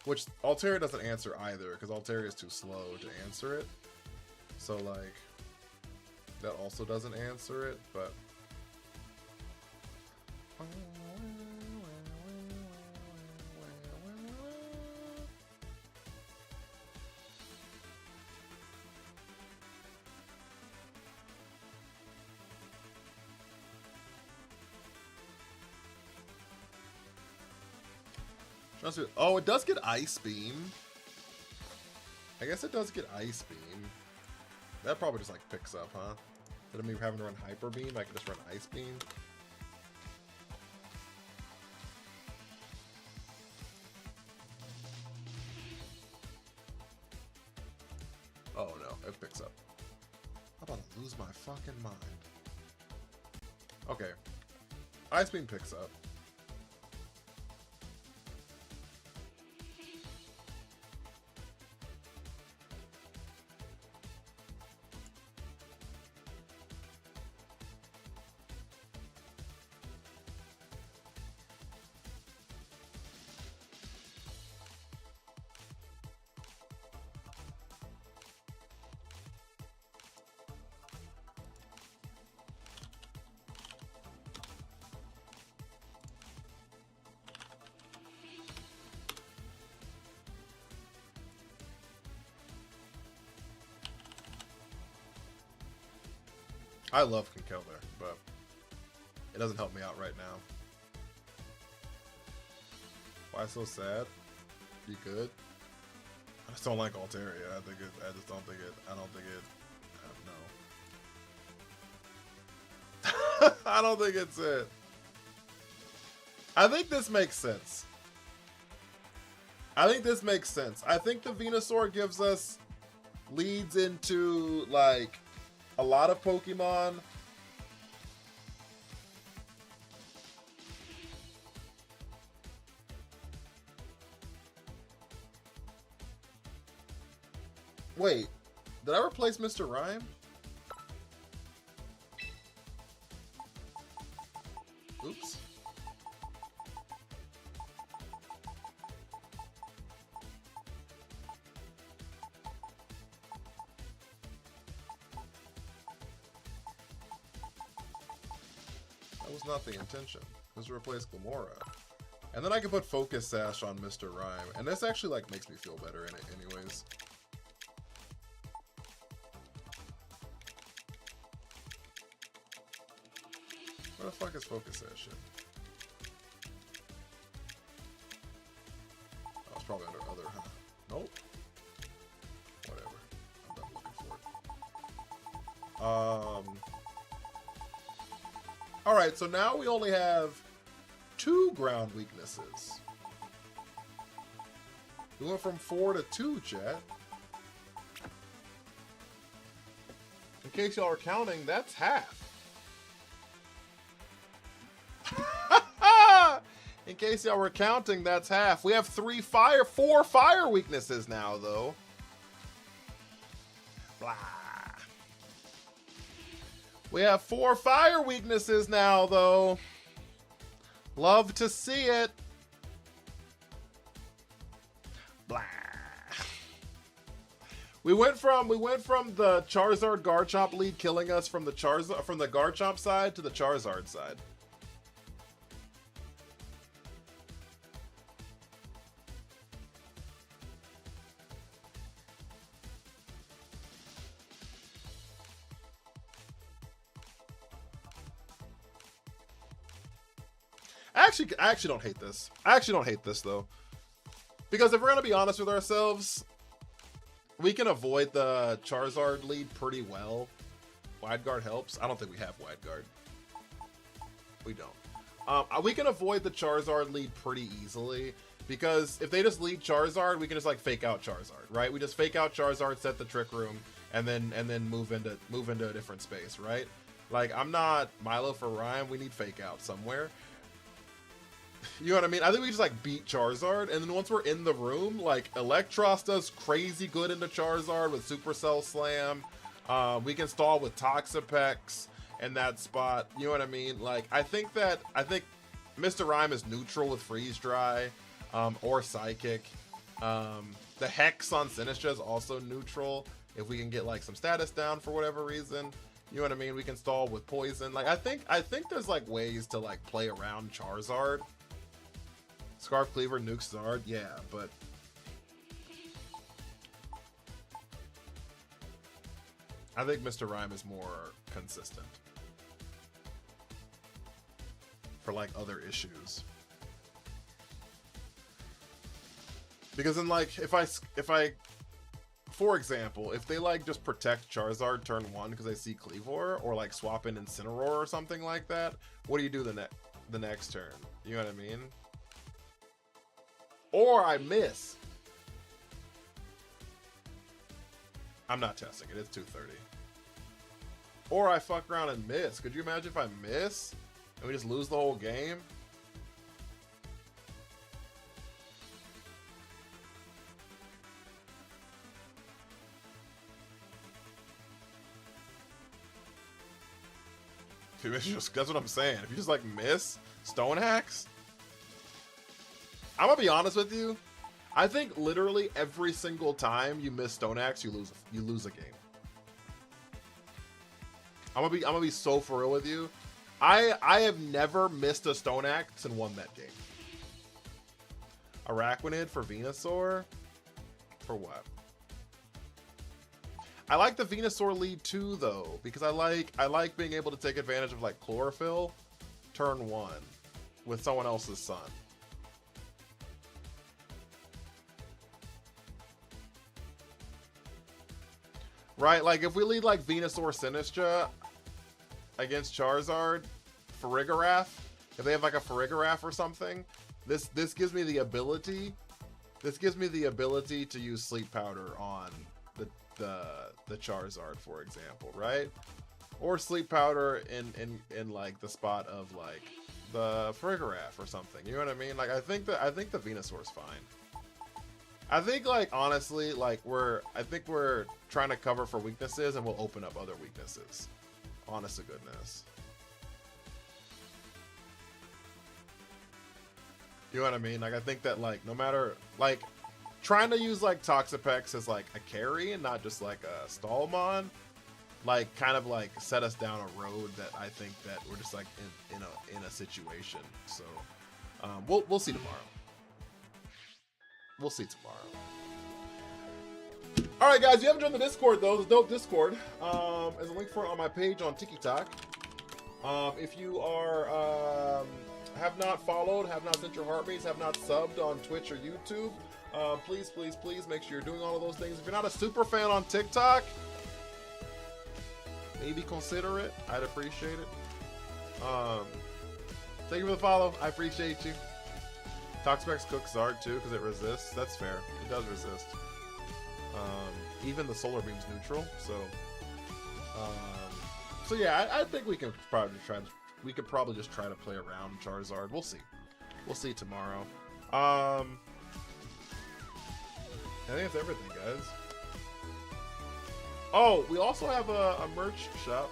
Which Altaria doesn't answer either, because Altaria is too slow to answer it. So, like, that also doesn't answer it, but... Oh, it does get Ice Beam. I guess it does get Ice Beam. That probably just like picks up, huh? Instead of me having to run Hyper Beam, I can just run Ice Beam. Oh no, it picks up. I'm about to lose my fucking mind. Okay. Ice Beam picks up. I love Conkeldurr, but it doesn't help me out right now. Why so sad? You good? I just don't like Altaria. I just don't think it. I don't think it. No. I don't think it's it. I think this makes sense. I think this makes sense. I think the Venusaur gives us leads into, like, a lot of Pokemon. Wait, did I replace Mr. Rhyme? Oops. That was not the intention. It was to replace Glamora. And then I can put Focus Sash on Mr. Rhyme. And this actually, like, makes me feel better in it anyways. Where the fuck is Focus Sash? Oh, it's probably under other, huh? Nope. Whatever. I'm done looking for it. Alright, so now we only have 2 ground weaknesses. We went from 4 to 2, chat. In case y'all are counting, that's half. In case y'all were counting, that's half. We have 4 fire weaknesses now, though. Blah. We have 4 fire weaknesses now, though. Love to see it. Blah. We went from the Charizard Garchomp lead killing us from the Garchomp side to the Charizard side. I actually don't hate this. I actually don't hate this, though. Because if we're going to be honest with ourselves, we can avoid the Charizard lead pretty well. Wide Guard helps. I don't think we have Wide Guard. We don't. We can avoid the Charizard lead pretty easily. Because if they just lead Charizard, we can just, like, fake out Charizard, right? We just fake out Charizard, set the Trick Room, and then move into a different space, right? Like, I'm not Milo for Rhyme. We need fake out somewhere. You know what I mean? I think we just, like, beat Charizard, and then once we're in the room, like, Electros does crazy good into Charizard with Supercell Slam. We can stall with Toxapex in that spot. You know what I mean? Like, I think Mr. Rhyme is neutral with Freeze Dry, or Psychic. The Hex on Sinistcha is also neutral if we can get, like, some status down for whatever reason. You know what I mean? We can stall with Poison. Like, I think there's, like, ways to, like, play around Charizard. Scarf Cleaver nukes Zard, yeah, but I think Mr. Rhyme is more consistent for, like, other issues. Because then, like, if I, for example, if they, like, just protect Charizard turn 1 because they see Cleavor, or, like, swap in Incineroar or something like that, what do you do the next turn? You know what I mean? Or I miss. I'm not testing it. It's 230. Or I fuck around and miss. Could you imagine if I miss and we just lose the whole game? That's what I'm saying. If you just, like, miss Stone Hacks, I'm gonna be honest with you. I think literally every single time you miss Stone Axe, you lose a game. I'm gonna be so for real with you. I have never missed a Stone Axe and won that game. Araquanid for Venusaur? For what? I like the Venusaur lead too, though, because I like being able to take advantage of, like, Chlorophyll turn 1 with someone else's Sun. Right, like, if we lead, like, Venusaur Sinistcha against Charizard, Farigiraf, if they have like a Farigiraf or something, this gives me the ability. This gives me the ability to use Sleep Powder on the Charizard, for example, right? Or Sleep Powder in like the spot of like the Farigiraf or something. You know what I mean? Like I think the Venusaur's fine. I think like honestly, like I think we're trying to cover for weaknesses, and we'll open up other weaknesses. Honest to goodness. You know what I mean? Like I think that like no matter like trying to use like Toxapex as like a carry and not just like a Stallmon, like kind of like set us down a road that I think that we're just like in a situation. So we'll see tomorrow. We'll see tomorrow. All right, guys, if you haven't joined the Discord though, the dope Discord. There's a link for it on my page on TikTok. If you are have not followed, have not sent your heartbeats, have not subbed on Twitch or YouTube, please make sure you're doing all of those things. If you're not a super fan on TikTok, maybe consider it. I'd appreciate it. Thank you for the follow. I appreciate you. Toxapex cooks Zard too because it resists. That's fair. It does resist. Even the Solar Beam's neutral. So yeah, I think we can probably just try to play around Charizard. We'll see. We'll see tomorrow. I think that's everything, guys. Oh, we also have a merch shop.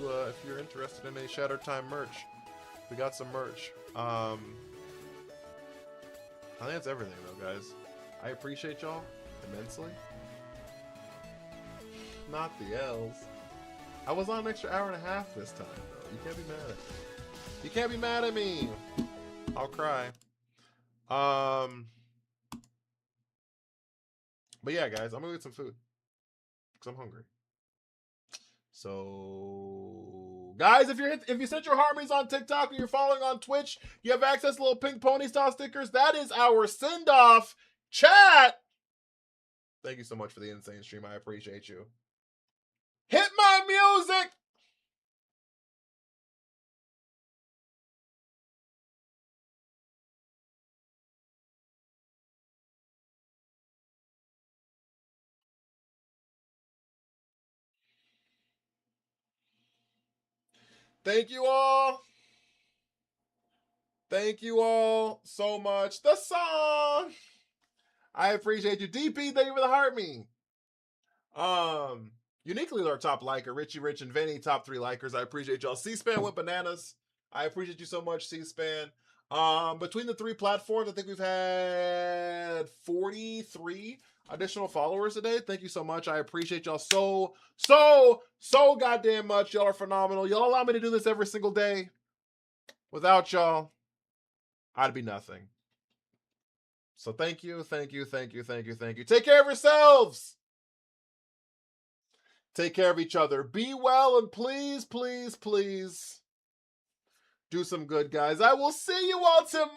If you're interested in any Shadow Time merch, we got some merch. I think that's everything though, guys. I appreciate y'all immensely. Not the L's. I was on an extra hour and a half this time though. You can't be mad at me. You can't be mad at me. I'll cry. But yeah, guys, I'm gonna get some food because I'm hungry. So, guys, if you sent your harmonies on TikTok or you're following on Twitch, you have access to little pink pony style stickers. That is our send off chat. Thank you so much for the insane stream. I appreciate you. Hit my music. Thank you all. Thank you all so much. The song. I appreciate you. DP, thank you for the heart me. Uniquely our top liker. Richie, Rich, and Vinny, top 3 likers. I appreciate y'all. C-SPAN went bananas. I appreciate you so much, C-SPAN. Between the 3 platforms, I think we've had 43 additional followers today. Thank you so much. I appreciate y'all so goddamn much. Y'all are phenomenal. Y'all allow me to do this every single day. Without y'all, I'd be nothing. So thank you. Take care of yourselves. Take care of each other. Be well, and please do some good, guys. I will see you all tomorrow.